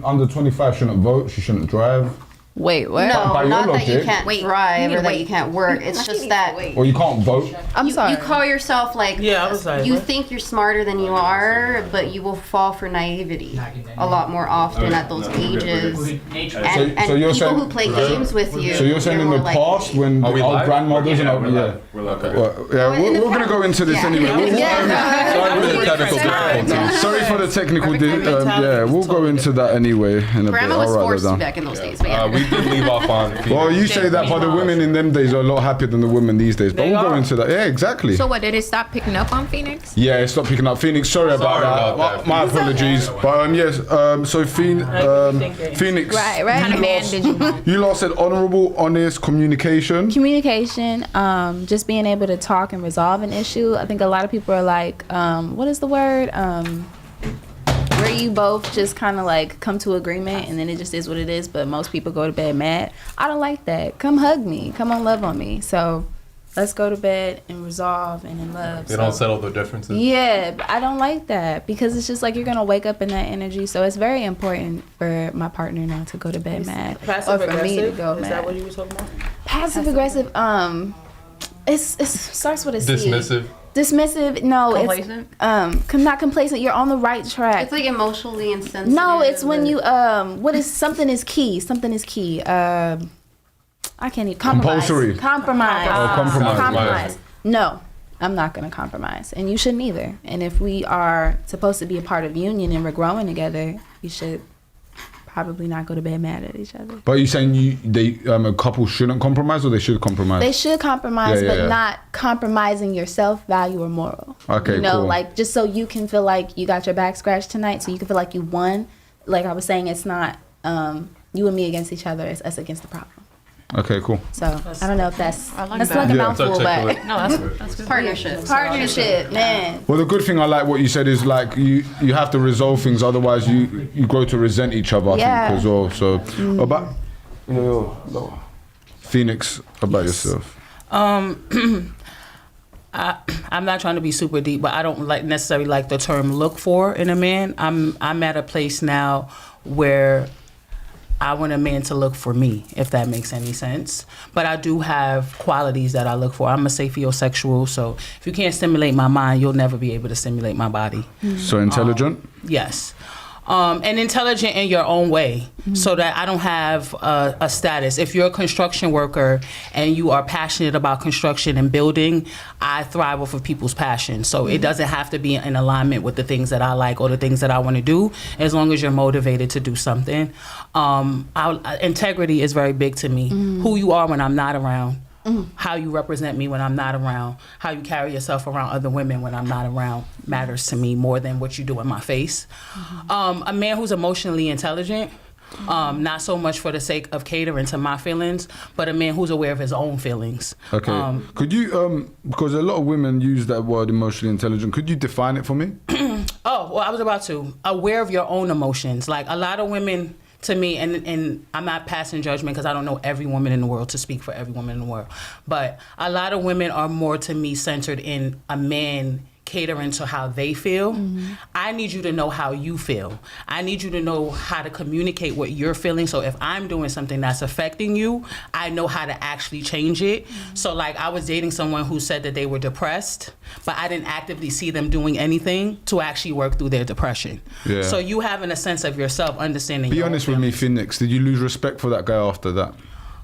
Under 25 shouldn't vote, she shouldn't drive. Wait, what? No, By not your that you logic. can't drive or that you can't work. It's just that Or you can't vote. I'm sorry. you call yourself like, Yeah, I was like, you what? think you're smarter than you are, but you will fall for naivety a lot more often at those ages. And So you're people saying- who play games with you. So you're saying in more the likely- past when Are we our live? grandmothers and our, We're live. we're going to go into this Yeah. anyway. Sorry for the technical difficulties. Sorry for the technical we'll go into that anyway in a Grandma bit. was I'll write forced that to down. back in those days, but yeah. We did leave off on. Well, you say that, but the women in them days are a lot happier than the women these days. But They we'll go are. into that. Yeah, exactly. So what, did it stop picking up on Phoenix? Yeah, stop picking up. Phoenix, sorry about that. My apologies. But yes, so Phoenix. Right. What kind of man did you want? You lot said honorable, honest communication. Communication, just being able to talk and resolve an issue. I think a lot of people are like, what is the word? Where you both just kind of like come to agreement and then it just is what it is, but most people go to bed mad. I don't like that. Come hug me. Come on, love on me. So let's go to bed and resolve and in love. They don't settle their differences. Yeah, but I don't like that because it's just like you're going to wake up in that energy. So it's very important for my partner not to go to bed mad. Passive or for me to aggressive? go Is mad. that what you were talking about? Passive aggressive, it starts with a C. Dismissive. No, Complacent? it's not complacent. You're on the right track. It's like emotionally insensitive. No, it's when you something is key. Something is key. I can't even compromise. Compulsory. Compromise. Compromise. Compromise. No, I'm not gonna compromise, and you shouldn't either. And if we are supposed to be a part of union and we're growing together, we should probably not go to bed mad at each other. But are you saying a couple shouldn't compromise or they should compromise? They should compromise, Yeah, but yeah. not compromising your self-value or moral. Okay, you know, cool. like just so you can feel like you got your back scratched tonight, so you can feel like you won. Like I was saying, it's not you and me against each other; it's us against the problem. Okay, cool. So I don't know if that's I like that's that. like a Yeah. mouthful, but No, that's good. Partnership. man. Well, the good thing I like what you said is like you have to resolve things, otherwise you grow to resent each other. I Yeah. think as well. So about Phoenix, about yourself. I'm not trying to be super deep, but I don't necessarily like the term "look for" in a man. I'm at a place now where I want a man to look for me, if that makes any sense. But I do have qualities that I look for. I'm a sapiosexual, so if you can't stimulate my mind, you'll never be able to stimulate my body. So intelligent. Yes. And intelligent in your own way, so that I don't have a status. If you're a construction worker and you are passionate about construction and building, I thrive off of people's passion. So it doesn't have to be in alignment with the things that I like or the things that I want to do, as long as you're motivated to do something. Integrity is very big to me. Who you are when I'm not around. How you represent me when I'm not around, how you carry yourself around other women when I'm not around matters to me more than what you do in my face. A man who's emotionally intelligent, not so much for the sake of catering to my feelings, but a man who's aware of his own feelings. Okay. Could you because a lot of women use that word emotionally intelligent. Could you define it for me? Oh, well, I was about to. Aware of your own emotions. Like a lot of women, to me, and I'm not passing judgment because I don't know every woman in the world to speak for every woman in the world, but a lot of women are more, to me, centered in a man catering to how they feel. I need you to know how you feel. I need you to know how to communicate what you're feeling. So if I'm doing something that's affecting you, I know how to actually change it. So like I was dating someone who said that they were depressed, but I didn't actively see them doing anything to actually work through their depression. Yeah. So you having a sense of yourself, understanding. Be your honest own with me, feelings. Phoenix. Did you lose respect for that guy after that?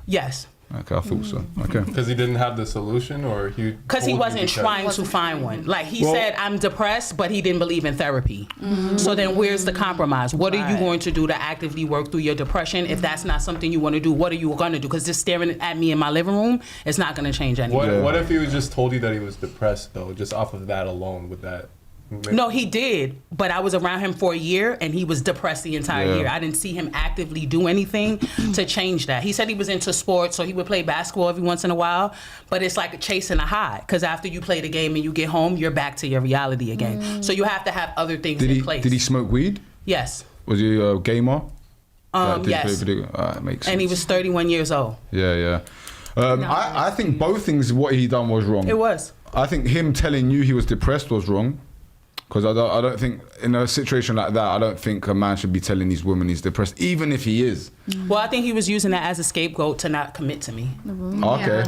Yes. Okay, I thought so. Okay. Because he didn't have the solution, or he. Because he wasn't trying to find one. Like he said, I'm depressed, but he didn't believe in therapy. So then where's the compromise? What are you going to do to actively work through your depression? If that's not something you want to do, what are you going to do? Because just staring at me in my living room is not going to change anything. What if he was just told you that he was depressed though, just off of that alone? Would that? No, he did, but I was around him for a year and he was depressed the entire year. I didn't see him actively do anything to change that. He said he was into sports, so he would play basketball every once in a while, but it's like chasing a high, because after you play the game and you get home, you're back to your reality again. So you have to have other things in place. Did he smoke weed? Yes. Was he a gamer? Yes. Makes sense. And he was 31 years old. Yeah. I think both things what he done was wrong. It was. I think him telling you he was depressed was wrong. Because I don't think, in a situation like that, I don't think a man should be telling his woman he's depressed, even if he is. Well, I think he was using that as a scapegoat to not commit to me. Okay.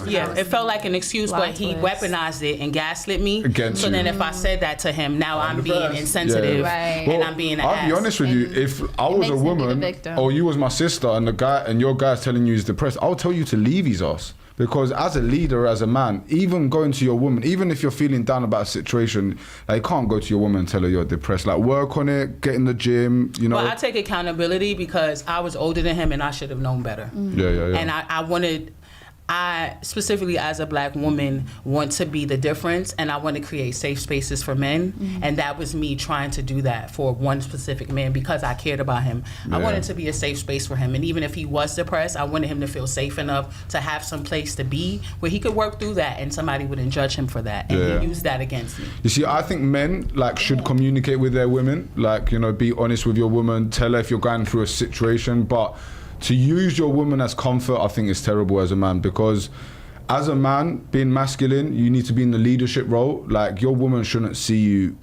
Yeah, it felt like an excuse, but he weaponized it and gaslit me. Against so you. then if I said that to him, now I'm being insensitive and I'm being an I'll ass. be honest with you, if I was a makes me the woman, victim. or you was my sister, and your guy's telling you he's depressed, I'll tell you to leave his ass. Because as a leader, as a man, even going to your woman, even if you're feeling down about a situation, like, you can't go to your woman and tell her you're depressed. Like, work on it, get in the gym, you know. Well, I take accountability because I was older than him and I should have known better. Yeah. And I specifically as a black woman want to be the difference, and I want to create safe spaces for men. And that was me trying to do that for one specific man because I cared about him. I wanted to be a safe space for him, and even if he was depressed, I wanted him to feel safe enough to have some place to be where he could work through that and somebody wouldn't judge him for that and he used that against me. You see, I think men should communicate with their women, be honest with your woman, tell her if you're going through a situation, but to use your woman as comfort, I think is terrible as a man, because as a man, being masculine, you need to be in the leadership role. Like, your woman shouldn't see you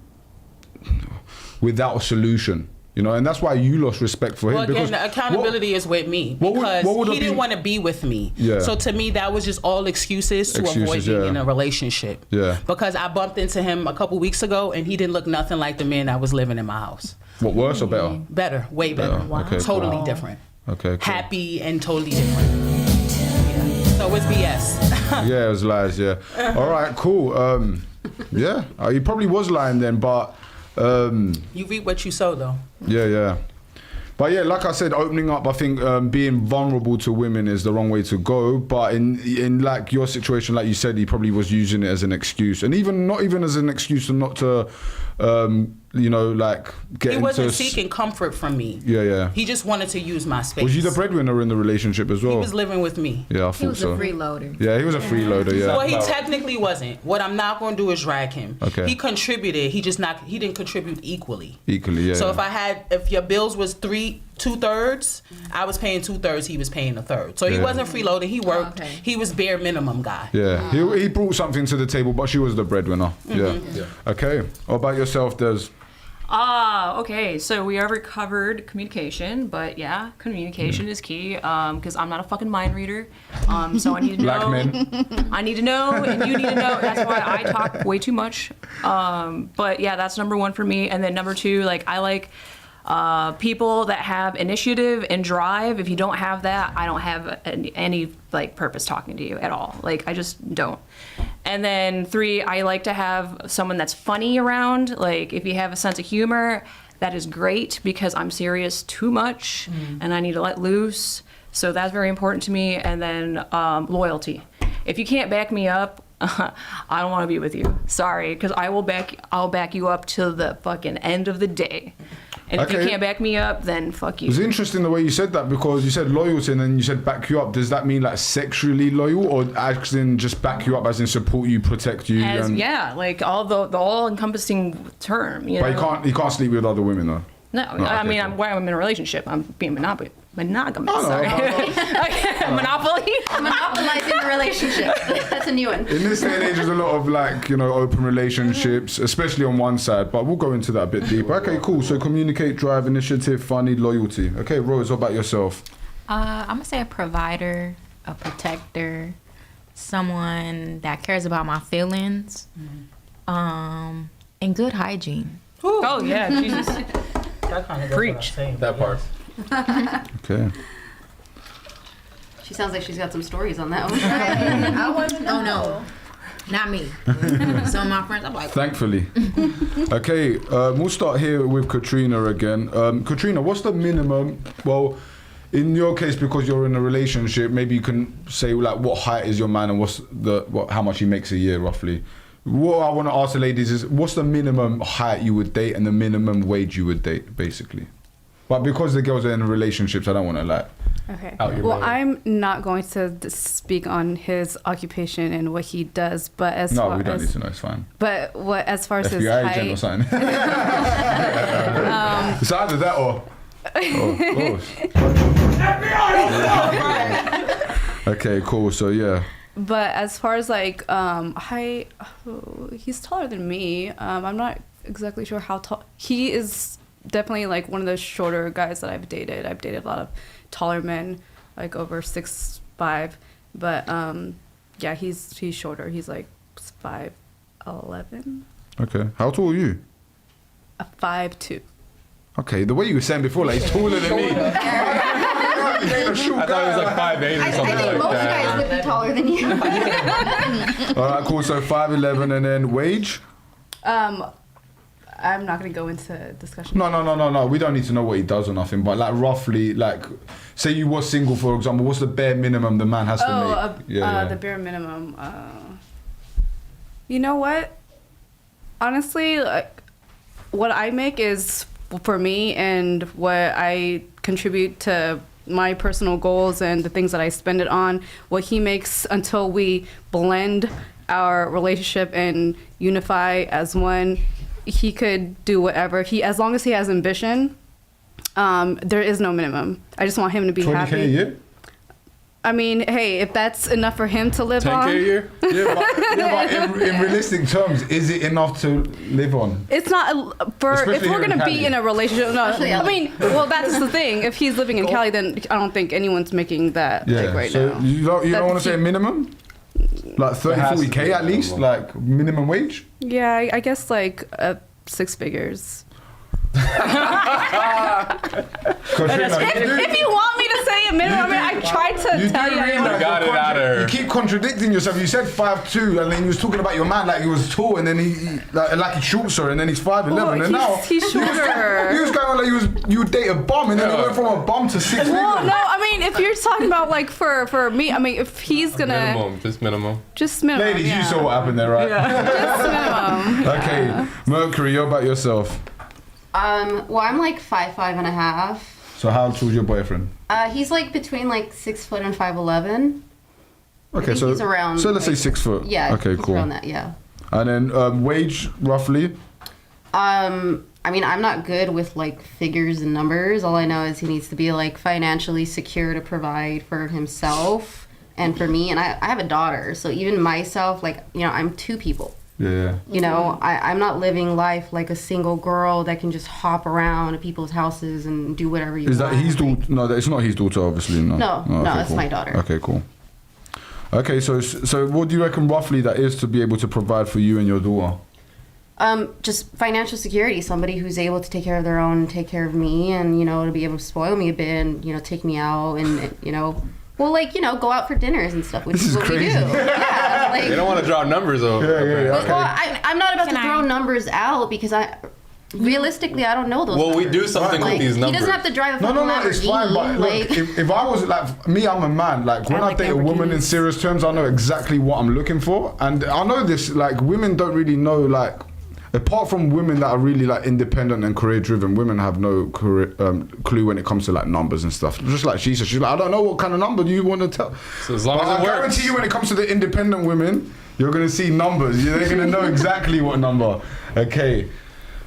without a solution, and that's why you lost respect for him. Well, again, the accountability is with me because he didn't want to be with me. Yeah. So to me, that was just all excuses to avoid being in a relationship. Yeah. Because I bumped into him a couple weeks ago and he didn't look nothing like the man that was living in my house. What, worse or better? Better, way better. Wow. Okay, totally different. Okay, cool. Happy and totally different. Yeah. So it's BS. Yeah, it was lies, yeah. All right, cool. He probably was lying then, but... you reap what you sow, though. Yeah. But yeah, like I said, opening up, I think being vulnerable to women is the wrong way to go. But in like your situation, like you said, he probably was using it as an excuse. And not even as an excuse to not to... get he wasn't seeking comfort from me. Yeah. He just wanted to use my space. Was you the breadwinner in the relationship as well? He was living with me. Yeah, I thought so. He was a freeloader. Yeah, he was a freeloader, yeah. Well, he technically wasn't. What I'm not going to do is drag him. Okay. He contributed. He didn't contribute equally. Equally, yeah. So if your bills was 2/3, I was paying 2/3. He was paying 1/3. So he wasn't freeloading. He worked. Okay. He was bare minimum guy. Yeah, he brought something to the table, but she was the breadwinner. Yeah. Okay. What about yourself, Des? Okay, so we already covered communication, but yeah, communication is key, because I'm not a fucking mind reader, so I need to know. Black men. I need to know, and you need to know. That's why I talk way too much. But yeah, that's number one for me, and then number two, I like people that have initiative and drive. If you don't have that, I don't have any purpose talking to you at all. I just don't. And then 3, I like to have someone that's funny around. If you have a sense of humor, that is great because I'm serious too much and I need to let loose. So that's very important to me. And then loyalty. If you can't back me up, I don't want to be with you. Sorry, because I'll back you up till the fucking end of the day. And if you can't back me up, then fuck you. It's interesting the way you said that, because you said loyalty and then you said back you up. Does that mean sexually loyal, or as in just back you up as in support you, protect you? All the all-encompassing term. But he can't sleep with other women though. No, I'm in a relationship. I'm being monogamous. Sorry. Monopoly. Monopolizing the relationship. That's a new one. In this day and age, there's a lot of open relationships, especially on one side. But we'll go into that a bit deeper. Okay, cool. So communicate, drive, initiative, funny, loyalty. Okay, Rose, what about yourself? I'm gonna say a provider, a protector, someone that cares about my feelings, and good hygiene. Ooh. Oh yeah, Jesus. Preach. That part. Okay. She sounds like she's got some stories on that one. I wasn't. Oh no, not me. Some of my friends. I'm like. Thankfully. Okay, we'll start here with Katrina again. Katrina, what's the minimum? Well, in your case, because you're in a relationship, maybe you can say what height is your man and how much he makes a year roughly. What I want to ask the ladies is, what's the minimum height you would date and the minimum wage you would date, basically? But because the girls are in relationships, I don't want to Okay. Well, I'm not going to speak on his occupation and what he does, but as far we don't as, need to know. It's fine. But as far as his FBI height, agent or something. It's either that or. Oh, of course. Okay, cool. So yeah. But as far as like height, he's taller than me. I'm not exactly sure how tall. He is definitely like one of the shorter guys that I've dated. I've dated a lot of taller men, like over 6'5". But yeah, he's shorter. He's like 5'11". Okay. How tall are you? 5'2". Okay, the way you were saying before, like he's taller than me. I thought he was like 5'8" or I something think like most that. guys would be taller than you. All right, cool. So 5'11", and then wage? I'm not gonna go into discussion. No. We don't need to know what he does or nothing. But like roughly, like, say you were single, for example. What's the bare minimum the man has to make? The bare minimum. You know what? Honestly, like, what I make is for me, and what I contribute to my personal goals and the things that I spend it on. What he makes until we blend our relationship and unify as one. He could do whatever. As long as he has ambition, there is no minimum. I just want him to be 20K happy. a year? I mean, hey, if that's enough for him to live on. 10K a year? Yeah, but in realistic terms, is it enough to live on? It's not if Especially we're here in gonna be Cali. in a relationship. No, I mean, well, that's the thing. If he's living in Cali, then I don't think anyone's making that Yeah. like right so now. you don't That want to say he- minimum? Like 30, has to 40K be at least? minimum. Like minimum wage? Yeah, I guess like 6 figures. If you want me to say a minimum, I mean, I tried to You tell do you. realize got it out of her. You keep contradicting yourself. You said 5'2", and then you was talking about your man like he was tall, and then he like he shoots her, and then he's 5'11", Well, and now he's shorter. He was going on like you would date a bum, and then he went from a bum to 6 figures. Well, no, I mean, if you're talking about like for me, I mean, if he's gonna Minimum, just minimum. just minimum, Ladies, yeah. you saw what happened there, right? Just minimum. Okay, Mercury, you're about yourself. Well, I'm like 5'5.5". So how tall's your boyfriend? He's like between like 6 foot and 5'11". Okay, think so he's around, so let's say like- 6 foot. Yeah. Okay, he's cool. Around that, yeah. And then wage roughly. I mean, I'm not good with like figures and numbers. All I know is he needs to be like financially secure to provide for himself and for me. And I have a daughter, so even myself, like, you know, I'm two people. Yeah. You know, I'm not living life like a single girl that can just hop around to people's houses and do whatever you Is want. that his daughter? No, it's not his daughter, obviously. No. No, okay, it's cool. my daughter. Okay, cool. Okay, so what do you reckon roughly that is to be able to provide for you and your daughter? Just financial security, somebody who's able to take care of their own and take care of me, and, you know, to be able to spoil me a bit and, you know, take me out and, you know, well, like, you know, go out for dinners and stuff, which This is is what crazy. we do. Yeah, like, They don't want to draw numbers over. Yeah. well, I'm not about Can to throw numbers out because realistically, I don't know those Well, we numbers. do something Like, with these he numbers. doesn't have to drive a No, fucking Lamborghini. it's fine. But look, like, if I was like me, I'm a man. Like when I like date a woman in Lamborghinis. serious terms, I know exactly what I'm looking for, and I know this. Like women don't really know. Like apart from women that are really like independent and career driven, women have no clue when it comes to like numbers and stuff. Just like she said, she's like, I don't know what kind of number do you want to tell. So as long But as it I works. guarantee you, when it comes to the independent women, you're gonna see numbers. They're gonna know exactly what number. Okay.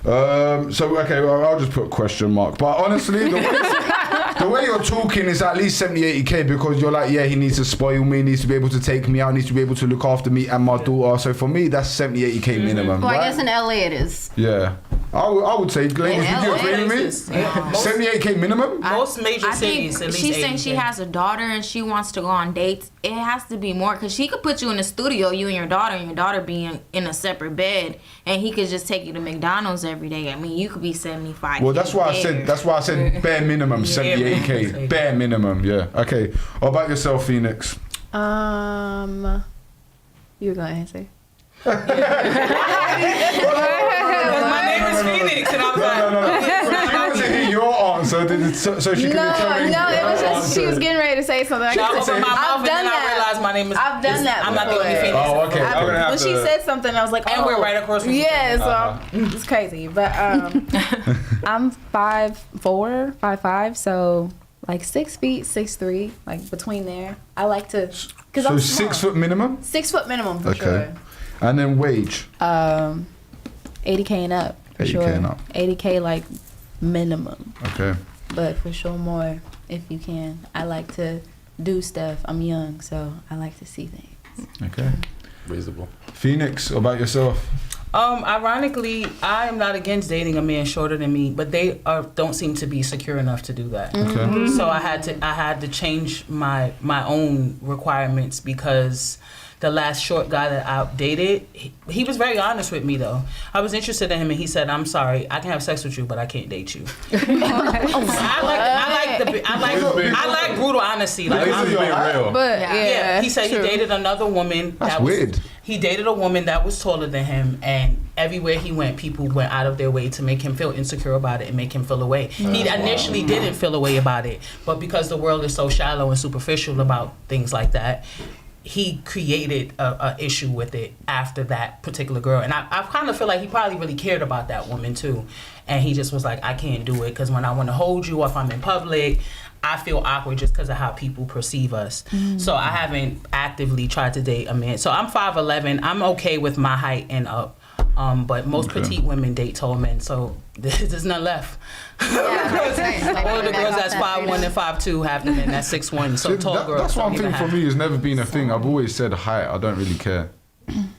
I'll just put a question mark. But honestly, the way you're talking is at least 70, 80K because you're like, yeah, he needs to spoil me, needs to be able to take me out, needs to be able to look after me and my daughter. So for me, that's 70, 80K minimum. well, right? I guess in LA it is. Yeah. I would say, ladies, would you agree with me? Yeah. 78K minimum? Most major I think cities, at least she's saying she 80K. has a daughter and she wants to go on dates. It has to be more because she could put you in the studio, you and your daughter being in a separate bed, and he could just take you to McDonald's every day. I mean, you could be 75. Well, that's why I said bare minimum 78K. Bare minimum, yeah. Okay. What about yourself, Phoenix? You were going to answer. My name is Phoenix, and I was like, No. She wants to hear your answer so she can determine No, it was her just she was answer. getting ready to say something. I opened my mouth and then I that. realized my name is. I've done that I'm not the only before. Phoenix. Oh, okay. I'm gonna have When she to- said something, I was like, And oh. we're right across from each Yeah, so it's crazy. But I'm 5'4", 5'5", so like 6 feet, 6'3", like between there. I like to, cause So I'm 6 small. foot minimum? 6 foot minimum for Okay. sure. And then wage? 80K and up for 80K sure. and up. 80K like minimum, Okay. but for sure more if you can. I like to do stuff. I'm young, so I like to see things. Okay. Reasonable. Phoenix, about yourself? Ironically, I am not against dating a man shorter than me, but they don't seem to be secure enough to do that. Okay. So I had to change my own requirements because the last short guy that I dated, he was very honest with me though. I was interested in him and he said, "I'm sorry, I can have sex with you, but I can't date you." I like brutal honesty. Like, At least he's being real. But yeah, he said true. he dated another woman. That's weird. He dated a woman that was taller than him, and everywhere he went, people went out of their way to make him feel insecure about it and make him feel away. He initially didn't feel away about it, but because the world is so shallow and superficial about things like that, he created a issue with it after that particular girl. And I kind of feel like he probably really cared about that woman too. And he just was like, I can't do it because when I want to hold you, or if I'm in public, I feel awkward just because of how people perceive us. So I haven't actively tried to date a man. So I'm 5'11". I'm okay with my height and up. But most petite women date tall men, so there's none left. All the girls that's 5'1" and 5'2", half the men that's 6'1". So tall girls. That's one don't thing even for have- me has never been a thing. I've always said height. I don't really care.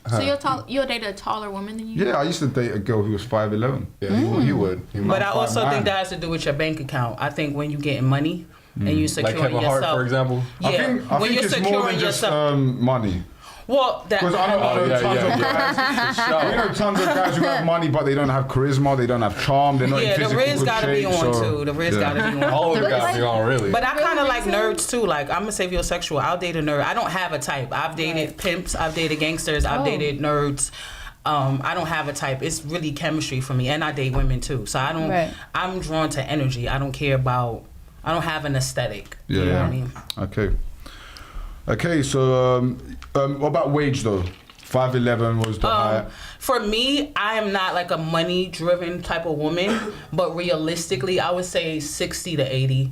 So you'll date a taller woman than you? Yeah, I used to date a girl who was 5'11". Yeah, he would. He But would. I also 5'9". think that has to do with your bank account. I think when you're getting money and you're Like securing Kevin yourself. Hart, for example. Yeah, I when think you're it's more securing than just yourself. money. Well, that. Because I know tons of guys. Sure. You know, tons of guys who have money, but they don't have charisma, they don't have charm, they're not in Yeah, the physical Riz good gotta be shape, on so- too. The Riz yeah. gotta be on. All of them got to be on, really. But I kind of like nerds too. Like I'm a sapiosexual. I'll date a nerd. I don't have a type. I've dated pimps. I've dated gangsters. I've dated nerds. I don't have a type. It's really chemistry for me, and I date women too. So I don't. Right. I'm drawn to energy. I don't care about. I don't have an aesthetic. Yeah, You know yeah. what I mean? Okay, so what about wage though? 5'11" was the height. For me, I am not like a money-driven type of woman, but realistically, I would say 60 to 80.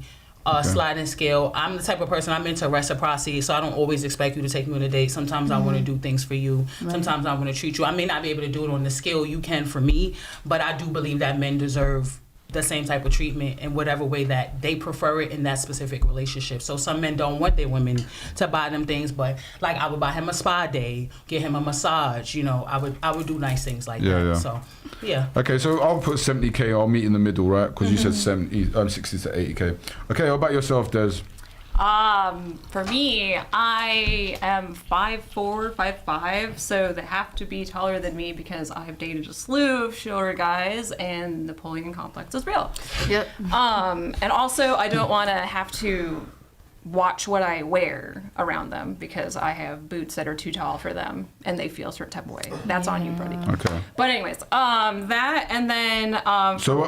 Sliding scale. I'm the type of person, I'm into reciprocity, so I don't always expect you to take me on a date. Sometimes I want to do things for you. Sometimes I want to treat you. I may not be able to do it on the scale you can for me, but I do believe that men deserve the same type of treatment in whatever way that they prefer it in that specific relationship. So some men don't want their women to buy them things, but like I would buy him a spa day, get him a massage, you know, I would do nice things like that. Yeah. So yeah. Okay, so I'll put 70k, I'll meet in the middle, right? Because you said 60 to 80k. Okay, what about yourself, Des? For me, I am 5'4", 5'5", so they have to be taller than me because I've dated a slew of shorter guys, and the Napoleon complex is real. Yep. And also, I don't want to have to watch what I wear around them because I have boots that are too tall for them and they feel a certain type of way. That's on you, Brody. Okay. But anyways, that and then So,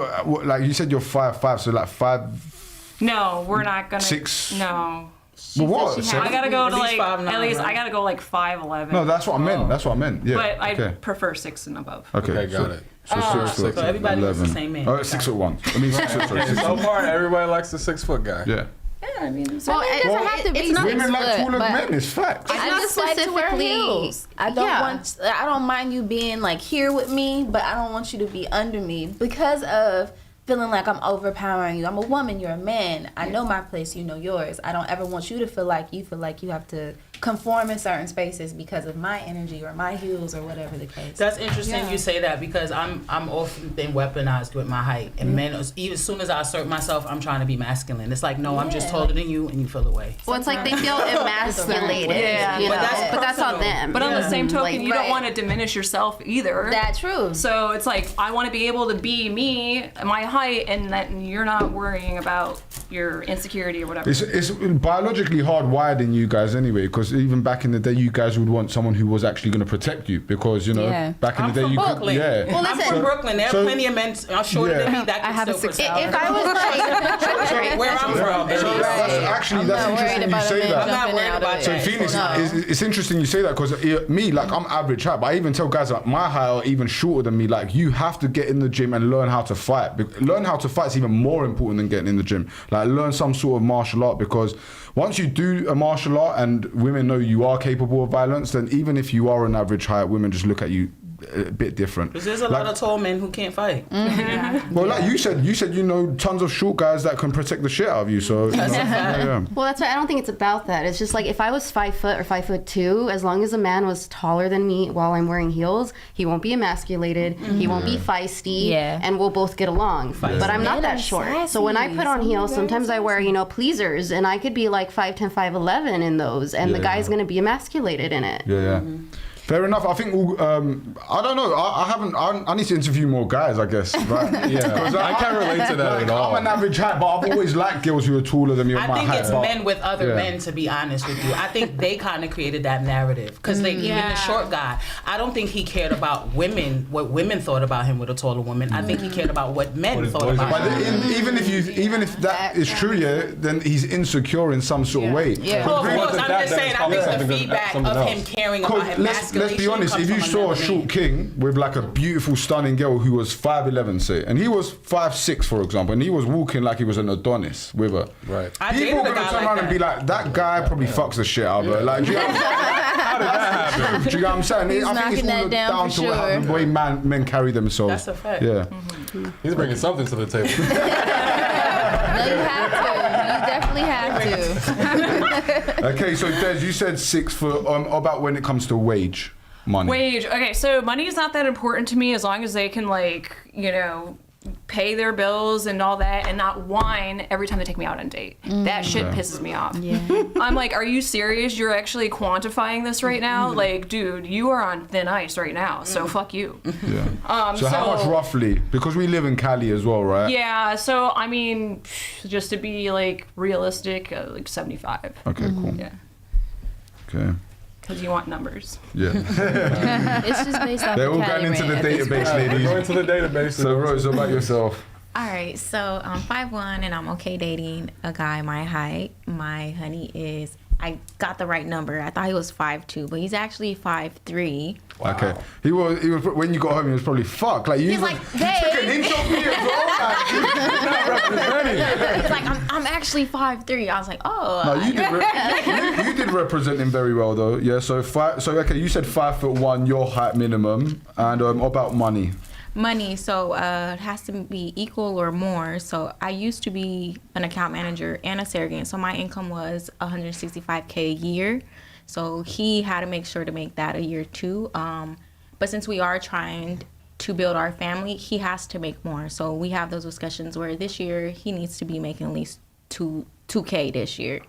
like you said, you're 5'5", so like 5. no, we're not gonna. 6. No. Well, what? she had- I gotta go At to least like 5'9", at least right? I gotta go like 5'11". No, that's what I meant. That's what I meant. Yeah. But I okay. prefer 6 and above. Okay, got it. So 6 foot. So everybody was the 11. same man. Oh, 6'1". I mean 6 foot. Sorry, 6 So foot. far, everybody likes the 6-foot guy. Yeah. Yeah, I mean, Well, it doesn't have to be it's not- Women like 6 foot, taller but men. It's facts. I not just like to wear specifically- heels. I don't Yeah. want. I don't mind you being like here with me, but I don't want you to be under me because of feeling like I'm overpowering you. I'm a woman. You're a man. I know my place. You know yours. I don't ever want you to feel like you have to conform in certain spaces because of my energy or my heels or whatever the case. That's interesting you say that because I'm often been weaponized with my height and men even as soon as I assert myself I'm trying to be masculine. It's like no, I'm just Yeah, taller like- than you and you feel away. Well, it's like they feel emasculated. Yeah. You know? But But that's that's on personal. them. but on the same token, Like, you don't right. want to diminish yourself either. That true. So it's like I want to be able to be me, my height, and that you're not worrying about your insecurity or whatever. It's biologically hardwired in you guys anyway, because even back in the day, you guys would want someone who was actually going to protect you, because you know Yeah. back in I'm the day from you Brooklyn. could, yeah. Well, I'm listen, from Brooklyn. There are so- plenty of men shorter than me that I can have a still 6 protect. if I was like, Where I'm from. So that's I'm not worried interesting you about a say man that. I'm not jumping worried out about of So it. Phoenix, No. it's interesting you say that, because me, like I'm average height, but I even tell guys like my height are even shorter than me, like you have to get in the gym and learn how to fight. Learn how to fight is even more important than getting in the gym. Like learn some sort of martial art, because once you do a martial art and women know you are capable of violence, then even if you are an average height, women just look at you a bit different. Because there's a lot of tall men who can't fight. Well, like you said you know tons of short guys that can protect the shit out of you. So you know, yeah. Well, that's why I don't think it's about that. It's just like if I was 5 foot or 5'2", as long as a man was taller than me while I'm wearing heels, he won't be emasculated, he won't be feisty, and we'll both get along. But I'm not that short. So when I put on heels, sometimes I wear, pleasers, and I could be like 5'10", 5'11" in those, and the guy's gonna be emasculated in it. Yeah. Fair enough. I think I don't know. I need to interview more guys, I guess. Right? Yeah. I can't relate to that at all. I'm an average height, but I've always liked girls who are taller than me. I think it's men with other men, to be honest with you. I think they kind of created that narrative because even the short guy, I don't think he cared about women, what women thought about him with a taller woman. I think he cared about what men thought about him. But even if that is true, then he's insecure in some sort of way. Yeah. Well, of course, I'm just saying. I think the feedback of him caring about him. Let's be honest, if you saw a short king with like a beautiful, stunning girl who was 5'11", say, and he was 5'6", for example, and he was walking like he was an Adonis with her. Right. People are going to turn around and be like, that guy probably fucks the shit out of her. Like, do you know what I'm saying? How did that happen? Do you know what I'm saying? He's I think it's all down to what the way men carry themselves. That's a fact. Yeah. He's bringing something to the table. No, you have to. You definitely have to. Okay, so Des, you said 6 foot. About when it comes to wage. Money. Wage. Okay, so money is not that important to me as long as they can, pay their bills and all that and not whine every time they take me out on a date. That shit pisses me off. Yeah. I'm like, are you serious? You're actually quantifying this right now? Like, dude, you are on thin ice right now, so fuck you. Yeah. So how much roughly? Because we live in Cali as well, right? Yeah, so, I mean, just to be, realistic, 75. Okay, cool. Yeah. Okay. Because you want numbers. Yeah. It's just based off They're of all Cali going into the rent. database, ladies. Going to the database. So, Rose, what about yourself? All right, so I'm 5'1" and I'm okay dating a guy my height. My honey is, I got the right number. I thought he was 5'2", but he's actually 5'3". Wow. Okay. He was when you got home, he was probably fucked. Like you He's like, hey. took an inch off me as well. He's like, I'm actually 5'3". I was like, oh. No, you did represent him very well though. Yeah. So okay, you said 5'1", your height minimum, and about money. Money, so it has to be equal or more. So I used to be an account manager and a surrogate, so my income was $165K a year. So he had to make sure to make that a year too. But since we are trying to build our family, he has to make more. So we have those discussions where this year he needs to be making at least 2K this year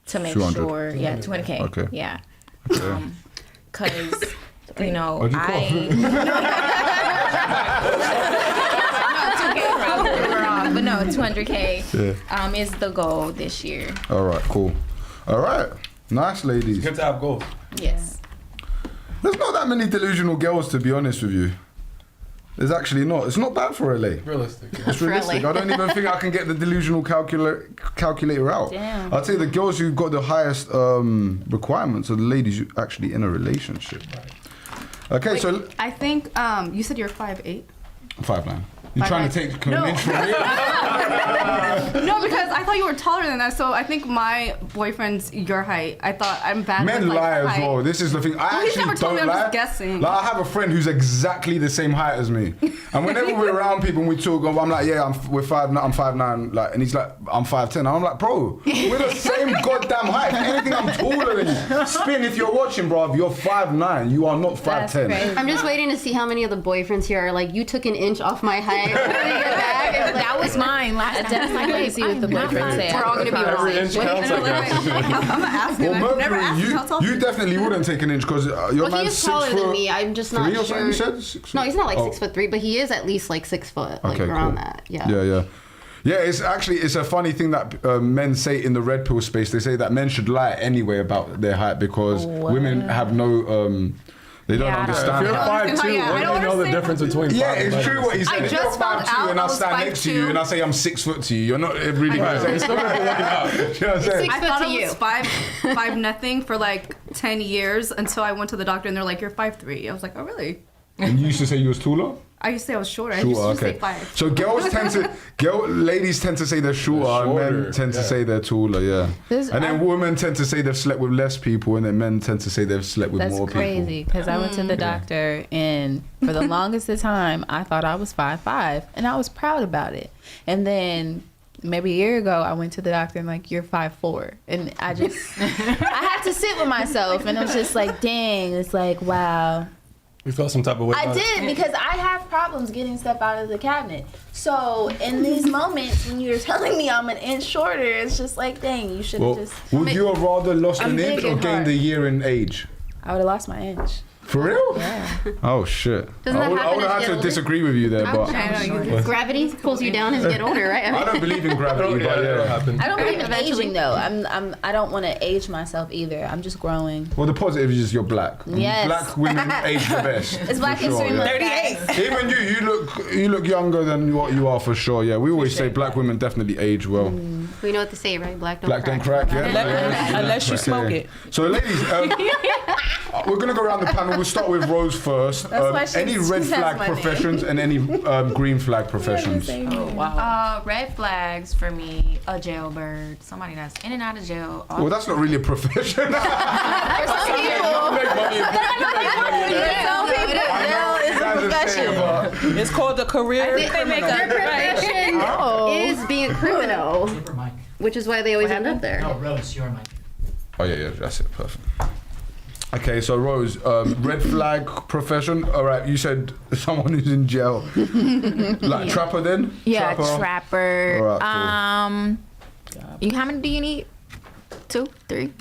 to make 200. sure. Yeah, 200K. Okay. Yeah. Okay. Because no, but no, 200K is the goal this year. All right, cool. All right, nice ladies. Good to have goals. Yes. There's not that many delusional girls, to be honest with you. There's actually not. It's not bad for LA. Realistic. It's realistic. I don't even think I can get the delusional calculator out. Damn. I'd say the girls who've got the highest requirements are the ladies who actually in a relationship. Okay, so I think you said you're 5'8". 5'9". You're trying to take an inch from me? No, because I thought you were taller than that. So I think my boyfriend's your height. I thought I'm bad. Men with, lie as height. well. This is the thing. I he's actually never told don't me, I'm lie. just guessing. Like, I have a friend who's exactly the same height as me, and whenever we're around people and we talk, I'm like, yeah, we're 5'9", I'm 5'9", like, and he's like, I'm 5'10". I'm like, bro, we're the same goddamn height. If anything, I'm taller than you. Spin, if you're watching, bro, you're 5'9". You are not 5'10". I'm just waiting to see how many of the boyfriends here are like, you took an inch off my height. That was mine last time. That's like crazy with the boyfriend say. We're all gonna be Every wrong. inch counts, I guess. I'm gonna ask him. Well, I've never asked him how Mercury, tall. you definitely wouldn't take an inch because your Well, he man's is taller 6 than foot me. I'm just not 3 or something. sure. You said 6 foot? No, he's not like Oh. 6'3", but he is at least like 6 foot, like Okay, around cool. that. Yeah. Yeah, it's a funny thing that men say in the red pill space. They say that men should lie anyway about their height because women have no, they don't understand. If you're 5'2", Yeah, I what do you don't know the understand. difference between Yeah, 5'11"? it's true what he said. I If just you're found 5'2" out and I I was stand next to 5'2". you and I say I'm 6 foot to you, you're not really gonna say. It's still gonna be looking up. You know what I'm saying? I thought to it you. was five nothing for like 10 years until I went to the doctor and they're like, you're 5'3". I was like, oh really? And you used to say you was taller? I used to say I was shorter. I Shorter, used to okay. say 5. So ladies tend to say they're shorter, and men tend to say they're taller, yeah. And then women tend to say they've slept with less people, and then men tend to say they've slept with more people. That's crazy, because I went to the doctor, and for the longest of time, I thought I was 5'5", and I was proud about it. And then maybe a year ago, I went to the doctor and like, you're 5'4", and I just, I had to sit with myself, and it was just like, dang, it's like, wow. You felt some type of way. I did, because I have problems getting stuff out of the cabinet. So in these moments when you're telling me I'm an inch shorter, it's just like, dang, you should have just. Would you have rather lost I'm an inch big or and gained hard. a year in age? I would have lost my inch. For real? Yeah. Oh shit. Doesn't that I would happen have as had you to get older? disagree with you there, but Gravity pulls you down as you get older, right? I don't believe in gravity, but that'll yeah. happen. I don't believe in Eventually. aging though. I don't want to age myself either. I'm just growing. Well, the positive is just you're black. Yes. Black women age the best. It's Black for sure, History Month. yeah. 38. Even you look younger than what you are for sure. Yeah, we always say black women definitely age well. We know what to say, right? Black don't Black crack. don't crack, yeah. Unless you smoke it. So, ladies, we're gonna go around the panel. We'll start with Rose first. why she- Any red she flag has my name. professions and any green flag professions. Red flags for me, a jailbird, somebody that's in and out of jail. Well, that's not really a profession. For some people, jail is a profession. It's called a career criminal. Their profession is being a criminal, Super mic. which is why they always end up there. No, Rose, your mic. Oh yeah, that's it. Perfect. Okay, so Rose, red flag profession. All right, you said someone who's in jail, like trapper then. Yeah, trapper. All right, How many do you need? 2, 3.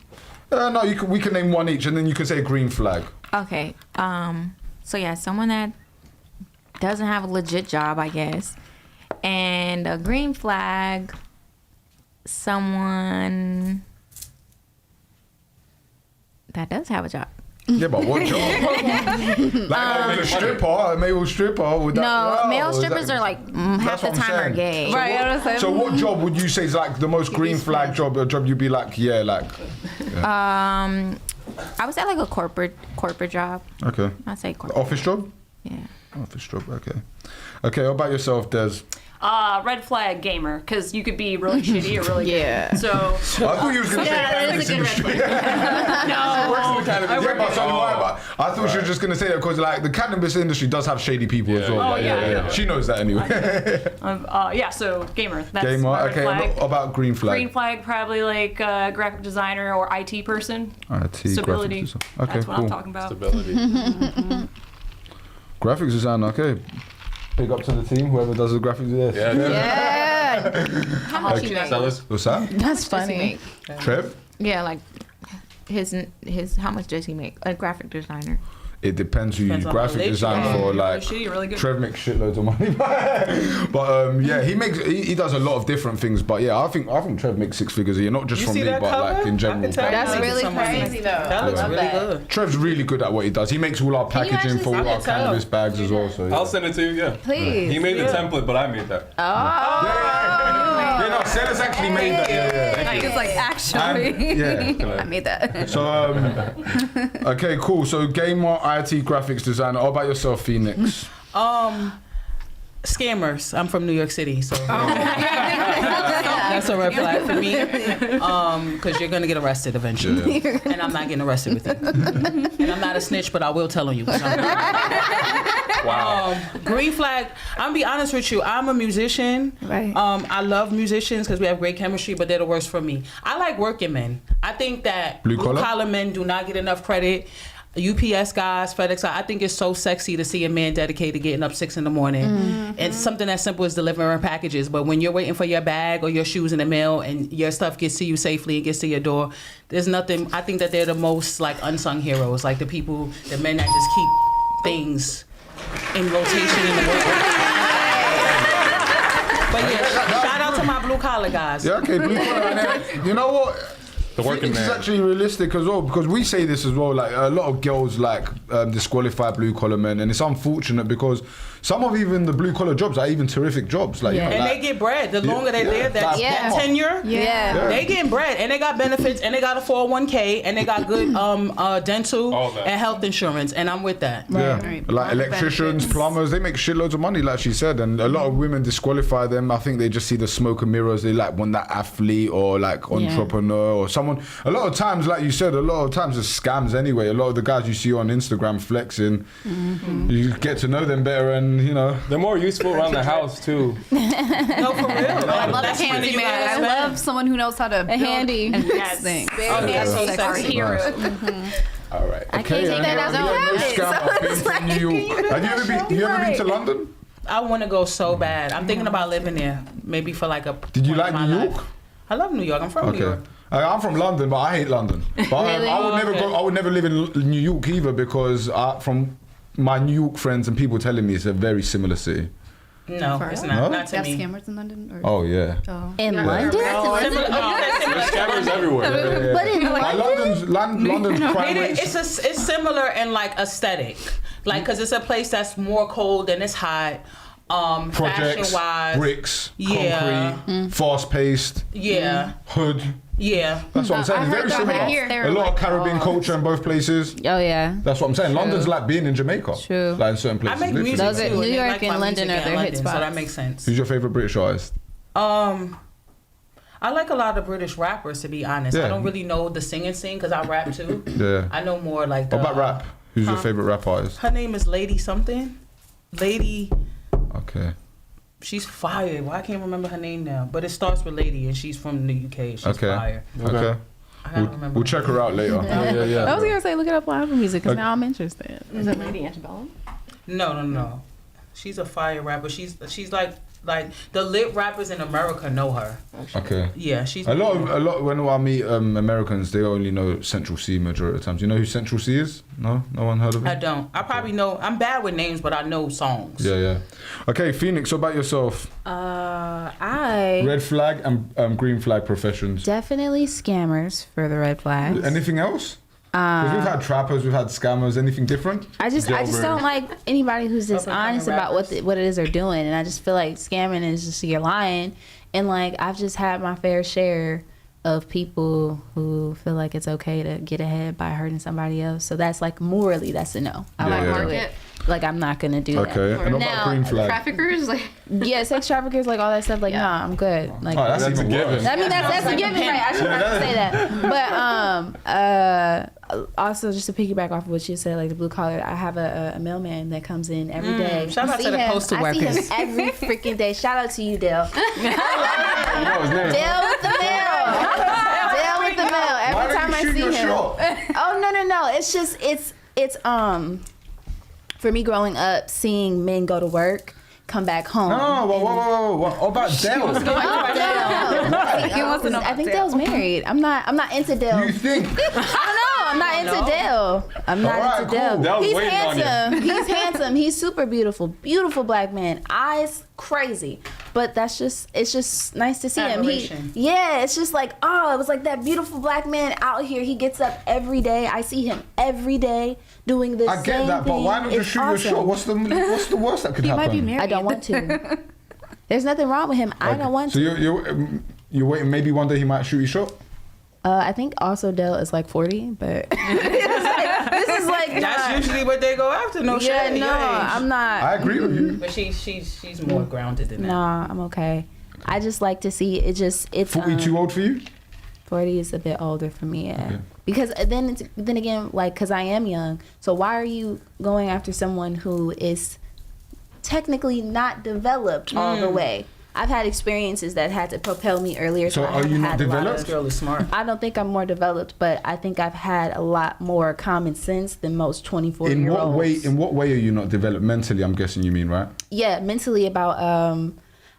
No, we can name one each, and then you can say a green flag. Okay. So yeah, someone that doesn't have a legit job, I guess, and a green flag. Someone that does have a job. Yeah, but what job? Like a stripper, a male stripper. Would that, No, male is strippers that- are like half That's the what I'm time are saying. gay. So Right, what- I was like, So what job would you say is like the most green flag job? A job you'd be like, yeah, like. I would say like a corporate job. Okay. I'd say corporate. Office job? Yeah. Office job, okay. Okay, how about yourself, Des? Red flag gamer, because you could be really shitty or really Yeah. good. So I thought you was going to say cannabis industry. no. Yeah, but so do I, but I thought she was just going to say that because like the cannabis industry does have shady people as well. Oh, Like, yeah. She knows that anyway. Yeah, so gamer. That's Gamer, my red okay. flag. What about green flag? Green flag, probably like graphic designer or IT person. IT, Stability. graphics design. Okay, That's what cool. I'm talking about. Stability. Graphics design, okay. Big up to the team, whoever does the graphics there. Yeah. How much you make? Sellers. What's that? That's funny. Trev? Yeah, like his how much does he make? A graphic designer. It depends who you Depends on graphic the design relationship. for. You're Like really shitty, you're really good. Trev makes shitloads of money, but yeah, he does a lot of different things. But yeah, I think Trev makes 6 figures a year, not just You from see me, that but cover? like in I general. can tell That's you really someone- crazy though. That looks I love really that. good. Trev's really good at what he does. He makes all our Can you packaging for actually all our send it? cannabis bags as well. So yeah. I'll send it to you. Yeah. Please. He made the template, but I made that. Yeah, no, Sellers actually made that. Yeah. It's like actually. Yeah. I made that. So okay, cool. So gamer, IT, graphics designer. How about yourself, Phoenix? Scammers. I'm from New York City, so that's a red flag for me. Because you're gonna get arrested eventually, and I'm not getting arrested with you. And I'm not a snitch, but I will tell on you. Wow. Green flag. I'm gonna be honest with you. I'm a musician. Right. I love musicians because we have great chemistry, but they're the worst for me. I like working men. I think that Blue collar? collar men do not get enough credit. UPS guys, FedEx guys, I think it's so sexy to see a man dedicated to getting up 6 a.m. and something as simple as delivering packages. But when you're waiting for your bag or your shoes in the mail and your stuff gets to you safely and gets to your door, there's nothing. I think that they're the most like unsung heroes, like the people, the men that just keep things in rotation in the world. But yeah, shout out to my blue collar guys. Yeah, okay, blue collar. And then, you know what? The working Phoenix is man. actually realistic as well because we say this as well. Like a lot of girls like disqualify blue collar men, and it's unfortunate because some of even the blue collar jobs are even terrific jobs. Like, Yeah. you know, And like, they get bread. The longer they're there, that Yeah. tenure, Yeah. they getting bread, and they got benefits, and they got a 401k, and they got good dental All that. and health insurance, and I'm with that. Yeah, Right. like electricians, plumbers, they make shitloads of money, like she said, and a lot of women disqualify them. I think they just see the smoke and mirrors. They like want that athlete or like entrepreneur or someone. A lot of times, like you said, a lot of times it's scams anyway. A lot of the guys you see on Instagram flexing, you get to know them better, and you know. They're more useful around the house too. No, for real. I love a That's money handy you man. gotta I spend. love someone who knows how to build handy. and fix Yes. things. Oh, that's so Our sexy. hero. All right. I can't take that as a habit. I've been from New York. Have you ever been to London? I want to go so bad. I'm thinking about living there, maybe for like a. Did you point like in my New life. York? I love New York. I'm from New Okay. York. I'm from London, but I hate London. But I would never go. I would never live in New York either because from my New York friends and people telling me it's a very similar city. No, For it's real? not. No? Not Do you to have me. scammers in London? Or? Oh yeah. Oh. In London? No, similar, There's scammers everywhere. But in Like London's crime rate. it's similar in like aesthetic, like because it's a place that's more cold than it's hot. Fashion Projects, wise, bricks, Yeah. concrete, fast paced, yeah, hood. yeah. That's what I'm saying. It's very similar. here. A lot of Caribbean culture in both places. Oh yeah. That's what I'm saying. London's like being in Jamaica. True. Like in certain I places. make literally. music Those are- too. New and they York like and my London music are their in hit London, so spots. that makes sense. Who's your favorite British artist? I like a lot of British rappers, to be honest. Yeah. I don't really know the singing scene because I rap too. Yeah. I know more like the. What about rap? Who's your favorite rap artist? Her name is Lady something. Lady. Okay. She's fire. Well, I can't remember her name now, but it starts with Lady, and she's from the UK. She's Okay. fire. Okay. I gotta remember. We'll check her out later. Yeah. I was gonna say look it up on Apple Music because now I'm interested. Is it Lady Antebellum? No. She's a fire rapper. She's like the lit rappers in America know her. Okay. Yeah, she's A lot. When I meet Americans, they only know Central C majority of the times. You know who Central C is? No one heard of I it. don't. I probably know. I'm bad with names, but I know songs. Yeah. Okay, Phoenix. What about yourself? I Red flag and green flag professions. definitely scammers for the red flags. Anything else? 'Cause we've had trappers, we've had scammers. Anything different? I just Jailbird. don't like anybody who's dishonest about what rappers. what it is they're doing, and I just feel like scamming is just you're lying, and like I've just had my fair share of people who feel like it's okay to get ahead by hurting somebody else. So that's like morally, that's a no. I Yeah, won't yeah. do it. Like I'm not gonna do Okay. that. And what Now, about green flag? Traffickers, like Yeah, sex traffickers, like all that stuff. Like nah, I'm good. Like Oh, that's That's even a given. worse. I mean, that's a given, right? I shouldn't have to say that. But also, just to piggyback off of what you said, like the blue collar, I have a mailman that comes in every day. Shout out I to see the him- postal I see him workers. every freaking day. Shout out to you, Dale. You know his name. Dale with the mail. Dale with the mail. Why Every don't time you I shoot see your him. shot? Oh no. It's just it's for me growing up, seeing men go to work, come back home. No, whoa. What about Dale? Oh, Dale. He wants to know I think about Dale's married. I'm not into Dale. You think? I don't know. I'm not into Dale. I'm not Alright, into Dale. cool. Dale's He's waiting on you. handsome. He's handsome. He's super beautiful. Beautiful black man. Eyes crazy. But it's just nice to see him. Admiration. It's just like, it was like that beautiful black man out here. He gets up every day. I see him every day doing the I same get that, but thing. why not just It's shoot awesome. your shot? What's the worst that could He happen? might be married. I don't want to. There's nothing wrong with him. I don't want So to. you're waiting. Maybe one day he might shoot your shot. I think also Dale is like 40, but this is like That's not. usually what they go after. No Yeah, shit. no, I'm not. I agree with you. But she's more grounded than that. Nah, I'm okay. I just like to see it. It's 40 too old for you? 40 is a bit older for me, yeah. Okay. Because then again, like, because I am young. So why are you going after someone who is technically not developed all the way? I've had experiences that had to propel me earlier. So I are you haven't not had a lot developed? This girl is smart. I don't think I'm more developed, but I think I've had a lot more common sense than most 24-year-olds. In what way are you not developed mentally? I'm guessing you mean, right? Yeah, mentally about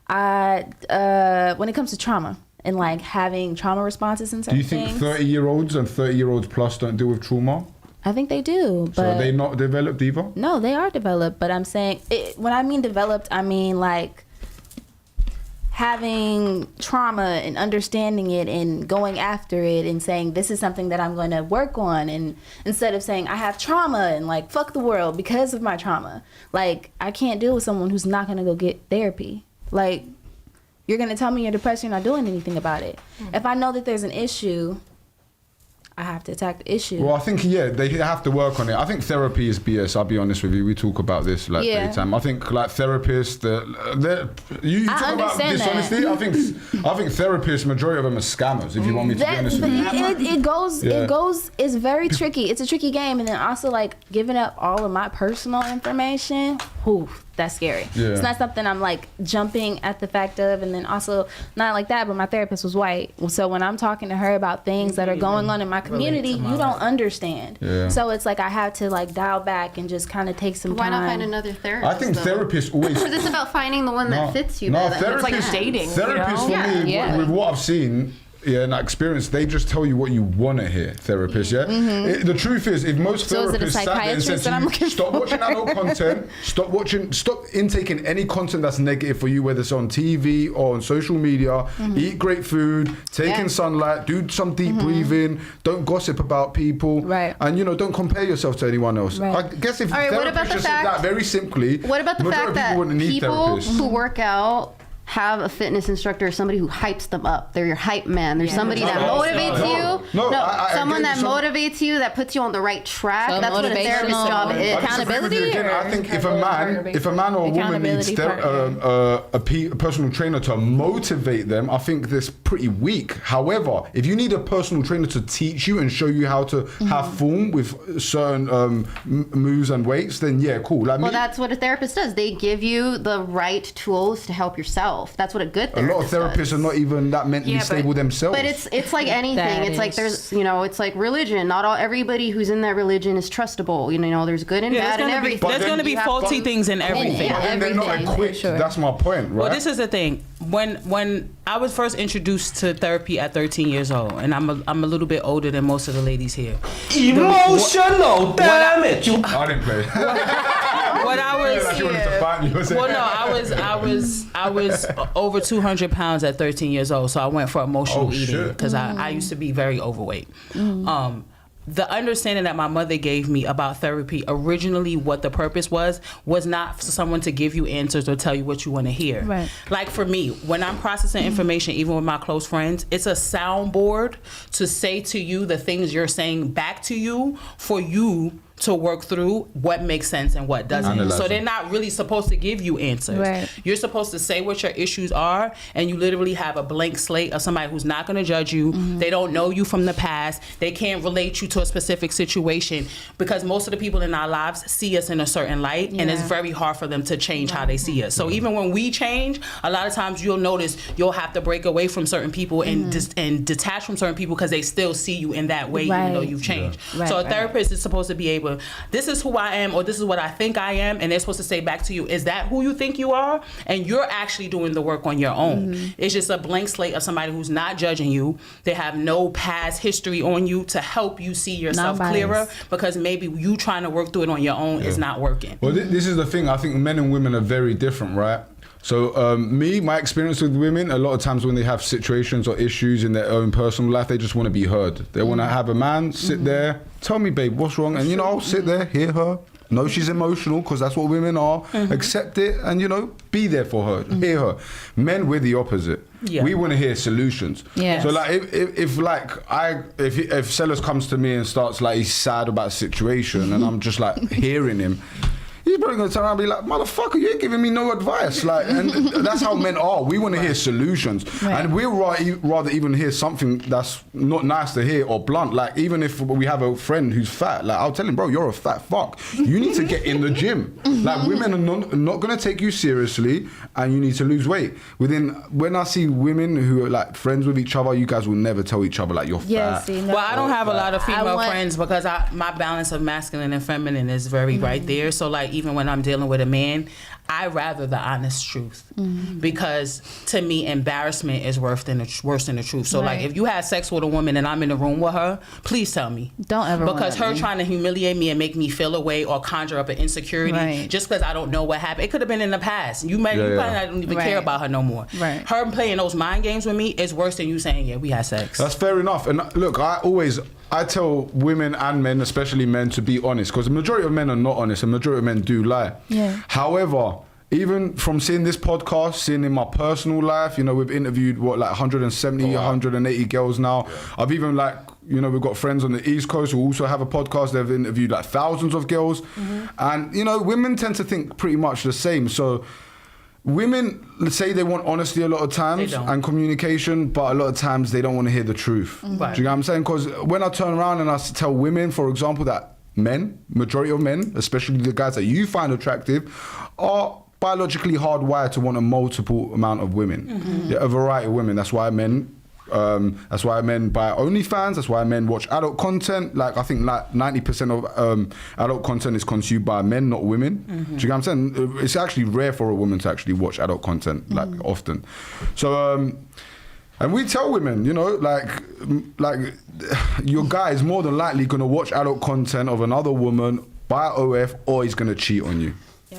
when it comes to trauma and like having trauma responses and Do certain you think things. 30-year-olds and 30-year-olds plus don't deal with trauma? I think they do, but So are they not developed either? no, they are developed. But I'm saying when I mean developed, I mean like having trauma and understanding it and going after it and saying this is something that I'm going to work on, and instead of saying I have trauma and like fuck the world because of my trauma. Like, I can't deal with someone who's not going to go get therapy. Like, you're going to tell me you're depressed, you're not doing anything about it. If I know that there's an issue, I have to attack the issue. Well, I think, they have to work on it. I think therapy is BS, I'll be honest with you. We talk about this like every time. I think like therapists, you talk about dishonesty. I think therapists, majority of them are scammers, if you want me to be honest with you. It's very tricky. It's a tricky game. And then also like giving up all of my personal information, that's scary. It's not something I'm like jumping at the fact of. And then also not like that, but my therapist was white, so when I'm talking to her about things that are going on in my community, you don't understand. So it's like I have to like dial back and just kind of take some time. Why not find another therapist? I think therapists always. Because it's about finding the one that fits you. No, better. It's like dating. Therapists for me, with what I've seen. And experience, they just tell you what you want to hear, therapists, the truth is, if most therapists sat there and said to you, stop watching adult content, stop intaking any content that's negative for you, whether it's on TV or on social media, eat great food, take in sunlight, do some deep breathing, don't gossip about people, and don't compare yourself to anyone else. I guess if therapists just said that very simply, what about the fact that people who work out have a fitness instructor or somebody who hypes them up? They're your hype man. There's somebody that motivates you. Someone that motivates you, that puts you on the right track. That's what a therapist's job is. Accountability. I think if a man or a woman needs a personal trainer to motivate them, I think that's pretty weak. However, if you need a personal trainer to teach you and show you how to have form with certain moves and weights, then cool. Like that's what a therapist does. They give you the right tools to help yourself. That's what a good therapist does. A lot of therapists are not even that mentally stable themselves. But it's like anything. It's like there's it's like religion. Not everybody who's in that religion is trustable. There's good and bad in everything. There's going to be faulty things in everything. But then they're not equipped. That's my point, right? Well, this is the thing. When I was first introduced to therapy at 13 years old, and I'm a little bit older than most of the ladies here. Emotional damage. I didn't play. What I was, I was over 200 pounds at 13 years old, so I went for emotional eating because I used to be very overweight. The understanding that my mother gave me about therapy, originally what the purpose was not for someone to give you answers or tell you what you want to hear. Right. Like for me, when I'm processing information, even with my close friends, it's a soundboard to say to you the things you're saying back to you for you to work through what makes sense and what doesn't. So they're not really supposed to give you answers. Right. You're supposed to say what your issues are, and you literally have a blank slate of somebody who's not going to judge you. They don't know you from the past. They can't relate you to a specific situation because most of the people in our lives see us in a certain light, and it's very hard for them to change how they see us. So even when we change, a lot of times you'll notice you'll have to break away from certain people and detach from certain people because they still see you in that way even though you've changed. So a therapist is supposed to be able, this is who I am, or this is what I think I am, and they're supposed to say back to you, is that who you think you are? And you're actually doing the work on your own. It's just a blank slate of somebody who's not judging you. They have no past history on you to help you see yourself clearer, because maybe you trying to work through it on your own is not working. Well, this is the thing. I think men and women are very different, right? So my experience with women, a lot of times when they have situations or issues in their own personal life, they just want to be heard. They want to have a man sit there, tell me, babe, what's wrong? And, I'll sit there, hear her, know she's emotional, because that's what women are, accept it, and, be there for her, hear her. Men, we're the opposite. We want to hear solutions. So like if Sellers comes to me and starts like he's sad about a situation and I'm just like hearing him, he's probably gonna turn around and be like, motherfucker, you ain't giving me no advice. Like, and that's how men are. We want to hear solutions, and we'd rather even hear something that's not nice to hear or blunt. Like, even if we have a friend who's fat, like I'll tell him, bro, you're a fat fuck. You need to get in the gym. Like, women are not gonna take you seriously, and you need to lose weight. When I see women who are like friends with each other, you guys will never tell each other like you're fat. Well, I don't have a lot of female friends because my balance of masculine and feminine is very right there. So like, even when I'm dealing with a man, I rather the honest truth because to me embarrassment is worse than the truth. So like if you had sex with a woman and I'm in the room with her, please tell me. Don't ever because her trying to humiliate me and make me feel away or conjure up an insecurity just because I don't know what happened. It could have been in the past. You probably don't even care about her no more. Right. Her playing those mind games with me is worse than you saying, yeah, we had sex. That's fair enough. And look, I tell women and men, especially men, to be honest, because the majority of men are not honest. The majority of men do lie. Yeah. However, even from seeing this podcast, seeing in my personal life, you know, we've interviewed 170, 180 girls now. Yeah. I've even we've got friends on the East Coast who also have a podcast. They've interviewed thousands of girls. And, you know, women tend to think pretty much the same. So women, let's say they want honesty a lot of times and communication, but a lot of times they don't want to hear the truth. Do you know what I'm saying? Because when I turn around and I tell women, for example, that majority of men, especially the guys that you find attractive, are biologically hardwired to want a multiple amount of women, a variety of women. That's why men buy OnlyFans. That's why men watch adult content. Like I think 90% of adult content is consumed by men, not women. Do you know what I'm saying? It's actually rare for a woman to actually watch adult content often. So and we tell women, you know, like your guy is more than likely gonna watch adult content of another woman, buy OF, or he's gonna cheat on you.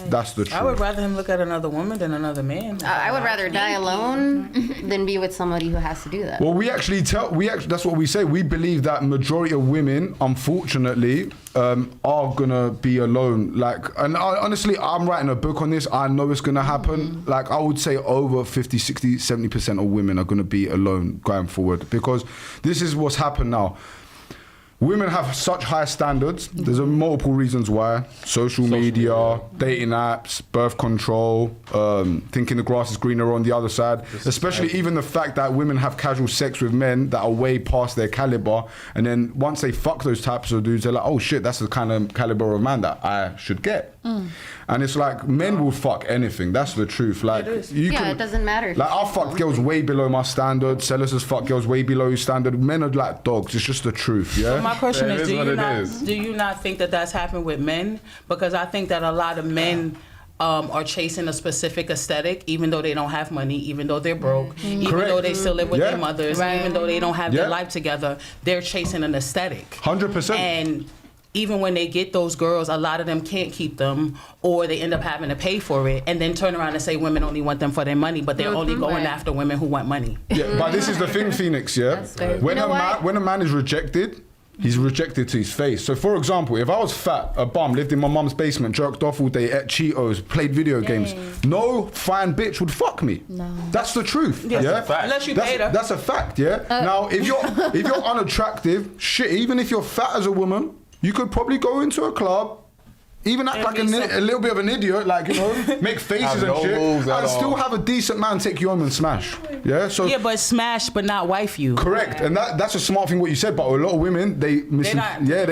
That's the truth. I would rather him look at another woman than another man. I would rather die alone than be with somebody who has to do that. Well, that's what we say. We believe that majority of women, unfortunately, are gonna be alone. Honestly, I'm writing a book on this. I know it's gonna happen. Like I would say over 50, 60, 70% of women are gonna be alone going forward because this is what's happened now. Women have such high standards. There's multiple reasons why. Social media, dating apps, birth control, thinking the grass is greener on the other side. Especially even the fact that women have casual sex with men that are way past their caliber. And then once they fuck those types of dudes, they're like, oh shit, that's the kind of caliber of man that I should get. And it's like, men will fuck anything. That's the truth. Like, it doesn't matter. Like, I'll fuck girls way below my standard. Sellers has fucked girls way below his standard. Men are like dogs. It's just the truth, yeah? So my question is, do you not think that that's happened with men? Because I think that a lot of men are chasing a specific aesthetic, even though they don't have money, even though they're broke, even though they still live with their mothers, even though they don't have their life together, they're chasing an aesthetic. 100%. And even when they get those girls, a lot of them can't keep them, or they end up having to pay for it, and then turn around and say women only want them for their money, but they're only going after women who want money. Yeah, but this is the thing, Phoenix, yeah? When a man is rejected, he's rejected to his face. So for example, if I was fat, a bum, lived in my mum's basement, jerked off all day, ate Cheetos, played video games, no fine bitch would fuck me. No. That's the truth. Yeah. That's a fact. Unless you paid her. That's a fact, yeah? Now, if you're unattractive, shit, even if you're fat as a woman, you could probably go into a club, even act like a little bit of an idiot, like, you know, make faces and shit, and still have a decent man take you home and smash. Yeah, so but smash, but not wife you. Correct, and that's a smart thing what you said. But a lot of women, they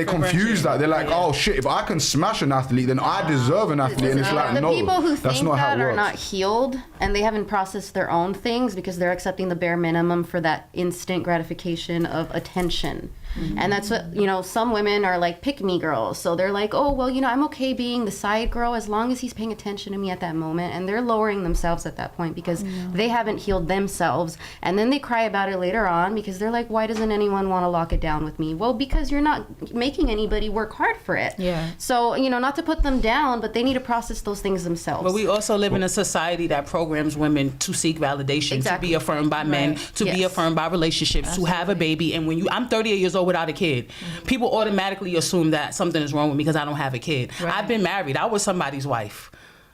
confuse that. They're like, oh shit, if I can smash an athlete, then I deserve an athlete, and it's like, no, people who that's think not how that it works. are not healed, and they haven't processed their own things because they're accepting the bare minimum for that instant gratification of attention. And that's what, you know, some women are like pick-me girls. So they're like, oh, well, you know, I'm okay being the side girl as long as he's paying attention to me at that moment. And they're lowering themselves at that point because they haven't healed themselves. And then they cry about it later on because they're like, why doesn't anyone want to lock it down with me? Well, because you're not making anybody work hard for it. Yeah. So, you know, not to put them down, but they need to process those things themselves. But we also live in a society that programs women to seek validation, to be affirmed by men, to be affirmed by relationships, to have a baby. And when I'm 38 years old without a kid, people automatically assume that something is wrong with me because I don't have a kid. I've been married. I was somebody's wife.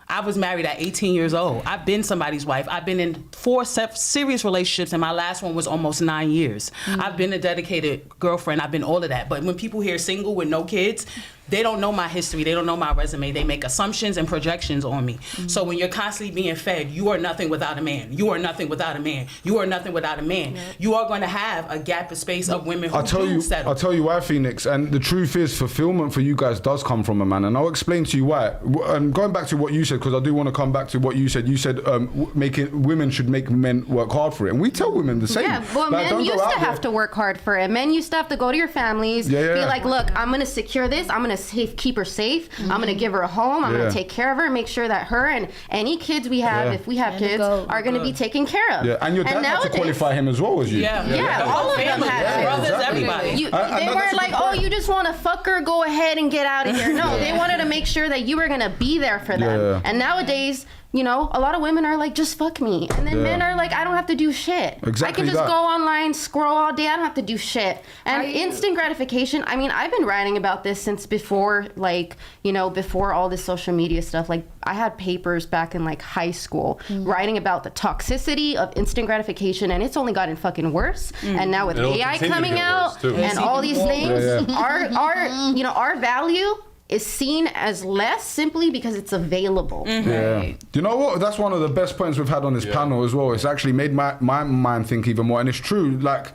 I was married at 18 years old. I've been somebody's wife. I've been in 4 serious relationships, and my last one was almost 9 years. I've been a dedicated girlfriend. I've been all of that. But when people hear single with no kids, they don't know my history. They don't know my resume. They make assumptions and projections on me. So when you're constantly being fed, you are nothing without a man. You are nothing without a man. You are nothing without a man. You are going to have a gap of space of women who do settle. I'll tell you why, Phoenix. And the truth is, fulfillment for you guys does come from a man. And I'll explain to you why. And going back to what you said, because I do want to come back to what you said. You said women should make men work hard for it. And we tell women the same. Yeah, well, like, men used to have to work hard for it. Men used to have to go to your families, be like, look, I'm going to secure this. I'm going to keep her safe. I'm gonna give her a home. I'm gonna take care of her, make sure that her and any kids we have, if we have kids, are gonna be taken care of. Yeah, and your dad had to qualify him as well as you. Yeah, all of them had brothers, everybody. They weren't like, oh, you just want to fuck her, go ahead and get out of here. No, they wanted to make sure that you were gonna be there for them. Yeah. And nowadays, you know, a lot of women are like, just fuck me. And then men are like, I don't have to do shit. Exactly I can just go online, scroll all day. I don't have to do shit. And instant gratification, I mean, I've been writing about this since before, like, you know, before all this social media stuff. Like, I had papers back in like high school writing about the toxicity of instant gratification, and it's only gotten fucking worse. And now with AI coming out and all these things, our value is seen as less simply because it's available. Yeah. You know what? That's one of the best points we've had on this panel as well. It's actually made my mind think even more. And it's true, like,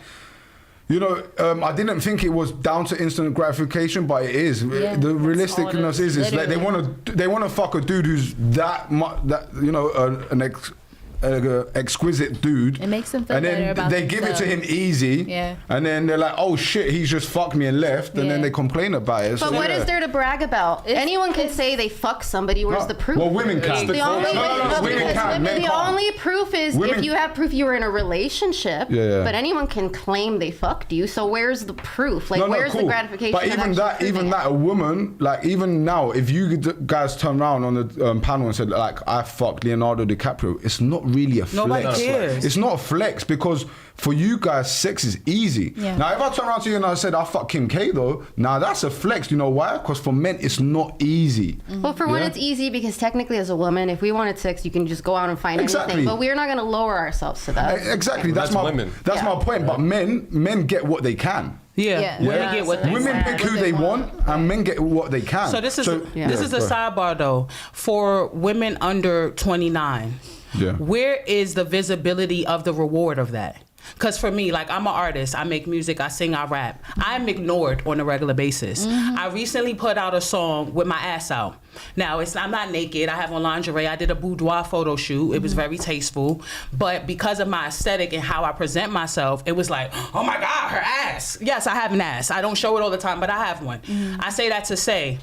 you know, I didn't think it was down to instant gratification, but it is. Yeah, the realisticness is like they want to fuck a dude who's that you know, an exquisite dude. It makes them feel and better then about they give it to him themselves. easy. Yeah. And then they're like, oh shit, he's just fucked me and left. And then they complain about it. But what is there to brag about? Anyone can say they fuck somebody. Where's the proof? Well, women can. The only proof is Women, if you have proof you were in a relationship. Yeah. But anyone can claim they fucked you. So where's the proof? Like, where's the gratification? But even that, a woman, like, even now, if you guys turn around on the panel and said, like, I fucked Leonardo DiCaprio, it's not really a flex. Nobody cares. It's not a flex because for you guys, sex is easy. Yeah. Now, if I turn around to you and I said, I fucked Kim K though, now that's a flex. You know why? Because for men, it's not easy. Well, for one, it's easy because technically as a woman, if we wanted sex, you can just go out and find anything. But we're not going to lower ourselves to that. Exactly. That's my women. That's my point. But men get what they can. Women get what they Women pick who they want, and men get what they can. So this is a sidebar though for women under 29. Yeah. Where is the visibility of the reward of that? Because for me, like, I'm an artist. I make music. I sing. I rap. I'm ignored on a regular basis. I recently put out a song with my ass out. Now, I'm not naked. I have on lingerie. I did a boudoir photo shoot. It was very tasteful. But because of my aesthetic and how I present myself, it was like, oh my God, her ass. Yes, I have an ass. I don't show it all the time, but I have one. I say that to say,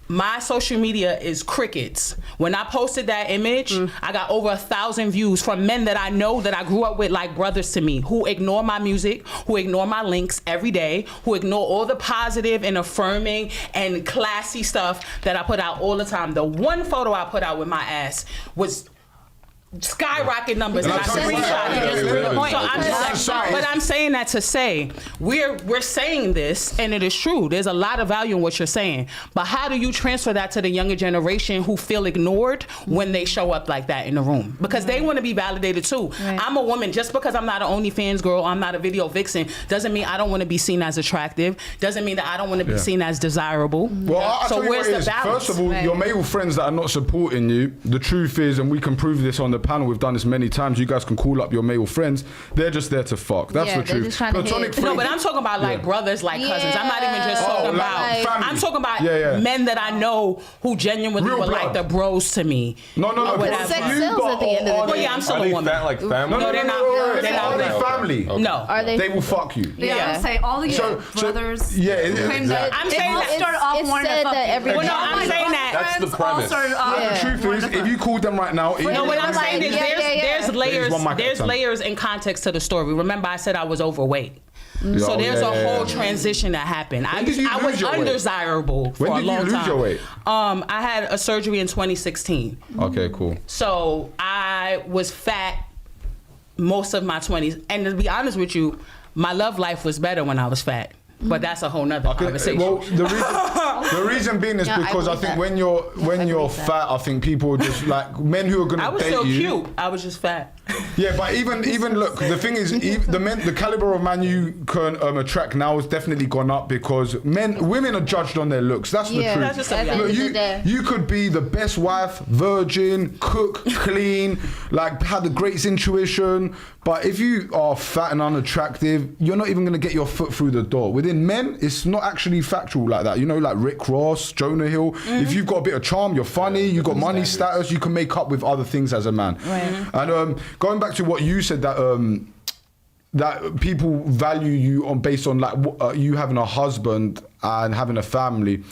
my social media is crickets. When I posted that image, I got over 1,000 views from men that I know, that I grew up with like brothers to me, who ignore my music, who ignore my links every day, who ignore all the positive and affirming and classy stuff that I put out all the time. The one photo I put out with my ass was skyrocket numbers, and I screenshot it. So I'm just like, but I'm saying that to say we're saying this, and it is true. There's a lot of value in what you're saying, but how do you transfer that to the younger generation who feel ignored when they show up like that in the room? Because they want to be validated too. Right. I'm a woman. Just because I'm not an OnlyFans girl, I'm not a video vixen, doesn't mean I don't want to be seen as attractive. Doesn't mean that I don't want to be seen as desirable. Well, so where's the balance? First of all, your male friends that are not supporting you, the truth is, and we can prove this on the panel, we've done this many times, you guys can call up your male friends, they're just there to fuck. That's the truth. Just trying to hit. No, but I'm talking about like brothers, like cousins. I'm not even just talking about family. I'm talking about men that I know who genuinely were like the bros to me. No. Sex sells at the end of the day. Well, yeah, I'm still a woman. Like family? No, they're not. Are they family? Okay. No. Are they? They will fuck you. Yeah, I would say all the brothers. I'm saying that. I'm saying that. That's the premise. The truth is, if you called them right now, no, what I'm saying is there's layers and context to the story. Remember, I said I was overweight. So there's a whole transition that happened. I was undesirable for a long time. When did you lose your weight? I had a surgery in 2016. Okay, cool. So I was fat most of my 20s. And to be honest with you, my love life was better when I was fat. But that's a whole nother conversation. Well, the reason being is because I think when you're fat, I think people just like men who are gonna date you. I was so cute. I was just fat. Yeah, but even look, the thing is, the caliber of man you can attract now has definitely gone up because women are judged on their looks. That's the truth. That's just look, you could be the best wife, virgin, cook, clean, like have the greatest intuition, but if you are fat and unattractive, you're not even gonna get your foot through the door. Within men, it's not actually factual like that. You know, like Rick Ross, Jonah Hill. If you've got a bit of charm, you're funny, you've got money, status, you can make up with other things as a man. Right. And going back to what you said, that people value you based on like you having a husband and having a family,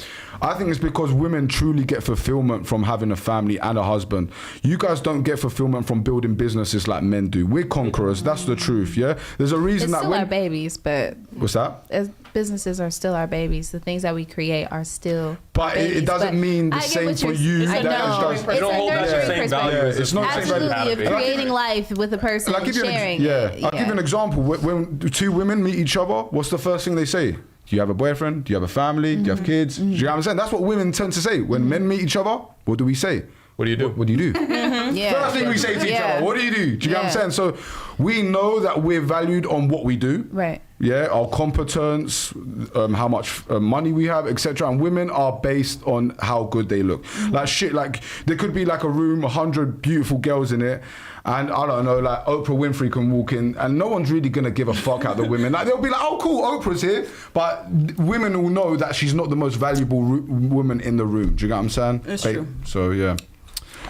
I think it's because women truly get fulfillment from having a family and a husband. You guys don't get fulfillment from building businesses like men do. We're conquerors. That's the truth, yeah? There's a reason It's that still our babies, but What's that? as businesses are still our babies. The things that we create are still But babies. it doesn't But mean the I get same what for you're- you. I that know. is It's just- a don't hold that nurturing same perspective. value as it's not the same Absolutely, value. of creating life with a person I'll and give you sharing I'll give you an example. When two women meet each other, what's the first thing they say? Do you have a boyfriend? Do you have a family? Do you have kids? Do you know what I'm saying? That's what women tend to say. When men meet each other, what do we say? What do you do? What do you do? Yeah. First thing we say to each Yeah. other, what do you do? Do you know what I'm Yeah. saying? So we know that we're valued on what we do. Right. Yeah, our competence, how much money we have, etc. And women are based on how good they look. Like shit, like there could be like a room, 100 beautiful girls in it, and I don't know, like Oprah Winfrey can walk in, and no one's really gonna give a fuck out the women. Like they'll be like, oh cool, Oprah's here, but women will know that she's not the most valuable woman in the room. Do you get what I'm saying? It's true. So yeah.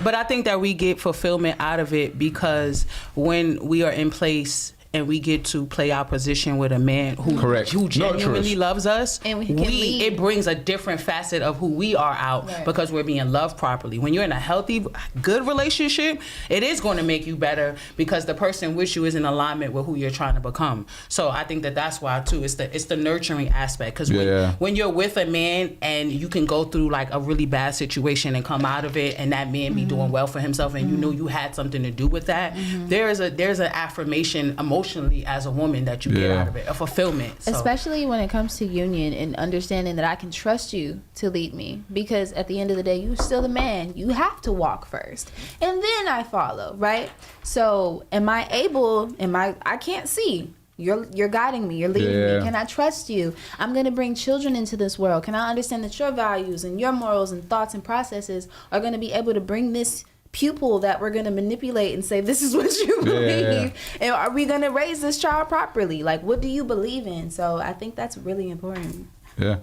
But I think that we get fulfillment out of it because when we are in place and we get to play our position with a man who genuinely loves us, And we can lead. it brings a different facet of who we are out because we're being loved properly. When you're in a healthy, good relationship, it is going to make you better because the person with you is in alignment with who you're trying to become. So I think that that's why too. It's the nurturing aspect because when you're with a man and you can go through like a really bad situation and come out of it, and that man be doing well for himself, and you know you had something to do with that. There's an affirmation emotionally as a woman that you get out of it, a fulfillment. So. Especially when it comes to union and understanding that I can trust you to lead me, because at the end of the day, you're still the man. You have to walk first, and then I follow, right? So, I can't see. You're guiding me. You're leading me. Can I trust you? I'm going to bring children into this world. Can I understand that your values and your morals and thoughts and processes are going to be able to bring this pupil that we're going to manipulate and say, this is what you believe. And are we going to raise this child properly? Like, what do you believe in? So I think that's really important. Yeah.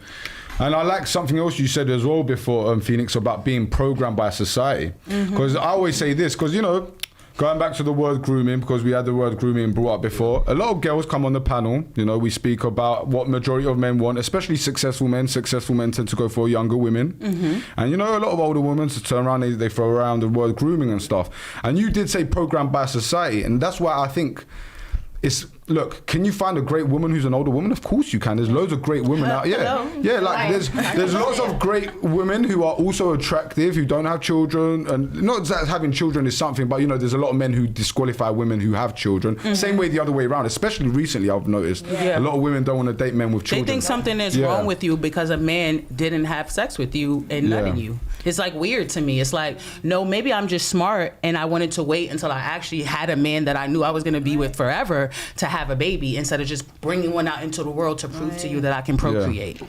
And I like something else you said as well before, Phoenix, about being programmed by society. Because I always say this, because, you know, going back to the word grooming, because we had the word grooming brought up before, a lot of girls come on the panel, you know, we speak about what majority of men want, especially successful men. Successful men tend to go for younger women. And, you know, a lot of older women to turn around, they throw around the word grooming and stuff. And you did say programmed by society. And that's why I think it's, look, can you find a great woman who's an older woman? Of course you can. There's loads of great women out. Yeah, like there's lots of great women who are also attractive, who don't have children, and not that having children is something, but you know, there's a lot of men who disqualify women who have children. Same way the other way around, especially recently I've noticed a lot of women don't want to date men with children. They think something is wrong with you because a man didn't have sex with you and nutting you. It's like weird to me. It's like, no, maybe I'm just smart and I wanted to wait until I actually had a man that I knew I was going to be with forever to have a baby instead of just bringing one out into the world to prove to you that I can procreate.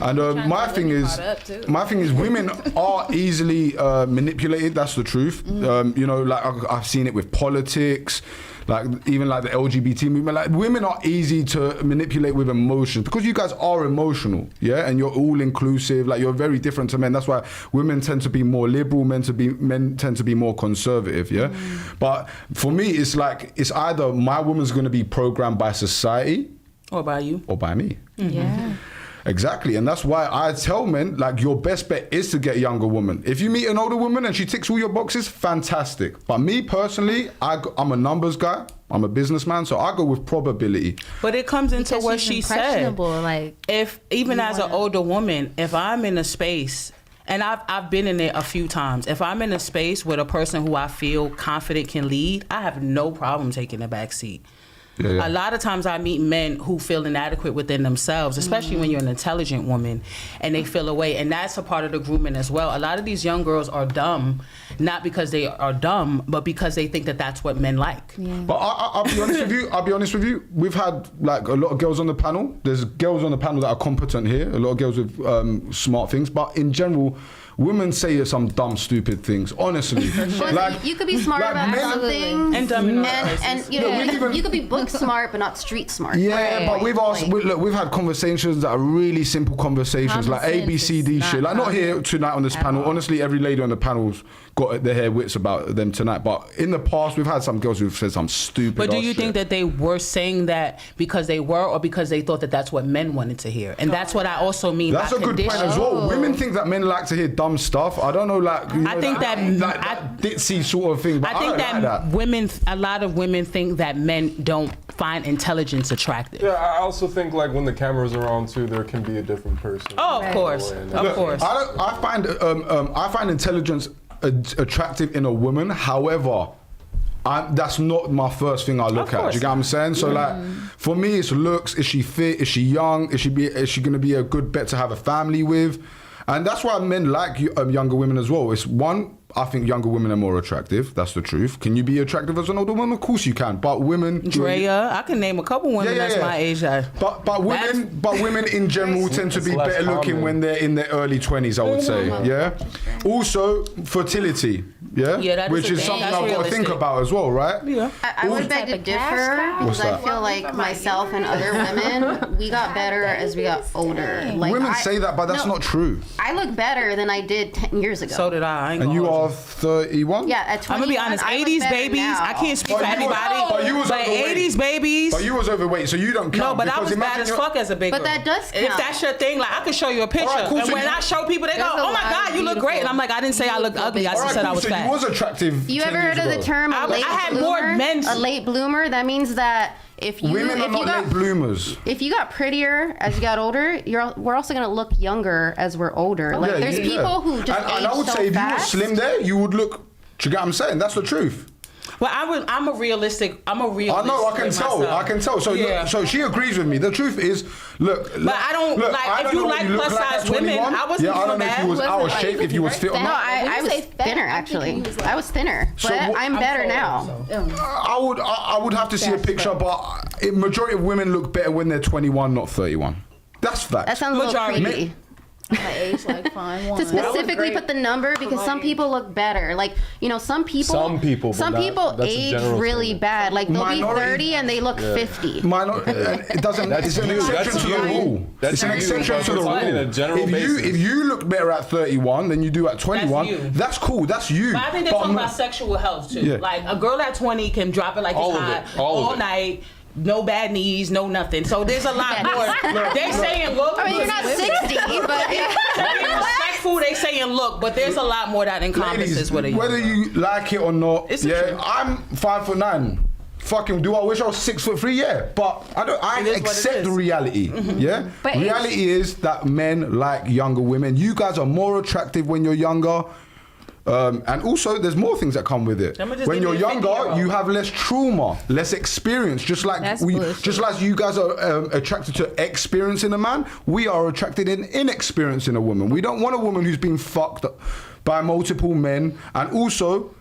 And my thing is women are easily manipulated. That's the truth. You know, like I've seen it with politics, like even like the LGBT movement. Like women are easy to manipulate with emotions because you guys are emotional, and you're all inclusive. Like you're very different to men. That's why women tend to be more liberal, men tend to be more conservative. But for me, it's like it's either my woman's going to be programmed by society, or by you, or by me. Yeah. Exactly, and that's why I tell men, like, your best bet is to get a younger woman. If you meet an older woman and she ticks all your boxes, fantastic. But me personally, I'm a numbers guy. I'm a businessman, so I go with probability. But it comes into Because what she's she said. impressionable, like, if even as an older woman, if I'm in a space, and I've been in it a few times, if I'm in a space with a person who I feel confident can lead, I have no problem taking a back seat. A lot of times I meet men who feel inadequate within themselves, especially when you're an intelligent woman and they feel away. And that's a part of the grooming as well. A lot of these young girls are dumb, not because they are dumb, but because they think that that's what men like. But I'll be honest with you. We've had like a lot of girls on the panel. There's girls on the panel that are competent here. A lot of girls with smart things. But in general, women say some dumb, stupid things. Honestly, like you could be smart about something, and dumb and you could be book smart but not street smart. But we've had conversations that are really simple conversations, like ABCD shit. Like not here tonight on this panel. Honestly, every lady on the panel's got their wits about them tonight. But in the past, we've had some girls who've said some stupid. But do you shit. think that they were saying that because they were, or because they thought that that's what men wanted to hear? And that's what I also mean That's by a good point condition. as well. Women think that men like to hear dumb stuff. I don't know, like I think that ditzy sort of thing. But I think don't that, like that women, a lot of women think that men don't find intelligence attractive. Yeah, I also think like when the cameras are on too, there can be a different person. Oh, of course, of course. I find intelligence attractive in a woman. However, that's not my first thing I look at. Do you get what I'm saying? So like, for me, it's looks. Is she fit? Is she young? Is she going to be a good bet to have a family with? And that's why men like younger women as well. It's one, I think younger women are more attractive. That's the truth. Can you be attractive as an older woman? Of course you can. But women, Drea, I can name a couple women that's my age. But women in general tend to be better looking when they're in their early 20s, I would say. Yeah. Also, fertility. Yeah. Which is something I've got to think about as well, right? Yeah. I would beg to differ because I feel like myself and other women, we got better as we got older. Like women say that, but that's not true. I look better than I did 10 years ago. So did I. And you are 31? Yeah, at 21. I'm gonna be honest. 80s babies. Now. I can't speak for anybody. But you was overweight. 80s babies. But you was overweight, so you don't count. No, but I was bad as fuck as a big girl. But that does count. If that's your thing, like I can show you a picture. Alright, cool, and so when you- I show people, they go, There's a "Oh my lot God, of you look great," and I'm like, I didn't say I look ugly. I just said I was so fat. you was attractive. You 10 ever heard years of the ago. term I late had bloomer? more men. A late bloomer. That means that if you Women are not late bloomers. if you got prettier as you got older, we're also gonna look younger as we're older. Like there's people who just age and I would so say if fast. you were slim there, you would look. Do you get what I'm saying? That's the truth. Well, I'm a realist. I know, I can with tell. myself. I can tell. So, Yeah. so she agrees with me. The truth is, look. But I don't like if you like plus size women. I wasn't I don't doing know if you was bad. out of shape, if you was fit or No, not. I was thinner actually. I was thinner, So but what- I'm better now. I would have to see a picture, but majority of women look better when they're 21, not 31. That's fact. That sounds a little Majority. creepy. My age, like fine To wine. specifically put the number because some people look better. Like, you know, some people but some not- people that's a age general really statement. bad. Like they'll be Minority- 30 and they look 50. It doesn't. That's It's an you. exception That's to you. the rule. That's It's an you. exception But to the we're talking rule. on a general basis. If you look better at 31 than you do at 21, you. that's cool. That's you. But I think they're talking about sexual health too. Yeah. Like a girl at 20 can drop it like All it's of hot it. All of it. night. No bad knees, no nothing. So there's a lot more. They saying look. I mean, you're not 60, but Being respectful, they saying look, but there's a lot more that encompasses Ladies, what it whether you like it or not, It's the truth. I'm 5'9". Fucking, do I wish I was 6'3"? Yeah, but I don't. I It is what it accept is. the reality. Yeah, But reality is that men like younger women. You guys are more attractive when you're younger. And also, there's more things that come with it. I'ma just When give you're you a younger, 50-year-old. you have less trauma, less experience. Just like That's bullshit. just like you guys are attracted to experience in a man, we are attracted in inexperience in a woman. We don't want a woman who's been fucked by multiple men. And also,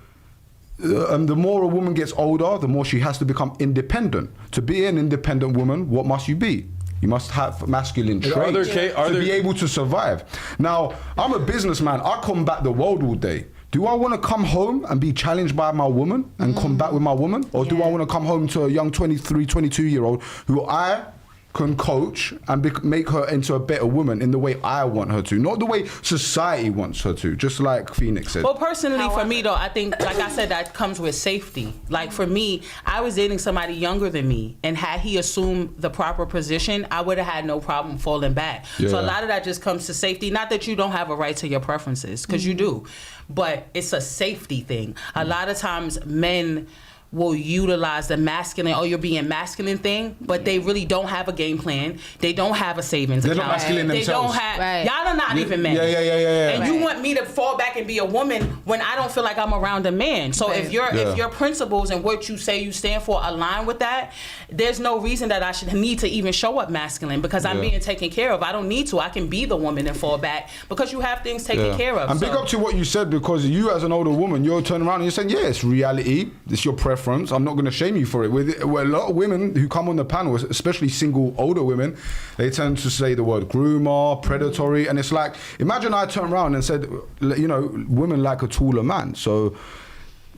the more a woman gets older, the more she has to become independent. To be an independent woman, what must you be? You must have masculine Are there traits are to there- be able to survive. Now, I'm a businessman. I combat the world all day. Do I want to come home and be challenged by my woman and combat with my woman? Or do I want to come home to a young 23, 22-year-old who I can coach and make her into a better woman in the way I want her to, not the way society wants her to, just like Phoenix said. Well, personally, for me though, I think, like I said, that comes with safety. Like for me, I was dating somebody younger than me, and had he assumed the proper position, I would have had no problem falling back. So Yeah. a lot of that just comes to safety. Not that you don't have a right to your preferences, because you do, but it's a safety thing. A lot of times, men will utilize the masculine, oh, you're being masculine thing, but they really don't have a game plan. They don't have a savings They're account. not masculine They themselves. don't have, Right. y'all are not even men. Yeah. And you want me to fall back and be a woman when I don't feel like I'm around a man. So if your principles and what you say you stand for align with that, there's no reason that I should need to even show up masculine because I'm being taken care of. I don't need to. I can be the woman and fall back because you have things taken care of. And big up to what you said, because you as an older woman, you're turning around and you're saying, yeah, it's reality. It's your preference. I'm not going to shame you for it. With a lot of women who come on the panel, especially single older women, they tend to say the word groomer, predatory. And it's like, imagine I turned around and said, you know, women like a taller man. So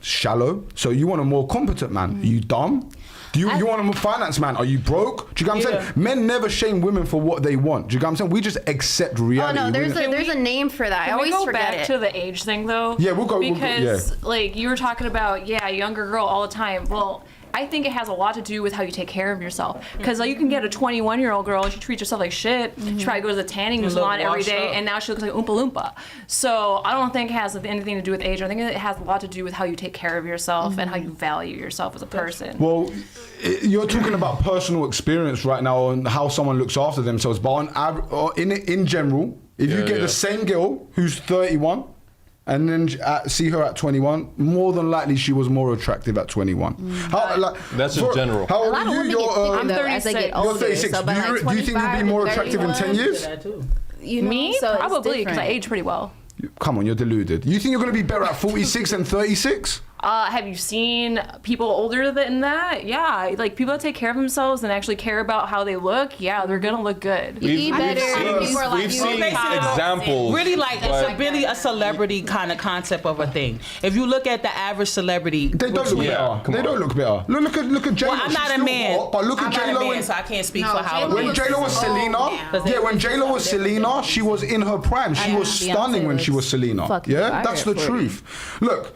shallow. So you want a more competent man. Are you dumb? Do you want a finance man? Are you broke? Do you get what I'm saying? Men never shame women for what they want. Do you get what I'm saying? We just accept reality. Oh no, there's a name for that. I always go forget back it. to the age thing though? Yeah, we'll go because like you were talking about, younger girl all the time. Well, I think it has a lot to do with how you take care of yourself. Because like, you can get a 21-year-old girl, she treats herself like shit. She probably goes to the tanning salon every day, and now she looks like Oompa Loompa. So I don't think it has anything to do with age. I think it has a lot to do with how you take care of yourself and how you value yourself as a person. Well, you're talking about personal experience right now and how someone looks after themselves. But in general, if you get the same girl who's 31, and then see her at 21, more than likely she was more attractive at 21. That's in general. How old A lot are of you? women get thicker, though, as they get older. You're 36. So by like Do you think you'll be more attractive in 10 years? You know, Me? so it's Probably, because I different. age pretty well. Come on, you're deluded. You think you're going to be better at 46 than 36? Have you seen people older than that? Yeah, like people that take care of themselves and actually care about how they look. Yeah, they're gonna look good. You eat better. We've seen examples. Really, like it's really a celebrity kind of concept of a thing. If you look at the average celebrity, They don't look better. They don't look better. Look at J-Lo. Well, I'm not a man. But look I'm at not J-Lo. a man, so I can't speak for how. When J-Lo was Selena, when J-Lo was Selena, she was in her prime. She was stunning when she was Selena. Yeah, that's the truth. Look,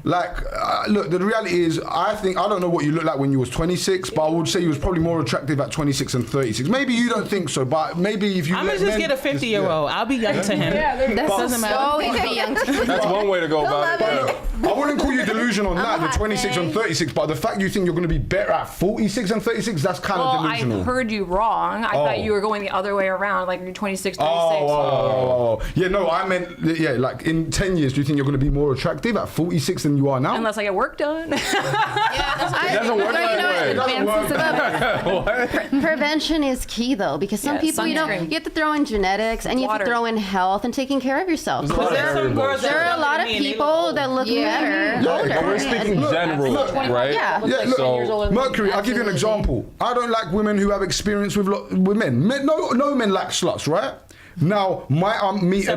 the reality is, I don't know what you look like when you was 26, but I would say you was probably more attractive at 26 and 36. Maybe you don't think so, but maybe if you I'm gonna just get a 50-year-old. I'll be young to him. That doesn't matter. Always be young. That's one way to go about it. I wouldn't call you delusional on that, the 26 and 36, but the fact you think you're going to be better at 46 and 36, that's kind of delusional. I heard you wrong. I thought you were going the other way around, like you're 26, 36. Yeah, no, I meant, like in 10 years, do you think you're going to be more attractive at 46 than you are now? Unless I get work done. It doesn't work that way. Prevention is key though, because some people, you have to throw in genetics and you have to throw in health and taking care of yourself. There are a lot of people that look better older. But we're speaking general, right? Yeah. Look, Mercury, I'll give you an example. I don't like women who have experience with men. No men like sluts, right? Now, I might meet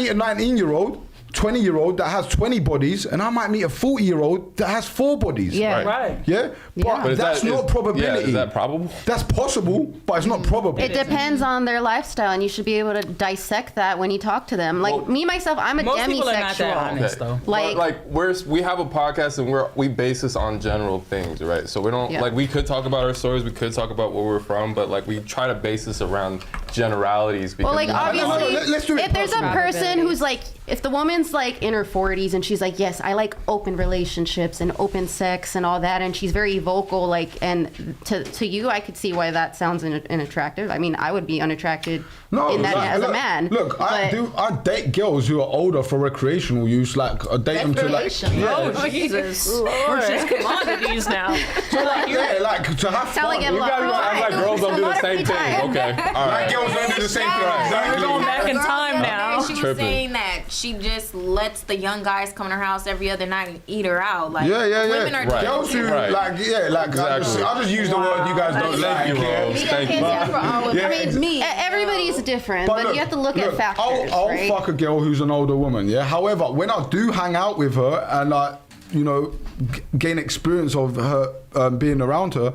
a 19-year-old, 20-year-old that has 20 bodies, and I might meet a 40-year-old that has 4 bodies. Yeah. Right. Yeah? But that's not probability. Yeah, is that probable? That's possible, but it's not probable. It depends on their lifestyle, and you should be able to dissect that when you talk to them. Like me, myself, I'm a Most people are not that demisexual. honest, though. We have a podcast and we base this on general things, right? So we don't we could talk about our stories, we could talk about where we're from, but like we try to base this around generalities. Because obviously, let's do it if there's a person who's like, if the woman's like in her 40s and she's like, yes, I like open relationships and open sex and all that, and she's very vocal, like, and to you, I could see why that sounds unattractive. I mean, I would be unattracted as a man. Look, I date girls who are older for recreational use. Like, I date them to like. Oh, Jesus. We're just commodities now. To have fun. You guys act like girls don't do the same thing. Okay. All right. Like girls don't do the same thing. We're going back in time now. She was saying that she just lets the young guys come to her house every other night and eat her out. Like, women are Right. Girls who, Right. exactly. I'll just use the word you guys don't like. Thank you, Rose. Thank you. I mean, everybody's different, but you have to look at factors. I'll right? fuck a girl who's an older woman, yeah? However, when I do hang out with her and gain experience of her being around her,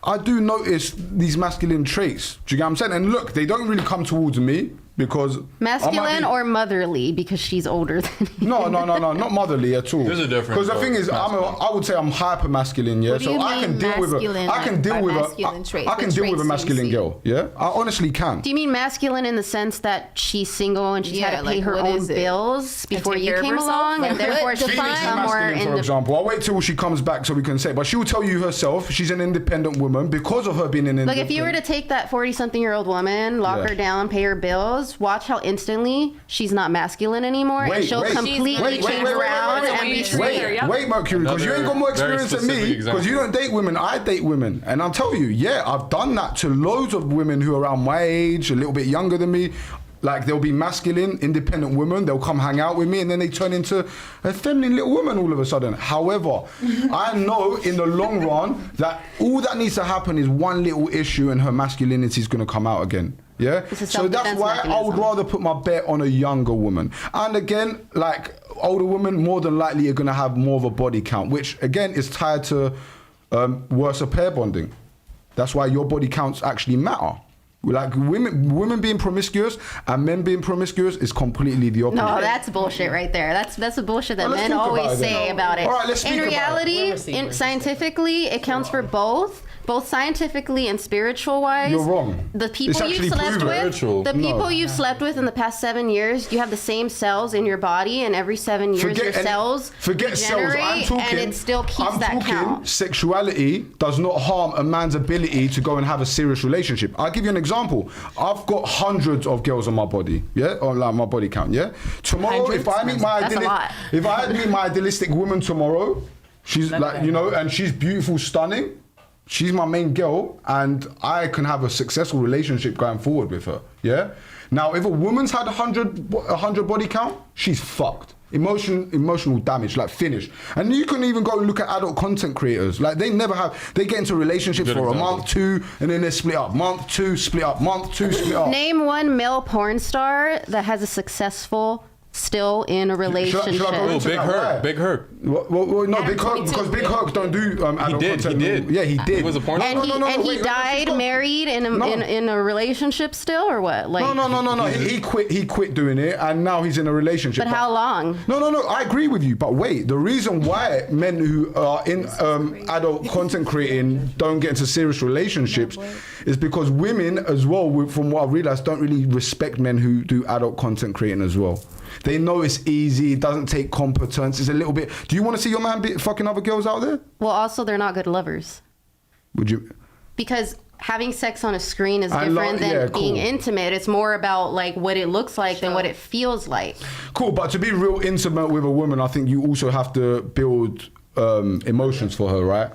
I do notice these masculine traits. Do you get what I'm saying? And look, they don't really come towards me because masculine or motherly because she's older than you. No, not motherly at all. There's a difference. Because the thing is, I would say I'm hyper masculine, yeah. What do you I can deal with a masculine girl, yeah. I honestly can. Do you mean masculine in the sense that she's single and she's had to pay her own bills before you came along, and therefore she's somewhere in for example, I'll wait till she comes back so we can say. But she will tell you herself she's an independent woman because of her being an independent. Like if you were to take that 40-something-year-old woman, lock her down, pay her bills. Watch how instantly she's not masculine anymore, and she'll completely change around and be treated. Wait, Mercury, because you ain't got more experience than me, because you don't date women, I date women. And I'll tell you, I've done that to loads of women who are around my age, a little bit younger than me. Like, they'll be masculine, independent women, they'll come hang out with me, and then they turn into a feminine little woman all of a sudden. However, I know in the long run that all that needs to happen is one little issue and her masculinity is going to come out again. Yeah? So that's why I would rather put my bet on a younger woman. And again, like, older women more than likely are going to have more of a body count, which again is tied to worse pair bonding. That's why your body counts actually matter. Like women being promiscuous and men being promiscuous is completely the opposite. No, that's bullshit right there. That's the bullshit that Well, men always say about it. All right, let's speak in about reality, scientifically, it counts for both scientifically and spiritual wise. You're wrong. The people It's you've actually slept proven. with, you've slept with in the past 7 years, you have the same cells in your body, and every 7 years your cells regenerate, and it still keeps that count. Sexuality does not harm a man's ability to go and have a serious relationship. I'll give you an example. I've got hundreds of girls on my body, on like my body count, Tomorrow, if I meet my idealistic woman tomorrow, she's like, and she's beautiful, stunning. She's my main girl, and I can have a successful relationship going forward with her. Now, if a woman's had 100 body count, she's fucked. Emotional damage, like finished. And you can even go and look at adult content creators. Like they get into relationships for a month, 2, and then they split up. Month, 2, split up. Month, 2, split up. Name one male porn star that has a successful. Still in a relationship. Big Herc. Well, no, Big Herc, because Big Herc don't do adult content. He did. Yeah, he did. He was a porn star? And he died married in a relationship still, or what? Like No. He quit doing it, and now he's in a relationship. But how long? No. I agree with you, but wait. The reason why men who are in adult content creating don't get into serious relationships is because women as well, from what I've realized, don't really respect men who do adult content creating as well. They know it's easy, it doesn't take competence, it's a little bit... Do you want to see your man fucking other girls out there? Well, also, they're not good lovers. Would you... Because having sex on a screen is different than being intimate. It's more about, like, what it looks like than what it feels like. Cool, but to be real intimate with a woman, I think you also have to build emotions for her, right?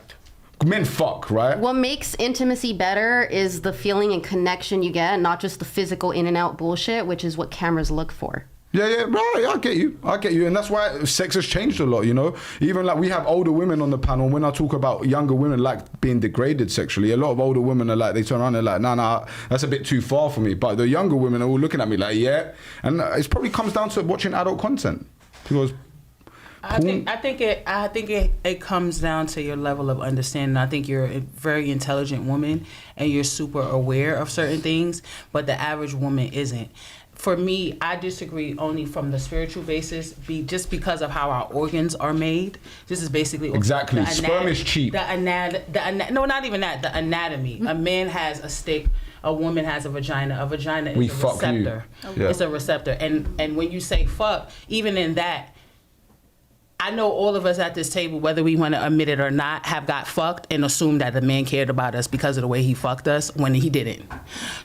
Men fuck, right? What makes intimacy better is the feeling and connection you get, not just the physical in and out bullshit, which is what cameras look for. Yeah, right, I get you. And that's why sex has changed a lot, Even like we have older women on the panel. When I talk about younger women like being degraded sexually, a lot of older women are like, they turn around and they're like, nah, that's a bit too far for me. But the younger women are all looking at me like, yeah. And it probably comes down to watching adult content. Because I think it comes down to your level of understanding. I think you're a very intelligent woman and you're super aware of certain things, but the average woman isn't. For me, I disagree only from the spiritual basis, just because of how our organs are made. This is basically exactly sperm is cheap. No, not even that. The anatomy. A man has a stick. A woman has a vagina. A vagina is a receptor. Yeah. It's a receptor. And when you say fuck, even in that, I know all of us at this table, whether we want to admit it or not, have got fucked and assumed that the man cared about us because of the way he fucked us when he didn't.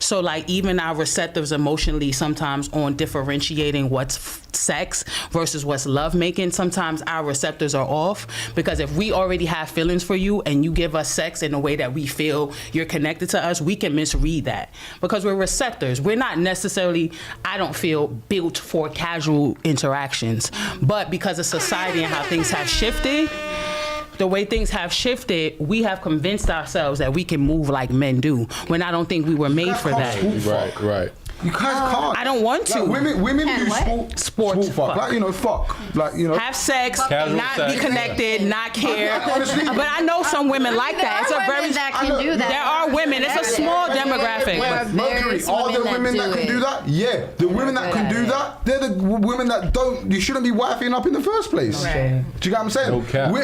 So like even our receptors emotionally sometimes on differentiating what's sex versus what's love making, sometimes our receptors are off, because if we already have feelings for you and you give us sex in a way that we feel you're connected to us, we can misread that because we're receptors. We're not necessarily, I don't feel, built for casual interactions, but because of society and how things have shifted, the way things have shifted, we have convinced ourselves that we can move like men do, when I don't think we were made for that. Right. You guys can't. I don't want to. Like women do sport fuck. Like, fuck. Like, have sex, casual not sex. Be connected, not care. Honestly, but I know some women like that. It's a very that can do that. There are women. It's a small demographic. Mercury, are there women that can do that? Yeah. The women that can do that, they're the women that don't. You shouldn't be wifing up in the first place. Right. Do you get what I'm saying? No cap.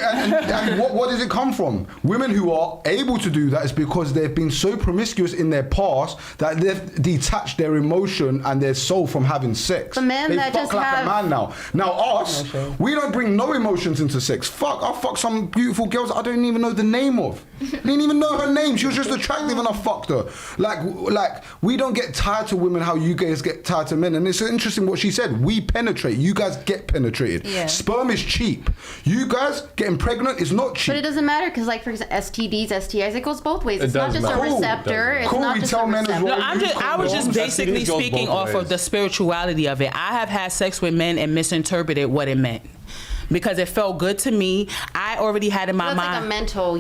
And what does it come from? Women who are able to do that is because they've been so promiscuous in their past that they've detached their emotion and their soul from having sex. The men they that fuck just like have... a man now. Now us, we don't bring no emotions into sex. Fuck, I fucked some beautiful girls I don't even know the name of. Didn't even know her name. She was just attractive and I fucked her. Like we don't get tied to women how you guys get tied to men. And it's interesting what she said. We penetrate. You guys get penetrated. Yeah. Sperm is cheap. You guys getting pregnant is not cheap. But it doesn't matter because, like, for example, STDs, STIs, it goes both ways. It's not just a receptor. It's not just a receptor. No, I was just basically speaking off of the spirituality of it. I have had sex with men and misinterpreted what it meant. because it felt good to me. I already had in my That's mind. like a mental,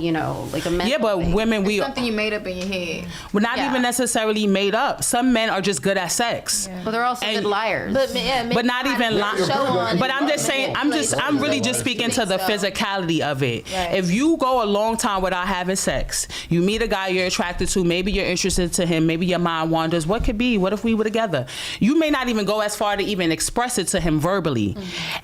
like a mental. Yeah, but thing. women, we Something you made up in your head. we're not even necessarily made up. Some men are just good at sex. But they're also good liars. But not even lying. But I'm just saying, I'm really just speaking to the physicality of it. Right. If you go a long time without having sex, you meet a guy you're attracted to, maybe you're interested to him, maybe your mind wanders. What could be? What if we were together? You may not even go as far to even express it to him verbally.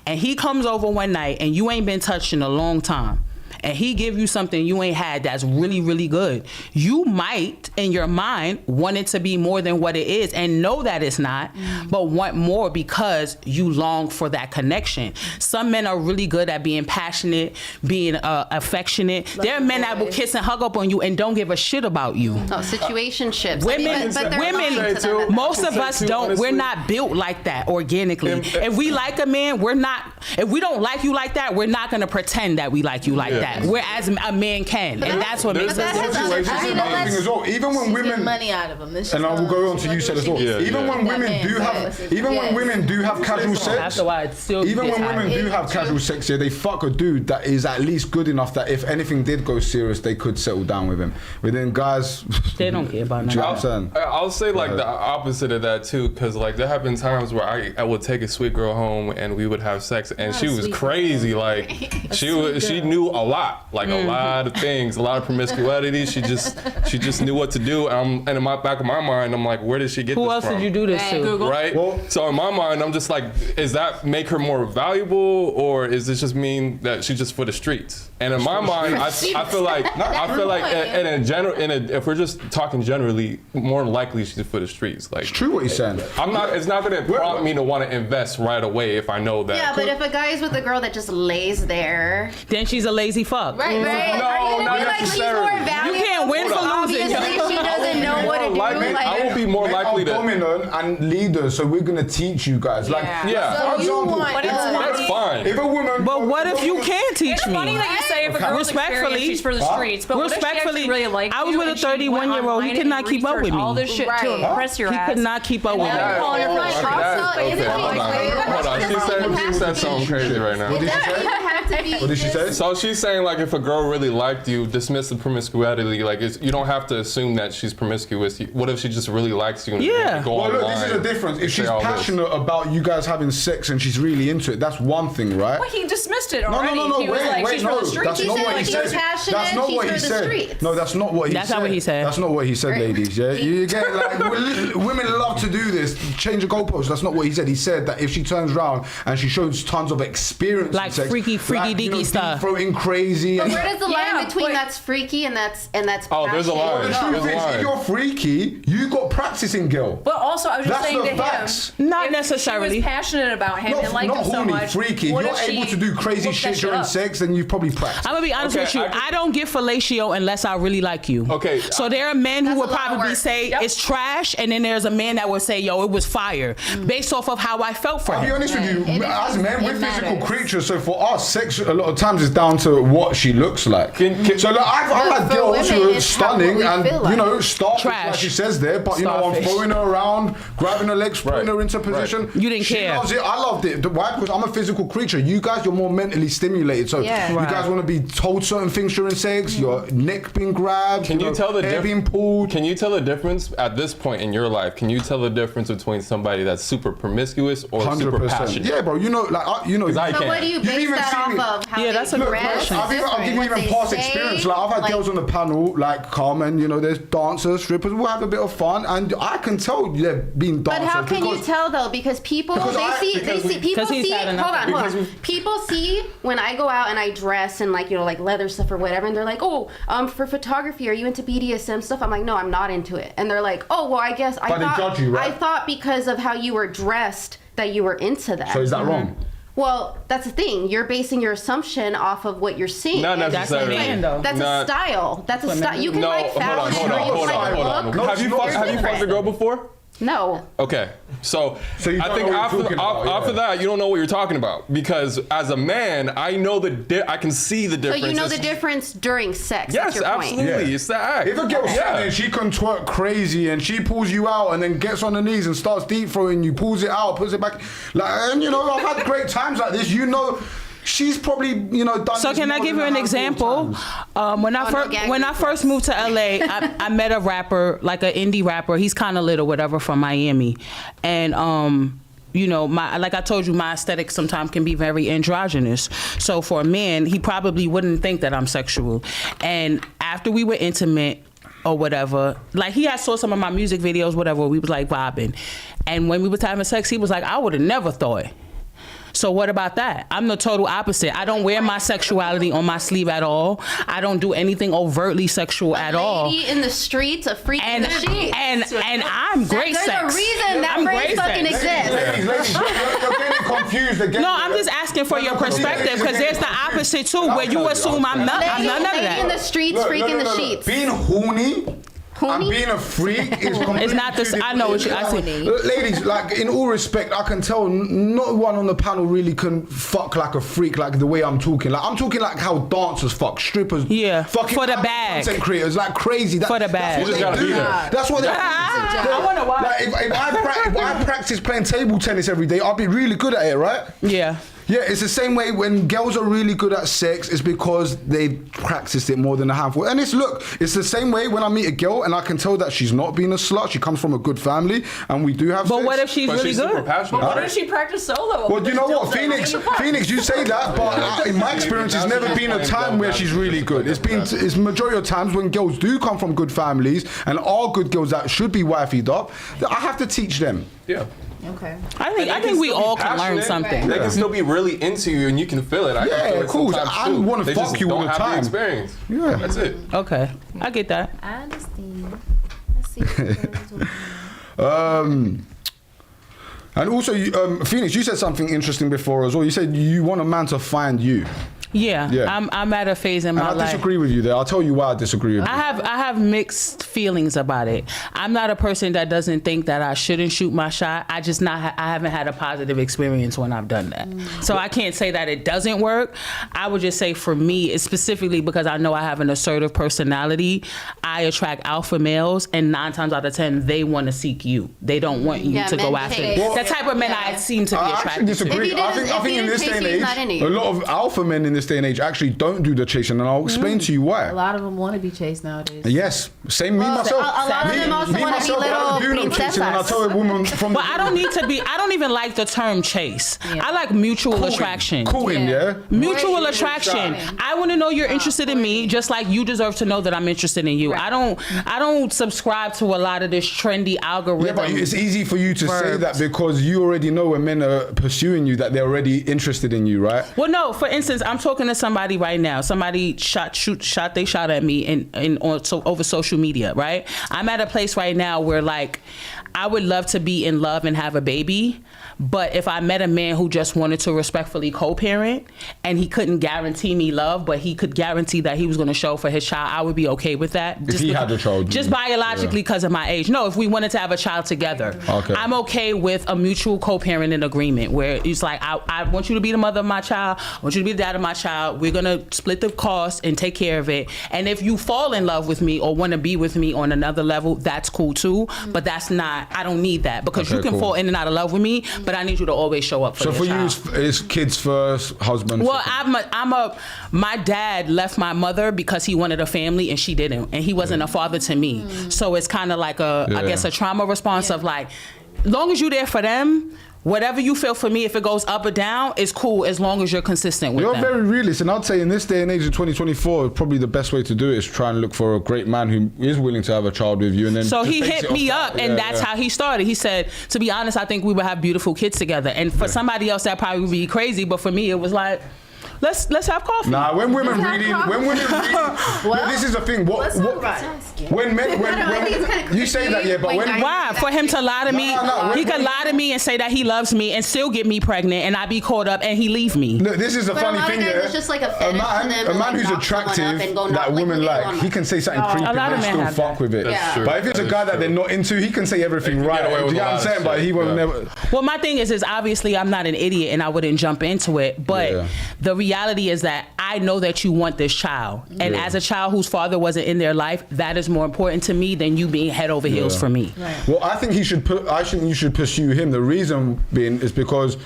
And he comes over one night and you ain't been touched in a long time. And he give you something you ain't had that's really, really good. You might, in your mind, want it to be more than what it is and know that it's not, but want more because you long for that connection. Some men are really good at being passionate, being affectionate. There are men that will kiss and hug up on you and don't give a shit about you. No, situationships. Women, most of us don't. We're not built like that organically. If we like a man, if we don't like you like that, we're not going to pretend that we like you like that. Whereas a man can, and that's what makes us. Even when women money out of them, and I will go on to you said as well. Even when women do have casual sex, even when women do have casual sex, they fuck a dude that is at least good enough that if anything did go serious, they could settle down with him. But then guys, they don't care about that. I'll say like the opposite of that too, because like there have been times where I would take a sweet girl home and we would have sex, and she was crazy. Like she knew a lot. Like a lot of things, a lot of promiscuity. She just knew what to do. And in my back of my mind, I'm like, where did she get this from? Who else did you do this to? Google. Right? So in my mind, I'm just like, is that make her more valuable, or is this just mean that she's just for the streets? And in my mind, I feel like and in general, if we're just talking generally, more likely she's for the streets. Like, it's true what he's saying. It's not gonna prompt me to want to invest right away if I know that. Yeah, but if a guy is with a girl that just lays there, then she's a lazy fuck. Right. No, not necessarily. You can't win for losing. Obviously, she doesn't know what to do. I will be more likely to. Dominant and leader, so we're gonna teach you guys. Like, yeah. For example, that's fine. If a woman, but what if you can't teach It's me? funny that you say if a girl's experienced, she's for the streets, but what if she actually really liked I was you with a and she 31-year-old. He went could not online keep up and with me. all this shit to impress your ass. He could not keep up with me. Hold on. She said something crazy right now. What did she say? So she's saying like if a girl really liked you, dismiss the promiscuity. Like you don't have to assume that she's promiscuous. What if she just really likes you? And go well, look, online this is the difference. If she's passionate about you guys having sex and she's really into it, that's one thing, right? Well, he dismissed it already. No, He was like, she's for the streets. That's not what he said. That's not what he said. No, that's not what he said. That's not what he said. That's not what he said, ladies. Yeah, you get like women love to do this. Change the goalposts. That's not what he said. He said that if she turns around and she shows tons of experience, like in sex, freaky deaky stuff, throating crazy. But where does the line between that's freaky and that's Oh, there's a line. If you're freaky, you got practicing, girl. But also, I was just saying to him, not necessarily. She was passionate about him and liked him so much. Freaky. If you're able to do crazy shit during sex, then you've probably practiced. I'm gonna be honest with you. I don't get fellatio unless I really like you. Okay. So there are men who would probably say it's trash, and then there's a man that would say, yo, it was fire, based off of how I felt for him. I'll be honest with you. As men, we're physical creatures, so for us, sex a lot of times is down to what she looks like. So look, I've had girls who are stunning and start like she says there, but I'm throwing her around, grabbing her legs, putting her into position. You didn't she care. Loves it. I loved it. Why? Because I'm a physical creature. You guys, you're more mentally stimulated. So you guys want to be told certain things during sex. Your neck being grabbed. Can you tell the hair being pulled? Can you tell the difference at this point in your life? Can you tell the difference between somebody that's super promiscuous or 100%. Super passionate? Yeah, bro. I so can. what do you base that off of? How that's a good question. I'll give you even past experience. Like I've had girls on the panel like Carmen. There's dancers, strippers. We'll have a bit of fun, and I can tell they're being dancers. But how can you tell though? Because people people see when I go out and I dress in like leather stuff or whatever, and they're like, oh, for photography, are you into BDSM stuff? I'm like, no, I'm not into it. And they're like, oh, well, I guess they judge you, right? I thought because of how you were dressed that you were into that. So is that wrong? Well, that's the thing. You're basing your assumption off of what you're seeing. Not necessarily. That's a style. That's a style. You can like fashion or you can like look. Have you fucked a girl before? No. Okay. So you I think after that, you don't know what you're talking about, because as a man, I know I can see the difference. So you know the difference during sex. Yes, absolutely. Yeah. It's the act. If a girl's standing, she can twerk crazy and she pulls you out and then gets on her knees and starts deep throwing you, pulls it out, puts it back. Like, and I've had great times like this. she's probably, you know, done. So can I give you an example? When I first moved to LA, I met a rapper, like an indie rapper. He's kind of lit or whatever from Miami, and you know, like I told you, my aesthetic sometimes can be very androgynous. So for a man, he probably wouldn't think that I'm sexual. And after we were intimate or whatever, like he had saw some of my music videos, whatever, we was like vibing. And when we was having sex, he was like, I would have never thought. So what about that? I'm the total opposite. I don't wear my sexuality on my sleeve at all. I don't do anything overtly sexual at all. A lady in the streets, a freak in the sheets. And I'm great sex. There's a reason that phrase fucking exists. Ladies, you're getting confused again. No, I'm just asking for your perspective, because there's the opposite too, where you assume I'm none of that. Lady in the streets, freak in the sheets. Being horny and being a freak is completely it's not this. I know what I see. Ladies, like, in all respect, I can tell not one on the panel really can fuck like a freak, like the way I'm talking. Like, I'm talking like how dancers fuck, strippers, fucking for the bag, content creators, like crazy. For the bag. That's what they do. That's what they do. I wonder why. Like, if I practice playing table tennis every day, I'll be really good at it, right? Yeah. Yeah, it's the same way when girls are really good at sex, it's because they've practiced it more than a handful. And it's the same way when I meet a girl and I can tell that she's not being a slut, she comes from a good family, and we do have But sex. what if she's really good? But what if she practiced solo? Well, do you know what, Phoenix, you say that, but in my experience, it's never been a time where she's really good. It's majority of times when girls do come from good families and are good girls that should be wifeyed up, that I have to teach them. Yeah. Okay. I think we all can learn something. They can still be really into you, and you can feel it. I can feel it cool. sometimes I too. want to They fuck just you all don't the have time. experience. Yeah, that's it. Okay, I get that. I understand. Let's see. And also, Phoenix, you said something interesting before as well. You said you want a man to find you. Yeah. I'm at a phase in my life. I disagree with you there. I'll tell you why I disagree with you. I have mixed feelings about it. I'm not a person that doesn't think that I shouldn't shoot my shot. I haven't had a positive experience when I've done that. So I can't say that it doesn't work. I would just say for me, it's specifically because I know I have an assertive personality. I attract alpha males, and 9 times out of 10, they want to seek you. They don't want you to go after them. The type of men I seem to be attracted to. I disagree. I think in this day and age, a lot of alpha men in this day and age actually don't do the chasing, and I'll explain to you why. A lot of them want to be chased nowadays. Yes, same me myself. A lot of them also want to be little princesses. And I tell a woman from. But I don't need to be. I don't even like the term chase. I like mutual attraction. Courting, yeah. Mutual attraction. I want to know you're interested in me, just like you deserve to know that I'm interested in you. Right. I don't subscribe to a lot of this trendy algorithm. Yeah, but it's easy for you to say that because you already know when men are pursuing you that they're already interested in you, right? Well, no. For instance, I'm talking to somebody right now. Somebody shot at me over social media, right? I'm at a place right now where, like, I would love to be in love and have a baby, but if I met a man who just wanted to respectfully co-parent and he couldn't guarantee me love, but he could guarantee that he was going to show for his child, I would be okay with that. If he had a child. Just biologically because of my age. No, if we wanted to have a child together. Okay. I'm okay with a mutual co-parenting agreement where it's like, I want you to be the mother of my child, I want you to be the dad of my child, we're going to split the cost and take care of it. And if you fall in love with me or want to be with me on another level, that's cool too. But that's not, I don't need that, because you can fall in and out of love with me, but I need you to always show up for your child. So for you, it's kids first, husband Well, second. my dad left my mother because he wanted a family and she didn't, and he wasn't a father to me. So it's kind of like I guess a trauma response of like, long as you're there for them, whatever you feel for me, if it goes up or down, it's cool as long as you're consistent with them. You're very realist, and I'd say in this day and age in 2024, probably the best way to do it is try and look for a great man who is willing to have a child with you. And then so he hit me up, and that's how he started. He said, to be honest, I think we would have beautiful kids together. And for somebody else, that probably would be crazy, but for me, it was like, let's have coffee. Nah, when women read, well, this is the thing. When you say that, yeah, but when why for him to lie to me, he could lie to me and say that he loves me and still get me pregnant, and I be caught up and he leave me. Look, this is the funny thing. It's just like a man who's attractive that women like, he can say something creepy and still fuck with it. But if it's a guy that they're not into, he can say everything right. Do you know what I'm saying? But he will never. Well, my thing is obviously I'm not an idiot and I wouldn't jump into it, but the reality is that I know that you want this child, and as a child whose father wasn't in their life, that is more important to me than you being head over heels for me. Well, I think you should pursue him. The reason being is because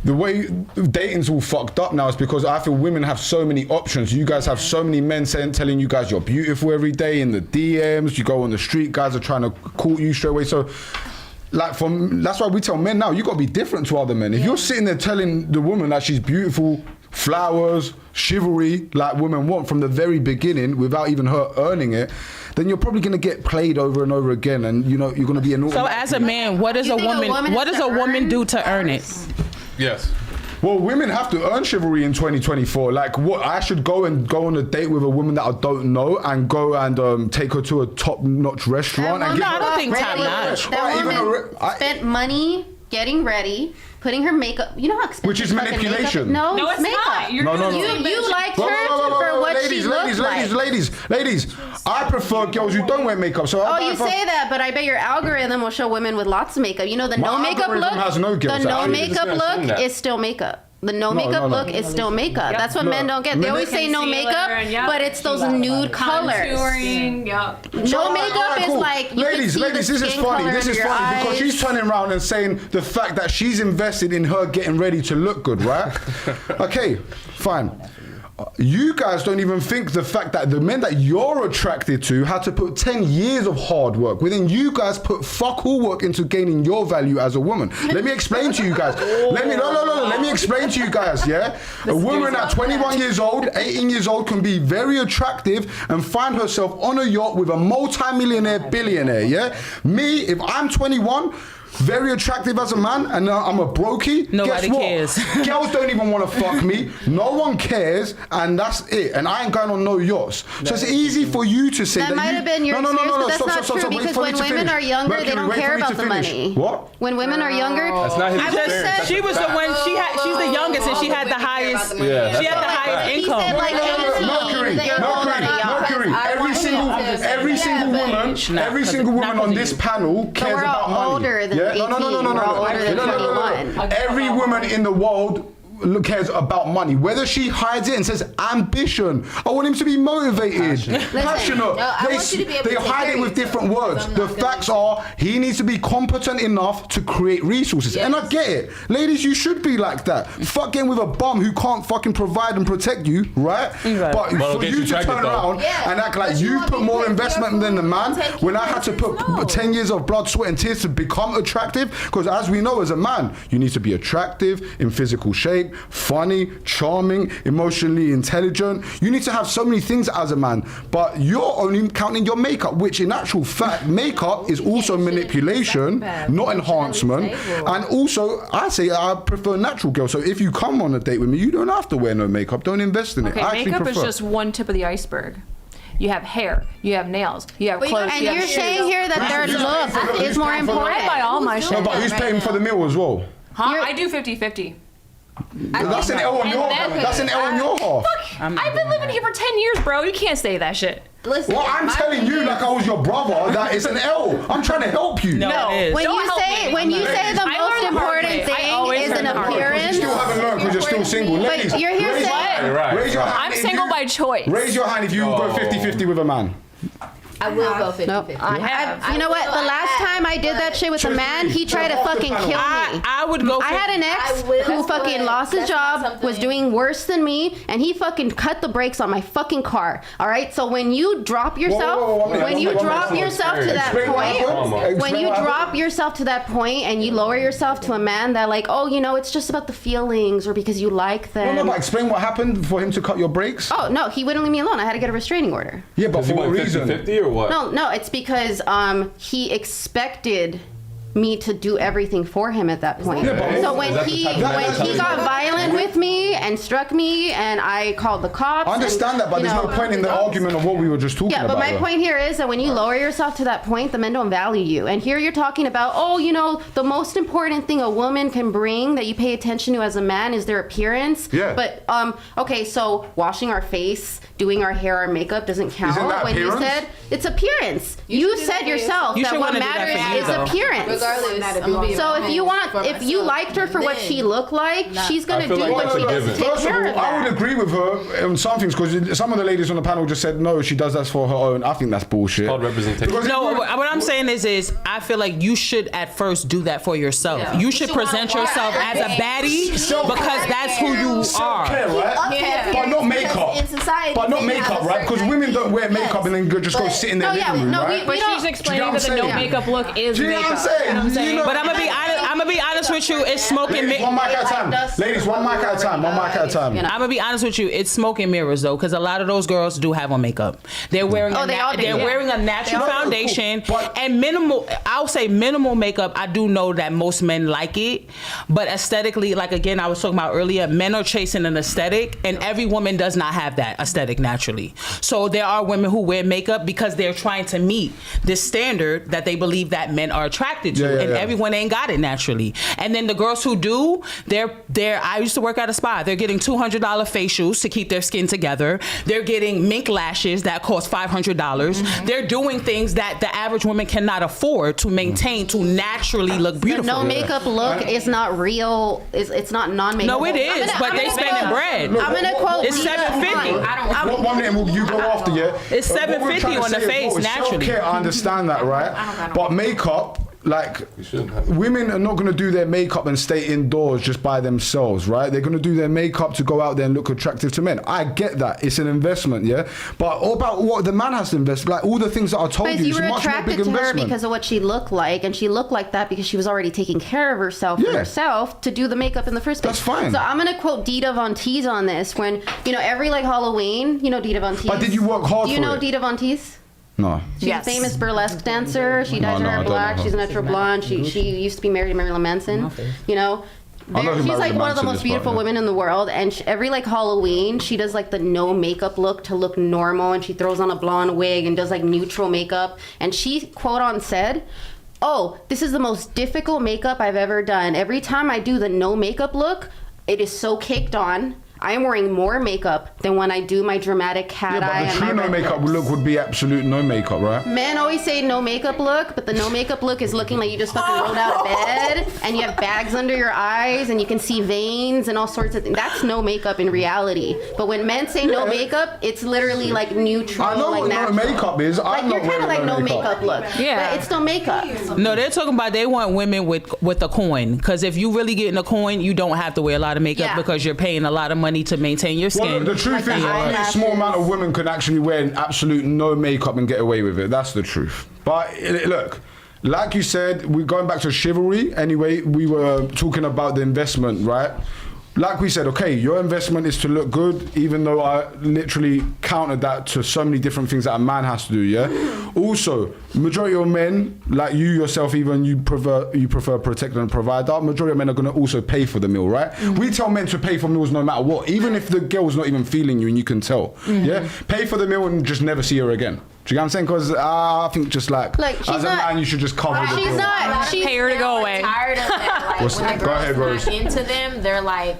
the way dating's all fucked up now is because I feel women have so many options. You guys have so many men telling you guys you're beautiful every day in the DMs. You go on the street, guys are trying to court you straight away. So, like, that's why we tell men now, you got to be different to other men. If you're sitting there telling the woman that she's beautiful, flowers, chivalry, like women want from the very beginning without even her earning it, then you're probably going to get played over and over again, and you know you're going to be an. So as a man, what does a woman do to earn it? Yes. Well, women have to earn chivalry in 2024. Like, what, I should go on a date with a woman that I don't know and go and take her to a top-notch restaurant. I don't think top-notch. That woman spent money getting ready, putting her makeup. You know how expensive which is manipulation. No, it's makeup. not. You're No. You liked her for what she looked like. Ladies, I prefer girls who don't wear makeup. So you say that, but I bet your algorithm will show women with lots of makeup. You know, the no makeup look. Has no girls. The no makeup look is still makeup. The no makeup look is still makeup. That's what men don't get. They always say no makeup, but it's those nude colors. Contouring, No makeup is like you ladies, this is funny. This is funny because she's turning around and saying the fact that she's invested in her getting ready to look good, right? Okay, fine. You guys don't even think the fact that the men that you're attracted to had to put 10 years of hard work. Within you guys put fuck all work into gaining your value as a woman. Let me explain to you guys. Let me explain to you guys, yeah? A woman at 21 years old, 18 years old can be very attractive and find herself on a yacht with a multi-millionaire billionaire, yeah? Me, if I'm 21, very attractive as a man, and I'm a brokey. Nobody cares. Girls don't even want to fuck me. No one cares, and that's it. And I ain't going on no yachts. So it's easy for you to say that. That might have been your experience, but that's not true because when women are younger, they don't care about the money. What? When women are younger, that's not his experience. She was the one. She's the youngest, and she had the highest. Yeah. She had the highest income. Mercury. Every single woman on this panel cares about money. Older than 18. Every woman in the world cares about money. Whether she hides it and says ambition, I want him to be motivated, passionate. They hide it with different words. The facts are he needs to be competent enough to create resources. Yes. And I get it. Ladies, you should be like that. Fuck getting with a bum who can't fucking provide and protect you, right? But for you to turn around and act like you put more investment than the man when I had to put 10 years of blood, sweat and tears to become attractive, because as we know as a man, you need to be attractive in physical shape, funny, charming, emotionally intelligent. You need to have so many things as a man, but you're only counting your makeup, which in actual fact, makeup is also manipulation, not enhancement. And also, I say I prefer natural girls. So if you come on a date with me, you don't have to wear no makeup. Don't invest in it. Okay, makeup is just one tip of the iceberg. You have hair, you have nails, you have clothes. And you're saying here that their look is more important. I buy all my shit. No, but who's paying for the meal as well? Huh? I do 50-50. That's an L on your half. I've been living here for 10 years, bro. You can't say that shit. Listen, well, I'm telling you like I was your brother that it's an L. I'm trying to help you. No, it is. When you say the most important thing is an appearance. You still haven't learned because you're still single. Ladies, but you're here saying raise your hand. I'm single by choice. Raise your hand if you go 50-50 with a man. I will go 50-50. I have. You know what? The last time I did that shit with a man, he tried to fucking kill me. I would go. I had an ex who fucking lost his job, was doing worse than me, and he fucking cut the brakes on my fucking car. All right. So when you drop yourself, when you drop yourself to that point, and you lower yourself to a man that like, oh, you know, it's just about the feelings or because you like them. No, but explain what happened for him to cut your brakes. Oh no, he wouldn't leave me alone. I had to get a restraining order. Yeah, but for what reason? 50 or what? No, it's because he expected me to do everything for him at that point. So when he got violent with me and struck me and I called the cops. I understand that, but there's no point in the argument of what we were just talking about. Yeah, but my point here is that when you lower yourself to that point, the men don't value you. And here you're talking about, oh, you know, the most important thing a woman can bring that you pay attention to as a man is their appearance. Yeah. But okay, so washing our face, doing our hair, our makeup doesn't count. Isn't that when appearance? You said it's appearance. You said yourself that what matters is appearance. regardless. I'm gonna be So if you want, for if you myself, liked her for what then she looked like, she's I gonna feel do like what that's she a does to given. take First of care all, of I would that. agree with her on some things because some of the ladies on the panel just said no, she does that for her own. I think that's bullshit. Called representation. Because No, what I'm saying is I feel like you should at first do that for yourself. You should present yourself as a baddie because that's who you are. self-care, right? But not makeup. In society, But not they have makeup, a right? Because certain women don't wear idea. makeup and then just go sit in their No, yeah, living room, no, right? But don't- she's explaining what that I'm the no saying? makeup look is Do you know what I'm makeup. saying? You know what I'm saying? You know- But I'm gonna be honest with you. It's smoke and Ladies, one mic at a time. Ladies, one mic at a time. One mic at a time. I'm gonna be honest with you. It's smoke and mirrors though, because a lot of those girls do have on makeup. They're wearing they all do, they're yeah. wearing a natural They all do. foundation But- and minimal. I'll say minimal makeup. I do know that most men like it, but aesthetically, like again, I was talking about earlier, men are chasing an aesthetic, and every woman does not have that aesthetic naturally. So there are women who wear makeup because they're trying to meet this standard that they believe that men are attracted to, Yeah, and yeah. everyone ain't got it naturally. And then the girls who do, they're. I used to work at a spa. They're getting $200 facials to keep their skin together. They're getting mink lashes that cost $500. They're doing things that the average woman cannot afford to maintain to naturally look beautiful. No makeup look is not real. It's not non-makeup. No, it is, but they spending bread. I'm gonna quote. It's Dita $750. on- One minute you go after, yeah? It's What we're $750 trying to on the say is, face, with naturally. Self-care, I understand that, right? But makeup, like, shouldn't have. women are not going to do their makeup and stay indoors just by themselves, right? They're going to do their makeup to go out there and look attractive to men. I get that. It's an investment, yeah? But all about what the man has to invest, like all the things that I told Because you, you it's were a much more attracted big to her investment. because of what she looked like, and she looked like that because she was already taking care of herself for Yeah. herself to do the makeup in the first place. That's fine. So I'm gonna quote Dita Von Teese on this. When every like Halloween, Dita Von Teese. But did you work hard Do you for know it? Dita Von Teese? No. She's a famous burlesque dancer. She dyes her no, I hair don't black. know. She's a natural blonde. She used to be married to Marilyn Manson. I know who She's like Marilyn one of the Manson most is, beautiful but, yeah. women in the world. And every like Halloween, she does like the no makeup look to look normal, and she throws on a blonde wig and does like neutral makeup. And she quote on said, "Oh, this is the most difficult makeup I've ever done. Every time I do the no makeup look, it is so caked on. I am wearing more makeup than when I do my dramatic cat eye Yeah, but and the my true no red makeup lips." look would be absolute no makeup, right? Men always say no makeup look, but the no makeup look is looking like you just fucking rolled out of bed and you have bags under your eyes and you can see veins and all sorts of things. That's no makeup in reality. But when men say no makeup, it's literally like neutral, I know like what no natural. makeup is. Like I'm you're not kind of wearing like no makeup look. Yeah. But it's still makeup. No, they're talking about they want women with a coin. Because if you really getting a coin, you don't have to wear a lot of makeup Yeah. because you're paying a lot of money to maintain your Well, skin. look, the truth Like is, the only a small eyelashes. amount of women can actually wear absolute no makeup and get away with it. That's the truth. But look, like you said, we're going back to chivalry. Anyway, we were talking about the investment, right? Like we said, okay, your investment is to look good, even though I literally countered that to so many different things that a man has to do, yeah? Also, majority of men, like you yourself, even you prefer protector and provider, majority of men are going to also pay for the meal, right? We tell men to pay for meals no matter what, even if the girl's not even feeling you and you can tell, yeah? Pay for the meal and just never see her again. Do you get what I'm saying? Because I think just like she's as a not- man, you should just cover the She's bill. not. She's Pay her to go away. Tired of that. Like What's when that? the Go girl's ahead, not Rose. into them, they're like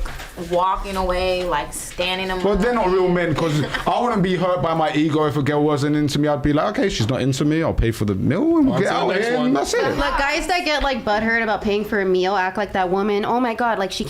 walking away, like standing them. But they're not real men, because I wouldn't be hurt by my ego if a girl wasn't into me. I'd be like, okay, she's not into me. I'll pay for the meal and we'll On get to the out next here one. and that's it. Look, guys that get like butthurt about paying for a meal act like that woman. Oh my god, like she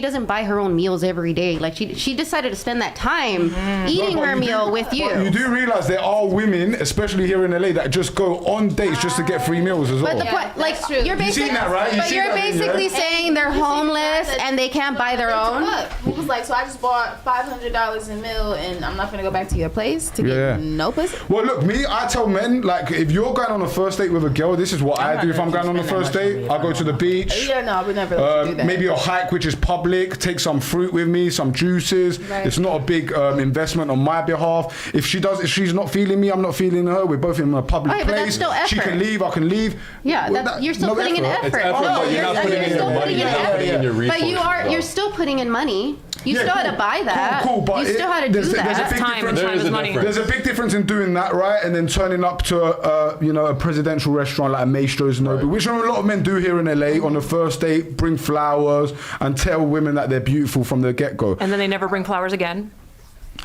doesn't buy her own meals every day. Like she decided to spend that time eating But her you meal do- with you. But you do realize there are women, especially here in LA, that just go on dates just to get free meals as well. But the point, like, that's true. you're You seen basically, that, right? You but seen you're that, basically yeah? saying they're homeless and they can't buy their own. He was like, so I just bought $500 in meal, and I'm not gonna go back to your place to Yeah. get no pussy. Well, look, I tell men, like, if you're going on a first date with a girl, this is what I not do if I'm gonna going on a spend that first much on date. me I if go I'm to the beach. Yeah, no, I would never let you do that. Maybe a hike which is public, take some fruit with me, some juices. Right. It's not a big investment on my behalf. If she's not feeling me, I'm not feeling her. We're both in a public Okay, but that's place. still She effort. can leave, I can leave. Yeah, Well, you're still no putting in effort. It's effort, but you're not putting in your still money. putting You're in not putting in your effort. resources. But you're though. still putting in money. You Yeah, still had cool. to buy that. Cool, but you still had to do there's a that. big Time, difference. and There is time is a money. difference. There's a big difference in doing that, right, and then turning up to a presidential restaurant like a Maestro's Nobu, which a lot of men do here in LA on the first date, bring flowers and tell women that they're beautiful from the get-go. And then they never bring flowers again.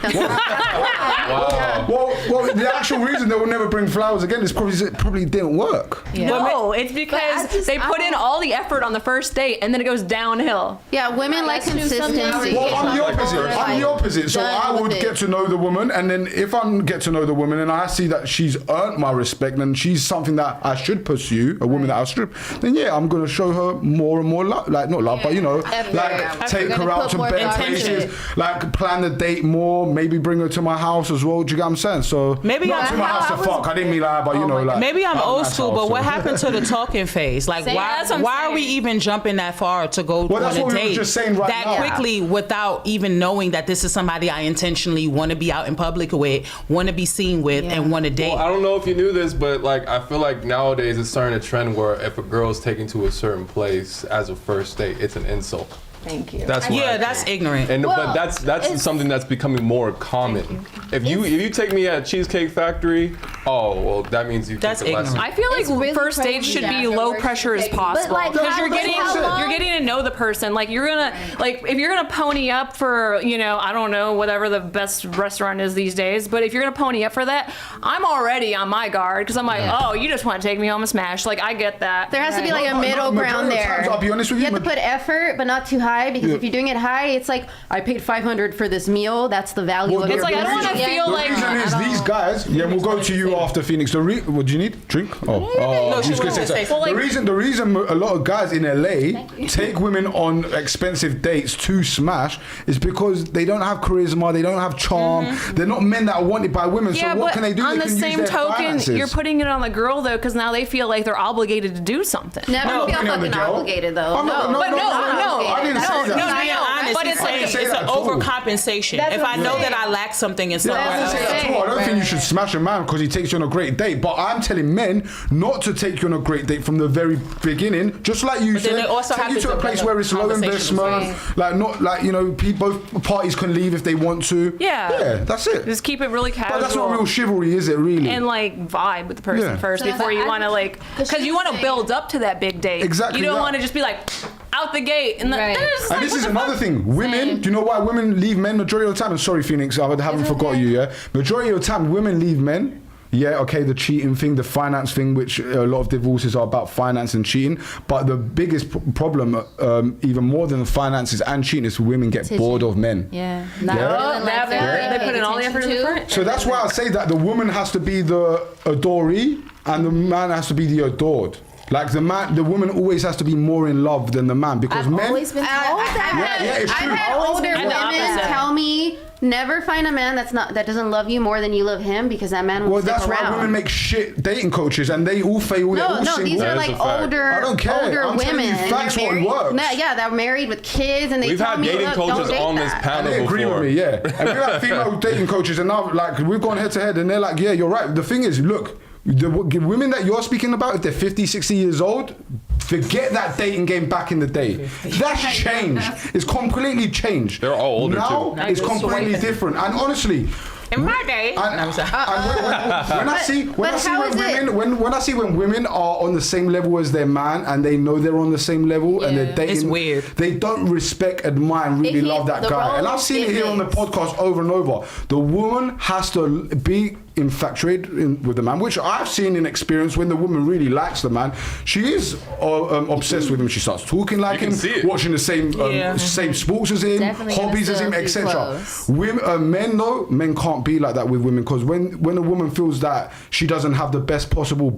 Wow. Well, the actual reason they will never bring flowers again is probably didn't work. Yeah. No, it's because they put in all the effort on the first date and then it goes downhill. Yeah, women like consistency. Well, I'm the opposite. I'm the opposite. So Done I would with it. get to know the woman, and then if I get to know the woman and I see that she's earned my respect and she's something that I should pursue, a woman that I strip, then yeah, I'm gonna show her more and more love. Like not love, but you know, like take We're her gonna out put to more better thought into places, it. like plan the date more, maybe bring her to my house as well. Do you get what I'm saying? So Maybe not I- to my house to fuck. I didn't mean like, but you know, like Maybe I'm at a old nice school, house, but what so. happened to the talking phase? Like, See, that's what I'm why are we saying. even jumping that far to go Well, that's on a what we were date just saying right that now. quickly without even knowing that this is somebody I intentionally want to be out in public with, want to be seen with, and want to date? Well, I don't know if you knew this, but like I feel like nowadays it's starting a trend where if a girl's taken to a certain place as a first date, it's an insult. Thank you. That's what I Yeah, think. that's ignorant. And Well, but that's it's- something that's becoming more common. If you take me at Cheesecake Factory, oh well, that means you. That's take a lesson. ignorant. I feel like It's really first dates crazy should be afterwards low to pressure as take- possible But, like, because how long? you're getting to know the person. Like you're gonna like if you're gonna pony up for I don't know whatever the best restaurant is these days. But if you're gonna pony up for that, I'm already on my guard because I'm like, oh, you just want to take me home and smash. Like I get that. There has to be like a No, middle majority ground of there. times, I'll be honest with you, You have to put effort, but not too high, because if you're doing it high, it's like I paid $500 for this meal. That's the value Well, of the- your It's like I don't want to business. feel The like reason is these guys. Yeah, we'll go to you after Phoenix. What do you need? Drink? Oh, No, she you was gonna was gonna say say so. something. The reason a lot of guys in LA take women on expensive dates to smash is because they don't have charisma, they don't have charm, they're not men that are wanted by women. yeah, so what but can they do? on They the can same use their token, finances. you're putting it on the girl though because now they feel like they're obligated to do something. Never I'm not feel putting on the fucking girl. obligated though. I'm not- no, But no, I didn't say that. No, no, being no, honest, but he's it's saying like- say it's that an at all. overcompensation. That's If what I I'm know saying. that I lack something in No, somewhere I didn't else. say that at all. I don't think you should smash a man because he takes you on a great date. But I'm telling men not to take you on a great date from the very beginning. Just like you But then said, they also take have you to to a place develop where it's low conversational investment. Like not like both parties can leave if they want to. Yeah. Yeah, that's it. Just keep it really casual. But that's not real chivalry, is it? Really? and like vibe with the person Yeah. first So, before but you I- want to like Cause because she you was want to saying- build up to that big date. Exactly You don't that. want to just be like out the gate and Right. like, And this is another thing. Women, do you know why women leave men majority of the time? And sorry, Phoenix, I haven't forgot you, yeah? Majority of the time, women leave men. Yeah, okay, the cheating thing, the finance thing, which a lot of divorces are about finance and cheating. But the biggest problem, even more than the finances and cheating, is women get bored of men. Yeah. Not Yeah. feeling like they they're put in all the paid effort in the attention front. to. So that's why I say that the woman has to be the adoree and the man has to be the adored. Like the woman always has to be more in love than the man because I've men. always been told that. Yeah, it's true. I've had older And the women opposite. tell me never find a man that doesn't love you more than you love him because that man will Well, stick that's around. why women make shit dating coaches and they all fail. They're all No, single. these are That is like a fact. older, I don't care. older I'm telling women. you and facts they're what married- works. No, yeah, they're married with kids, and they We've tell had me, dating look, coaches don't date on this that. panel And they agree before. with me, yeah. And we've had female dating coaches, and now like we've gone head to head, and they're like, yeah, you're right. The thing is, look, the women that you're speaking about, if they're 50, 60 years old, forget that dating game back in the day. That's changed. It's completely changed. They're all older, now, too. it's completely different. And honestly, In my day, and when I see but how is it? when I see when women are on the same level as their man and they know they're on the same level and they're dating, It's weird. They don't respect, admire, and really If he- love that the guy. And role I've seen it here on the is- podcast over and over. The woman has to be infatuated with the man, which I've seen in experience. When the woman really likes the man, she is obsessed with him. She starts talking like You him, can see it. watching the same sports as him, Definitely hobbies gonna as him, feel etc. close. Women, men can't be like that with women because when a woman feels that she doesn't have the best possible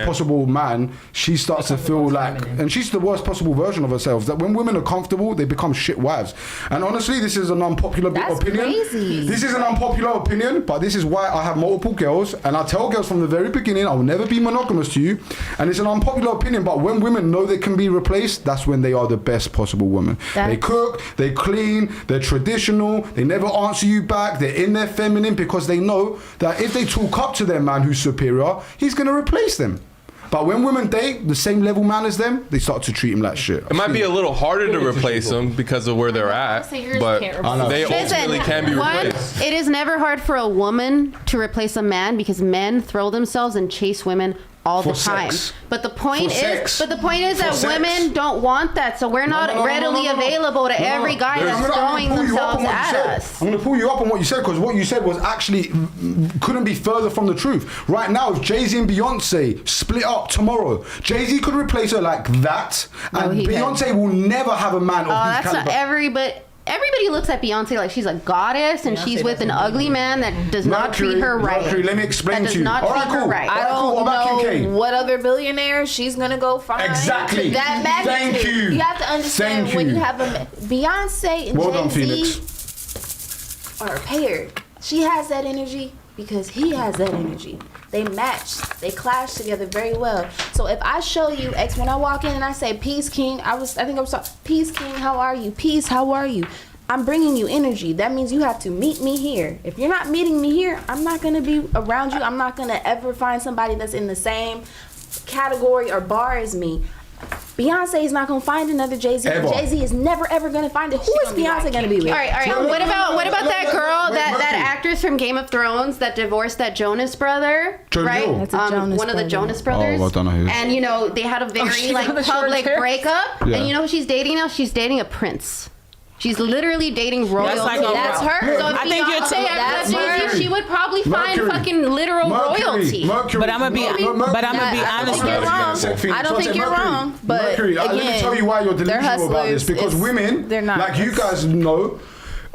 possible man, she starts to feel like, and she's the worst possible version of herself. That when women are comfortable, they become shit wives. And honestly, this is an unpopular That's opinion. crazy. This is an unpopular opinion, but this is why I have multiple girls, and I tell girls from the very beginning, I will never be monogamous to you. And it's an unpopular opinion, but when women know they can be replaced, that's when they are the best possible woman. They cook, they clean, they're traditional, they never answer you back, they're in their feminine because they know that if they talk up to their man who's superior, he's going to replace them. But when women date the same level man as them, they start to treat him like shit. It might be a little harder to replace them because of where they're at, So yours but can't replace they Listen, ultimately can be one, replaced. it is never hard for a woman to replace a man because men throw themselves and chase women all For the time. sex. But the point For is, sex. that For sex. women don't want that. So we're not readily available to every guy that's throwing themselves at us. I'm going to pull you up on what you said, because what you said was actually couldn't be further from the truth. Right now, if Jay-Z and Beyonce split up tomorrow, Jay-Z could replace her like that, and Beyonce will never have a man of his That's caliber. not everybody looks at Beyonce like she's a goddess, and she's with an ugly man that does not treat her right. Mercury, let me explain that to you. Does not All right, treat her cool. right. I What about Kim K? don't know what other billionaire she's gonna go find. Exactly. To that magnitude. Thank you. You have to understand Thank when you. you have a Beyonce and Well done, Jay-Z are paired. She has that energy because he has that energy. They match. They clash together very well. So if I show you X, when I walk in and I say, "Peace, King," I was talking, "Peace, King, how are you? Peace, how are you?" I'm bringing you energy. That means you have to meet me here. If you're not meeting me here, I'm not going to be around you. I'm not going to ever find somebody that's in the same category or bar as me. Beyonce is not going to find another Jay-Z. Ever. Jay-Z is never ever going to find it. Who is Beyonce going to be with? All right. What about that girl, that actress from Game of Thrones that divorced that Jonas brother? Jonah right? Hill. That's a Jonas one of the brother. Jonas brothers. Oh, I don't know who. And they had a very she's on the short public hair. breakup. Yeah. And you know who she's dating now? She's dating a prince. She's literally dating royalty. That's her. So if I think you're Beyonce ever that's had Jay-Z, her. she would probably find Mercury. fucking literal royalty. Mercury. But I'ma be honest I don't with think you. you're wrong. I don't think you're wrong. But Mercury, again, let me tell you why you're they're delusional about this. hustlers. Because women, they're not. like you guys know,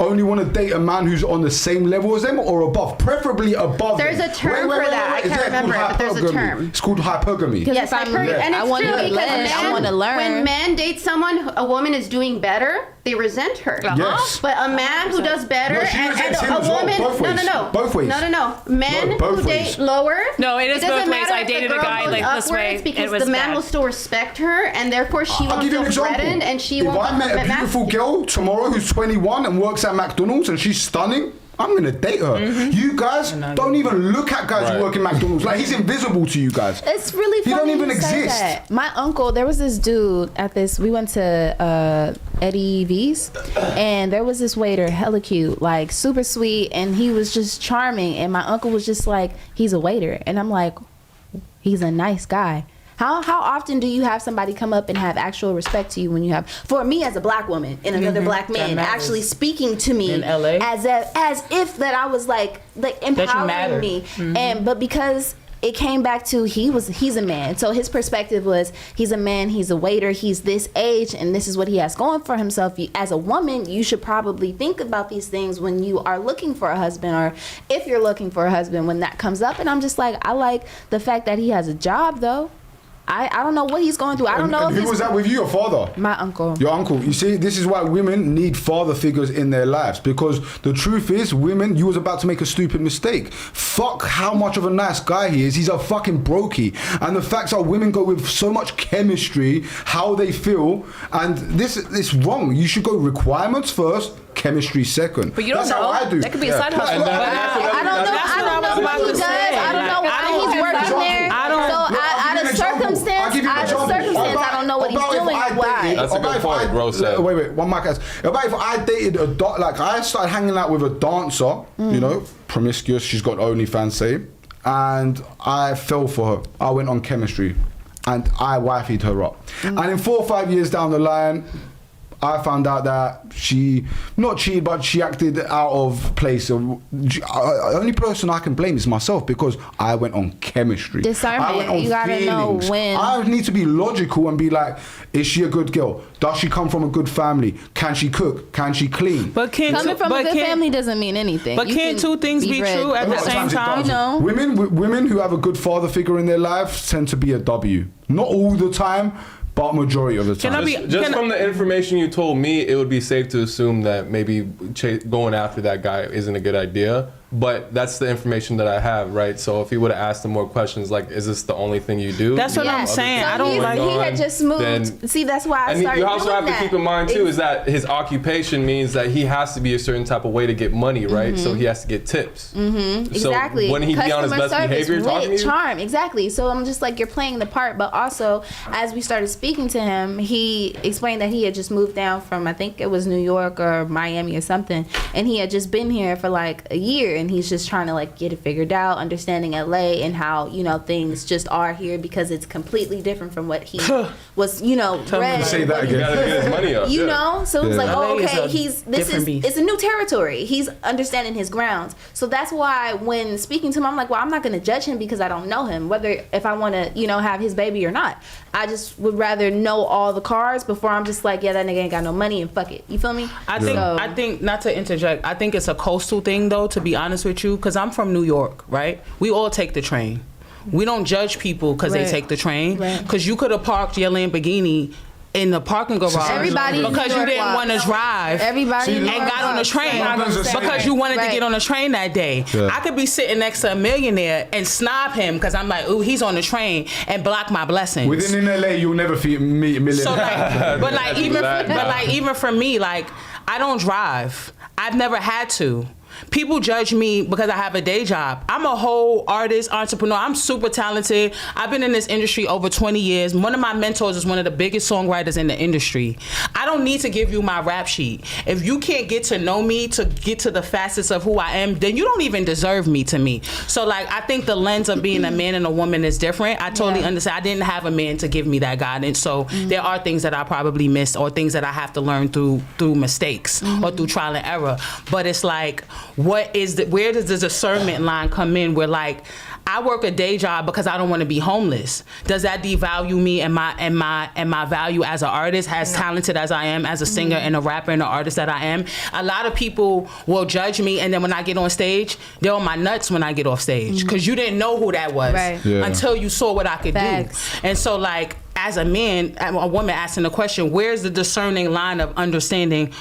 only want to date a man who's on the same level as them or above, preferably above There's them. a term for that. I Is can't that called remember it, but there's a hypergamy? term. It's called hypergamy. Yes, I've heard it. And I it's wanna true because learn. I wanna learn. when men date someone, a woman is doing better, they resent her. Yes. But a man who does better No, she and resents him a as well. woman, Both ways. no. Both ways. No. Men No, both who ways. date lower. No, it is doesn't both ways. matter I if the dated a girl guy goes like this way. upwards because It was the man bad. will still respect her, and therefore she I'll won't give you feel an example. threatened, and she if won't. I met a beautiful girl tomorrow who's 21 and works at McDonald's and she's stunning, I'm gonna date her. You guys don't even look at guys who work in McDonald's. Like, he's invisible to you guys. It's really He funny don't even you say exist. that. My uncle, there was this dude at this. We went to Eddie V's, and there was this waiter, hella cute, like super sweet, and he was just charming. And my uncle was just like, he's a waiter, and I'm like, he's a nice guy. How often do you have somebody come up and have actual respect to you when you have, for me as a black woman and another black man matters. actually speaking to me In LA? as if that I was like matter. empowering me, and but because it came back to he's a man, so his perspective was he's a man, he's a waiter, he's this age, and this is what he has going for himself. As a woman, you should probably think about these things when you are looking for a husband, or if you're looking for a husband when that comes up. And I'm just like, I like the fact that he has a job though. I don't know what he's going through. I don't know And if who was that with you, your father? my uncle. Your uncle. You see, this is why women need father figures in their lives, because the truth is, women, you was about to make a stupid mistake. Fuck how much of a nice guy he is. He's a fucking brokey. And the facts are, women go with so much chemistry, how they feel, and this is wrong. You should go requirements first, chemistry second. But you don't That's know. how I do. That could be a side hustle. And I don't know what he does. I don't know why he's working there. Out of circumstance, I don't know what he's doing or why. That's a good point, Rose said. Wait, one mic. About if I dated I started hanging out with a dancer, you know, promiscuous, she's got OnlyFans, say, and I fell for her. I went on chemistry, and I wifeyed her up. And in 4 or 5 years down the line, I found out that she, not cheated, but she acted out of place. Only person I can blame is myself, because I went on chemistry. Discernment. I went on You gotta know when. I need to be logical and be like, is she a good girl? Does she come from a good family? Can she cook? Can she clean? But Coming from a good family doesn't mean anything. But You can't can two things be read. true at A the lot of same times it time? does. No. Women who have a good father figure in their lives tend to be a W. Not all the time, but majority of the time. Can I be- Just from the information you told me, it would be safe to assume that maybe going after that guy isn't a good idea. But that's the information that I have, right? So if he would have asked him more questions, like, is this the only thing you do? That's what You I'm have other saying. things I don't going like- He on, had just moved. then- See, that's why I And started you also doing have to that. keep in mind too is that his occupation means that he has to be a certain type of way to get money, right? So he has to get tips. Exactly. So wouldn't he be on his Customer best service behavior with talking to you? charm, exactly. So I'm just like, you're playing the part, but also as we started speaking to him, he explained that he had just moved down from, I think it was New York or Miami or something, and he had just been here for like a year, and he's just trying to like get it figured out, understanding LA and how, you know, things just are here because it's completely different from what he was, you know, read. Say that again. You gotta get his money up. You know, so it's like, oh, LA is okay, a it's a new territory. He's understanding his grounds. So that's why when speaking to him, I'm like, well, I'm not going to judge him because I don't know him, whether if I want to, you know, have his baby or not. I just would rather know all the cards before I'm just like, yeah, that nigga ain't got no money and fuck it. You feel me? I think, not to interject, I think it's a coastal thing though, to be honest with you, because I'm from New York, right? We all take the train. We don't judge people because they take the train. Because you could have parked your Lamborghini in the parking garage Everybody because you didn't want to drive and got on the train because you wanted to get on the train that day. I could be sitting next to a millionaire and snob him because I'm like, ooh, he's on the train, and block my blessings. Within in LA, you'll never meet a millionaire. So like, even for me, like, I don't drive. I've never had to. People judge me because I have a day job. I'm a whole artist, entrepreneur. I'm super talented. I've been in this industry over 20 years. One of my mentors is one of the biggest songwriters in the industry. I don't need to give you my rap sheet. If you can't get to know me, to get to the facets of who I am, then you don't even deserve me to me. So like, I think the lens of being a man and a woman is different. I totally understand. I didn't have a man to give me that guidance. So there are things that I probably missed or things that I have to learn through mistakes or through trial and error. But it's like, where does the discernment line come in where like I work a day job because I don't want to be homeless? Does that devalue me and my value as an artist, as talented as I am, as a singer and a rapper and an artist that I am? A lot of people will judge me, and then when I get on stage, they're on my nuts when I get off stage because you didn't know who that was until you saw what I could do. And so like, as a man, a woman asking the question, where's the discerning line of understanding?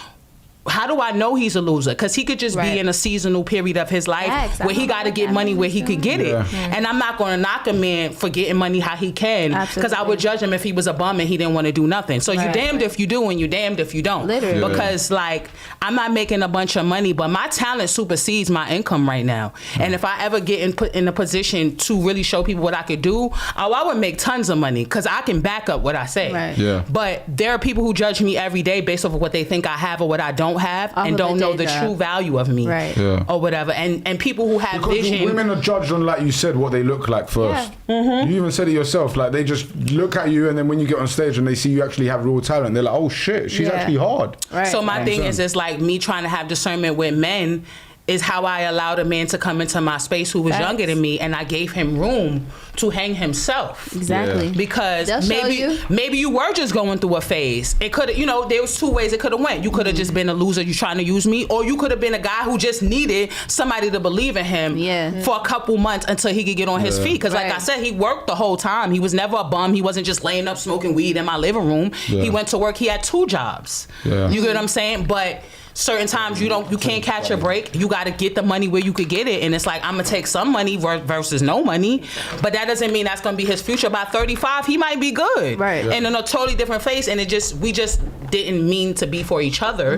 How do I know he's a loser? Because he could just be in a seasonal period of his life where he got to get money where he could get it. And I'm not going to knock a man for getting money how he can, because I would judge him if he was a bum and he didn't want to do nothing. So you damned if you do and you damned if you don't. Literally. Because like, I'm not making a bunch of money, but my talent supersedes my income right now. And if I ever get put in a position to really show people what I could do, I would make tons of money because I can back up what I say. But there are people who judge me every day based off of what they think I have or what I don't have, and don't know the true value of me or whatever. And people who have vision. Women are judged on, like you said, what they look like first. You even said it yourself. Like, they just look at you, and then when you get on stage and they see you actually have real talent, they're like, oh shit, she's actually hard. So my thing is, it's like me trying to have discernment with men is how I allowed a man to come into my space who was younger than me, and I gave him room to hang himself. Because maybe you were just going through a phase. It could have, you know, there was two ways it could have went. You could have just been a loser, you trying to use me, or you could have been a guy who just needed somebody to believe in him for a couple months until he could get on his feet. Because like I said, he worked the whole time. He was never a bum. He wasn't just laying up smoking weed in my living room. He went to work. He had 2 jobs. You get what I'm saying? But certain times you can't catch a break. You got to get the money where you could get it, and it's like, I'm gonna take some money versus no money, but that doesn't mean that's gonna be his future. By 35, he might be good, and in a totally different place. And we just didn't mean to be for each other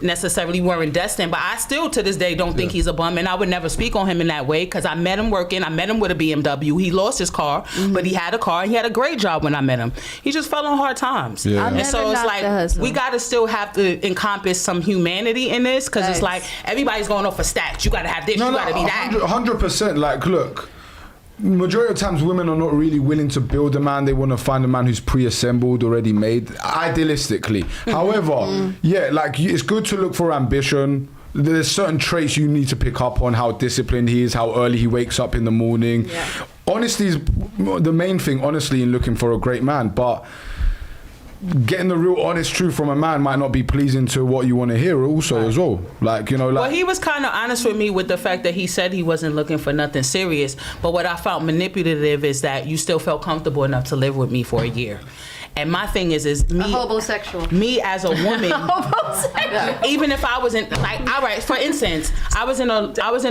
necessarily. We weren't destined. But I still to this day don't think he's a bum, and I would never speak on him in that way because I met him working. I met him with a BMW. He lost his car, but he had a car, and he had a great job when I met him. He just fell on hard times, and so it's like we got to still have to encompass some humanity in this, because it's like everybody's going off for stats. You gotta have this, you gotta be that. 100%. Like, look, majority of times women are not really willing to build a man. They want to find a man who's pre-assembled, already made, idealistically. However, like, it's good to look for ambition. There's certain traits you need to pick up on: how disciplined he is, how early he wakes up in the morning. Honesty is the main thing, honestly, in looking for a great man. But getting the real honest truth from a man might not be pleasing to what you want to hear also as well. Like, you know, like, well, he was kind of honest with me with the fact that he said he wasn't looking for nothing serious, but what I found manipulative is that you still felt comfortable enough to live with me for a year. And my thing is me, homosexual. Me as a woman, even if I wasn't like, all right, for instance, I was in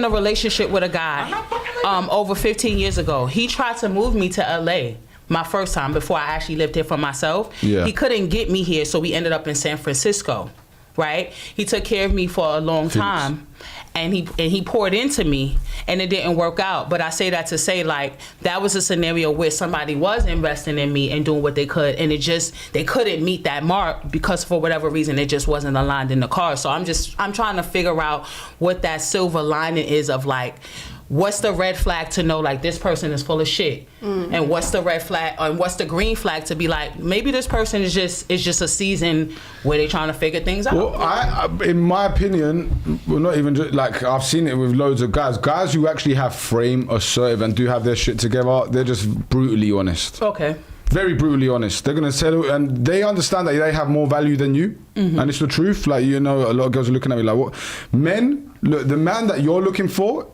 a relationship with a guy over 15 years ago. He tried to move me to LA. My first time, before I actually lived here for myself. He couldn't get me here, so we ended up in San Francisco, right? He took care of me for a long time. and he poured into me, and it didn't work out. But I say that to say, like, that was a scenario where somebody was investing in me and doing what they could, and they couldn't meet that mark because for whatever reason it just wasn't aligned in the cards. So I'm trying to figure out what that silver lining is of, like, what's the red flag to know, like, this person is full of shit, and what's the red flag and what's the green flag to be like, maybe this person is just a season where they're trying to figure things out. Well, I in my opinion, well, not even just, like, I've seen it with loads of guys who actually have frame, assertive, and do have their shit together. They're just brutally honest. Okay. Very brutally honest. They're gonna settle, and they understand that they have more value than you, and it's the truth. Like, you know, a lot of girls are looking at me like, what? Men, look, the man that you're looking for,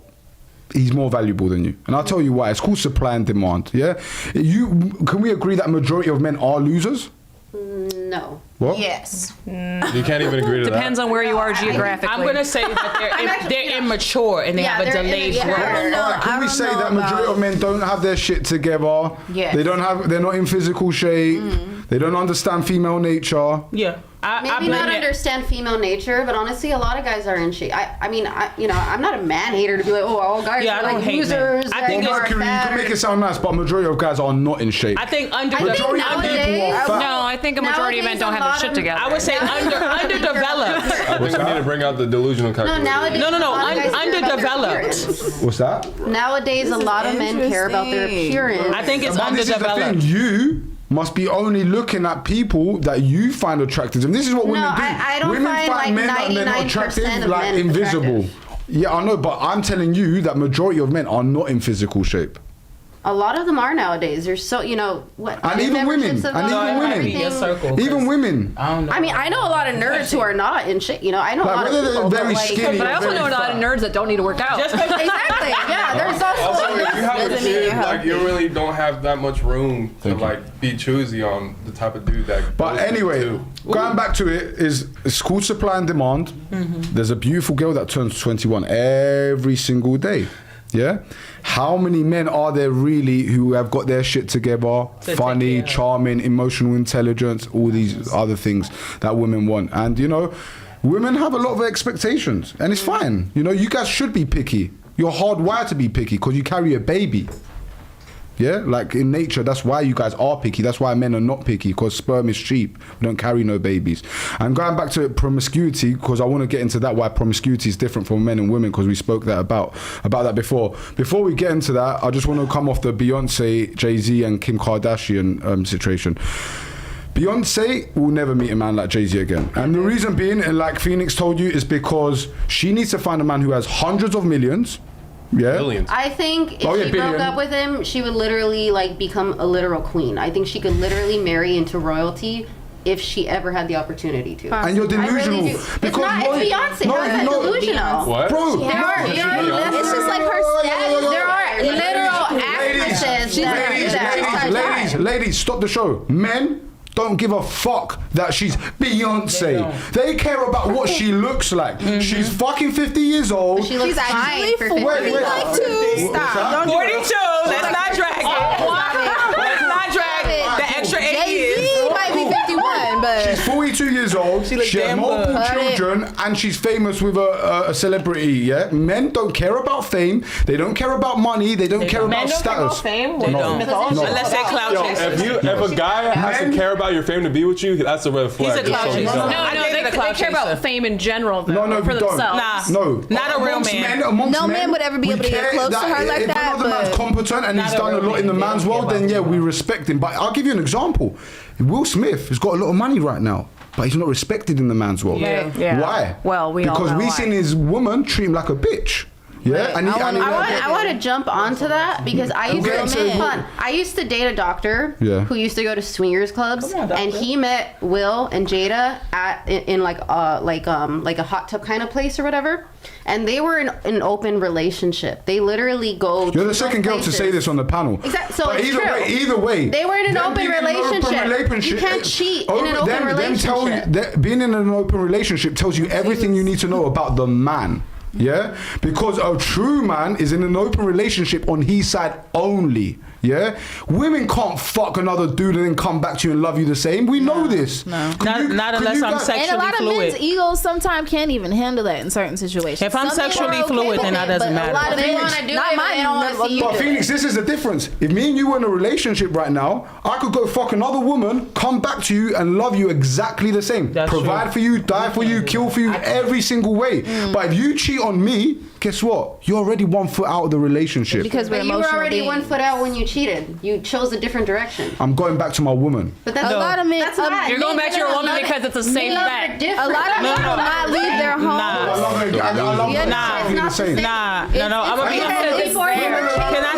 he's more valuable than you, and I'll tell you why. It's called supply and demand. Yeah, can we agree that majority of men are losers? No. What? Yes. You can't even agree to that. Depends on where you are geographically. I'm gonna say that they're immature and they have a delayed growth. Can we say that majority of men don't have their shit together? Yes. They're not in physical shape. They don't understand female nature. Yeah. Maybe not understand female nature, but honestly, a lot in shape. I mean, I'm not a man hater to be like, oh, all guys are like losers. I think Mercury, you can make it sound nice, but majority of guys are not in shape. I think I think a majority of men don't have their shit together. I would say underdeveloped. I think we need to bring out the delusional calculator. No, underdeveloped. What's that? Nowadays, a lot of men care about their appearance. I think it's underdeveloped. This is the thing. You must be only looking at people that you find attractive. And this is what women do. I don't women find like men that they're not attractive, 99% of like men invisible. attractive. Yeah, I know, but I'm telling you that majority of men are not in physical shape. A lot of them are nowadays. There's so, what? And even women. Even women. I don't know. I mean, I know a lot of nerds who are not in shape. I know a lot of people very that skinny. But I also know a lot of nerds that don't need to work out. Exactly. Yeah, there's also if you have a kid, like, you really don't have that much room to like be choosy on the type of dude that. But anyway, going back to it's called supply and demand. There's a beautiful girl that turns 21 every single day. Yeah, how many men are there really who have got their shit together, funny, charming, emotional intelligence, all these other things that women want? And women have a lot of expectations, and it's fine. You guys should be picky. You're hardwired to be picky because you carry a baby. Yeah, like in nature, that's why you guys are picky. That's why men are not picky, because sperm is cheap. We don't carry no babies. And going back to promiscuity, because I want to get into that, why promiscuity is different for men and women, because we spoke about that before. Before we get into that, I just want to come off the Beyonce, Jay-Z and Kim Kardashian situation. Beyonce will never meet a man like Jay-Z again. And the reason being, and like Phoenix told you, is because she needs to find a man who has hundreds of millions. Yeah. Billions. I think if she broke up with him, she would literally like become a literal queen. I think she could literally marry into royalty if she ever had the opportunity to. And you're delusional. Really it's Beyonce. How is that delusional? What? Bro, it's just like her stats. There are literal actresses. Ladies, stop the show. Men don't give a fuck that she's Beyonce. They care about what she looks like. She's fucking 50 years old. She looks fine for 50. Stop. 42. Let's not drag it. Let's not drag it. The extra 8 years. Jay-Z might be 51, but she's 42 years old. She has multiple children, and she's famous with a celebrity. Yeah, men don't care about fame. They don't care about money. They don't care about status. They don't. Unless they're clout chasers. If a guy has to care about your fame to be with you, that's a red flag. He's a clout chaser. They care about fame in general, though, for themselves. Not a real man. No man would ever be able to get close to her like that. If another man's competent and he's done a lot in the man's world, then yeah, we respect him. But I'll give you an example. Will Smith has got a lot of money right now, but he's not respected in the man's world. Yeah. Why? Well, because we seen his woman treat him like a bitch. Yeah, I want to jump onto that because I used to date a doctor who used to go to swingers clubs, and he met Will and Jada in like a hot tub kind of place or whatever, and they were in an open relationship. They literally go. You're the second girl to say this on the panel. Exactly. So but it's true. Either way, they were in an open relationship. You can't cheat in an open relationship. Being in an open relationship tells you everything you need to know about the man. Yeah, because a true man is in an open relationship on his side only. Yeah, women can't fuck another dude and then come back to you and love you the same. We know this. No, not unless I'm sexually And a lot of fluid. men's egos sometimes can't even handle that in certain situations. If I'm Some people sexually are okay fluid, with then it, that doesn't but matter. A lot of They men, want to do not it, but they don't want to see you But do it. Phoenix, this is the difference. If me and you were in a relationship right now, I could go fuck another woman, come back to you and love you exactly the same. That's Provide true. for you, die for you, kill for you, every single way. But if you cheat on me, guess what? You're already 1 foot out of the relationship. because we're But you were emotional already beings. 1 foot out when you cheated. You chose a different direction. I'm going back to my woman. But that's A lot of men. That's not. You're going back to your woman because it's a safe Love bet. are different. A lot of men will not leave their home. I love it. I love Yeah, it. nah, Exactly the same. Nah, no. I'm gonna be honest. Can I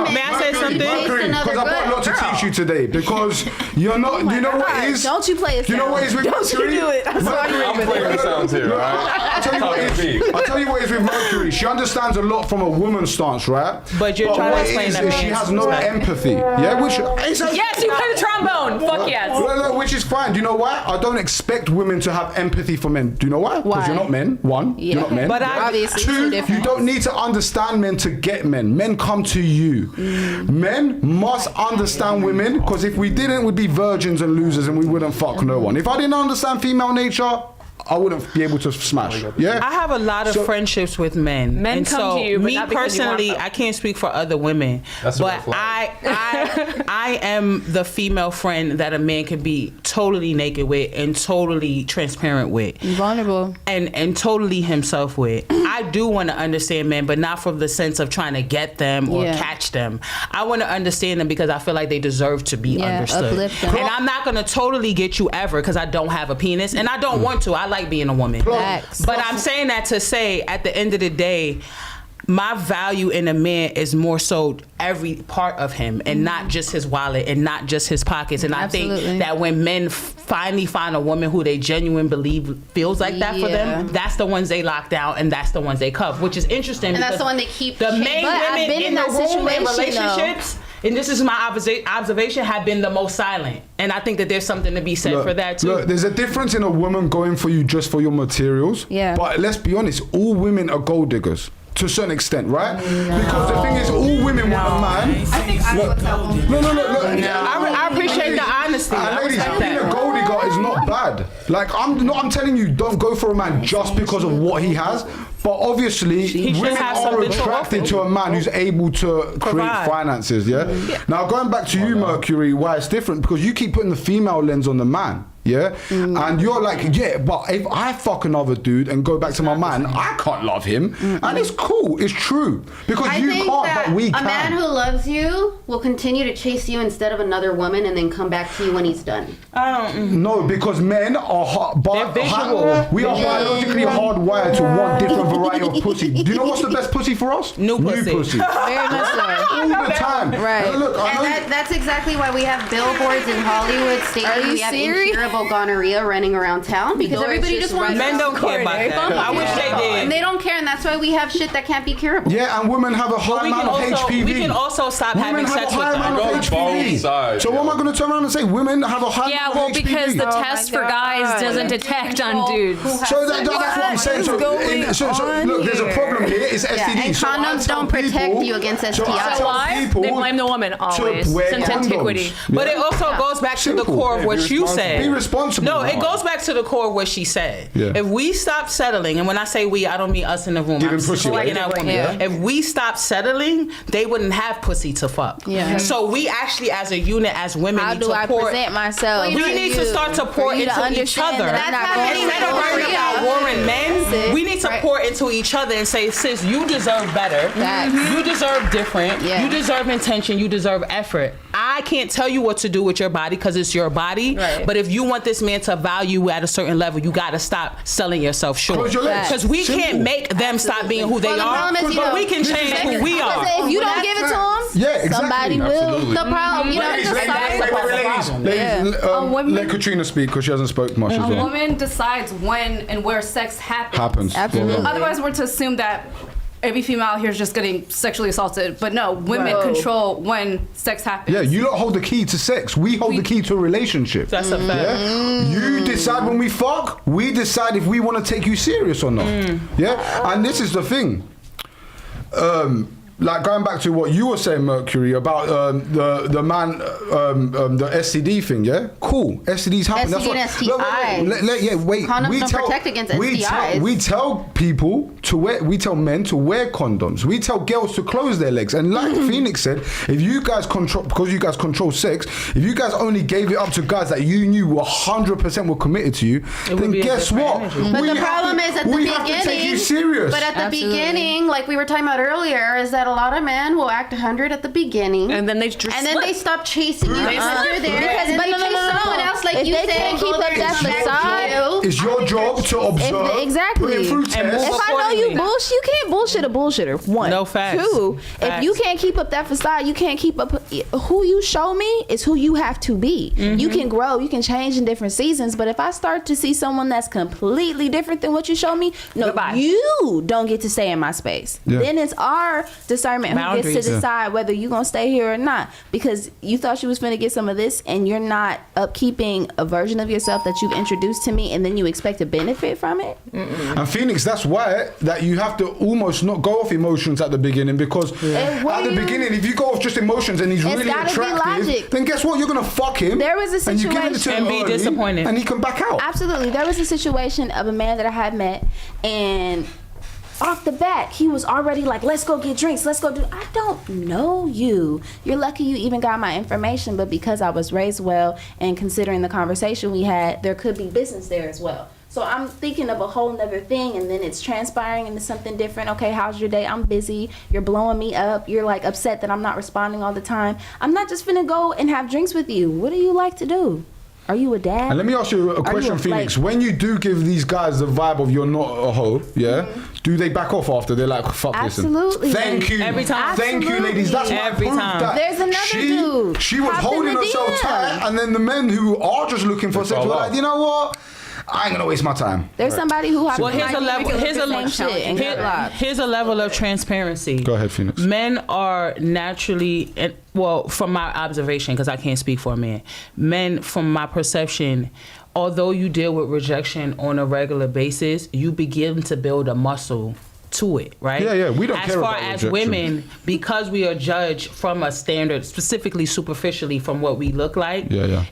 say? May I say something? Because I've got a lot to teach you today. Because you're not. Do you know what it is? Don't you play it? Do you know what it is with Mercury? I'm sorry. I'm playing the sounds here, right? I'll tell you what it is. I'll tell you what it is with Mercury. She understands a lot from a woman's stance, right? But you're trying to what it explain is that she man's has no perspective. empathy. Yeah, which is Yes, you play the trombone. Fuck yes. No, which is fine. Do you know why? I don't expect women to have empathy for men. Do you know why? Because Why? you're not men. One, you're not men. But I- Obviously, Two, you different. don't need to understand men to get men. Men come to you. Men must understand women, because if we didn't, we'd be virgins and losers and we wouldn't fuck no one. If I didn't understand female nature, I wouldn't be able to smash. Yeah? I have a lot of friendships with men. Men and come so to you, but me not because you want personally, them. I can't speak for other women. That's a but red flag. I am the female friend that a man can be totally naked with and totally transparent with. Vulnerable. And totally himself with. I do want to understand men, but not from the sense of trying to get them or Yeah. catch them. I want to understand them because I feel like they deserve to be Yeah, understood. uplift them. And I'm not going to totally get you ever because I don't have a penis and I don't want to. I like being a woman. Facts. But I'm saying that to say at the end of the day, my value in a man is more so every part of him and not just his wallet and not just his pockets. And I Absolutely. think that when men finally find a woman who they genuinely believe feels like that for them, that's the ones they lock down and that's the ones they cuff, which is interesting. And that's because the one they keep the chasing. main But I've women been in in the that room in situation, though. relationships, and this is my observation, have been the most silent. And I think that there's something to be said for that too. Look, there's a difference in a woman going for you just for your materials. Yeah. But let's be honest, all women are gold diggers. To a certain extent, right? Because the thing is, all women want a man. I think I look that one. No. I appreciate the honesty. I Ladies, respect being a that. gold digger is not bad. Like I'm telling you, don't go for a man just because of what he has. But obviously, He should women have are something to attracted offer. to a man who's able to create Provide. finances. Yeah? Now going back to you, Mercury, why it's different because you keep putting the female lens on the man. Yeah, and you're like, yeah, but if I fuck another dude and go back to my man, I can't love him, and it's cool, it's true, because I you think can't, that but we a can. man who loves you will continue to chase you instead of another woman and then come back to you when he's done. No, because men are They're visual. we are biologically hardwired to want different variety of pussy. Do you know what's the best pussy for us? New pussy. Very much so. All the time. Right. And look, I know And that's exactly why we have billboards in Hollywood Are stating you we have serious? incurable gonorrhea running around town because everybody just wants Men don't care about that. I wish they And did. they don't care, and that's why we have shit that can't be curable. yeah, and women have a high We can amount of also HPV. we can also stop Women having have sex a with high them. amount of Go both HPV. sides, So what am I going to turn around and say? Women have a high Yeah, amount well, of because the HPV. test my for guys God. doesn't detect on dudes. So that's what I'm saying. So, look, there's a problem here. It's STD. And So I condoms tell don't protect people- you against so I STIs. tell Why? people They blame the woman always, wear since condoms. antiquity. But Yeah. it also goes back to the Simple. core of what Be you responsible. said. Be responsible. No, it Mom. goes back to the core of what she said. Yeah. If we stop settling, and when I say we, I don't mean us in the room. Giving I'm pussy, looking right? at women. Yeah. If we stop settling, they wouldn't have pussy to fuck. Yeah. So we actually, as a unit, as women, How need do to I pour. present myself? We need to start to pour for you into to each understand other. that I'm not That's going happening Instead of worrying Korea. about warring men, Sis, we need to right. pour into each other and say, sis, you deserve better. Facts. You deserve different. Yeah. You deserve intention. You deserve effort. I can't tell you what to do with your body because it's your body. Right. But if you want this man to value you at a certain level, you got to stop selling yourself short. Close your legs. Because we Simple. can't make them stop being who they Well, the are, problem is, you but know, we can this is change second- who we I are. say, if you Well, don't that's give it to first. him, Yeah, exactly. somebody will. Absolutely. The problem, you know, Ladies, the ladies, side- ladies, let Katrina speak because she hasn't spoke much as A well. woman decides when and where sex happens. Absolutely. Well, Otherwise, we're to assume that every female out here is just getting sexually assaulted. But no, women Right. control when sex happens. yeah, you don't hold the key to sex. We hold the key to a relationship. That's a fact. Yeah? You decide when we fuck, we decide if we want to take you serious or not. Yeah? And this is the thing. like going back to what you were saying, Mercury, about the man, the STD thing, yeah? Cool. STDs happen. STD and STIs. Wait. Condoms don't protect against STIs. We tell people to wear, we tell men to wear condoms. We tell girls to close their legs. And like Phoenix said, if you guys because you guys control sex, if you guys only gave it up to guys that you knew were 100% were committed to you, then guess what? But the problem is at the beginning. We have to take you serious. But at the beginning, like we were talking about earlier, is that a lot of men will act 100 at the beginning, and then they just they stop chasing you under there, Because- and then but they no, chase no, no, no. someone else, like If you they said, can't and keep go up there that and facade, It's your job to observe. Exactly. Put it through If tests. I know you bullshit, you can't bullshit a bullshitter. One. No facts. Two, Facts. if you can't keep up that facade, you can't keep up. Who you show me is who you have to be. You can grow, you can change in different seasons. But if I start to see someone that's completely different than what you show me, no, Goodbye. you don't get to stay in my space. Yeah. Then it's our discernment who gets Boundaries. to decide whether you're gonna stay here or not. Because you thought you was finna get some of this, and you're not upkeeping a version of yourself that you've introduced to me, and then you expect to benefit from it. And Phoenix, that's why that you have to almost not go off emotions at the beginning, because at the beginning, if you go off just emotions and he's It's really gotta be attractive, logic. then guess what? You're gonna fuck him. There was a and you give it to situation- him And be early, disappointed. and he can back out. Absolutely. There was a situation of a man that I had met, and off the bat, he was already like, let's go get drinks. Let's go do. I don't know you. You're lucky you even got my information, but because I was raised well and considering the conversation we had, there could be business there as well. So I'm thinking of a whole nother thing, and then it's transpiring into something different. Okay, how's your day? I'm busy. You're blowing me up. You're like upset that I'm not responding all the time. I'm not just finna go and have drinks with you. What do you like to do? Are you a dad? And let me ask you a question, Phoenix. When you do give these guys the vibe of you're not a hoe, yeah, do they back off after? They're like, fuck, Absolutely. listen. Thank you. Every time. Thank you, ladies. That's Every what time. that There's another dude. She was Hopped in holding the herself DM. tight, and then the men who are just looking for sex were fall like, off. you know what? I ain't gonna waste my time. There's somebody who Well, here's a level. Here's a Here's a level of transparency. Go ahead, Phoenix. Men are naturally, well, from my observation, because I can't speak for a man. Men, from my perception, although you deal with rejection on a regular basis, you begin to build a muscle to it, right? Yeah, we don't as care far about as rejection. women, because we are judged from a standard, specifically superficially from what we look like,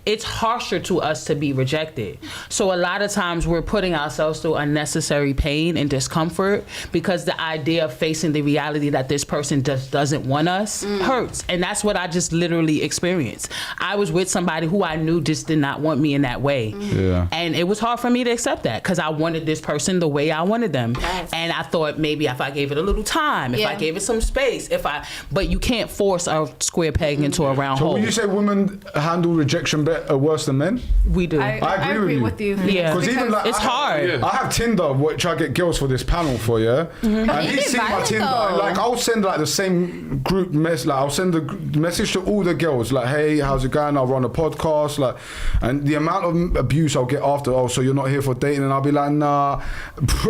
it's harsher to us to be rejected. So a lot of times we're putting ourselves through unnecessary pain and discomfort because the idea of facing the reality that this person just doesn't want us hurts. And that's what I just literally experienced. I was with somebody who I knew just did not want me in that way. Yeah. And it was hard for me to accept that because I wanted this person the way I wanted them. And I thought maybe if I gave it a little time, if I gave it some space, but you can't force a square peg into a round So hole. when you say women handle rejection worse than men? We do. I agree with you. Yeah. Because even like it's hard. I have Tinder, which I get girls for this panel for, yeah. And he's seen my Tinder. Like I'll send like the same group mess. Like I'll send the message to all the girls, like, hey, how's it going? I'll run a podcast, like, and the amount of abuse I'll get after. Oh, so you're not here for dating? And I'll be like, nah,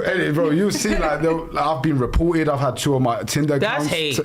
anyway, bro. You see, like, I've been reported. I've had 2 of my Tinder accounts. That's hate.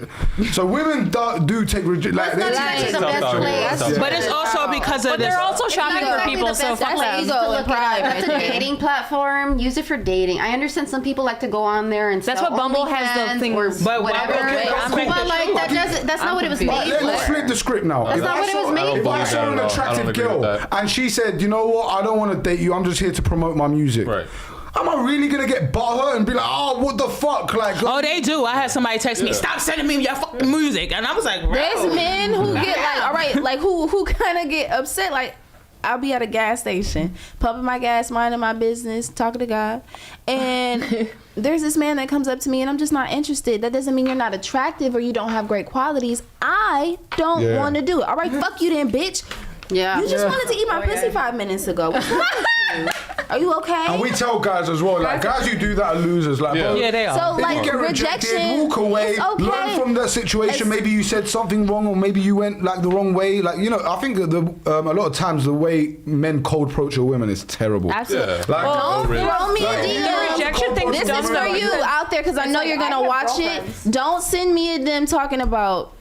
So women do take rejection. Like, That's not the best place. But it's also because of But this. they're also shopping for Exactly people, the so best fuck place them. to look it up. That's a dating platform. Use it for dating. I understand some people like to go on there and That's sell what Bumble has the OnlyFans thing. or But whatever. But like that's not what it was made Let's for. flip the script now. That's not what it was made If I for. saw an attractive agree with girl that. and she said, you know what, I don't want to date you, I'm just here to promote my music. Right. Am I really gonna get butthurt and be like, oh, what the fuck? Like, Oh, they do. I had somebody text me, stop sending me your fucking music. And I was like, bro. There's men who get like, all right, like who kind of get upset. Like, I'll be at a gas station, pumping my gas, minding my business, talking to God, and there's this man that comes up to me, and I'm just not interested. That doesn't mean you're not attractive or you don't have great qualities. I don't want to do it. All right, fuck you then, bitch. Yeah. You just wanted to eat my pussy 5 minutes ago. What's wrong with you? Are you okay? and we tell guys as well, like, guys who do that are losers. Like, bro, Yeah, they are. So, if like, you get rejected, rejection, walk away, it's okay. learn from that situation. Maybe you said something wrong, or maybe you went like the wrong way. Like, you know, I think that a lot of times the way men cold approach a woman is terrible. Absolutely. Yeah. Like, Don't really. throw me a Like, DM. The rejection thing This is for you out there because I know you're gonna watch it. Don't send me a DM talking about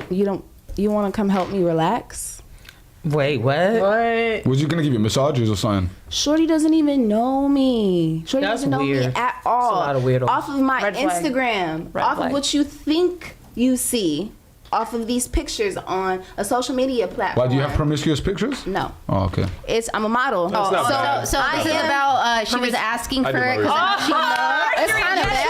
you want to come help me relax. Wait, what? Was you gonna give you massages or something? Shorty doesn't even know me. Shorty That's doesn't know me weird. at all. That's a lot of weirdos. Off of my Red flag. Instagram, Red off flag. of what you think you see, off of these pictures on a social media platform. Why do you have promiscuous pictures? No. Oh, okay. I'm a model. That's not bad. So is it about she was asking I for did it my because research. it's kind of bad.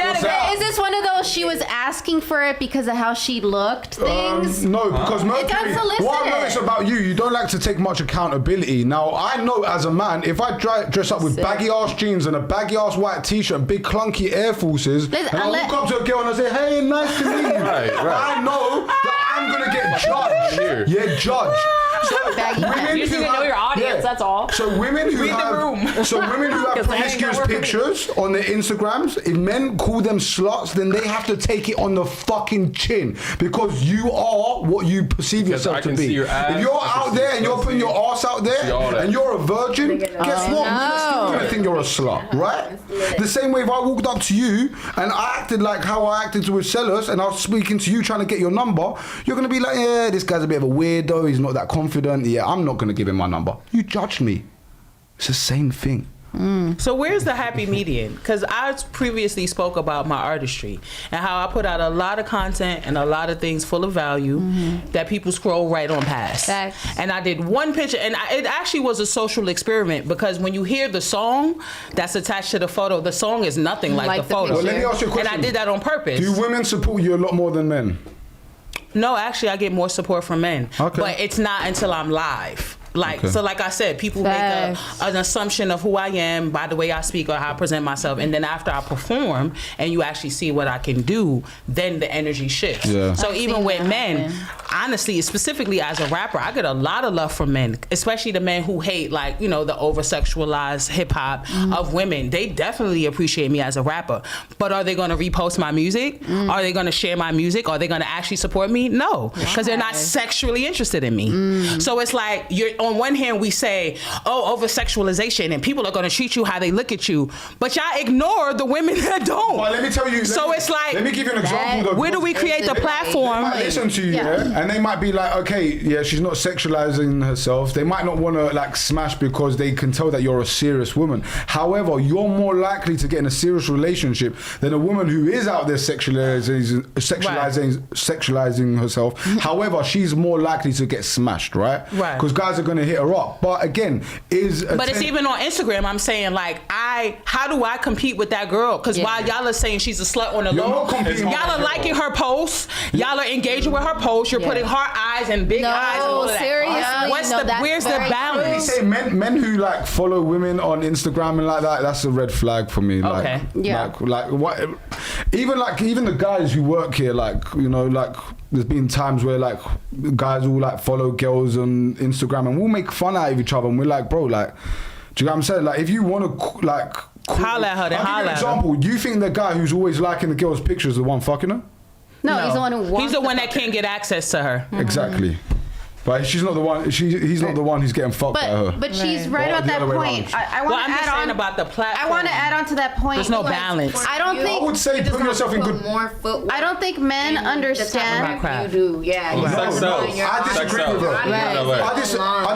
What's that? Is this one of those she was asking for it because of how she looked things? No, because Mercury, got solicited. what I notice about you don't like to take much accountability. Now, I know as a man, if I dress up with baggy ass jeans and a baggy ass white t-shirt and big clunky Air Forces, Listen, and I walk up to a girl and I say, hey, nice to meet you. Right. I know that I'm going to get judged. Yeah, judged. So Baggy pants. You just need to know your audience, that's all. So women who Read the have room. so women who have 'Cause that ain't promiscuous gonna work for me. pictures on their Instagrams, if men call them sluts, then they have to take it on the fucking chin because you are what you perceive Because yourself I to can be. see your ass, If you're I can out see there your and you're putting pussy, your ass out see there all that. and you're a virgin, guess what? Men are still gonna think you're a slut, right? The same way if I walked up to you and I acted like how I acted with Cellus and I was speaking to you trying to get your number, you're gonna be like, yeah, this guy's a bit of a weirdo, he's not that confident, yeah, I'm not gonna give him my number. You judged me. It's the same thing. So where's the happy median? Because I previously spoke about my artistry and how I put out a lot of content and a lot of things full of value that people scroll right on past. Facts. And I did one picture, and it actually was a social experiment because when you hear the song that's attached to the photo, the song is nothing like the photo. Well, let me ask you a question. And I did that on purpose. Do women support you a lot more than men? No, actually, I get more support from men. Okay. But it's not until I'm live. Okay. So like I said, people make an assumption of who I am by the way I speak or how I present myself. And then after I perform and you actually see what I can do, then the energy shifts. Yeah. So even with men, honestly, specifically as a rapper, I get a lot of love from men, especially the men who hate like, you know, the over-sexualized hip hop of women. They definitely appreciate me as a rapper. But are they going to repost my music? Are they going to share my music? Are they going to actually support me? No, because they're not sexually interested in me. So it's like you're on one hand we say, oh, over sexualization and people are going to treat you how they look at you, but y'all ignore the women that don't. Well, let me tell you. Let me give you an example. Though, where do we create the platform? They might listen to you, yeah, and they might be like, okay, yeah, she's not sexualizing herself. They might not want to like smash because they can tell that you're a serious woman. However, you're more likely to get in a serious relationship than a woman who is out there sexualizing herself. However, she's more likely to get smashed, right? Right. Because guys are going to hit her up. But again, but it's even on Instagram. I'm saying like, how do I compete with that girl? Because while y'all are saying she's a slut on the You're low, not competing. y'all are liking her posts. Y'all are engaging with her posts. You're putting heart eyes and big eyes and all of that. seriously. Where's the They balance? say men who like follow women on Instagram and like that, that's a red flag for me. Like, Okay. Yeah. Like what? Even the guys who work here, like, you know, like there's been times where like guys will like follow girls on Instagram and we'll make fun out of each other and we're like, bro, like, do you know what I'm saying? Like, if you want to like Holla at her, then I'll give you holla an at her. example. Do you think the guy who's always liking the girl's pictures is the one fucking her? No, he's the one who wants. He's the one that can't get access to her. Exactly. But she's not the one. He's not the one who's getting fucked by her. But she's right Or about the that other way point. around. I Well, want I'm to just add saying on. about the platform. I want to add on to that point. There's no balance. I don't I think. would say put yourself in good. more footwork. I don't think men understand. Crap. You do, yeah. No, Sex sells. I disagree Sex with her. sells. Right.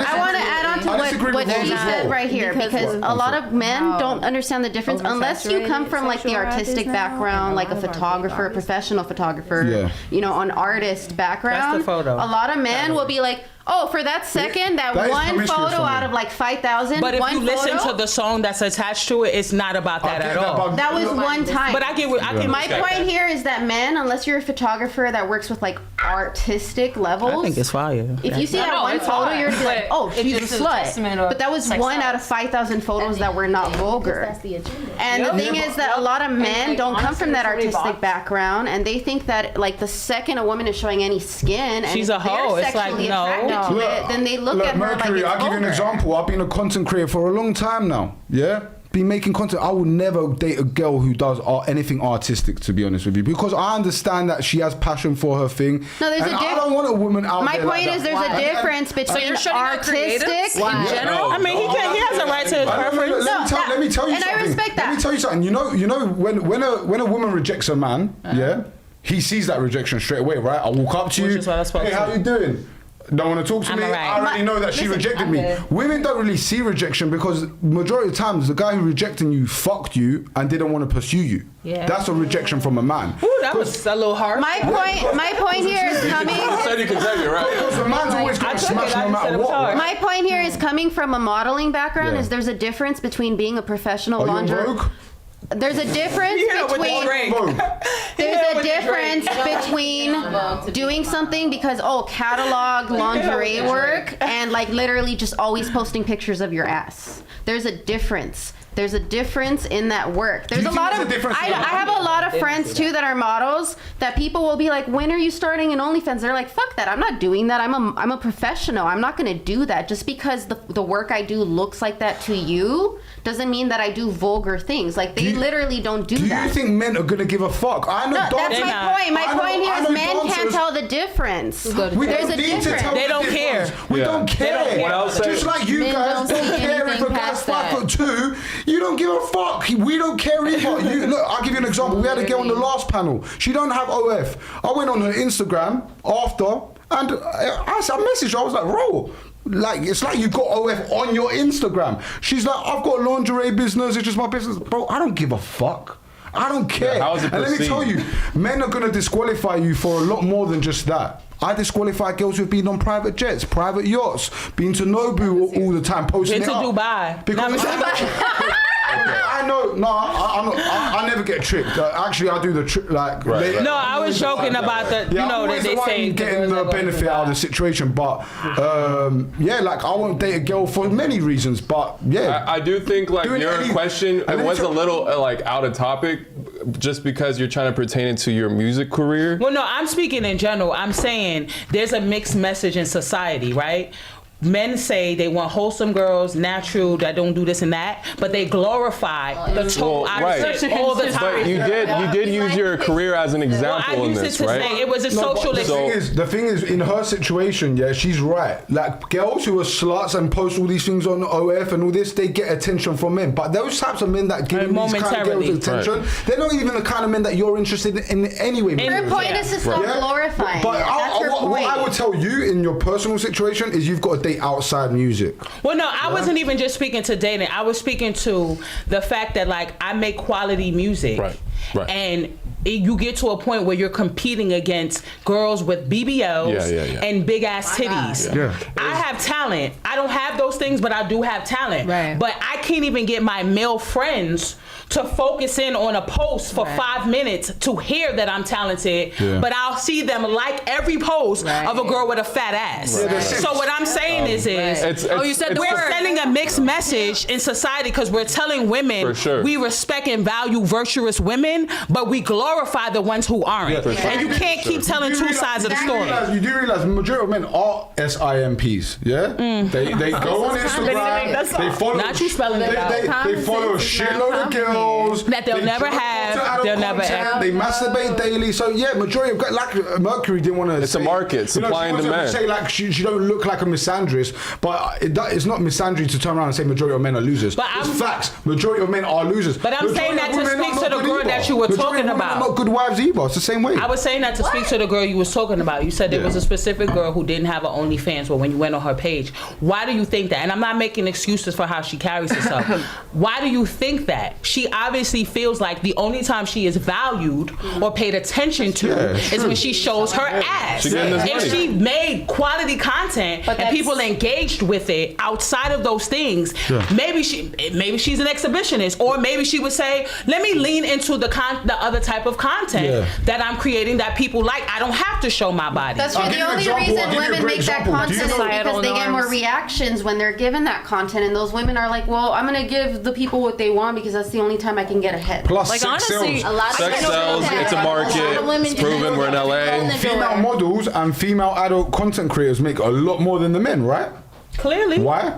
I want to add on to what she said right here because a lot of men don't understand the difference unless you come from like the artistic background, like a photographer, a professional photographer, you know, an artist background. That's the photo. A lot of men will be like, oh, for that second, that is one promiscuous photo for me. out of like 5,000. But if one you listen photo, to the song that's attached to it, it's not about that at all. that was one time. But I get what I get. My point here is that men, unless you're a photographer that works with like artistic levels, I think it's fire. if you see that No, one it's photo, fine. you're gonna be like, But oh, it she's a just is a testament slut. of But that was sex one sells. out of 5,000 photos that were not vulgar. That's the agenda. And the thing is that a lot of men like, don't come honestly, from that somebody artistic bought- background, and they think that like the second a woman is showing any skin, and She's if a hoe. they're It's like, sexually no. attracted to it, then they look at her Mercury, like I'll it's give you an vulgar. example. I've been a content creator for a long time now. Yeah? Been making content. I will never date a girl who does anything artistic, to be honest with you, because I understand that she has passion for her thing. No, there's and a I don't want a woman out My there like point that. is there's a difference between you're shutting out artistic creatives? in general. I mean, he has a right to his preference. Let me tell you and something. I respect that. Let me tell you something. You know when a woman rejects a man, yeah, he sees that rejection straight away, right? I walk up to Which you. is what I was supposed Hey, to how do. you doing? don't want to talk to me. alright. I already know that she rejected I'm me. good. Women don't really see rejection because majority of the times the guy who rejecting you fucked you and didn't want to pursue you. Yeah. That's a rejection from a man. Ooh, that was a little harsh. My point here is coming. Said you can take it, right? Because the man's always going to smash no matter what. My point here is coming from a modeling background. Yeah. Is there's a difference between being a professional Are you in lingerie. Vogue? There's a difference between. Vogue. There's a difference between doing something because catalog lingerie work and like literally just always posting pictures of your ass. There's a difference. There's a difference in that work. There's a lot of. I have a lot of friends too that are models that people will be like, when are you starting an OnlyFans? They're like, fuck that. I'm not doing that. I'm a professional. I'm not going to do that. Just because the work I do looks like that to you doesn't mean that I do vulgar things. Like they literally don't do that. Do you think men are going to give a fuck? I know No, that's my point. My point here is men dancers, can't tell the difference. We There's don't a need to difference. tell They the don't difference. care. We Yeah. don't care. They don't care. What I'll say- Just like you Men guys don't don't see care if a anything guy's past that. 5'2", you don't give a fuck. We don't care either. Look, I'll give you an example. We had a girl on the last panel. She don't have OF. I went on her Instagram after, and I messaged her. I was like, bro, like it's like you got OF on your Instagram. She's like, I've got a lingerie business. It's just my business, bro. I don't give a fuck. I don't care. Yeah, how is it and let me perceived? tell you, men are gonna disqualify you for a lot more than just that. I disqualify girls who've been on private jets, private yachts, been to Nobu all the time, posting Been it to up. Dubai. Because I know, no, I never get tricked. Actually, I do the trick. Like, Right. No, I was joking about the, Yeah, you know, I'm that always they the one say getting the benefit out of the situation, but yeah, like I won't date a girl for many reasons, but yeah, I do think like Doing your any- question and it then was a tell- little like out of topic, just because you're trying to pertain it to your music career. Well, no, I'm speaking in general. I'm saying there's a mixed message in society, right? Men say they want wholesome girls, natural, that don't do this and that, but they glorify the total Well, right. opposite all the time. But you did use your career as an Well, example I in used this, it to right? say it was a No, but social the thing is, in her situation, yeah, she's right. Like girls who are sluts and post all these things on OF and all this, they get attention from men. But those types of men that give these kind of girls Momentarily. attention, they're not even the kind of men that you're interested in anyway. Her man. point is to stop glorifying. But it. That's her what point. I would tell you in your personal situation is you've got to date outside music. Well, no, I wasn't even just speaking to dating. I was speaking to the fact that, like, I make quality music. Right. And you get to a point where you're competing against girls with BBLs Yeah. and big ass titties. Yeah. I have talent. I don't have those things, but I do have talent. Right. But I can't even get my male friends to focus in on a post for 5 minutes to hear that I'm talented, but I'll see them like every post of a girl with a fat ass. Right. So what I'm saying is You said the we're word. sending a mixed message in society because we're telling women For sure. we respect and value virtuous women, but we glorify the ones who aren't. Yeah, for sure. And you can't keep telling two sides of the story. You do realize the majority of men are SIMPs, yeah? They go on Instagram, they follow. Not you spelling it out. They follow a shitload of girls That they'll they never drop have, adult they'll never content, ever- They masturbate daily, so yeah, majority of like Mercury didn't want to. It's a market, supply and demand. Say like she don't look like a misandrist, but it's not misandry to turn around and say majority of men are losers. But It's I'm- facts. Majority of men are losers. But I'm saying that to Majority of women speak are to not the good girl either. that you were Majority talking of women about. are not good wives either. It's the same way. I was saying that to speak to the girl you was talking about. You said there was a specific girl who didn't have an OnlyFans, but when you went on her page, why do you think that? And I'm not making excuses for how she carries herself. Why do you think that? She obviously feels like the only time she is valued or paid attention to is when she shows her ass. She getting this If money. she made quality content and people engaged with it outside of those things, maybe she's an exhibitionist, or maybe she would say, let me lean into the other type of content that I'm creating that people like. I don't have to show my body. That's true. I'll The give you an only example. I'll reason give you a women great make that example. Do you content is know- because they get more reactions when they're given that content, and those women are like, well, I'm gonna give the people what they want because that's the only time I can get ahead. Plus, Like, sex honestly, sells. A lot of Sex women sells, do that. it's a market, lot of women it's do proven, that. we're in LA. Female models and female adult content creators make a lot more than the men, right? Clearly. Why?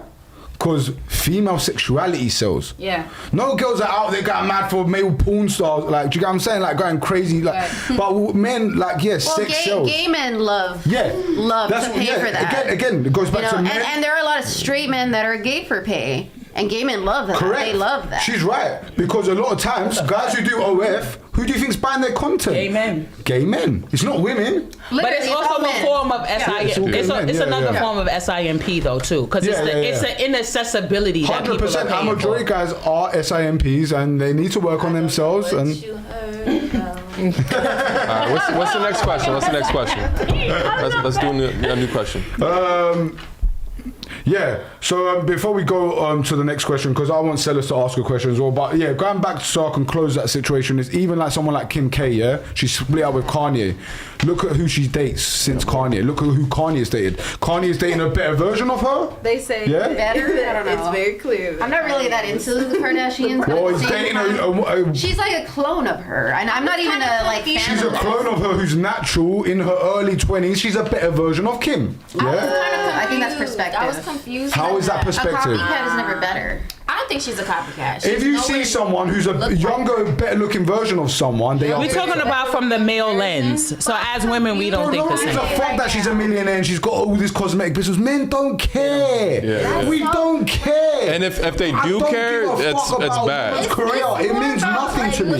Because female sexuality sells. Yeah. No girls are out there going mad for male porn stars. Like, do you get what I'm saying? Like, going crazy. Like, but men, like, yes, Well, sex sells. gay men love Yeah. to pay for that. Again, it goes back You know, to men. and there are a lot of straight men that are gay for pay. And gay men love that. Correct. They love that. She's right. Because a lot of times, guys who do OF, who do you think's buying their content? Gay men. Gay men. It's not women. But it's also a form of SIMP. It's another form of SIMP though too, because it's an inaccessibility that people are 100%. paying Our majority for. guys are SIMPs and they need to work on themselves. And What's the next question? Let's do a new question. Yeah, so before we go to the next question, because I want Celis to ask a question as well, but yeah, going back so I can close that situation, is even like someone like Kim K, yeah, she split up with Kanye. Look at who she dates since Kanye. Look at who Kanye's dated. Kanye's dating a better version of her? They say Yeah? Better? I don't know. It's very clear. I'm not really that into the Kardashians. Well, but he's at the same dating time, a she's like a clone of her, and I'm not even a like fan she's of a this. clone of her who's natural in her early 20s. She's a better version of Kim. Yeah? I think that's perspective. I was confused. How is that A perspective? copycat is never better. I don't think she's a copycat. If you see someone who's a younger, better looking version of someone, they are We're better. talking about from the male lens. So as women, we don't think the It's a same. fact that she's a millionaire and she's got all this cosmetic business. Men don't care. Yeah. We don't care. And if they I do don't care, give a it's fuck about bad. women's career. It means nothing to me.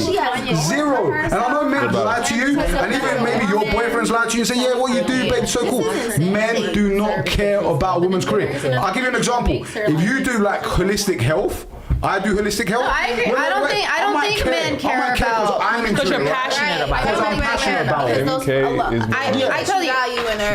Zero. And I know men lie to you, and even maybe your boyfriends lie to you and say, yeah, what you do, babe, so cool. Men do not care about a woman's career. I'll give you an example. If you do like holistic health, I do holistic health. No, I agree. I don't think men care about Because you're passionate about it. Because I'm passionate about it. MK is I tell you,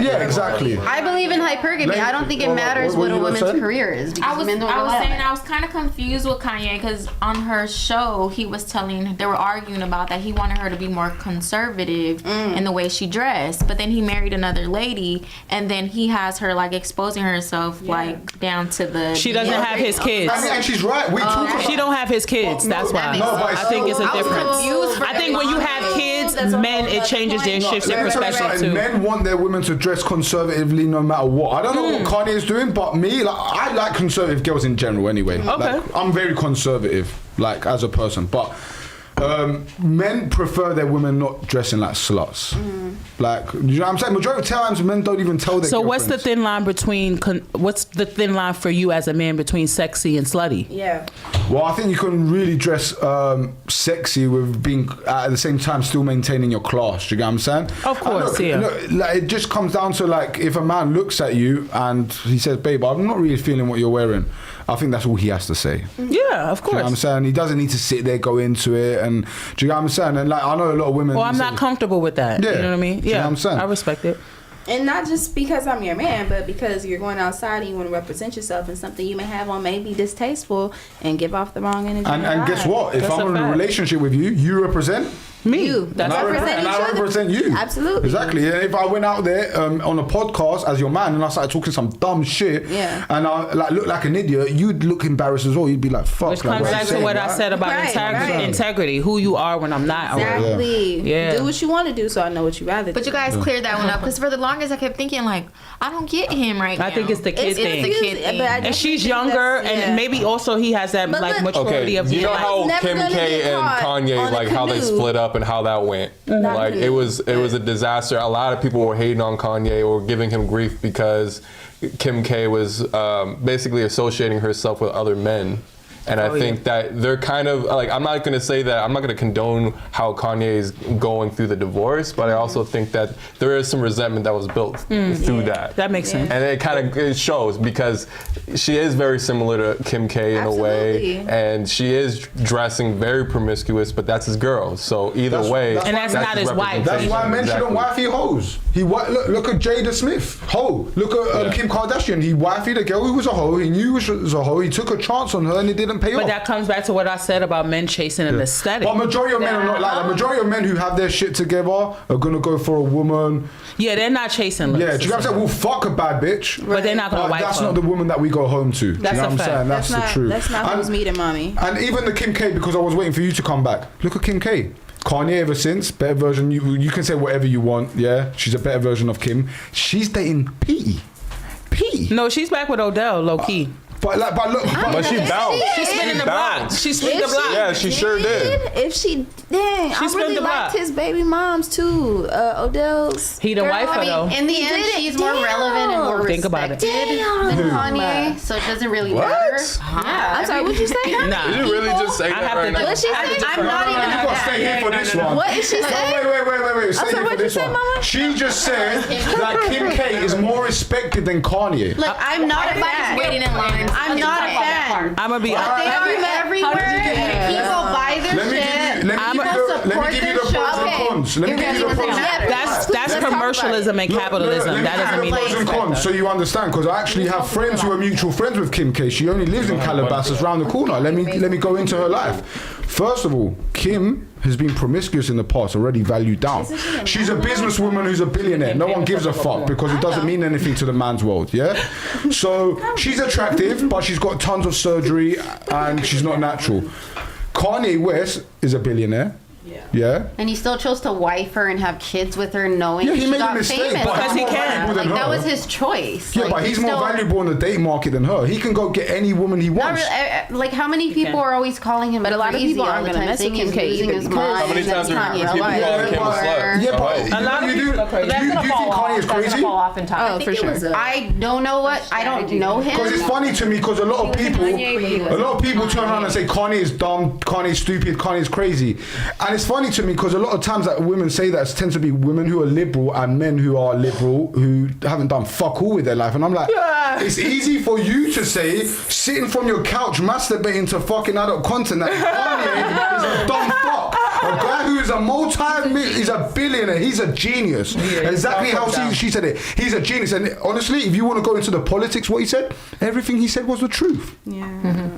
Yeah, exactly. I believe in hypergamy. I don't think it matters what a woman's career is because men don't I was rely on saying it. I was kind of confused with Kanye because on her show he was telling they were arguing about that he wanted her to be more conservative in the way she dressed, but then he married another lady and then he has her like exposing herself like down to the. She doesn't have his kids. And she's right. We talk about She don't have his kids. That's why. No, but I think it's a difference. confused for I think when you have kids, men, it changes their shifts their Let me tell you perspective something, too. men want their women to dress conservatively no matter what. I don't know what Kanye is doing, but me, like, I like conservative girls in general anyway. Okay. Like, I'm very conservative, like, as a person. But men prefer their women not dressing like sluts. Like, you know what I'm saying? Majority of times, men don't even tell their So what's the girlfriends. thin line between? What's the thin line for you as a man between sexy and slutty? Yeah. Well, I think you can really dress sexy with being at the same time still maintaining your class. Do you get what I'm saying? Of course, yeah. Look, like, it just comes down to like if a man looks at you and he says, "Babe, I'm not really feeling what you're wearing." I think that's all he has to say. Yeah, of Do you know what I'm course. saying? He doesn't need to sit there, go into it, and do you know what I'm saying? And like I know a lot of women. Well, I'm not comfortable with that. Yeah. You know what I mean? Do you know Yeah, what I'm saying? I respect it. And not just because I'm your man, but because you're going outside and you want to represent yourself, and something you may have on may be distasteful and give off the wrong energy. And guess what? If That's I'm a in a fact. relationship with you, you represent. Me. You. That's And I represent each other. represent you. Absolutely. Exactly. And if I went out there on a podcast as your man and I started talking some dumb shit, Yeah. and I like look like an idiot, you'd look embarrassed as well. You'd be like, "Fuck." Which like, comes what back you to saying, what I right? said about Right, integrity. right. Integrity. Who you are when I'm not. Exactly. Yeah. Do what you want to do, so I know what you rather do. But you guys cleared that one up because for the longest I kept thinking like I don't get him right now. I think it's the kid It's thing. the kid thing. But I And just she's think younger, that's- yeah. and maybe also he has that But like look- maturity Okay, of you being know like, how never Kim gonna K get and caught Kanye, on a like how they canoe. split up and how that went. Like it was a disaster. A lot of people were hating on Kanye or giving him grief because Kim K was basically associating herself with other men. And I think that they're kind of like, I'm not going to say that, I'm not going to condone how Kanye is going through the divorce, but I also think that there is some resentment that was built through that. that makes sense. And it kind of it shows because she is very similar to Kim K in a way, Absolutely. and she is dressing very promiscuous, but that's his girl. So either way, And that's not his wife. That's why men shouldn't wifey hoes. Look at Jada Smith, hoe. Look at Kim Kardashian. He wifeyed a girl who was a hoe. He knew she was a hoe. He took a chance on her and it didn't pay But off. that comes back to what I said about men chasing an aesthetic. But majority of men are not like that. Majority of men who have their shit together are gonna go for a woman. Yeah, they're not chasing looks. Yeah, do you know what I'm saying? We'll fuck a bad bitch. But they're not gonna But wipe that's her. not the woman that we go home to. That's do you know a what I'm fact. saying? That's the truth. That's not who's meeting mommy. And even the Kim K, because I was waiting for you to come back. Look at Kim K. Kanye ever since, better version. You can say whatever you want. Yeah, she's a better version of Kim. She's dating Petey. No, she's back with Odell, low key. But look, But she bounced. She's spinning the block. She split the block. Yeah, she sure did. If she dang, I split really the liked block. his baby moms too. Odell's. He the wife I mean, though. in the end, she's more relevant and more Think about it. respected than Kanye, so it doesn't really matter. Yeah. I'm sorry, what'd you say? Nah. Did you really just say I that have right to now? What she say? I'm not even you gotta stay here for this one. What did she say? Wait. Stay sorry, here for what'd you this say, one. Mama? She just said that Kim K is more respected than Kanye. Look, I'm not a fan. Waiting in line. I'm not a fan. I'm gonna be. They are everywhere. People buy their Let me shit. give you the pros and cons. Let me give you the pros and cons. That's commercialism and capitalism. That doesn't mean pros and cons so you understand, because I actually have friends who are mutual friends with Kim K. She only lives in Calabasas round the corner. Let me go into her life. First of all, Kim has been promiscuous in the past, already valued down. She's a businesswoman who's a billionaire. No one gives a fuck because it doesn't mean anything to the man's world, yeah? So she's attractive, but she's got tons of surgery and she's not natural. Kanye West is a billionaire. Yeah. And he still chose to wife her and have kids with her, knowing He she made a got mistake, famous. but Because he he's more can. valuable than Like, that her. was his choice. Yeah, Like, but he's more still- valuable in the date market than her. He can go get any woman he Not wants. really, like, how many people are always calling him But a lot of crazy people all aren't the gonna time, mess with saying Kim he's K losing either his because mind. How many times that's have Kanye people West. called Kim a slut? Yeah, but A lot of you people are crazy. do you think Kanye is crazy? Oh, for sure. I don't know what. I don't know him. Because it's funny to me, because a lot of people turn around and say Kanye is dumb, Kanye's stupid, Kanye's crazy, and it's funny to me because a lot of times that women say that tend to be women who are liberal and men who are liberal who haven't done fuck all with their life, and I'm like, it's easy for you to say sitting from your couch masturbating to fucking adult content that Kanye is a dumb fuck. A guy who is he's a billionaire, he's a genius. Exactly how she said it. He's a genius, and honestly, if you want to go into the politics, what he said, everything he said was the truth. Yeah.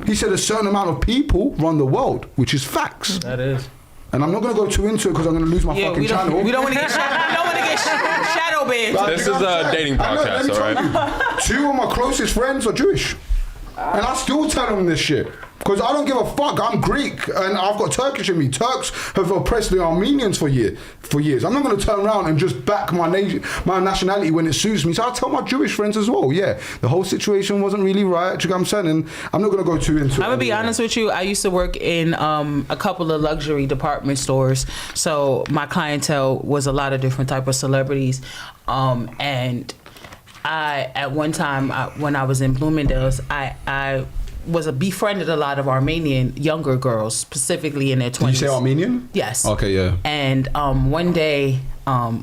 He said a certain amount of people run the world, which is facts. That is. And I'm not going to go too into it because I'm going to lose my fucking channel. We don't want to get shadow banned. But This you is know a what I'm dating saying? podcast, Let me all tell you, 2 of my closest friends are Jewish. And I still tell them this shit. Because I don't give a fuck. I'm Greek and I've got Turkish in me. Turks have oppressed the Armenians for years. I'm not going to turn around and just back my nationality when it suits me. So I tell my Jewish friends as well, yeah, the whole situation wasn't really right. You know what I'm saying? And I'm not going to go too into it. I'm gonna be honest with you. I used to work in a couple of luxury department stores, so my clientele was a lot of different type of celebrities, and I at one time when I was in Bloomingdale's, I befriended a lot of Armenian younger girls, specifically in their 20s. Did you say Armenian? Yes. Okay, yeah. And one day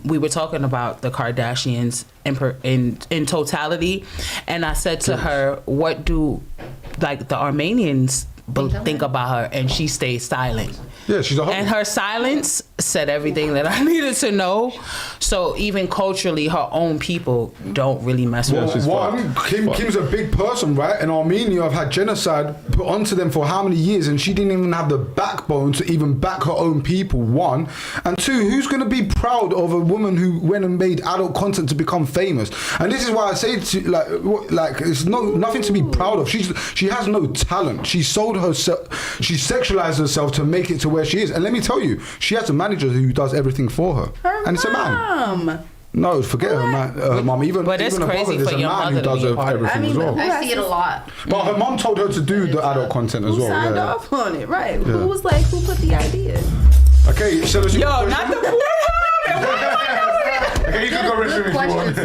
we were talking about the Kardashians in totality, and I said to her, "What do like the Armenians think about her?" And she stayed silent. Yeah, she's a hoe. And her silence said everything that I needed to know. So even culturally, her own people don't really mess with her. One, Kim's a big person, right? And Armenia have had genocide put onto them for how many years, and she didn't even have the backbone to even back her own people, 1. And 2, who's going to be proud of a woman who went and made adult content to become famous? And this is why I say to like it's nothing to be proud of. She has no talent. She sold herself, she sexualized herself to make it to where she is. And let me tell you, she has a manager who does everything for her. And it's a man. No, forget her mom. But it's crazy for your mother to be a part of it. everything as well. I see it a lot. But her mom told her to do the adult content as well. Signed Yeah. off on it, right? Who was like, who put the idea? Okay, so let's Yo, not the Okay, you can go Richard if you want.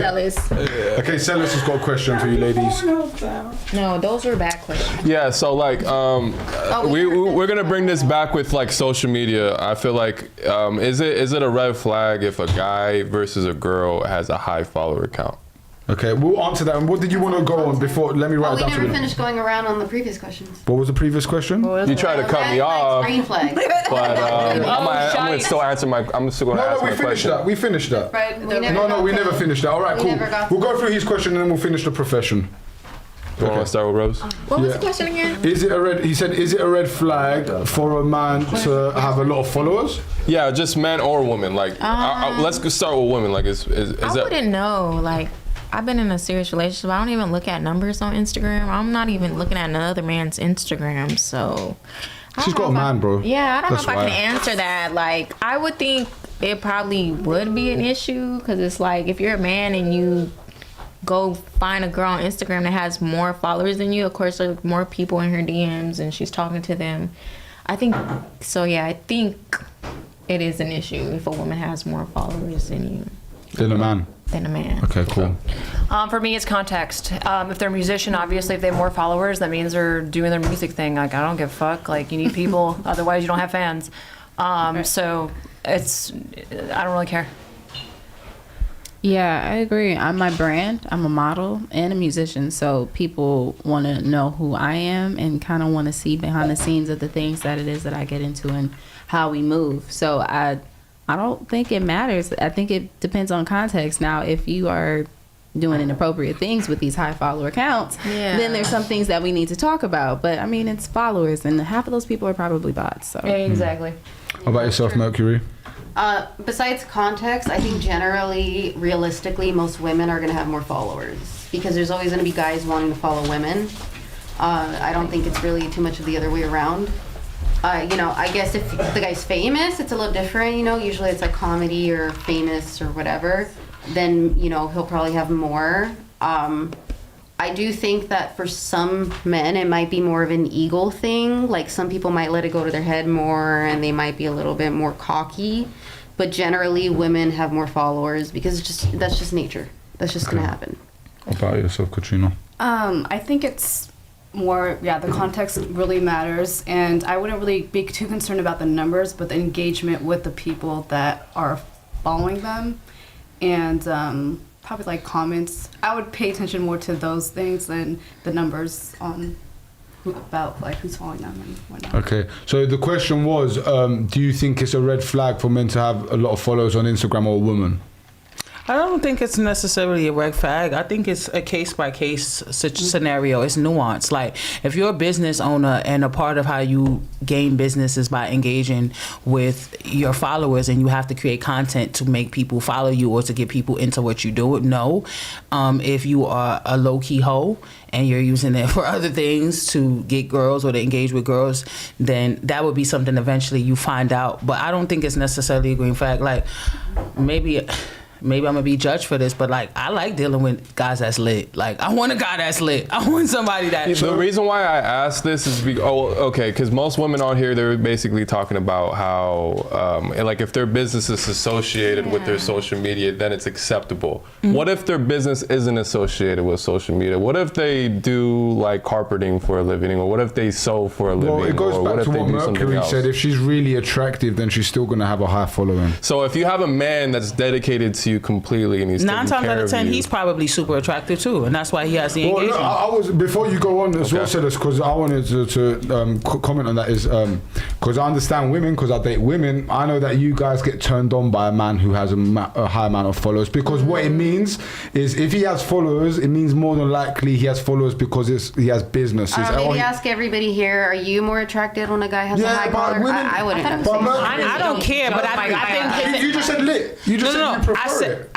Okay, Celis has got a question for you ladies. No, those were bad questions. Yeah, so like we're gonna bring this back with like social media. I feel like is it a red flag if a guy versus a girl has a high follower count? Okay, we'll answer that. And what did you want to go on before? Let me write Oh, it we down never for you. finished going around on the previous questions. What was the previous question? You tried to cut me off, Green flag. but I'm gonna still answer my. I'm still gonna No, ask we my finished question. that. We finished that. Right. We never finished that. All right, We cool. never got We'll go through his question and then we'll finish the profession. You want to start with Rose? What was the question again? Is it a red? He said, is it a red flag for a man to have a lot of followers? Yeah, just man or woman. Like, let's start with women. Like, is I that? wouldn't know. Like, I've been in a serious relationship. I don't even look at numbers on Instagram. I'm not even looking at another man's Instagram. So She's got a man, bro. Yeah, I don't That's know if I why. can answer that. Like, I would think it probably would be an issue because it's like if you're a man and you go find a girl on Instagram that has more followers than you. Of course, there's more people in her DMs and she's talking to them. I think it is an issue if a woman has more followers than you. Than a man. Okay, cool. For me, it's context. If they're a musician, obviously, if they have more followers, that means they're doing their music thing. Like, I don't give a fuck. Like, you need people, otherwise you don't have fans. So I don't really care. Yeah, I agree. I'm my brand. I'm a model and a musician, so people want to know who I am and kind of want to see behind the scenes of the things that it is that I get into and how we move. So I don't think it matters. I think it depends on context. Now, if you are doing inappropriate things with these high follower accounts, then there's some things that we need to talk about. But I mean, it's followers, and half of those people are probably bots. So exactly. How about yourself, Mercury? Besides context, I think generally, realistically, most women are going to have more followers because there's always going to be guys wanting to follow women. I don't think it's really too much of the other way around. I guess if the guy's famous, it's a little different, usually it's like comedy or famous or whatever, then, he'll probably have more. I do think that for some men, it might be more of an ego thing. Like some people might let it go to their head more and they might be a little bit more cocky, but generally women have more followers because that's just nature. That's just going to happen. How about yourself, Katrina? I think it's more, the context really matters, and I wouldn't really be too concerned about the numbers, but the engagement with the people that are following them, and probably like comments. I would pay attention more to those things than the numbers on about like who's following them and whatnot. Okay, so the question was, do you think it's a red flag for men to have a lot of followers on Instagram or a woman? I don't think it's necessarily a red flag. I think it's a case-by-case scenario. It's nuanced. Like, if you're a business owner and a part of how you gain business is by engaging with your followers and you have to create content to make people follow you or to get people into what you do, no. If you are a low-key hoe and you're using it for other things to get girls or to engage with girls, then that would be something eventually you find out. But I don't think it's necessarily a green flag. Like, maybe I'm gonna be judged for this, but like I like dealing with guys that's lit. Like I want a guy that's lit. I want somebody that. The reason why I asked this is because most women on here, they're basically talking about how like if their business is associated with their social media, then it's acceptable. Mm-hmm. What if their business isn't associated with social media? What if they do like carpeting for a living, or what if they sew for a living? Well, it goes back to what Mercury said. If she's really attractive, then she's still gonna have a high following. So if you have a man that's dedicated to you completely and he's 9 times out of 10 he's probably super attractive too, and that's why he has the engagement. Look, I was, before you go on as well, said this because I wanted to comment on that is because I understand women, because I date women. I know that you guys get turned on by a man who has a high amount of followers, because what it means is if he has followers, it means more than likely he has followers because he has business. Maybe ask everybody here, are you more attracted when a guy has a high follower? I wouldn't know. I don't care, but I think you just said lit. You just said you prefer it.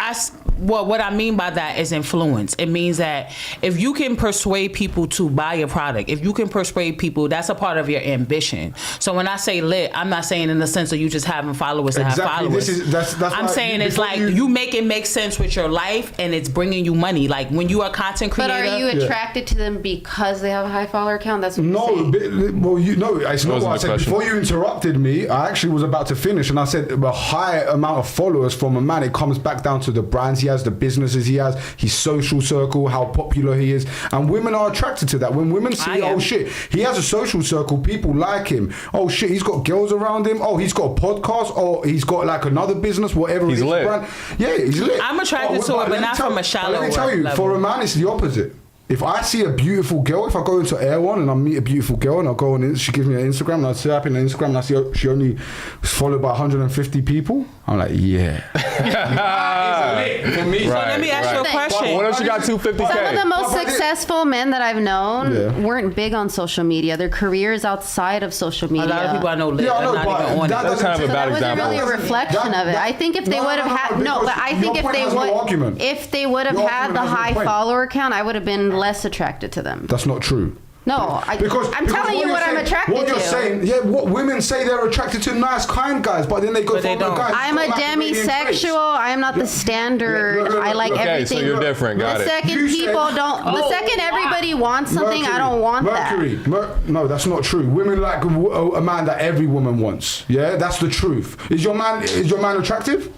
What I mean by that is influence. It means that if you can persuade people to buy your product, if you can persuade people, that's a part of your ambition. So when I say lit, I'm not saying in the sense of you just having followers to have followers. That's I'm saying it's like you make it make sense with your life and it's bringing you money. Like when you are a content creator. But are you attracted to them because they have a high follower count? That's what it's not what I said. Before you interrupted me, I actually was about to finish, and I said a high amount of followers from a man, it comes back down to the brands he has, the businesses he has, his social circle, how popular he is, and women are attracted to that. When women see, oh shit, he has a social circle, people like him, oh shit, he's got girls around him, oh he's got a podcast, or he's got like another business, whatever he's lit. Brand. Yeah, he's lit. I'm attracted to it, but not from a shallow Let me tell you, level. for a man, it's the opposite. If I see a beautiful girl, if I go into Air One and I meet a beautiful girl and I go on, she gives me an Instagram and I tap in Instagram and I see she only followed by 150 people, I'm like, yeah. For me. So let me ask you a question. What if she got 250K? Some of the most successful men that I've known weren't big on social media. Their careers outside of social media. A lot of people I know live not even on it. That's kind of a bad example. That wasn't really a reflection of it. I think if they would have had if they would have had the high follower count, I would have been less attracted to them. That's not true. No, I'm telling you what I'm attracted What you're to. saying, what women say they're attracted to nice, kind guys, but then they go for the guys. I'm a demisexual. I am not the standard. I like everything. Okay, so you're different. Got it. The second everybody wants something, I don't want Mercury. that. No, that's not true. Women like a man that every woman wants. Yeah, that's the truth. Is your man attractive?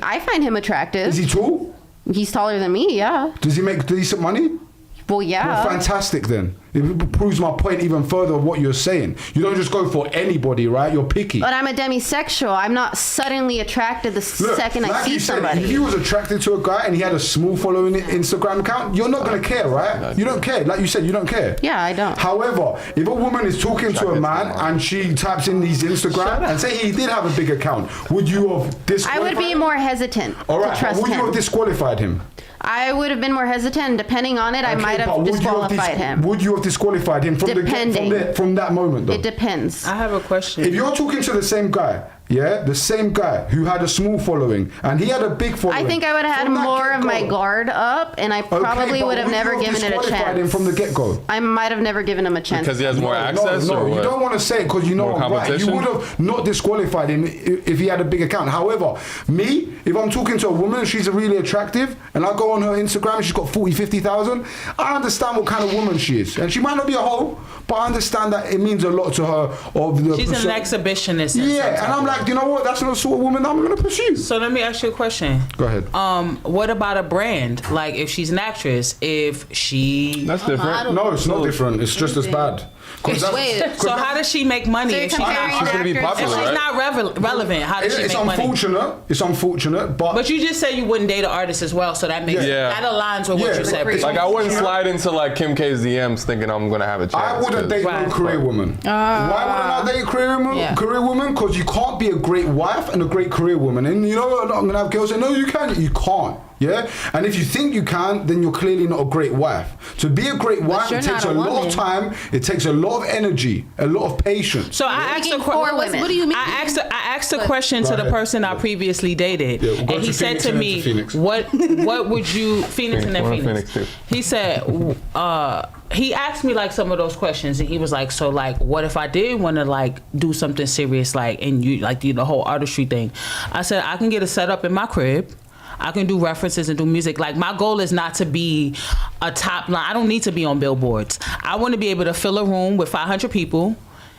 I find him attractive. Is he tall? He's taller than me, yeah. Does he make decent money? Well, yeah. Well, fantastic then. It proves my point even further of what you're saying. You don't just go for anybody, right? You're picky. But I'm a demisexual. I'm not suddenly attracted the second I see somebody. If he was attracted to a guy and he had a small following Instagram account, you're not going to care, right? You don't care. Like you said, you don't care. Yeah, I don't. However, if a woman is talking to a man and she types in his Instagram and say he did have a big account, would you have disqualified him? I would be more hesitant to trust him. Would you have disqualified him? I would have been more hesitant. Depending on it, I might have disqualified him. Would you have disqualified him from that moment, though? It depends. I have a question. If you're talking to the same guy, the same guy who had a small following and he had a big following. I think I would have had more of my guard up, and I probably would have never given it a chance. Him from the get-go. I might have never given him a chance. Because he has more access? No, or you what? don't want to say it because you know I'm right. You would have not disqualified him if he had a big account. However, me, if I'm talking to a woman and she's really attractive and I go on her Instagram and she's got 40, 50,000, I understand what kind of woman she is. And she might not be a hoe, but I understand that it means a lot to her. She's an exhibitionist. Yeah, and I'm like, you know what? That's not the sort of woman I'm going to pursue. So let me ask you a question. Go ahead. What about a brand? Like if she's an actress, if she... That's different. No, it's not different. It's just as bad. So how does she make money if she's going to be popular, if she's not relevant? How does she make money? It's unfortunate, but you just said you wouldn't date an artist as well, so that makes that aligns with what you said. Like I wouldn't slide into like Kim K's DMs thinking I'm going to have a chance. I wouldn't date no career woman. Why wouldn't I date a career woman? Because you can't be a great wife and a great career woman. And you know, I'm going to have girls say, no, you can't. You can't. Yeah, and if you think you can, then you're clearly not a great wife. To be a great wife, it takes a lot of time. It takes a lot of energy, a lot of patience. So I asked a question. What do you mean? I asked a question to the person I previously dated, and he said to me, "What would you Phoenix and then Phoenix?" He said, he asked me like some of those questions, and he was like, "So like, what if I did want to like do something serious, like and you like do the whole artistry thing?" I said, "I can get a setup in my crib. I can do references and do music. Like my goal is not to be a top line. I don't need to be on billboards. I want to be able to fill a room with 500 people,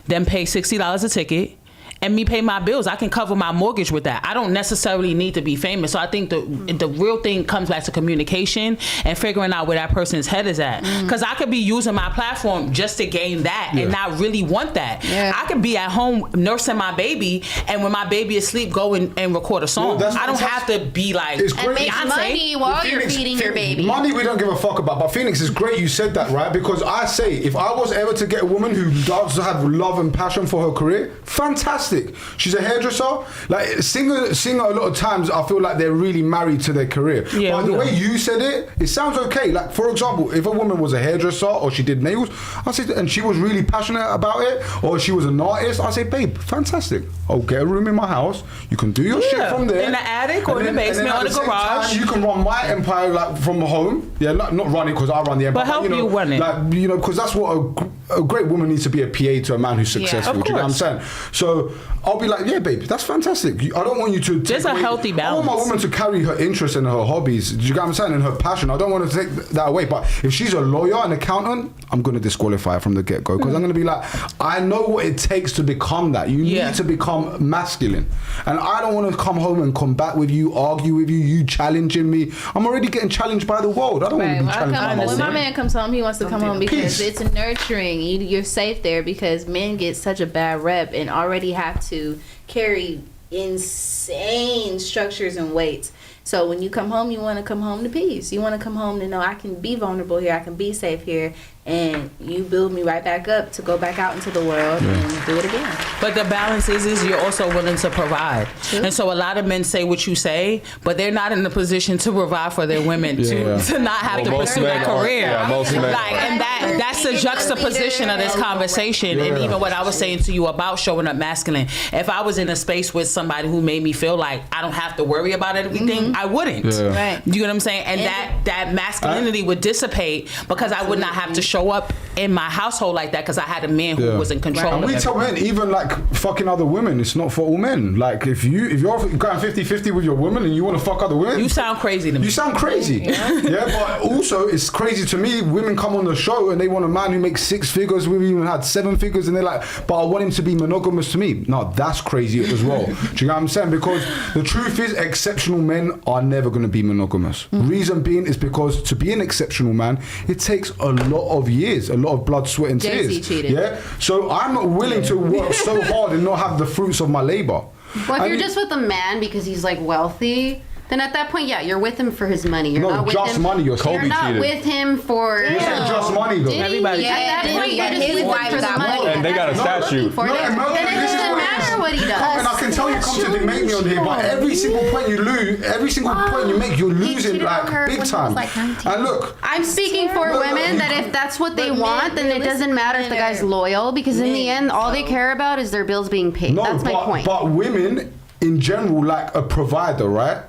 then pay $60 a ticket, and me pay my bills. I can cover my mortgage with that. I don't necessarily need to be famous. So I think the real thing comes back to communication and figuring out where that person's head is at. Because I could be using my platform just to gain that and not really want that. Yeah. I could be at home nursing my baby, and when my baby is asleep, go and record a song. Well, I don't have to be like and make Beyonce. money while you're feeding your baby. Money we don't give a fuck about. But Phoenix, is great you said that, right? Because I say, if I was ever to get a woman who does have love and passion for her career, fantastic. She's a hairdresser. Like singer, a lot of times I feel like they're really married to their career. Yeah, but the way you said it sounds okay. Like for example, if a woman was a hairdresser or she did nails, I say, and she was really passionate about it, or she was an artist, I say, babe, fantastic. I'll get a room in my house. You can do your shit from there. In the attic or in the basement or the garage. You can run my empire like from home. Yeah, not run it because I run the empire. But help you run it. Like, because that's what a great woman needs to be, a PA to a man who's successful. Do you know what I'm saying? So I'll be like, yeah, babe, that's fantastic. I don't want you to there's a healthy balance. I want my woman to carry her interests and her hobbies. Do you get what I'm saying? And her passion. I don't want to take that away. But if she's a lawyer, an accountant, I'm going to disqualify her from the get-go. Because I'm going to be like, I know what it takes to become that. You need to become masculine. And I don't want to come home and combat with you, argue with you, you challenging me. I'm already getting challenged by the world. I don't want to be challenged. When my man comes home, he wants to come home because it's nurturing. You're safe there because men get such a bad rep and already have to carry insane structures and weights. So when you come home, you want to come home to peace. You want to come home to know I can be vulnerable here, I can be safe here, and you build me right back up to go back out into the world and do it again. But the balance is you're also willing to provide. True. And so a lot of men say what you say, but they're not in the position to provide for their women to not have to pursue their career. And that's the juxtaposition of this conversation. And even what I was saying to you about showing up masculine. If I was in a space with somebody who made me feel like I don't have to worry about everything, I wouldn't. Right. You know what I'm saying? And that masculinity would dissipate because I would not have to show up in my household like that because I had a man who was in control. And we tell men, even like fucking other women, it's not for all men. Like if you're going 50-50 with your woman and you want to fuck other women, you sound crazy to me. You sound crazy. Yeah, but also it's crazy to me. Women come on the show and they want a man who makes 6 figures. We've even had 7 figures, and they're like, but I want him to be monogamous to me. No, that's crazy as well. Do you know what I'm saying? Because the truth is, exceptional men are never going to be monogamous. Reason being is because to be an exceptional man, it takes a lot of years, a lot of blood, sweat, and tears. Jay-Z cheated. Yeah, so I'm not willing to work so hard and not have the fruits of my labor. Well, if you're just with a man because he's like wealthy, then at that point, you're with him for his money. You're not with just him. money. You're not with him for. You said just money though. Everybody. At that point, you're just with him for the money. And they got a statue. Then it doesn't matter what he does. And I can tell you come to debate me on here, but every single point you lose, every single point you make, you're losing like big time. And look, I'm speaking for women that if that's what they want, then it doesn't matter if the guy's loyal, because in the end, all they care about is their bills being paid. That's my point. But women in general like a provider, right?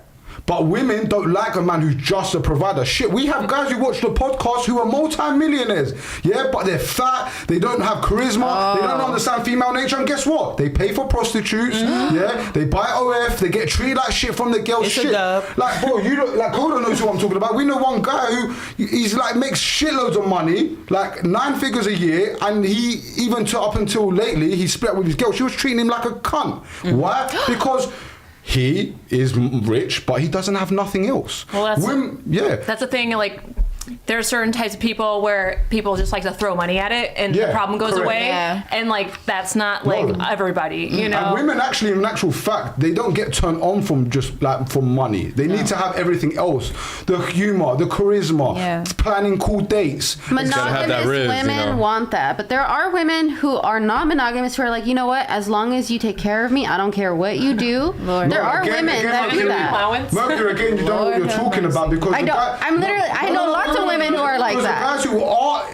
But women don't like a man who's just a provider. Shit, we have guys who watch the podcast who are multi-millionaires. Yeah, but they're fat, they don't have charisma, they don't understand female nature, and guess what? They pay for prostitutes, yeah, they buy OF, they get treated like shit from the girls. It's shit. a dub. Like, bro, you don't, like, Kodo knows who I'm talking about. We know one guy who, he's like, makes shitloads of money, like 9 figures a year, and he, even up until lately, he split up with his girl. She was treating him like a cunt. Why? Because he is rich, but he doesn't have nothing else. Well, that's the thing. Like, there are certain types of people where people just like to throw money at it, and the problem goes away. Yeah. And like, that's not like everybody, you know. And women actually, in actual fact, they don't get turned on from just like from money. They need to have everything else: the humor, the charisma, planning cool dates. Monogamous women want that, but there are women who are not monogamous who are like, you know what? As long as you take care of me, I don't care what you do. There are women that do that. Mercury, again, you don't know what you're talking about because I know lots of women who are like that. The guys who are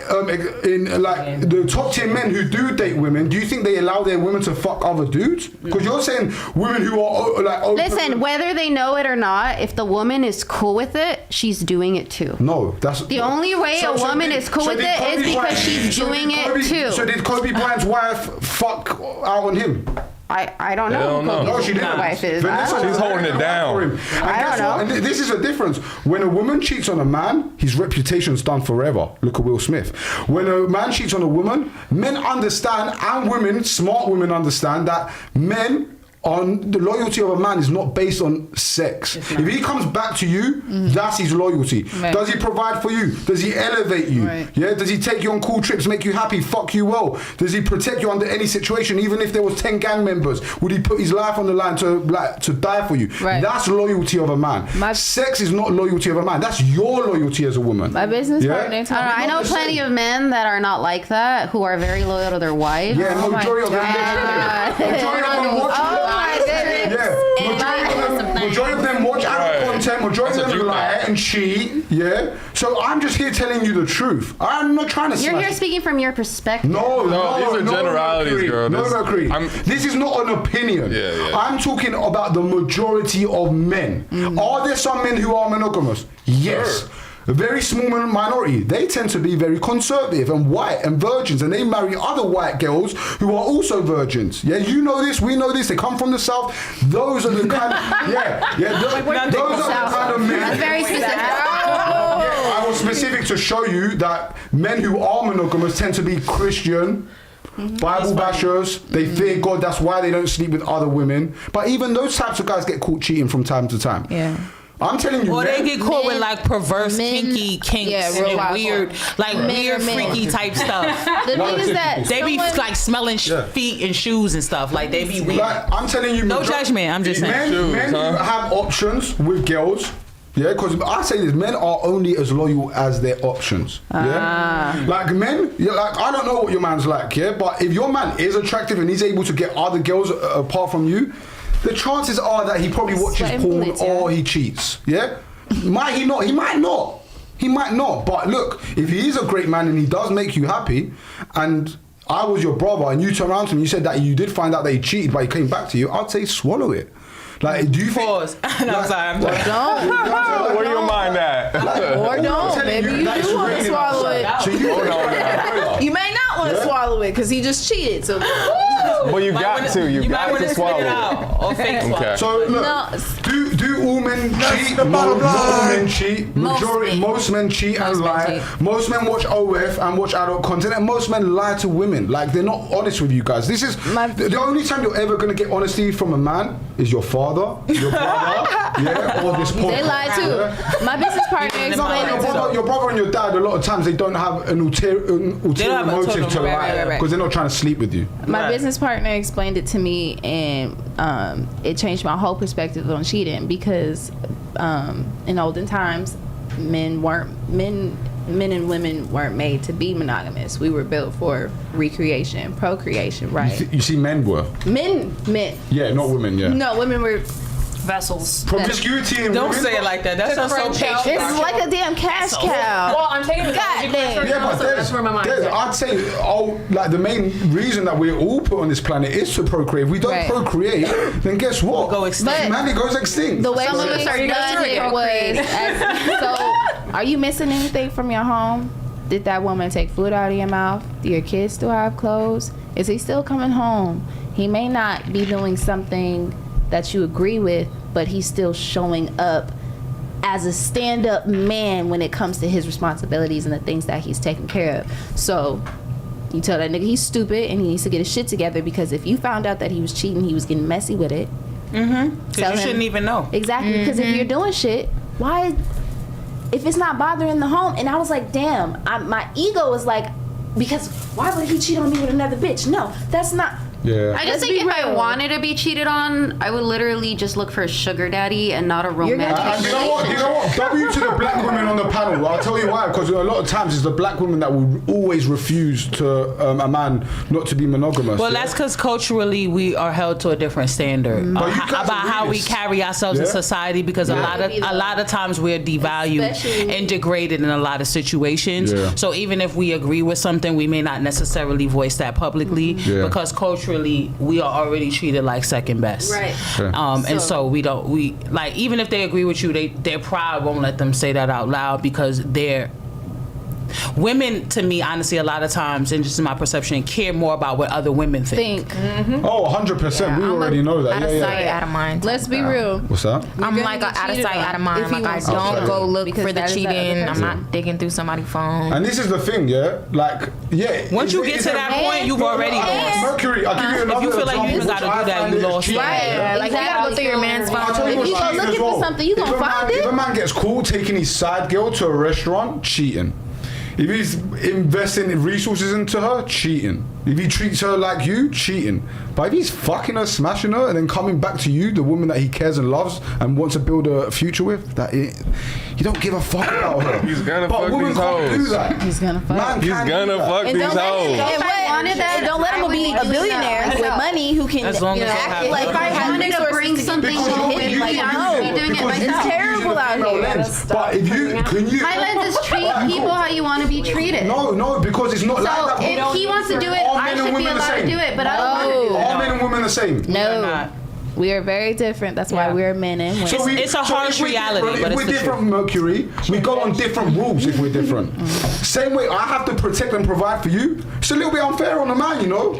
in like the top tier men who do date women, do you think they allow their women to fuck other dudes? Because you're saying women who are like open. Listen, whether they know it or not, if the woman is cool with it, she's doing it too. No, that's the only way a woman is cool with it is because she's doing it too. So did Kobe Bryant's wife fuck out on him? I don't know. No, she didn't. Wife is. She's holding it down. I don't know. And this is a difference. When a woman cheats on a man, his reputation's done forever. Look at Will Smith. When a man cheats on a woman, men understand, and women, smart women understand that men on the loyalty of a man is not based on sex. If he comes back to you, that's his loyalty. Right. Does he provide for you? Does he elevate you? Right. Yeah. Does he take you on cool trips, make you happy, fuck you well? Does he protect you under any situation, even if there was 10 gang members? Would he put his life on the line to die for you? Right. That's loyalty of a man. Sex is not loyalty of a man. That's your loyalty as a woman. My business partner. I know plenty of men that are not like that, who are very loyal to their wife. Yeah, majority of them watch. Majority of them watch adult content, majority of them lie and cheat, So I'm just here telling you the truth. I'm not trying to smash. You're here speaking from your perspective. No, these are generalities, girl. No, Mercury. This is not an opinion. I'm talking about the majority of men. Are there some men who are monogamous? Yes. Sure. A very small minority. They tend to be very conservative and white and virgins, and they marry other white girls who are also virgins. Yeah, you know this, we know this. They come from the south. Those are the kind of those are the kind of men. That's very specific. I was specific to show you that men who are monogamous tend to be Christian. Bible bashers, they fear God, that's why they don't sleep with other women. But even those types of guys get caught cheating from time to time. Yeah. I'm telling you, or they get caught with like perverse, kinky kinks and weird, freaky type stuff. The thing is that they be like smelling feet and shoes and stuff. Like they be weird. Like, I'm telling you, no judgment. I'm just saying. Men have options with girls. Yeah, because I say this, men are only as loyal as their options. Yeah, like men, like I don't know what your man's like, but if your man is attractive and he's able to get other girls apart from you, the chances are that he probably watches porn or he cheats. Yeah, might he not? He might not. He might not. But look, if he is a great man and he does make you happy, and I was your brother and you turned around to me, you said that you did find out that he cheated, but he came back to you, I'd say swallow it. Like, do you pause? No, sorry. Don't. Where do you mind that? Or don't. Maybe you do want to swallow it. So you want to swallow it because he just cheated. So, But you got to. You got to swallow it. Or fake swallow. Okay. So look, do all men cheat? Not all men cheat. Most men cheat and lie. Most men watch OF and watch adult content, and most men lie to women. Like, they're not honest with you guys. This is the only time you're ever gonna get honesty from a man is your father, your brother, or this podcast. They lie too. Yeah? My business partner explained it to me. Your brother and your dad, a lot of times they don't have an ulterior motive to lie because they're not trying to sleep with you. My business partner explained it to me, and it changed my whole perspective on cheating because in olden times, men and women weren't made to be monogamous. We were built for recreation, procreation, right? You see, men were. Men. Yeah, not women. Yeah. No, women were vessels. Promiscuity and Don't women. say it like that. That sounds so patriarchal. It's like a damn cash cow. Well, I'm taking the Goddamn. Yeah, but that's where my mind is. I'd say, like, the main reason that we're all put on this planet is to procreate. If we don't procreate, then guess what? We'll go extinct. Humanity goes extinct. The way Some of us are done it was, so, are you missing anything from your home? Did that woman take food out of your mouth? Do your kids still have clothes? Is he still coming home? He may not be doing something that you agree with, but he's still showing up as a stand-up man when it comes to his responsibilities and the things that he's taking care of. So you tell that nigga he's stupid and he needs to get his shit together, because if you found out that he was cheating, he was getting messy with it. Because you shouldn't even know. Exactly, because if you're doing shit, why, if it's not bothering the home? And I was like, damn, my ego was like, because why would he cheat on me with another bitch? No, that's not. Yeah. I just think if I wanted to be cheated on, I would literally just look for a sugar daddy and not a romantic. You know what? W to the black women on the panel. I'll tell you why. Because a lot of times it's the black women that will always refuse to a man not to be monogamous. Well, that's because culturally we are held to a different standard about how we carry ourselves in society. Because a lot of times we're devalued and degraded in a lot of situations. Yeah. So even if we agree with something, we may not necessarily voice that publicly because culturally we are already treated like second best. Right. And so we like, even if they agree with you, their pride won't let them say that out loud, because they're women, to me, honestly, a lot of times, and just in my perception, care more about what other women think. Oh, 100%. We already know that. Out of sight, out of mind. Let's be real. What's that? I'm like out of sight, out of mind. Like, I don't go look for the cheating. I'm not digging through somebody's phone. And this is the thing, once you get to that point, you've already lost. Mercury, I'll give you another If you feel like you even gotta do that, you lost. Right. Like, you gotta go through your man's phone. If you go looking for something, you gonna find it. If a man gets caught taking his side girl to a restaurant, cheating. If he's investing resources into her, cheating. If he treats her like you, cheating. But if he's fucking her, smashing her, and then coming back to you, the woman that he cares and loves and wants to build a future with, you don't give a fuck about her. He's gonna fuck these hoes. Do that. He's gonna fuck. He's gonna fuck these hoes. Don't let him be a billionaire with money who can, as long as act like if I wanted to bring something home, I'd be doing it myself. It's terrible out here. But if you My lens is treat people how you want to be treated. No, because it's not like So that. if he wants to do it, I should be allowed to do it, but I don't want to do it. All men and women the same. No. We are very different. That's why we're men and women. So it's a harsh reality, but if we're different from Mercury, we go on different rules if we're different. Same way I have to protect and provide for you. It's a little bit unfair on the man, you know.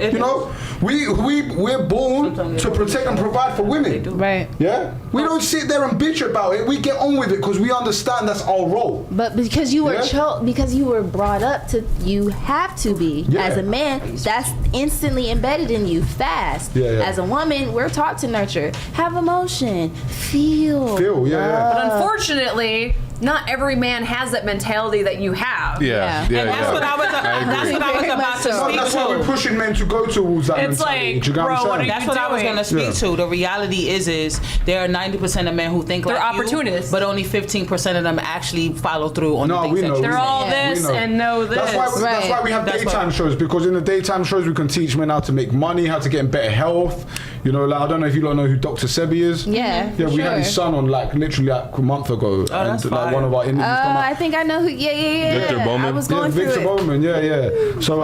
We're born to protect and provide for women. Right. Yeah? We don't sit there and bitch about it. We get on with it because we understand that's our role. But because you were because you were brought up to, you have to be as a man. That's instantly embedded in you fast. As a woman, we're taught to nurture, have emotion, feel. But unfortunately, not every man has that mentality that you have. And that's what I was about to speak to. That's why we're pushing men to go towards that It's mentality. like, You get what I'm bro, what saying? are That's what I was going to speak to. The reality is there are 90% of men who think They're like opportunists. you, but only 15% of them actually follow through on the things we that know. you They're all this and know this. That's why we have daytime shows, because in the daytime shows we can teach men how to make money, how to get in better health. You know, like, I don't know if you don't know who Dr. Sebi is. Yeah, we had his son on literally a month ago, that's and fire. one of our interviews come out. I think I know who. Victor Bowman. I was going through Victor it. Bowman, So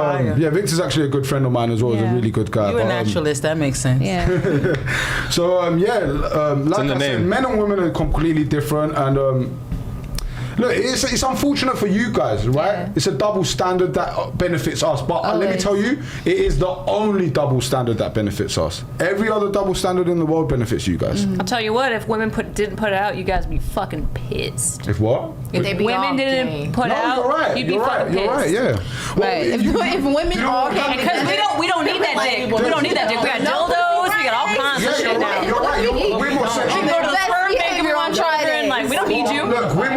Victor's actually a good friend of mine as well. He's a really good guy. You're a naturalist, that makes sense. Yeah. So like in the I said, name. men and women are completely different, and Look, it's unfortunate for you guys, right? Yeah. It's a double standard that benefits us. But let me tell you, it is the only double standard that benefits us. Every other double standard in the world benefits you guys. I'll tell you what, if women didn't put it out, you guys would be fucking pissed. If what? If women didn't put out, you're right. you'd be You're fucking right. pissed. You're right. Yeah. Well, Right. If women all came Because we don't need that dick. We don't need that dick. We got dildos. We got all kinds of Yeah, shit you're right. now. You're right. We're more You sexual. can go to the sperm bank if you want children. Like, we don't need you. Look, we're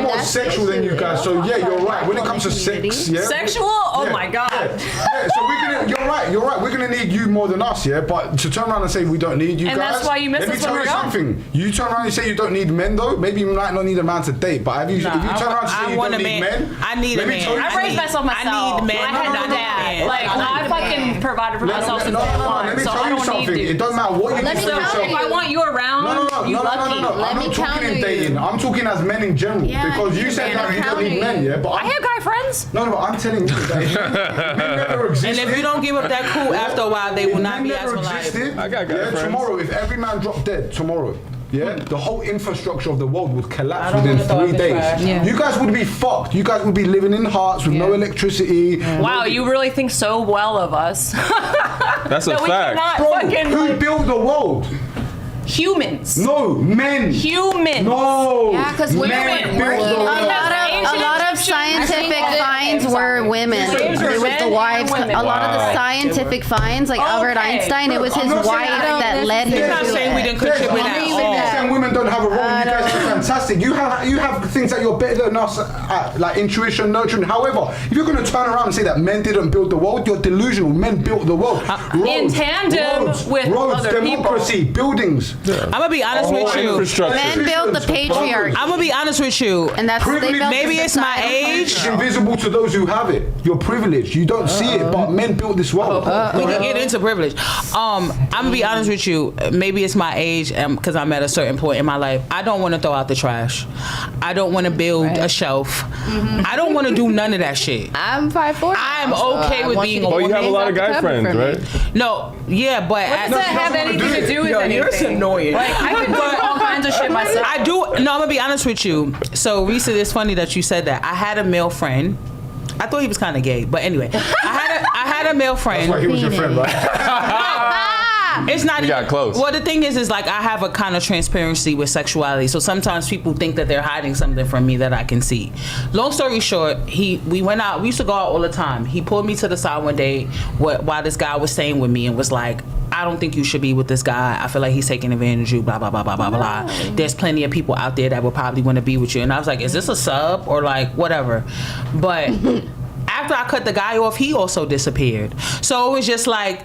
more sexual than you guys. So yeah, you're right. When it comes to sex, yeah. Sexual? Oh Yeah, my god. Yeah, so you're right. We're gonna need you more than us, yeah. But to turn around and say we don't need you And guys. that's why you miss let me us tell when you we're young. something. You turn around and say you don't need men though. Maybe you might not need a man to date. But if you turn around and say you don't need men, I need a let me man. tell you I raised myself myself. I need men. I had No, my no, dad. no. Like, I fucking provided for myself since day one. Let me So tell I you don't need something. dudes. It doesn't matter what you Let do me for So counter yourself. if I want you around, you lucky. No. Let I'm me not talking counter in you. dating. I'm talking as men in general. Yeah, Because you you said men that are you don't need counting men, yeah? But I have guy friends. No, I'm telling you that men never And existed. if you don't give up that cool after a while, they will not Men be never as reliable. existed. I got guy friends. Tomorrow, if every man dropped dead tomorrow, yeah, the whole infrastructure of the world would collapse I don't within wanna throw 3 up the days. trash. Yeah. You guys would be fucked. You guys would be living in huts with no electricity. Wow, you really think so well of us. That's a that we fact. cannot Bro, fucking who like, built the world? humans. No, men. Humans. No. Yeah, 'cause women men were built the working world. A lot of scientific finds were women. Slaves were It was men the and wives. women. A lot of the Wow. scientific finds, like Albert Okay. Einstein, it was his I'm not saying wife that that led him I'm not to saying we it. didn't Yes, contribute I'm at not all. saying women don't have a role. You guys are fantastic. You have things that you're better than us at, like intuition, nurturing. However, if you're going to turn around and say that men didn't build the world, you're delusional. Men built the world. in tandem with other democracy, buildings. I'm gonna be honest with you. Infrastructure. Men built the patriarchy. I'm gonna be honest with you. And that's they built Maybe the it's my societal age. It's invisible to those who have it. You're privileged. You don't see it, but men built this world. We can get into privilege. I'm gonna be honest with you. Maybe it's my age, because I'm at a certain point in my life. I don't want to throw out the trash. I don't want to build a shelf. I don't want to do none of that shit. I'm 5'4". I'm okay with being a Oh, you woman. have a lot of guy friends, right? No, yeah, but Does that have anything to do with anything? annoying. Like, I can do all kinds of shit myself. I do. No, I'm gonna be honest with you. So, Risa, it's funny that you said that. I had a male friend. I thought he was kind of gay, but anyway, I had a male friend. That's why he was your friend, right? It's not. We got close. Well, the thing is like I have a kind of transparency with sexuality. So sometimes people think that they're hiding something from me that I can see. Long story short, we went out. We used to go out all the time. He pulled me to the side one day while this guy was staying with me and was like, I don't think you should be with this guy. I feel like he's taking advantage of you, blah, blah, blah, blah, blah, blah. There's plenty of people out there that would probably want to be with you. And I was like, is this a sub or like whatever? But after I cut the guy off, he also disappeared. So it was just like,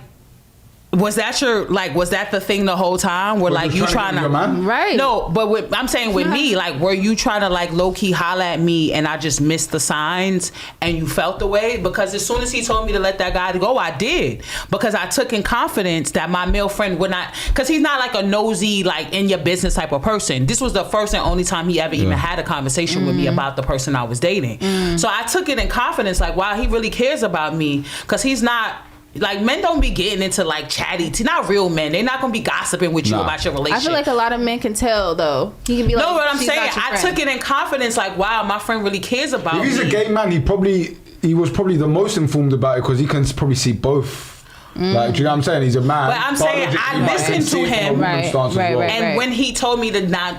was that the thing the whole time? Where like you trying to, Right. No, but I'm saying with me, like, were you trying to like low key holler at me and I just missed the signs and you felt the way? Because as soon as he told me to let that guy go, I did. Because I took in confidence that my male friend would not, because he's not like a nosy, like in your business type of person. This was the first and only time he ever even had a conversation with me about the person I was dating. So I took it in confidence, like, wow, he really cares about me, because he's not. Like, men don't be getting into like chatty. Not real men. They're not gonna be gossiping with you about your relationship. I feel like a lot of men can tell though. He can be like, no, what I'm "She's saying, not your I friend." took it in confidence. Like, wow, my friend really cares about me. If he's a gay man, he was probably the most informed about it because he can probably see both. Like, do you know what I'm saying? He's a man. But I'm saying, I listened to him. And when he told me to not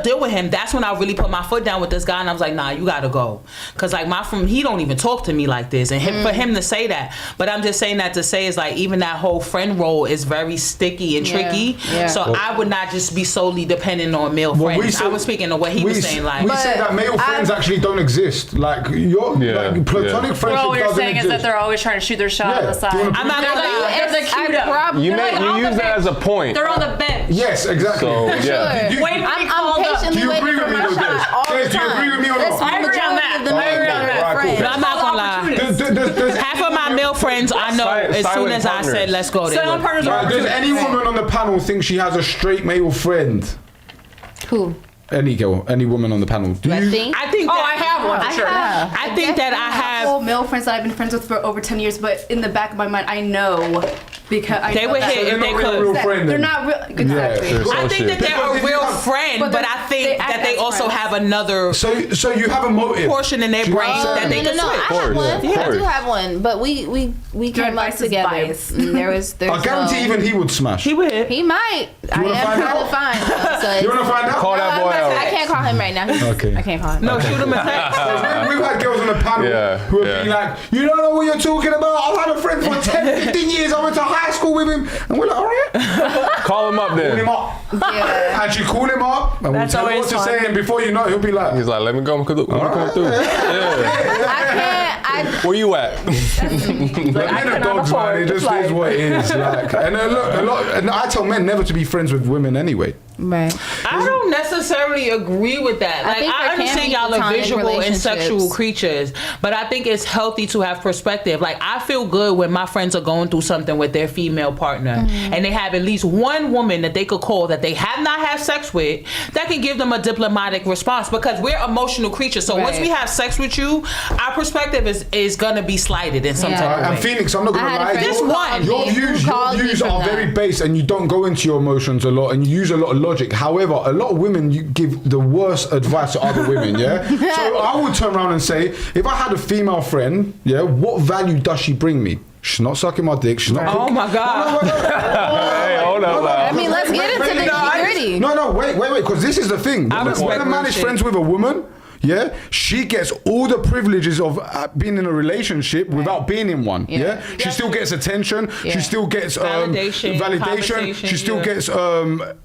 deal with him, that's when I really put my foot down with this guy, and I was like, nah, you gotta go. Because like my friend, he don't even talk to me like this. And for him to say that, but I'm just saying that to say is like, even that whole friend role is very sticky and tricky. Yeah. So I would not just be solely dependent on male friends. I was speaking of what he was saying. Like, we say that male friends actually don't exist. Like, like platonic friendship Well, what you're doesn't saying exist. is that they're always trying to shoot their shot on the side. I'm not gonna lie. They're the cute up. You use that as a point. They're on the bench. Yes, exactly. So, yeah. Waiting to be I'm called up. patiently Do you waiting agree for with me my on shot this? all the Yes, do you time. agree with me or That's not? I agree on that. The majority of Alright, my cool. friends. But I'm not gonna lie. Half of my male friends, I know as soon as I said, let's go, they Silent would. partners are Does any woman on the panel think she has a straight male friend? Who? Any girl, any woman on the panel. Do you? I think that, I have one for sure. I think that I have. Male friends that I've been friends with for over 10 years, but in the back of my mind, I know because I They know would that. hit if they could. real friend. They're not real. Exactly. I think that they're a real friend, But but I think they act that they as also friends. have another So you have a motive. portion in their Do you brain understand? that they No, can I switch. have one. Yeah. I do have one, but we came up advice is together. biased. And there's I guarantee even he would smash. He would hit. he might. I wanna am find trying out? to find him. So You want to find out? Call that boy out. I can't call him right now. Okay. I can't call him. No, shoot him a text. We've had girls on the panel Yeah, who have yeah. been like, you don't know what you're talking about. I've had a friend for 10, 15 years. I went to high school with him. And we're like, all right. Call him up Call him then. up. Yeah. And you call him up. And That's we tell him always what to fun. say. And before you know it, he'll be like, He's like, let me come through. Yeah. I can't. Where you at? men are dogs, man. It just is what it is. Like, and look, a lot. And I tell men never to be friends with women anyway. Right. I don't necessarily agree with that. I Like, think I there can understand be y'all are platonic visual and relationships. sexual creatures, but I think it's healthy to have perspective. Like, I feel good when my friends are going through something with their female partner, and they have at least one woman that they could call that they have not had sex with that can give them a diplomatic response, because we're emotional creatures. So once Right. we have sex with you, our perspective is gonna be slighted in some Yeah. type of And way. Phoenix, I'm not I gonna had a lie. friend Just who one. called Your me- who views called me from are that. very base, and you don't go into your emotions a lot, and you use a lot of logic. However, a lot of women, you give the worst advice to other women. Yeah. So I would turn around and say, if I had a female friend, yeah, what value does she bring me? She's not sucking my dick. She's not. Oh my God. Hey, hold up. I mean, let's get into the nitty-gritty. No, wait, because this is the thing. I When respect a man real is shit. friends with a woman, yeah, she gets all the privileges of being in a relationship without being in one. Yeah, she still gets attention. Yeah. She still gets Validation, conversation, She still yeah. gets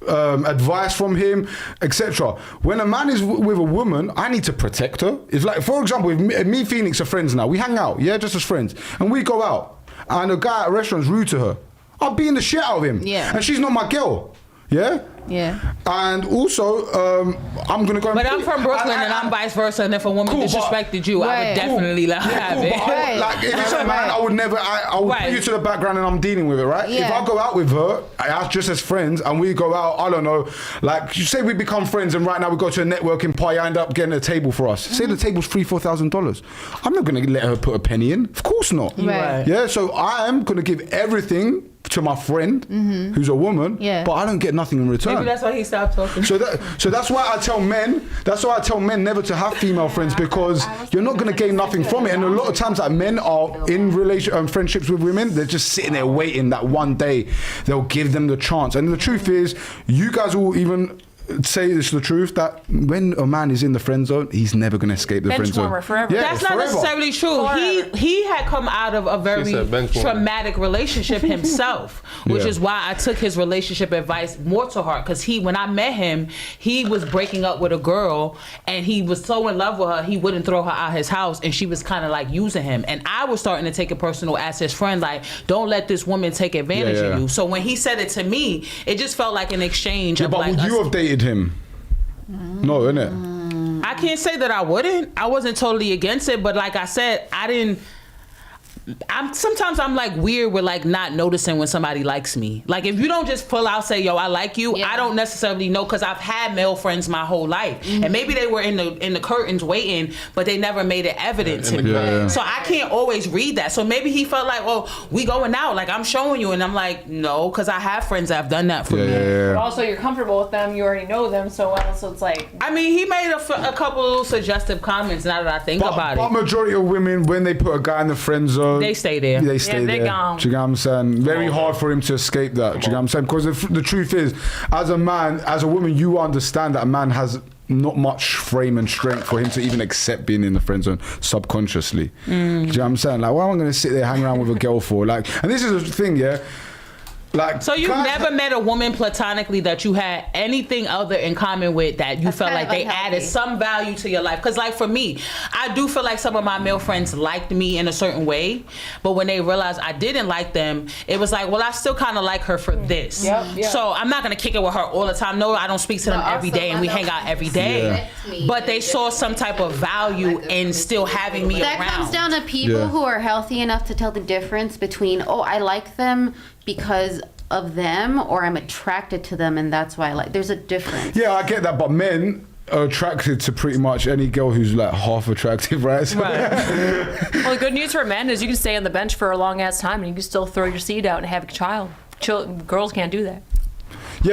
advice from him, etc. When a man is with a woman, I need to protect her. It's like, for example, if me and Phoenix are friends now, we hang out, yeah, just as friends, and we go out, and a guy at a restaurant's rude to her, I'll beat the shit out of him. Yeah. And she's not my girl. Yeah. Yeah. And also, I'm gonna go. But I'm from Brooklyn, and I'm vice versa. And if a woman Cool, but- disrespected you, I Right. would definitely let her Yeah, have cool, it. but I, Right. like if it's a man, Right. I would never. I would Right. put you to the background, and I'm dealing with it, right? If Yeah. I go out with her, just as friends, and we go out, I don't know, like you say we become friends, and right now we go to a networking party, I end up getting a table for us. Say the table's $3,000-$4,000. I'm not gonna let her put a penny in. Of course not. Right. Yeah. So I am gonna give everything to my friend, who's a woman. Yeah. But I don't get nothing in return. Maybe that's why he stopped talking. So that's why I tell men. That's why I tell men never to have female friends, because you're not going to gain nothing from it. And a lot of times, like, men are in friendships with women. They're just sitting there waiting that one day they'll give them the chance. And the truth is, you guys will even say this the truth, that when a man is in the friend zone, he's never going to escape the friend zone. Benchwarmer forever. Yeah, That's not forever. necessarily true. He had come out of a very said benchwarmer. traumatic relationship himself, which Yeah. is why I took his relationship advice more to heart. Because when I met him, he was breaking up with a girl, and he was so in love with her, he wouldn't throw her out his house, and she was kind of like using him. And I was starting to take it personal as his friend, like, don't let this woman take advantage Yeah, yeah. of you. So when he said it to me, it just felt like an exchange Yeah, of but like would you us- have dated him? No, innit? I can't say that I wouldn't. I wasn't totally against it, but like I said, sometimes I'm like weird with like not noticing when somebody likes me. Like if you don't just pull out, say, yo, I like you, Yeah. I don't necessarily know, because I've had male friends my whole life. And maybe they were in the curtains waiting, but they never made it evident to me. Yeah. So I can't always read that. So maybe he felt like, well, we going out, like I'm showing you, and I'm like, no, because I have friends that have done that for me. But also, you're comfortable with them. You already know them so well. So it's like, I mean, he made a couple suggestive comments now that I think about But it. majority of women, when they put a guy in the friend zone, They stay there. They stay they there. gone. Do you get what I'm saying? Very hard for him to escape that. Do you get what I'm saying? Because the truth is, as a man, as a woman, you understand that a man has not much frame and strength for him to even accept being in the friend zone subconsciously. Do you know what I'm saying? Like, what am I going to sit there hang around with a girl for? Like, and this is the thing, yeah. Like, So you've guys- never met a woman platonically that you had anything other in common with, that you felt kind like of they added unhealthy. some value to your life? Because like for me, I do feel like some of my male friends liked me in a certain way, but when they realized I didn't like them, it was like, well, I still kind of like her for this. Yep. So I'm not gonna kick it with her all the time. No, I don't speak to them But every also, day, and we I hang know out every day. me. But they saw some type of value in still having me That around. comes down to people Yeah. who are healthy enough to tell the difference between, oh, I like them because of them, or I'm attracted to them and that's why I like. There's a difference. Yeah, I get that, but men, are attracted to pretty much any girl who's like half attractive, right? So Well, the good news for men is you can stay on the bench for a long ass time and you can still throw your seed out and have a child. Girls can't do that.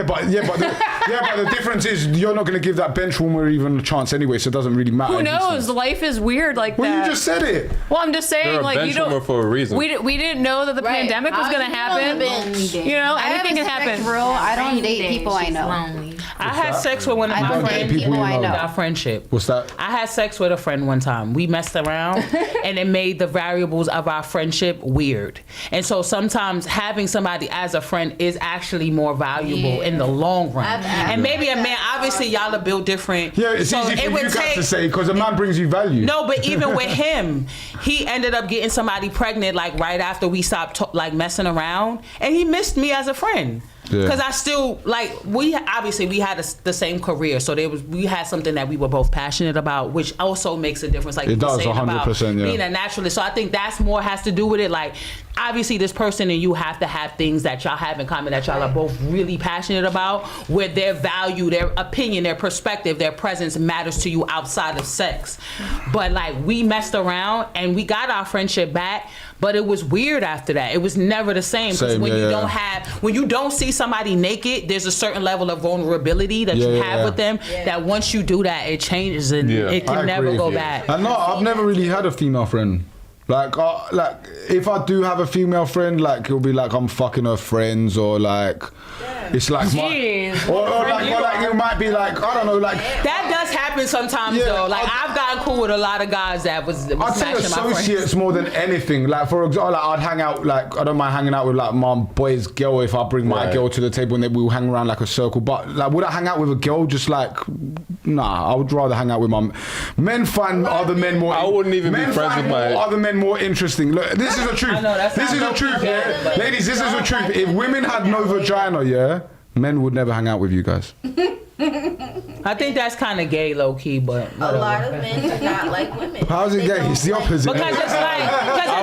but the difference is you're not going to give that bench warmer even a chance anyway, so it doesn't really matter. Who knows? Life is weird like Well, that. you just said it. Well, I'm just saying, They're a like, bench you don't. warmer for a reason. We didn't know that the pandemic was going to happen. You know, anything can happen. Rule, I don't date people I know. I had sex with one of I my don't friends. date people I know. Our friendship. What's that? I had sex with a friend one time. We messed around and it made the variables of our friendship weird. And so sometimes having somebody as a friend is actually more valuable in the long run. And maybe a man, obviously y'all are built different. Yeah, it's so easy for it you would guys take, to say because a man brings you value. No, but even with him, he ended up getting somebody pregnant like right after we stopped like messing around, and he missed me as a friend. Because I still we had the same career, so we had something that we were both passionate about, which also makes a difference. Like it does, 100%. Being a naturalist, so I think that's more has to do with it. Like obviously, this person and you have to have things that y'all have in common that y'all are both really passionate about, where their value, their opinion, their perspective, their presence matters to you outside of sex. But like we messed around and we got our friendship back. But it was weird after that. It was never the same. Because when you don't see somebody naked, there's a certain level of vulnerability that you have with them. That once you do that, it changes and it can never go back. And I've never really had a female friend. Like if I do have a female friend, like it'll be like I'm fucking her friends or like it's like like it might be like I don't know like that does happen sometimes though. Like I've gotten cool with a lot of guys that was I'd say smashing my friends. associates more than anything. Like for example, like I'd hang out like I don't mind hanging out with like my boy's girl if I bring my girl to the table and then we'll hang around like a circle. But like would I hang out with a girl just like nah? I would rather hang out with my men. Find other men more. I wouldn't even be friends with my other men more interesting. Look, this is the truth. This is the truth, yeah. Ladies, this is the truth. If women had no vagina, men would never hang out with you guys. I think that's kind of gay, low key, but a lot of men do not like women. How's it gay? It's the opposite. Because it's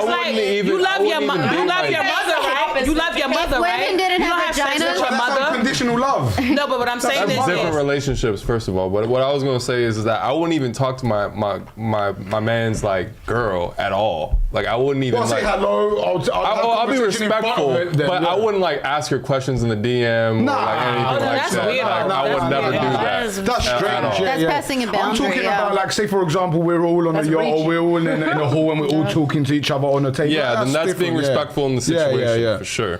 like you love your mother, right? You love your mother, right? Women didn't have sex with your mother. Unconditional love. No, but what I'm saying is different relationships. First of all, but what I was gonna say is that I wouldn't even talk to my man's like girl at all. Like I wouldn't even say hello. I'll be respectful, but I wouldn't like ask her questions in the DM or like anything like that's that. weird. Like, I would never do that. That's strange. That's passing a boundary. I'm talking about like, say for example, we're all on a yacht or we're all in a hall and we're all talking to each other on the table. Yeah, then that's being respectful in the situation for sure.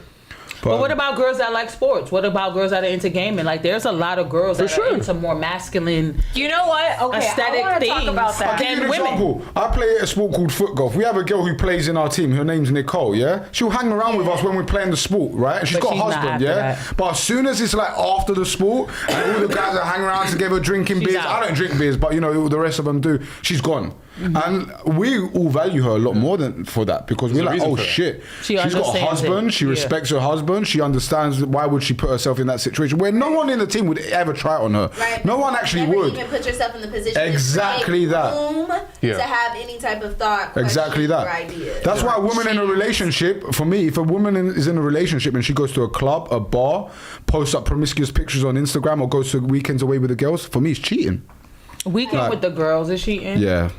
But what about girls that like sports? What about girls that are into gaming? Like, there's a lot of girls that are into more masculine. You know what? Okay, aesthetic I want to talk things about that. I'll give you an example. I play a sport called foot golf. We have a girl who plays in our team. Her name's Nicole, yeah? She'll hang around with us when we're playing the sport, right? And she's got a husband, yeah? But as soon as it's like after the sport and all the guys are hanging around together drinking beers. I don't drink beers, but you know, the rest of them do. She's gone. And we all value her a lot more than for that because we're like, oh shit, she's got a husband, she respects her husband, she understands why would she put herself in that situation where no one in the team would ever try it on her. Right. No one actually would. Even put yourself in the position exactly to have any type of thought. Exactly that. Ideas. That's why a woman in a relationship, for me, if a woman is in a relationship and she goes to a club, a bar, posts up promiscuous pictures on Instagram or goes to weekends away with the girls, for me it's cheating. Weekend with the girls is cheating? Yeah.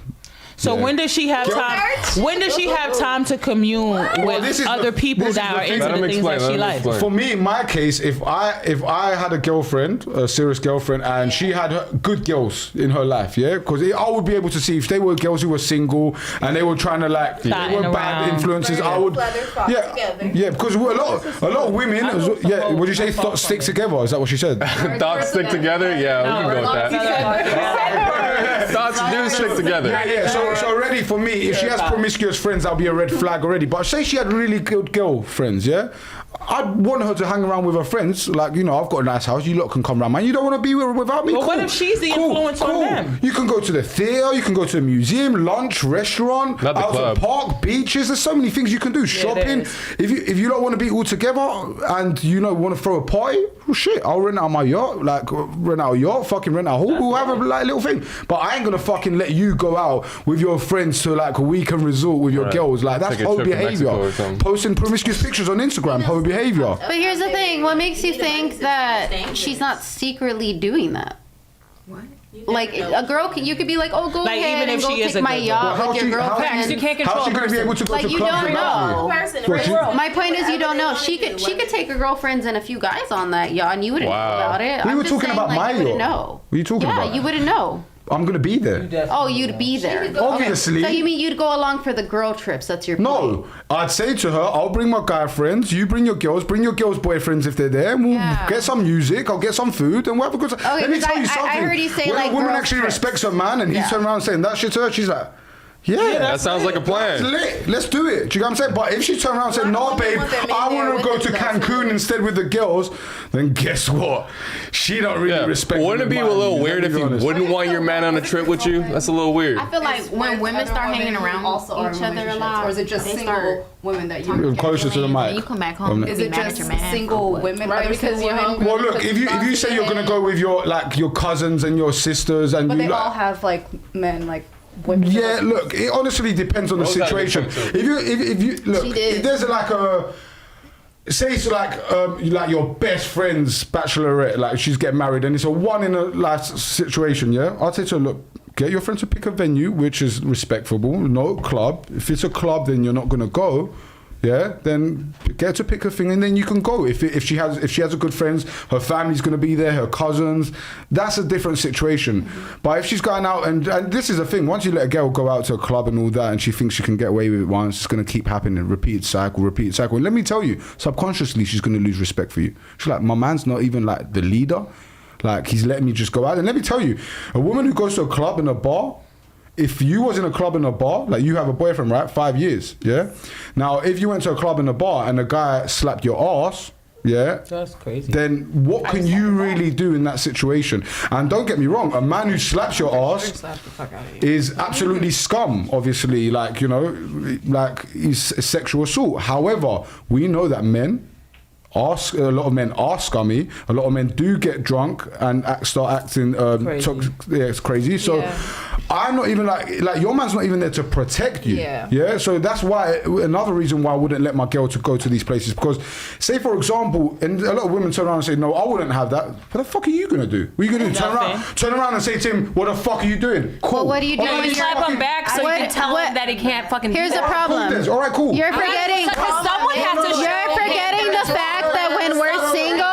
So when does she have time? When does she have time to commune with other people that are into the things that she likes? For me, in my case, if I had a girlfriend, a serious girlfriend, and she had good girls in her life, yeah, because I would be able to see if they were girls who were single and they were trying to like they were bad influences. I would, because a lot of women, would you say thoughts stick together? Is that what she said? Thoughts stick together? Yeah, we can go with that. Thoughts do stick together. Yeah. So already for me, if she has promiscuous friends, that'll be a red flag already. But say she had really good girlfriends, yeah? I'd want her to hang around with her friends. Like, you know, I've got a nice house. You lot can come around, man. You don't want to be without me? Well, what if she's the influence on them? You can go to the theater. You can go to a museum, lunch, restaurant, out to the park, beaches. There's so many things you can do. Shopping. If you don't want to be all together and you know want to throw a party, well, shit, I'll rent out my yacht. Like, rent out a yacht, fucking rent out a hall. We'll have a little thing. But I ain't going to fucking let you go out with your friends to like a weekend resort with your girls. Like, that's whole behavior. Posting promiscuous pictures on Instagram, whole behavior. But here's the thing, what makes you think that she's not secretly doing that? What? Like a girl, you could be like, oh, go Like, ahead even and if go she is take a my good yacht girl. with your girlfriend. You can't control How's she going to be able to go Like, to you clubs don't without know. you? My point is, you don't know. She could take her girlfriends and a few guys on that yacht, and you wouldn't know about it. We I'm were just talking saying, about like, my you wouldn't yacht. know. What are you talking about? Yeah, you wouldn't know. I'm going to be there. Oh, you'd be there. Obviously. So you mean you'd go along for the girl trips? That's your point. No, I'd say to her, I'll bring my guy friends, you bring your girls boyfriends if they're there, and we'll get some music, I'll get some food, and we'll have a good time. Okay, Let me tell you I something. heard you say, when like, a woman girl actually trips. respects her man and he's turning around saying that shit to her, she's like, yeah, that sounds like a plan. that's lit. Let's do it. Do you know what I'm saying? But if she turns around and said, no, babe, I want to go to Cancun instead with the girls, then guess what? She don't really respect Wouldn't it be a little weird if you honest. wouldn't want your man on a trip with you? That's a little weird. I feel like when women start hanging around each other a lot, or is it just they single start women that You're you? closer to the mic. You come back home. Is be it mad at just your man. single women? Right, because you have- Well, look, if you say you're gonna go with your cousins and your sisters and But you they all have like men like. Women. yeah, look, it honestly depends on the Rose had a good situation. point, too. If you look, She did. if there's like a say it's like your best friend's bachelorette, like she's getting married and it's a one in a life situation, yeah, I'll say to her, look, get your friend to pick a venue which is respectable, no club. If it's a club, then you're not gonna go. Yeah, then get her to pick a thing and then you can go. If she has a good friends, her family's gonna be there, her cousins. That's a different situation. But if she's going out and this is the thing, once you let a girl go out to a club and all that, and she thinks she can get away with it once, it's gonna keep happening, repeated cycle. And let me tell you, subconsciously she's gonna lose respect for you. She's like, my man's not even like the leader. Like he's letting me just go out. And let me tell you, a woman who goes to a club and a bar. If you was in a club and a bar, like you have a boyfriend, right? 5 years, yeah? Now, if you went to a club and a bar and a guy slapped your ass, yeah? That's crazy. Then what can you really do in that situation? And don't get me wrong, a man who slaps your ass is absolutely scum, obviously. Like, you know, like he's sexual assault. However, we know that a lot of men are scummy. A lot of men do get drunk and start acting it's crazy. So I'm not even like your man's not even there to protect you. Yeah. So that's why another reason why I wouldn't let my girl to go to these places, because say for example, and a lot of women turn around and say, no, I wouldn't have that. What the fuck are you gonna do? What are you gonna do? Turn around and say to him, what the fuck are you doing? Cool. Well, what do you do? You slap him back so you can tell him that he can't fucking Here's do the that. problem. All right, cool. You're forgetting. Because someone has to show. You're forgetting the fact that when we're single.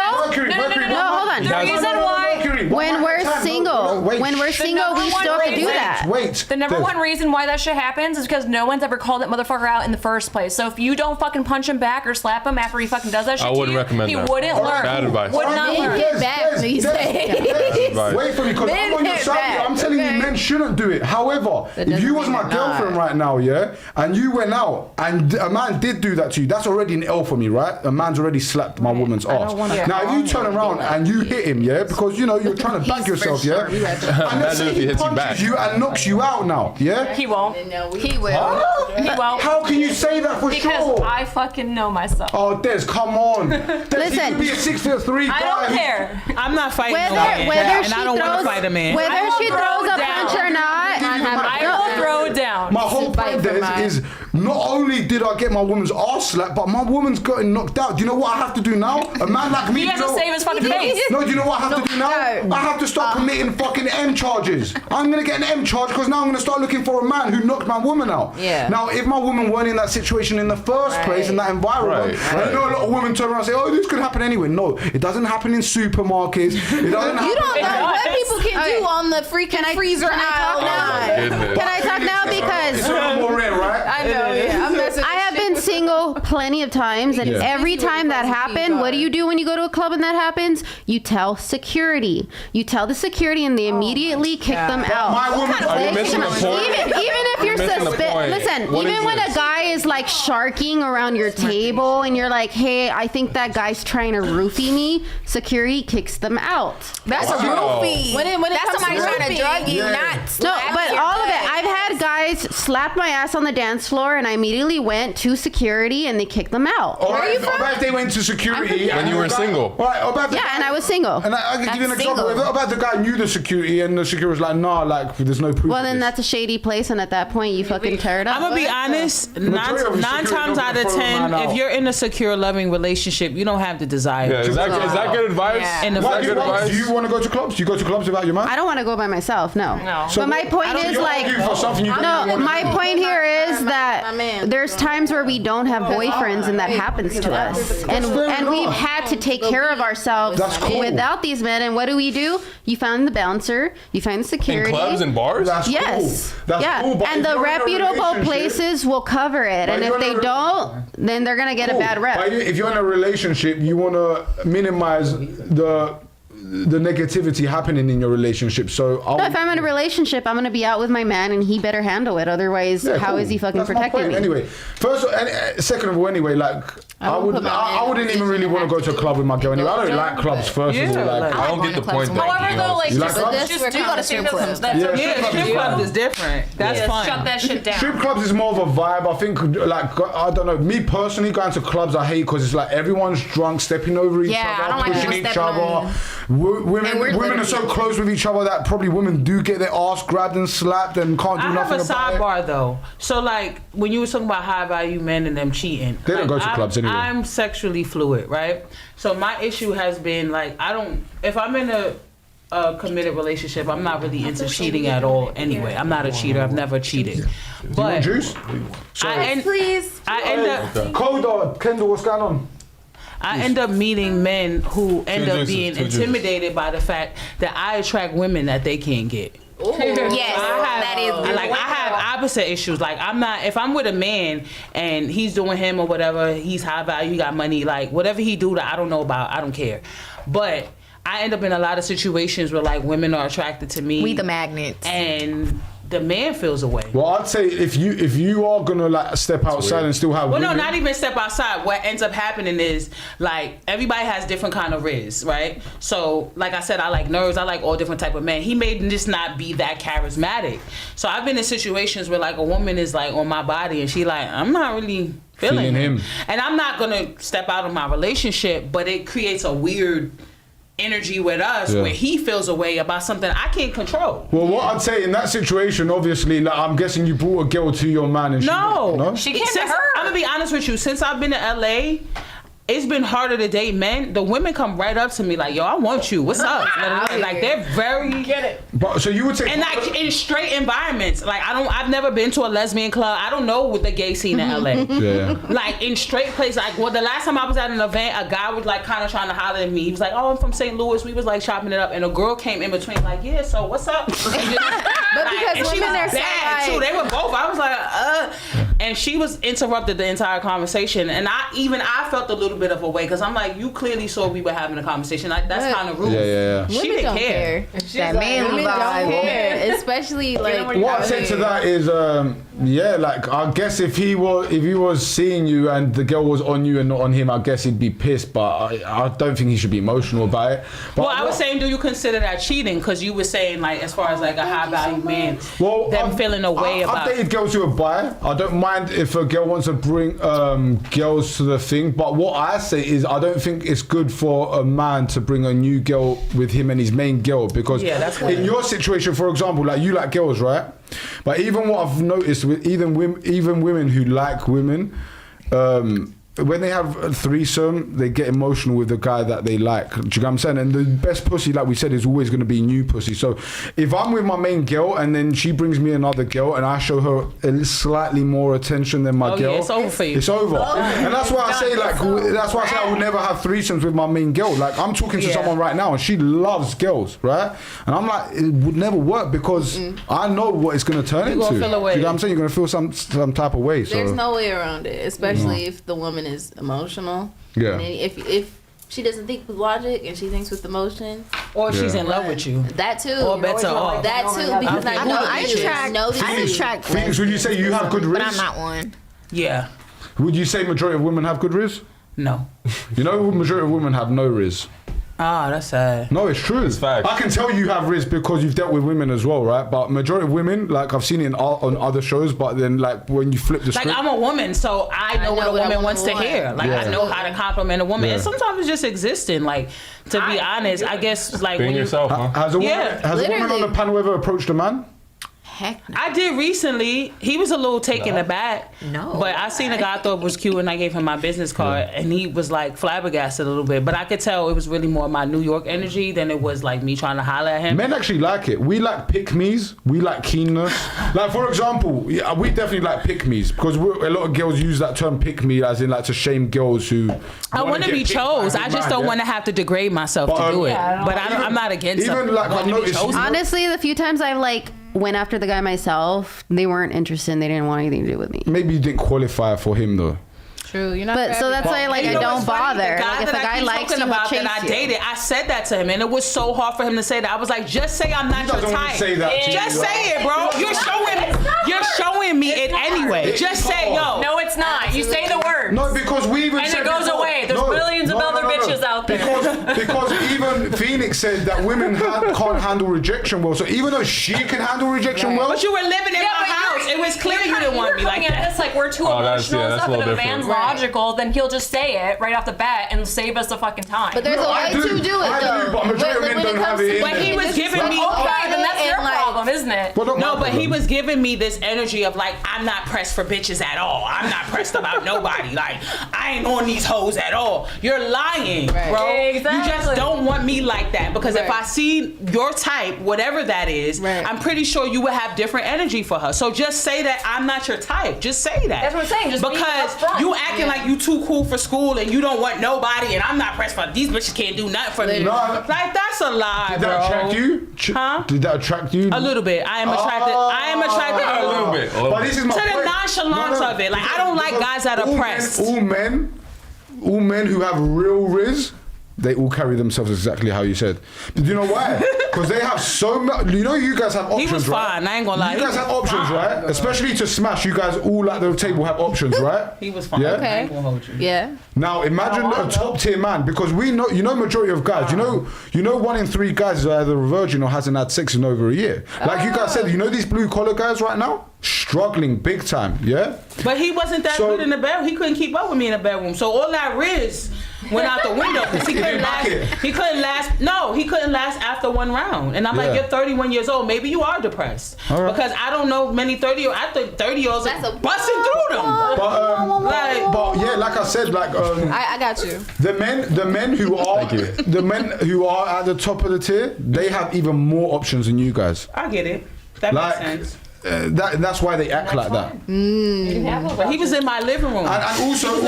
No, hold on. The reason why. When we're single, we still have to do that. The number one reason why that shit happens is because no one's ever called that motherfucker out in the first place. So if you don't fucking punch him back or slap him after he fucking does that shit, I wouldn't to you, recommend he that. wouldn't learn. Bad advice. Would not learn. Get back, please. Wait for me, because I'm on your side. I'm telling you, men shouldn't do it. However, if you was my girlfriend right now, yeah, and you went out and a man did do that to you, that's already an L for me, right? A man's already slapped my woman's ass. Now, if you turn around and you hit him, yeah, because you know you're trying to back yourself, yeah, and let's say he punches you and knocks you out now, yeah. He won't. He will. He won't. How can you say that for Because sure? I fucking know myself. Oh, Des, come on. Des, Listen. he could be a 6'3" guy. I don't care. I'm not fighting no man, Whether and she I don't want to throws, fight a man. whether she throws a punch or not, I will throw it down. My whole point, Des, is not only did I get my woman's ass slapped, but my woman's gotten knocked out. Do you know what I have to do now? A man like me. He has to save his fucking face. No, do you know what I have to do now? I have to start committing fucking M charges. I'm gonna get an M charge because now I'm gonna start looking for a man who knocked my woman out. Yeah. Now, if my woman weren't in that situation in the first place, in that environment, and you know a lot of women turn around and say, "Oh, this could happen anyway." No, it doesn't happen in supermarkets. It doesn't happen. You don't know what people can do on the freaking freezer aisle now. Can I talk now? Because It's a lot more rare, right? I know, yeah. I'm messing. I have been single plenty of times, and every time that happened, what do you do when you go to a club and that happens? You tell security. You tell the security, and they immediately kick them out. My woman, Are you missing the point? Even if you're missing the point. listen, What even is when this? a guy is like sharking around your table and you're like, hey, I think that guy's trying to roofie me, security kicks them out. That's a Wow. roofie. When That's comes somebody to trying to drug you, Yeah. not No, slap but your all of it. butt. I've had guys slap my ass on the dance floor, and I immediately went to security security and they kicked them out. Where are you from? Or about if they went to security when you were single. Right, and I was single. And I can give you an example. What about the guy knew the security and the security was like, nah, like there's no proof. Well, then that's a shady place, and at that point, you fucking tear it up. I'm gonna be honest. 9 times out of 10, if you're in a secure, loving relationship, you don't have the desire. Yeah, is that good advice? Yeah. Is that good advice? Do you want to go to clubs? Do you go to clubs without your man? I don't want to go by myself. No. So but my point is like, my point here is that there's times where we don't have boyfriends, and that happens to us, and we've had to take care of ourselves without these men. And what do? You find the bouncer, you find the security. In clubs and bars? That's yes. Cool. That's cool. But and the reputable places will cover it. And if they don't, then they're gonna get a bad rep. But if you're in a relationship, you want to minimize the negativity happening in your relationship. So if I'm in a relationship, I'm gonna be out with my man, and he better handle it. Otherwise, how is he fucking protecting me? Anyway, second of all, anyway, like I wouldn't even really want to go to a club with my girl anyway. I don't like clubs. First of all, like I don't get the point. However, though, like just do go to strip clubs. Strip clubs is different. That's fun. Shut that shit down. Strip clubs is more of a vibe. I think, like, I don't know. Me personally, going to clubs, I hate because it's like everyone's drunk, stepping over each other, pushing each other. Women are so close with each other that probably women do get their ass grabbed and slapped and can't do nothing about it. I have a sidebar though. So like when you were talking about high value men and them cheating, they don't go to clubs anyway. I'm sexually fluid, right? So my issue has been like if I'm in a committed relationship, I'm not really into cheating at all anyway. I'm not a cheater. I've never cheated. But juice? I end up Coda, Kendall, what's going on? I end up meeting men who end up being intimidated by the fact that I attract women that they can't get. Yes, I have opposite issues. Like if I'm with a man and he's doing him or whatever, he's high value, he got money, like whatever he do that I don't know about, I don't care. But I end up in a lot of situations where like women are attracted to me. We the magnets. And the man feels away. Well, I'd say if you are gonna like step outside and still have women, no, not even step outside. What ends up happening is like everybody has different kind of riz, right? So like I said, I like nerds, I like all different type of men. He may just not be that charismatic. So I've been in situations where like a woman is like on my body and she like, I'm not really feeling him. And I'm not gonna step out of my relationship, but it creates a weird energy with us where he feels a way about something I can't control. Well, what I'd say in that situation, obviously, like, I'm guessing you brought a girl to your man and she came to her. I'm gonna be honest with you. Since I've been to LA, it's been harder to date men. The women come right up to me like, yo, I want you. What's up? Like they're very get it. But so you would say, and like in straight environments, like I've never been to a lesbian club. I don't know what the gay scene in LA. Like in straight places, like the last time I was at an event, a guy was like kind of trying to holler at me. He was like, oh, I'm from St. Louis. We was like chopping it up, and a girl came in between, like, yeah, so what's up? But because she was bad too. They were both. I was like, and she was interrupted the entire conversation, and I felt a little bit of a way because I'm like, you clearly saw we were having a conversation. Like that's kind of rude. She didn't care. That man women don't care, especially like. What I said to that is, like I guess if he was seeing you and the girl was on you and not on him, I guess he'd be pissed. But I don't think he should be emotional about it. But I was saying, do you consider that cheating? Because you were saying like, as far as like a high value man, them feeling a way about. I've dated girls who are bi. I don't mind if a girl wants to bring girls to the thing, but what I say is I don't think it's good for a man to bring a new girl with him and his main girl, because in your situation, for example, like you like girls, right? But even what I've noticed with even women who like women, when they have a threesome, they get emotional with the guy that they like. Do you get what I'm saying? And the best pussy, like we said, is always going to be new pussy. So if I'm with my main girl and then she brings me another girl and I show her a slightly more attention than my girl, it's over for you. It's over. And that's why I say I would never have threesomes with my main girl. Like I'm talking to someone right now and she loves girls, right? And I'm like, it would never work because I know what it's going to turn into. Feel away. You know what I'm saying? You're going to feel some type of way. There's no way around it, especially if the woman is emotional. Yeah. And if she doesn't think with logic and she thinks with emotion, or she's in love with you, that too. Or better off. That too, because I attract. Phoenix, would you say you have good riz? But I'm not one. Yeah. Would you say majority of women have good riz? No. You know, majority of women have no riz. Oh, that's sad. No, it's true. It's facts. I can tell you have risk because you've dealt with women as well, right? But majority of women, like I've seen it on other shows, but then like when you flip the script, Like I'm a woman, so I know what a woman wants to hear. Like I know how to compliment a woman, and sometimes it's just existing. Like to be honest, I guess like Being when yourself, huh? has a woman on the panel ever approached a man? Heck no. I did recently. He was a little taken aback. No. But I seen a guy I thought was cute and I gave him my business card and he was like flabbergasted a little bit. But I could tell it was really more my New York energy than it was like me trying to holler at him. Men actually like it. We like pick-me's. We like keenness. Like for example, we definitely like pick-me's because a lot of girls use that term pick-me as in like to shame girls who. I want to be chose. I just don't want to have to degrade myself to do it. But I'm not against it. Even like I've noticed. Honestly, the few times I've like went after the guy myself, they weren't interested and they didn't want anything to do with me. Maybe you didn't qualify for him though. True, you're not. But so that's why like I don't bother. Like if a guy likes you, he'll chase that I you. dated, I said that to him, and it was so hard for him to say that. I was like, just say I'm not your type. Say that to just you. say it, bro. You're showing me it anyway. Just say yo. No, it's not. You say the word. No, because we even and said it goes before, away. There's millions of other bitches out there. Because even Phoenix said that women can't handle rejection well. So even though she can handle rejection well, But you were living in my house. It was clear you didn't want me like that. It's like we're too emotional and stuff. And if a man's logical, then he'll just say it right off the bat and save us the fucking time. But there's a way to do it though. But majority of men don't have it in But he was giving me okay, then that's their problem, isn't it? No, but he was giving me this energy of like, I'm not pressed for bitches at all. I'm not pressed about nobody. Like, I ain't on these hoes at all. You're lying, bro. Exactly. You just don't want me like that. Because if I see your type, whatever that is, I'm pretty sure you would have different energy for her. So just say that I'm not your type. Just say that. That's what I'm saying. Just because be upfront. you acting like you too cool for school and you don't want nobody and I'm not pressed for these bitches can't do nothing for me. No. Like that's a lie, did bro. that attract you? Huh? Did that attract you? A little bit. I am attracted. I am attracted A little bit. But this is my to the point. nonchalance of it. Like I don't like guys that are pressed. All men who have real riz, they all carry themselves exactly how you said. Do you know why? Because they have so much. You know, you guys have options, He was right? fine. I ain't gonna lie. You guys have options, right? Especially to smash. You guys all at the table have options, right? He was fine. Yeah? I ain't gonna hold you. Yeah. Now imagine a top tier man, because we know, majority of guys, you know 1 in 3 guys is either a virgin or hasn't had sex in over a year. Like you guys said, you know these blue collar guys right now, struggling big time, yeah? But he wasn't that good in the bedroom. He couldn't keep up with me in the bedroom. So all that riz went out the window because he couldn't last. He couldn't last. No, he couldn't last after 1 round. And I'm like, you're 31 years old. Maybe you are depressed because I don't know many 30-year-olds. I think 30-year-olds are busting through them. But yeah, like I said, like I got you. the men who are the men who are at the top of the tier, they have even more options than you guys. I get it. That makes sense. That's why they act like that. But he was in my living room. And also,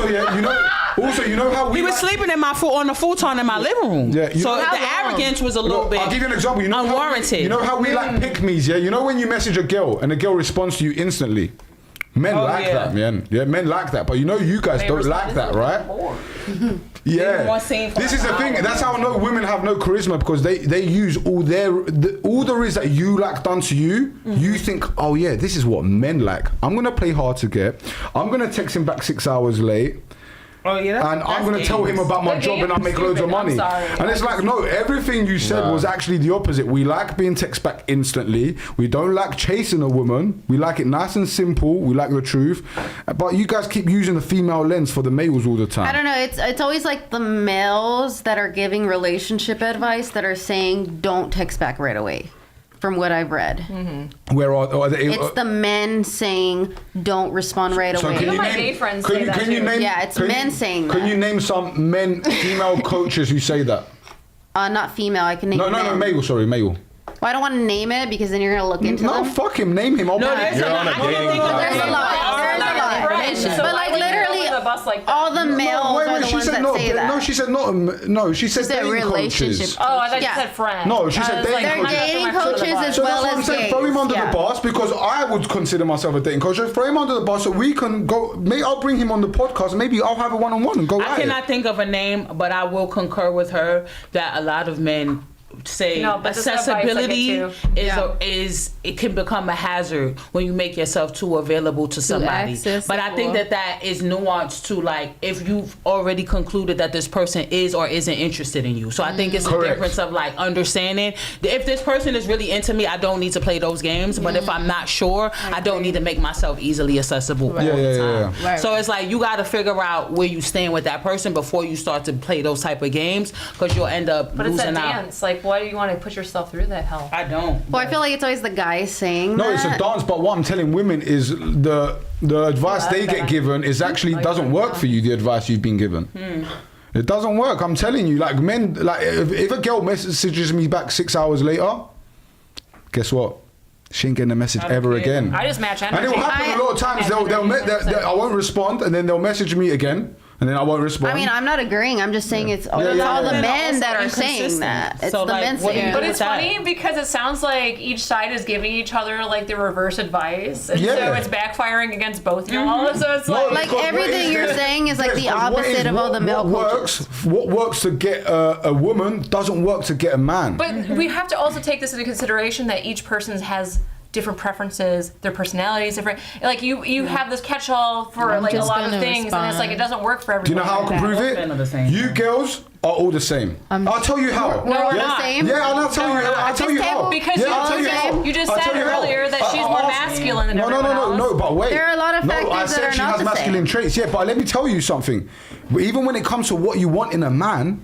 yeah, you know how he was sleeping in on the futon in my living room. Yeah, so the arrogance was a little bit. I'll give you an example. You know unwarranted. You know how we like pick-me's, yeah? You know when you message a girl and the girl responds to you instantly? Men like that, man. Yeah, men like that. But you know you guys don't like that, right? Yeah. This is the thing. That's how I know women have no charisma, because they use all the riz that you like done to you. You think, oh yeah, this is what men like. I'm gonna play hard to get. I'm gonna text him back 6 hours late. Oh, yeah, and I'm going to tell him about my job and I make loads of money. And it's like, no, everything you said was actually the opposite. We like being text back instantly. We don't like chasing a woman. We like it nice and simple. We like the truth. But you guys keep using the female lens for the males all the time. I don't know. It's always like the males that are giving relationship advice that are saying don't text back right away. From what I've read. Mm-hmm. Where are they? It's the men saying don't respond right away. Even my gay friends say that too. Yeah, it's men saying that. Can you name some female coaches who say that? Not female. I can name No, male. Sorry, male. Well, I don't want to name it because then you're going to look into them. No, fuck him. Name him. You're on a dating There's a lot. But like literally, all the males are the ones that say that. No, she said not. No, she said dating relationship. coaches. Oh, I thought you said friends. No, she said dating coaches. They're dating coaches as so well that's what I'm as saying. gays. Throw him under the bus, because I would consider myself a dating coach. So throw him under the bus so we can go. Maybe I'll bring him on the podcast. Maybe I'll have a one-on-one and go. I cannot think of a name, but I will concur with her that a lot of men say No, but this advice I accessibility get is it can become a hazard when you make yourself too available to somebody. But I think that is nuanced to like if you've already concluded that this person is or isn't interested in you. So I think it's a difference of like understanding if this person is really into me, I don't need to play those games. But if I'm not sure, I don't need to make myself easily accessible all the time. So it's like you got to figure out where you stand with that person before you start to play those type of games, because you'll end up But it's losing a out. dance. Like, why do you want to put yourself through that hell? I don't. Well, I feel like it's always the guy saying No, that. it's a dance, but what I'm telling women is the advice they get given is actually doesn't work for you, the advice you've been given. It doesn't work. I'm telling you, like men, like if a girl messages me back 6 hours later, guess what? She ain't getting a message ever again. I just match energy. And it will happen a lot of times. I won't respond, and then they'll message me again, and then I won't respond. I mean, I'm not agreeing. I'm just saying it's all the men that are saying that. It's So, the like, men what do you saying But that. it's funny because it sounds like each side is giving each other like the reverse advice, and so it's backfiring against both y'all. So it's Like everything you're saying is like the opposite of all the male cultures. What works to get a woman doesn't work to get a man. But we have to also take this into consideration that each person has different preferences, their personalities different. Like you have this catch-all for like a lot of things, and it's like it doesn't work for everyone. Do you know how I can prove it? You girls are all the same. I'll tell you how. No, we're not. Yeah, I'll tell you. I'll tell you how. Because you just I'll said tell you how. earlier that she's more masculine than everyone else. No, but wait. There are a lot of factors I said that are she not has the masculine same. traits. Yeah, but let me tell you something. Even when it comes to what you want in a man,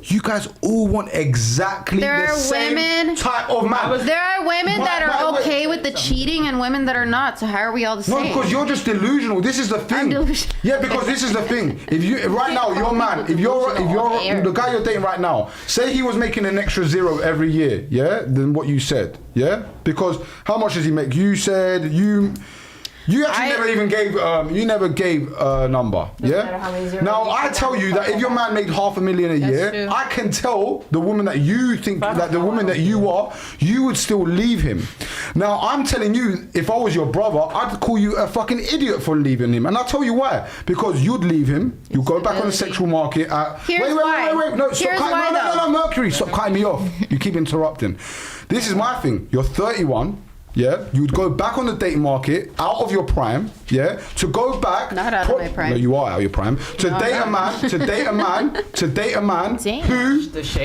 you guys all want exactly There the are same women- type of man. There are women that are okay with the cheating and women that are not. So how are we all the No, same? because you're just delusional. This is the thing. delusional. Yeah, because this is the thing. If you right now, your man, if you're the guy you're dating right now, say he was making an extra zero every year, yeah, than what you said, yeah, because how much does he make? You said you actually never gave a number, yeah? Now I tell you that if your man made $500,000 a year, I can tell the woman that you think that the woman that you are, you would still leave him. Now I'm telling you, if I was your brother, I'd call you a fucking idiot for leaving him, and I'll tell you why. Because you'd leave him, you go back on the sexual market. Here's why. Wait, no, stop Here's cutting, why, no, though. Mercury, stop cutting me off. You keep interrupting. This is my thing. You're 31. Yeah, you would go back on the dating market out of your prime, yeah, to go back. Not out of my prime. No, you are out of your prime. To date a man who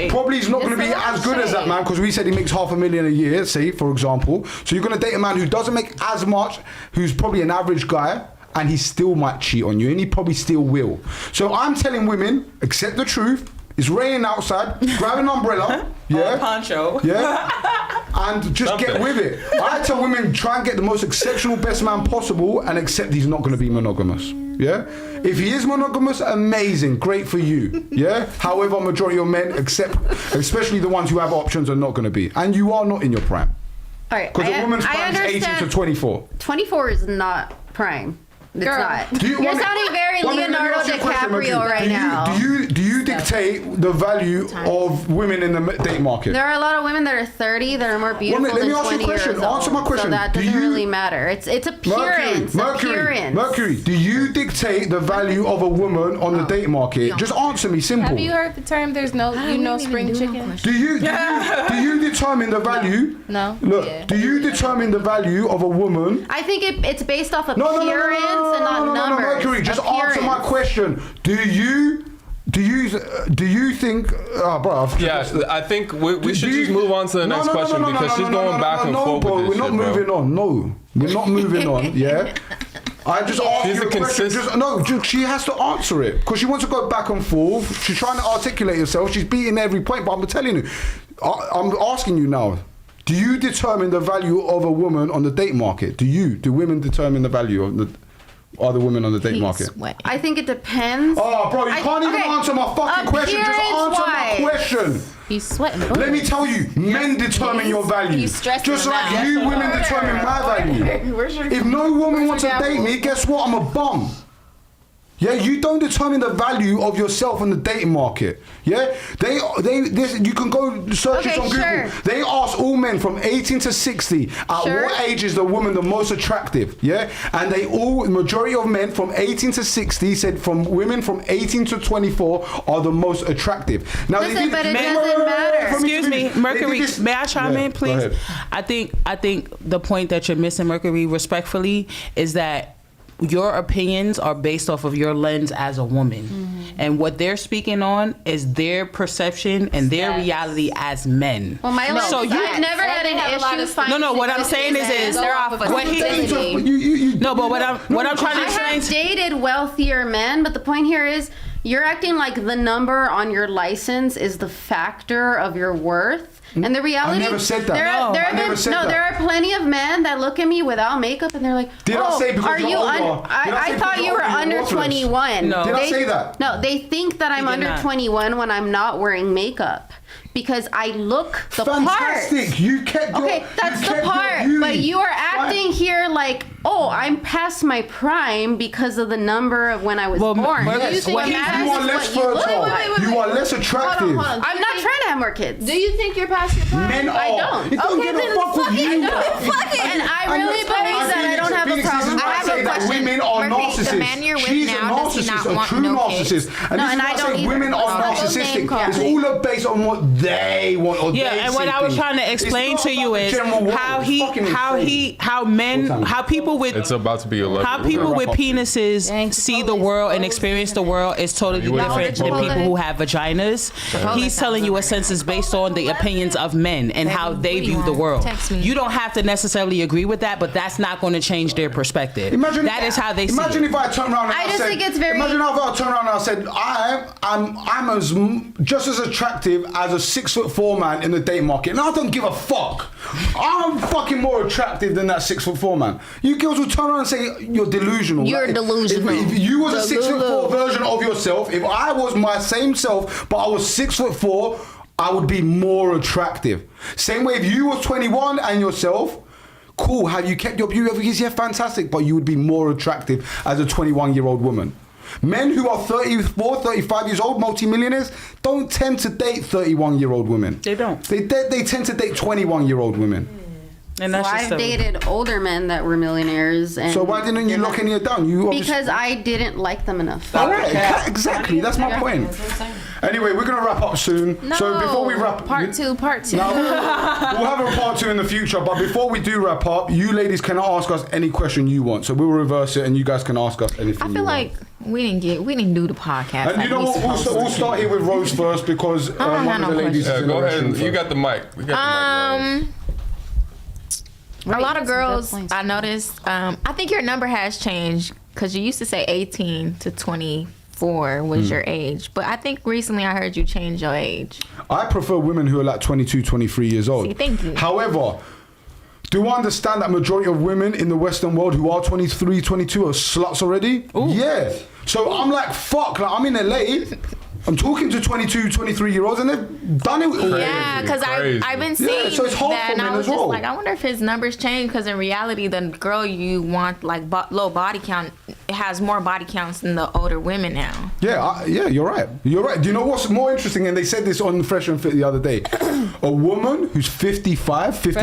probably is not going to be as good as that man, because we said he makes $500,000 a year, say, for example. So you're going to date a man who doesn't make as much, who's probably an average guy, and he still might cheat on you, and he probably still will. So I'm telling women, accept the truth. It's raining outside. Grab an umbrella. Yeah. Poncho. Yeah. And just get with it. I tell women, try and get the most exceptional best man possible and accept he's not going to be monogamous. Yeah. If he is monogamous, amazing. Great for you. Yeah. However, majority of men, especially the ones who have options, are not going to be. And you are not in your prime. All right. Because a woman's prime is 18 to 24. 24 is not prime. It's not. You're sounding very Leonardo DiCaprio right now. Do you dictate the value of women in the date market? There are a lot of women that are 30 that are more beautiful let me than ask you a 20 years question. old. Answer my question. So that doesn't really matter. It's appearance. Mercury, do you dictate the value of a woman on the date market? Just answer me, simple. Have you heard the term "there's no spring chicken"? Do you determine the value? No. Look, do you determine the value of a woman? I think it's based off appearance and not numbers. Mercury, just answer my question. Do you think, I think we should just move on to the next question because she's going back and forth with this we're not moving on. No, we're not moving on. Yeah. I just asked you a question. She has to answer it because she wants to go back and forth. She's trying to articulate herself. She's beating every point. But I'm telling you, I'm asking you now. Do you determine the value of a woman on the date market? Do women determine the value of the other women on the date market? I think it depends. Oh, bro, you can't even answer my fucking question. Just answer my question. He's sweating. Let me tell you, men determine your value. Just like you women determine my value. If no woman wants to date me, guess what? I'm a bum. Yeah, you don't determine the value of yourself on the dating market. Yeah, you can go search it on Google. Sure. They asked all men from 18 to 60 at what age is the woman the most attractive. Yeah, and the majority of men from 18 to 60 said from women from 18 to 24 are the most attractive. Now, listen, but it doesn't matter. Excuse me, Mercury. May I chime in, please? I think the point that you're missing, Mercury, respectfully, is that your opinions are based off of your lens as a woman, and what they're speaking on is their perception and their reality as men. Well, my lens, I've never had an issue finding. No. What I'm saying is they're off of what I'm trying to explain. I have dated wealthier men, but the point here is you're acting like the number on your license is the factor of your worth. And the reality, I never said that. There are plenty of men that look at me without makeup and they're like, are you I thought you were under 21. No. Did I say that? No, they think that I'm under 21 when I'm not wearing makeup. Because I look the Fantastic. part. You kept your, that's the part. But you are acting here like, oh, I'm past my prime because of the number of when I was born. Yes, you are less fertile. You are less attractive. Hold on. I'm not trying to have more kids. Do you think you're past your prime? Men are. I don't. It don't give a fuck with you. Fuck it. And I really believe that I don't have a problem. I have a question. Women are Murphy, narcissists. the man you're with She's now, a does he not narcissist, a want true no kids? narcissist. And No, this and is I why don't say either. women are narcissistic. It's all based on what they want or they and what I was trying to explain to you is how people with it's about to be a how people with penises see the world and experience the world is totally different than people who have vaginas. He's telling you a census based on the opinions of men and how they view the world. You don't have to necessarily agree with that, but that's not going to change their perspective. That is how they see it. Imagine if I turn around and I just think it's very. Imagine if I turn around and I said, I'm just as attractive as a 6'4" man in the dating market. And I don't give a fuck. I'm fucking more attractive than that 6'4" man. You girls will turn around and say you're delusional. You're delusional. If you was a 6'4" version of yourself, if I was my same self, but I was 6'4", I would be more attractive. Same way if you was 21 and yourself, cool, have you kept your beauty? Yeah, fantastic, but you would be more attractive as a 21-year-old woman. Men who are 34, 35 years old, multimillionaires, don't tend to date 31-year-old women. They don't. They tend to date 21-year-old women. And that's I've dated older men that were millionaires. And so why didn't you lock any of it down? Because I didn't like them enough. All right, exactly. That's my point. Anyway, we're going to wrap up soon. No, so before we wrap part two. No, we'll have a part 2 in the future. But before we do wrap up, you ladies can ask us any question you want. So we'll reverse it, and you guys can ask us anything. I feel like we didn't do the podcast. And you know what? We'll start here with Rose first because one of the ladies. Go ahead. You got the mic. We got the mic. A lot of girls, I noticed. I think your number has changed because you used to say 18 to 24 was your age, but I think recently I heard you change your age. I prefer women who are like 22, 23 years old. See, thank you. However, do I understand that majority of women in the Western world who are 23, 22 are sluts already? Ooh. Yeah. So I'm like, fuck, like I'm in LA. I'm talking to 22, 23-year-olds and they've done it all. Yeah, because I've been seeing so it's hard that for and men I was as well. just like, I wonder if his numbers change because in reality, the girl you want like low body count has more body counts than the older women now. Yeah, you're right. You're right. Do you know what's more interesting? And they said this on Fresh and Fit the other day. A woman who's 50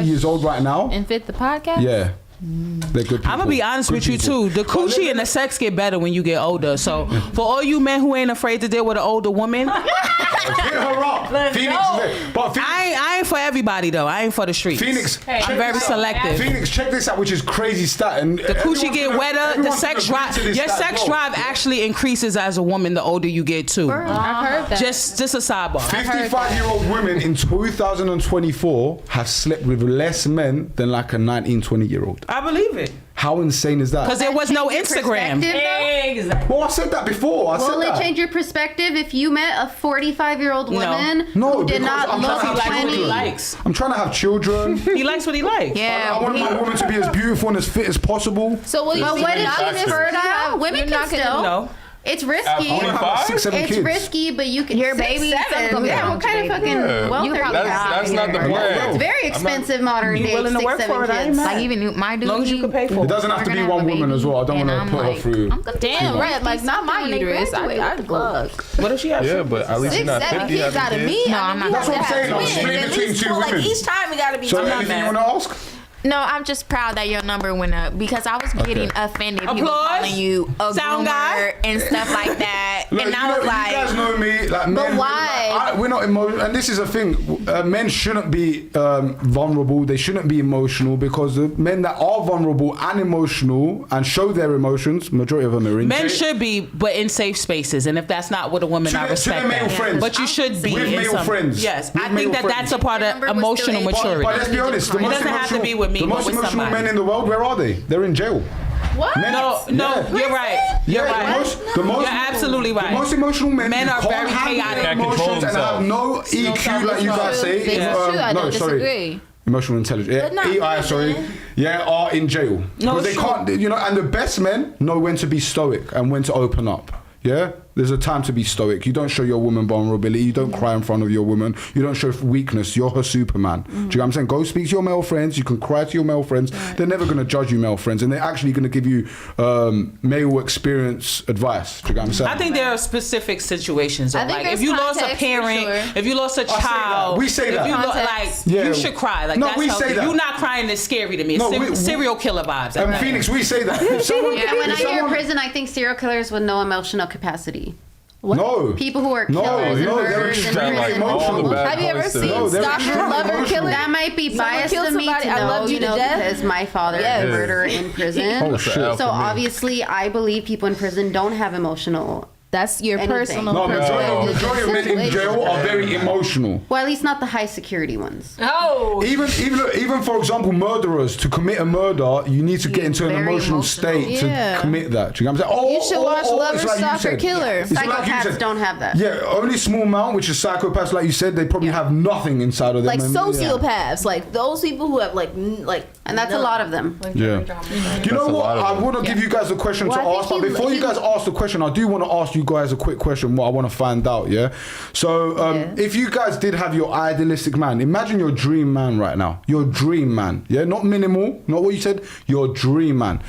years old right now. And Fit the podcast? Yeah. They're good people. I'm gonna be honest with you too. The coochie and the sex get better when you get older. So for all you men who ain't afraid to deal with an older woman, hit her up. Phoenix, but I ain't for everybody though. I ain't for the streets. Phoenix, I'm very selective. Phoenix, check this out, which is crazy stat. And the coochie get wetter. The sex drive. Your sex drive actually increases as a woman the older you get too. I've heard that. Just a sidebar. 55-year-old women in 2024 have slept with less men than like a 19, 20-year-old. I believe it. How insane is that? Because there was no Instagram. Exactly. Well, I said that before. Will it change your perspective if you met a 45-year-old woman who did not look like 20? I'm trying to have children. He likes what he likes. Yeah. I want my woman to be as beautiful and as fit as possible. So will you But what if she's fertile? Women can still. No. It's risky. I wanna have 6, 7 It's kids. risky, but you can. Your 6, baby, 7. some Yeah, girl, what kind of baby. fucking Yeah. welfare? That's not the plan. That's very expensive modern You day. willing to 6, work 7 for it? I ain't kids. mad. Like even my dude, As long as you can pay for It doesn't have to be one woman as well. I don't want to put her through. Damn, right? Like not my uterus. I'd plug. What if she has? Yeah, but at least you're 6, not 7 50 kids out having of kids. me. No, I I'm mean, not. you That's what I'm have to saying, have I'm twins. splitting At between least 2 for, like women. each time we gotta be. So I'm not anything you mad. want to ask? No, I'm just proud that your number went up because I was getting offended. People Applause. calling you a Sound groomer guy. and stuff like that. Look, and I was you guys know me, like men. why? We're not emotional, and this is a thing. Men shouldn't be vulnerable. They shouldn't be emotional because the men that are vulnerable and emotional and show their emotions, majority of them are in Men jail. should be, but in safe spaces, and if that's not with a woman, To I their respect male that. friends. But you should be With in male some. friends. Yes, With I male think that friends. that's a part of Number was emotional still maturity. But let's be honest, the It most doesn't have to emotional, be with me, the but most with emotional somebody. men in the world, where are they? They're in jail. What? Men- No, Yeah. you're right. You're Yeah, right. the most, You're absolutely right. The most emotional men, Men who are can't very handle chaotic. their Can't control emotions and have no EQ, like you guys say. This is true. I don't disagree. Emotional intelligence. But not EI, men. sorry. Yeah, are in jail. No, Because they it's can't, you know, and the best men know when to be stoic and when to open up. Yeah? There's a time to be stoic. You don't show your woman vulnerability. You don't cry in front of your woman. You don't show weakness. You're her Superman. Do you know what I'm saying? Go speak to your male friends. You can cry to your male friends. They're never going to judge you, male friends. And they're actually going to give you male experience advice. Do you know what I'm saying? I think there are specific situations. I Of, think like there's if you lost a context for parent, sure. if you lost a say that. child, We say if that. you Context. Yeah. you should cry. Like No, that's we healthy. say that. You not crying is scary to me. No, It's we- serial killer vibes. And Phoenix, we say that. If someone, And when I if hear someone- prison, I think serial killers with no emotional capacity. No. People who are No, killers and no, they're murderers in extremely prison. emotional. Have you ever seen No, they're Stalker, extremely Lover, emotional. Killer? That might be Someone biased killed of me somebody, to I know, loved you to death. because my father Yes. is a murderer in prison. Oh, shit. So obviously, I believe people in prison don't have emotional. That's your Anything. personal. No, perspective. majority of men in jail are very emotional. Well, at least not the high security ones. Oh, Even for example, murderers, to commit a murder, you need to get into an Very emotional emotional. state Yeah. to commit that. Do you know what I'm saying? You should watch Lover, it's like you Stalker, said. Killer. It's like you Psychopaths said. don't have that. Yeah, only small amount, which is psychopaths, like you said, they probably have nothing inside of them. Like and- sociopaths, like those people who have like And that's a lot of them. Yeah. You know That's a what? lot of I them. want to give you guys a question Well, I to think ask, but he- before you he- guys ask the question, I do want to ask you guys a quick question. What I want to find out, yeah. So, if you guys did have your idealistic man, imagine your dream man right now. Your dream man, yeah, not minimal, not what you said. Your dream man.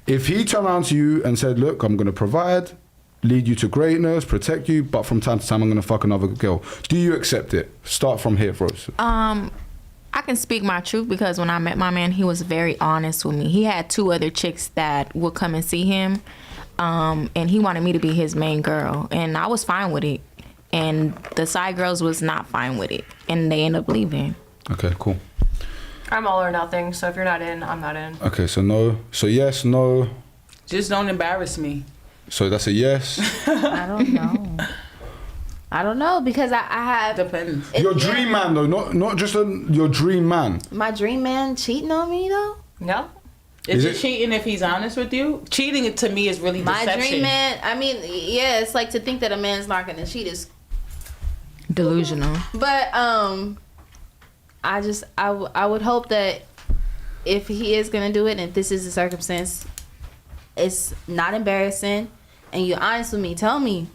If he turned around to you and said, "Look, I'm going to provide, lead you to greatness, protect you, but from time to time, I'm going to fuck another girl," do you accept it? Start from here, Rose. I can speak my truth because when I met my man, he was very honest with me. He had 2 other chicks that would come and see him, and he wanted me to be his main girl, and I was fine with it. And the side girls was not fine with it, and they ended up leaving. Okay, cool. I'm all or nothing. So if you're not in, I'm not in. Okay, so no. So yes, no. Just don't embarrass me. So that's a yes. I don't know. I don't know because I have Depends. Your dream man though, not just your dream man. my dream man cheating on me though. No. Is Is it it- cheating if he's honest with you? Cheating to me is really My deception. dream man. I mean, yeah, it's like to think that a man's not gonna cheat is. Delusional. But I would hope that if he is gonna do it, and if this is the circumstance, it's not embarrassing, and you're honest with me. Tell me.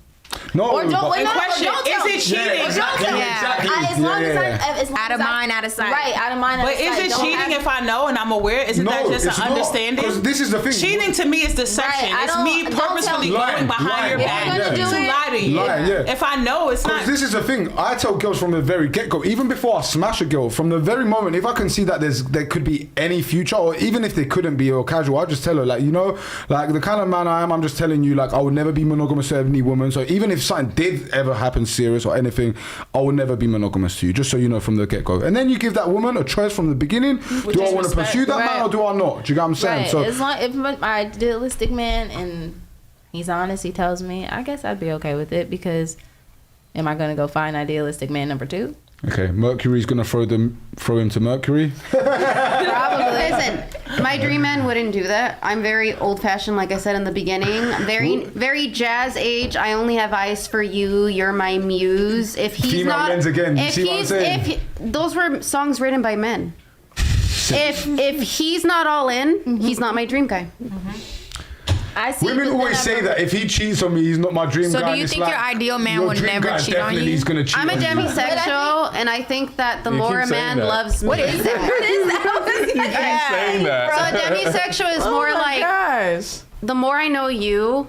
No, Or don't but- wait, no, question, don't tell is me. it cheating? Yeah, exactly, Don't tell me. exactly. As long as Yeah. as long Out of as mind, out of sight. Right, out of mind, out But of is sight. it Don't cheating have- if I know and I'm aware? Isn't that just it's an not, understanding? 'cause this is the thing. Cheating to me is deception. Right, I It's don't- me don't tell purposefully me. going behind your Lying, back If you're gonna do to it- lie to you. Lying, yeah. If I know it's Because not. this is the thing. I tell girls from the very get-go, even before I smash a girl, from the very moment, if I can see that there could be any future, or even if there couldn't be, or casual, I just tell her, like, you know, like the kind of man I am, I'm just telling you, like, I would never be monogamous to any woman. So even if something did ever happen serious or anything, I would never be monogamous to you, just so you know from the get-go. And then you give that woman a choice from the beginning. Which Do I is want to respect. pursue that man Right. or do I not? Do you get what I'm saying? Right. So As long if my idealistic man and he's honest, he tells me, I guess I'd be okay with it because am I gonna go find idealistic man number 2? okay, Mercury's gonna throw him to Mercury. Probably. Listen, my dream man wouldn't do that. I'm very old-fashioned, like I said in the beginning. I'm very jazz age. I only have eyes for you. You're my muse. If he's Female not, lens again. You if see what I'm he's, saying? those were songs written by men. If he's not all in, he's not my dream guy. Women always say that if he cheats on me, he's not my dream guy. So do you It's think your ideal man would never cheat on you? He's gonna cheat I'm a on you. demisexual, and I think that the more a man loves me. What is that? What is You keep saying that. So a demisexual is more like, the more I know you,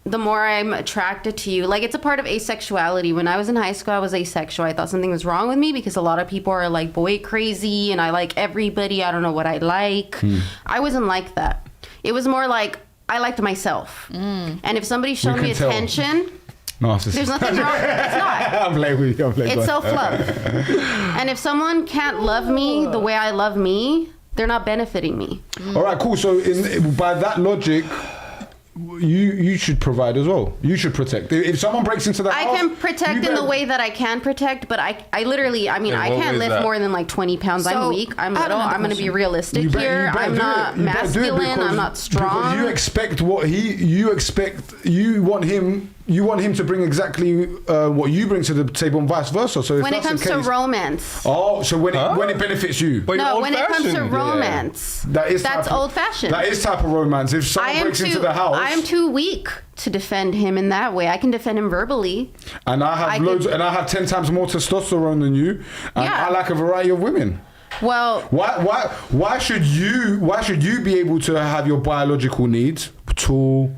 the more I'm attracted to you. Like, it's a part of asexuality. When I was in high school, I was asexual. I thought something was wrong with me because a lot of people are like boy crazy and I like everybody. I don't know what I like. I wasn't like that. It was more like I liked myself. And if somebody showed me attention, there's nothing wrong. It's not. I'm playing with you. It's self-love. And if someone can't love me the way I love me, they're not benefiting me. All right, cool. So by that logic, you should provide as well. You should protect. If someone breaks into the house, I can protect in the way that I can protect, but I literally, I mean, I can't lift more than like 20 pounds. I'm weak. I'm little. I'm going to be realistic here. I'm not masculine. I'm not strong. Because you expect what you expect. You want him to bring exactly what you bring to the table, and vice versa. So if when it comes to romance. So when it benefits you. No, when it comes to romance, that's old fashioned. That is type of romance. If someone breaks into the house, I am too weak to defend him in that way. I can defend him verbally. And I have 10 times more testosterone than you. And I like a variety of women. Well, why should you be able to have your biological needs tall,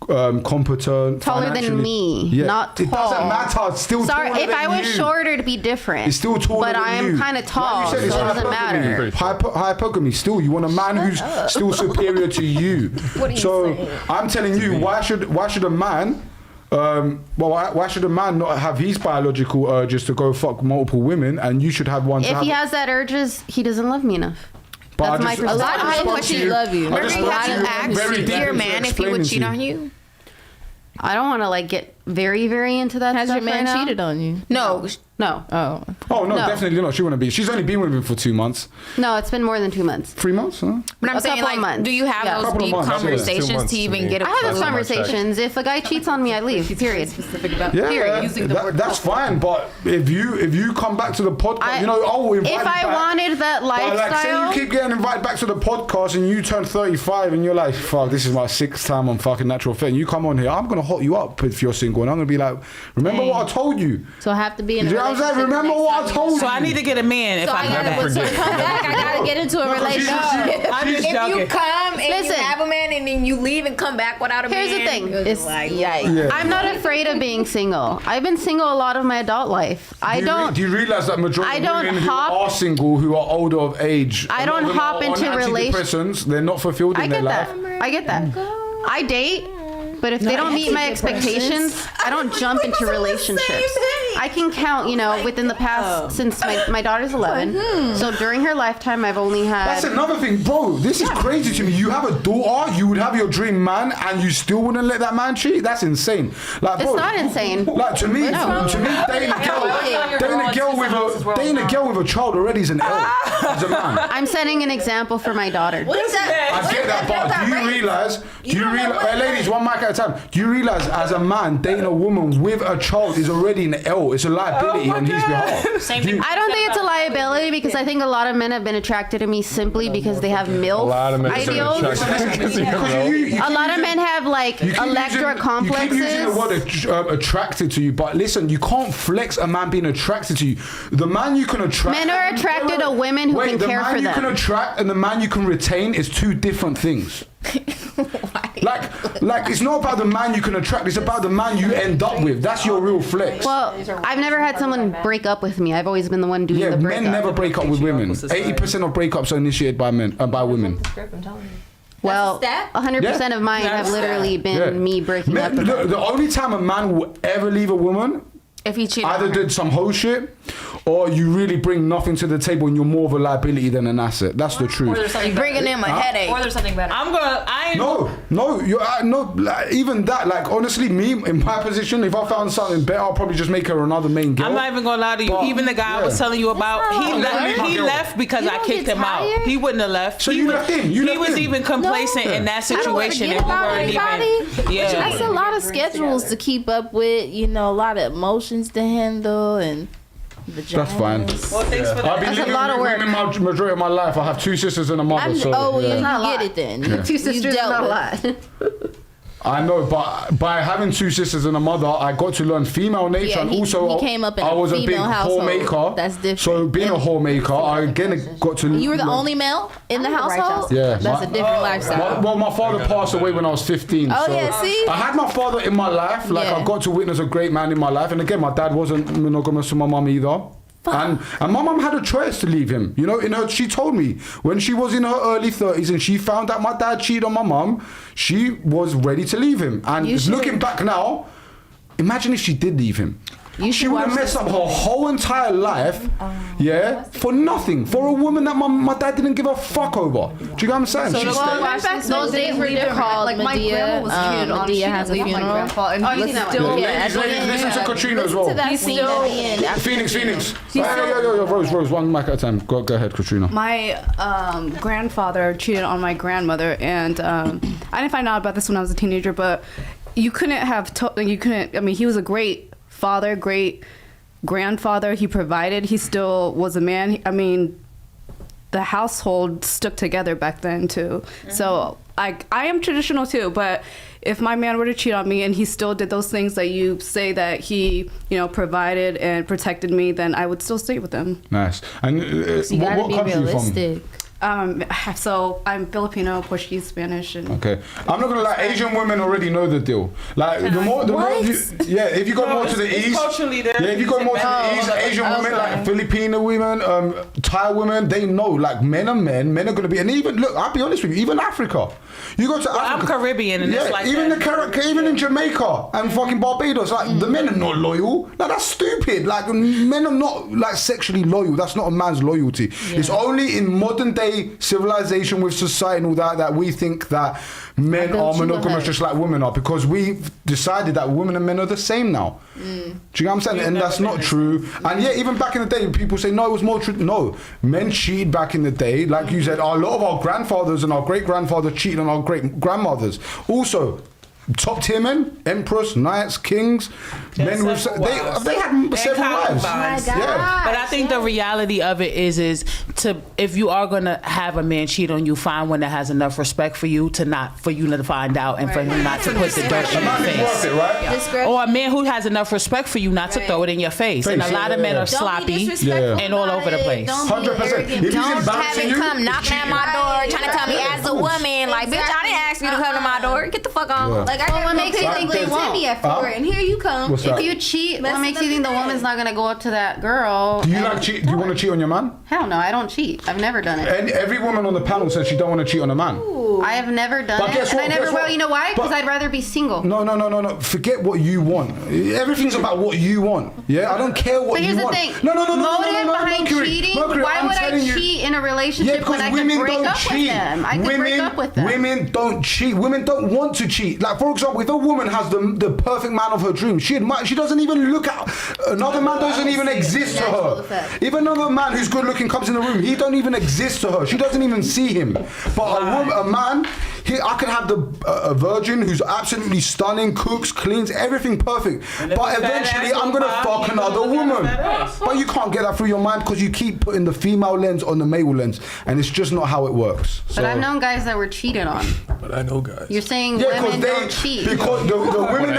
competent, taller than me, not tall. It doesn't matter. It's still sorry, taller if than I was you. shorter, it'd be different. It's still taller but than I you. am kind of tall, Like you said, so it doesn't matter. Hypogamy. Still, you want a man who's still superior to you. What are you saying? I'm telling you, why should a man? Why should a man not have his biological urges to go fuck multiple women, and you should have one? If he has that urges, he doesn't love me enough. But That's my perspective. A lot of people would love you. I just Mercury spoke to had you very asked deep your into man if he would explaining cheat to on you. I don't want to like get very, very into that. Has stuff your man right now. cheated on you? No. Oh. Oh no, definitely not. She wouldn't be. She's only been with him for 2 months. No, it's been more than 2 months. 3 months, huh? But I'm A saying, couple like, of months. do you have Yeah. those Couple of deep months, yeah. 2 conversations months to to even me. get a I have those clue? conversations. If a guy cheats on me, I leave. Period. Yeah, that's fine. But if you come back to the podcast, I'll invite you If back. I wanted that But like, say lifestyle, you keep getting invited back to the podcast and you turn 35 and you're like, fuck, this is my 6th time on fucking Natural Effect. And you come on here, I'm gonna hot you up if you're single, and I'm gonna be like, remember what I told you? So I have to be in a You know what I'm saying? relationship. Remember what I told you? So I need to get a man if I come back. So come back, I gotta get into a relationship. I'm just If you joking. come and you Listen. have a man and then you leave and come back without a man. Here's the thing. It's like, yikes. Yeah. I'm not afraid of being single. I've been single a lot of my adult life. Do you realize that majority I of don't women hop- who are single, who are older of age, I a lot don't of them hop are into on antidepressants, they're not fulfilled I in get their that. life. I get that. I date, but if they don't meet my expectations, I don't jump into relationships. I can count, within the past, since my daughter's 11. So during her lifetime, I've only That's had... another thing, bro. This is crazy to me. You have a daughter, you would have your dream man, and you still wouldn't let that man cheat. That's insane. Like, bro, It's not insane. Like to me, dating a girl with a child already is an L as a man. I'm setting an example for my daughter. I get that, but do you realize? Hey, ladies, one mic at a time. Do you realize, as a man, dating a woman with a child is already an L? It's a liability on his behalf. Same thing. I don't think it's a liability because I think a lot of men have been attracted to me simply because they have MILF A lot of men ideals. A lot of men have like Electra complexes. You keep using the word attracted to you, but listen, you can't flex a man being attracted to you. The man you can attract. Men are attracted to women who can care for The man you them. can attract and the man you can retain is two different things. like it's not about the man you can attract, it's about the man you end up with. That's your real flex. Well, I've never had someone break up with me. I've always been the one doing the breakup. Men never break up with women. 80% of breakups are initiated by men, by women. Well, 100% of mine have literally been me breaking up. Look, the only time a man will ever leave a woman, if he cheated either on her. did some whole shit, or you really bring nothing to the table and you're more of a liability than an asset. That's the Or truth. there's something Bringing better. in my headache. Or there's something better. No, like, even that, like, honestly, me, in my position, if I found something better, I'll probably just make her another main girl. I'm not even gonna lie to you. But, Even the guy I was telling you about, he left because I kicked him out. He wouldn't have left. So you left him. He was even complacent in that situation, and we weren't even. Yeah, That's a lot of schedules to keep up with, a lot of emotions to handle and vaginas. That's fine. Well, thanks for that. I've been living with women majority of my life. I have 2 sisters and a mother. You get it then. Two sisters, dealt not a with lot. I know, but by having 2 sisters and a mother, I got to learn female nature, and also he came up in I a was a big female household. homemaker. That's different. So being a homemaker, I again got to. You were the learn- only male in the household? Yeah. That's a different lifestyle. Well, my father passed away when I was 15. Oh, so yeah, see? I had my father in my life. Like, Yeah. I got to witness a great man in my life. And again, my dad wasn't monogamous to my mum either. And my mum had a choice to leave him. You know, she told me when she was in her early 30s and she found out my dad cheated on my mum, she was ready to leave him. And looking back now, imagine if she did leave him. She would have messed up her whole entire life, for nothing. For a woman that my dad didn't give a fuck over. Do you get what I'm saying? So She stayed. Those days were different. Like my grandma was cheated on. Medea has a My funeral. grandpa, and he's still. Listen to Katrina as well. Phoenix. Yo, Rose, one mic at a time. Go ahead, Katrina. My grandfather cheated on my grandmother, and I didn't find out about this when I was a teenager, but you couldn't have I mean, he was a great father, great grandfather. He provided. He still was a man. I mean, the household stuck together back then too. So I am traditional too, but if my man were to cheat on me and he still did those things that you say that he, provided and protected me, then I would still stay with him. Nice. And what country are you from? So I'm Filipino, Portuguese, Spanish, and Okay, I'm not gonna lie. Asian women already know the deal. Like the more if you go more to the east, if you go more to the east, Asian women like Filipino women, Thai women, they know. Like men are gonna be, and even look, I'll be honest with you, even Africa. You go to Africa, I'm Caribbean, and it's like even that. even in Jamaica and fucking Barbados, like the men are not loyal. Like that's stupid. Like men are not like sexually loyal. That's not a man's loyalty. It's only in modern day civilization with society and all that we think that men are monogamous just like women are, because we've decided that women and men are the same now. Do you know what I'm saying? And that's not true. And even back in the day, people say no, it was more true. No, men cheated back in the day. Like you said, a lot of our grandfathers and our great grandfathers cheated on our great grandmothers. Also, top tier men, emperors, knights, kings, men with they had several wives. But I think the reality of it is if you are gonna have a man cheat on you, find one that has enough respect for you to find out and for him not to put the dirt in your face. Or a man who has enough respect for you not to throw it in your face. And a lot of men are sloppy and all over the place. 100%. Don't have it come knocking at my door trying to tell me as a woman, like, bitch, I didn't ask you to come to my door. Get the fuck on. Like, what makes you think they won't? And here you come. If you cheat, what makes you think the woman's not gonna go up to that girl? Do you like cheat? Do you want to cheat on your man? Hell no, I don't cheat. I've never done it. And every woman on the panel says she don't want to cheat on a man. I have never done But it, guess and what? I never Guess will. what? You know why? Because But- I'd rather be single. No. Forget what you want. Everything's about what you want. Yeah, I don't care what But here's you the want. thing. No. Motive behind cheating. Why I'm would I telling you- cheat in a relationship when I could break up with them? I could break up with them. Women don't cheat. Women don't want to cheat. Like, for example, if a woman has the perfect man of her dreams, she doesn't even look at another man. Doesn't even exist to her. If another man who's good looking comes in the room, he don't even exist to her. She doesn't even see him. But a man, I can have a virgin who's absolutely stunning, cooks, cleans, everything perfect. But eventually, I'm gonna fuck another woman. But you can't get that through your mind because you keep putting the female lens on the male lens, and it's just not how it works. But I've known guys that were cheated on. But I know guys. You're saying women don't cheat. Because the women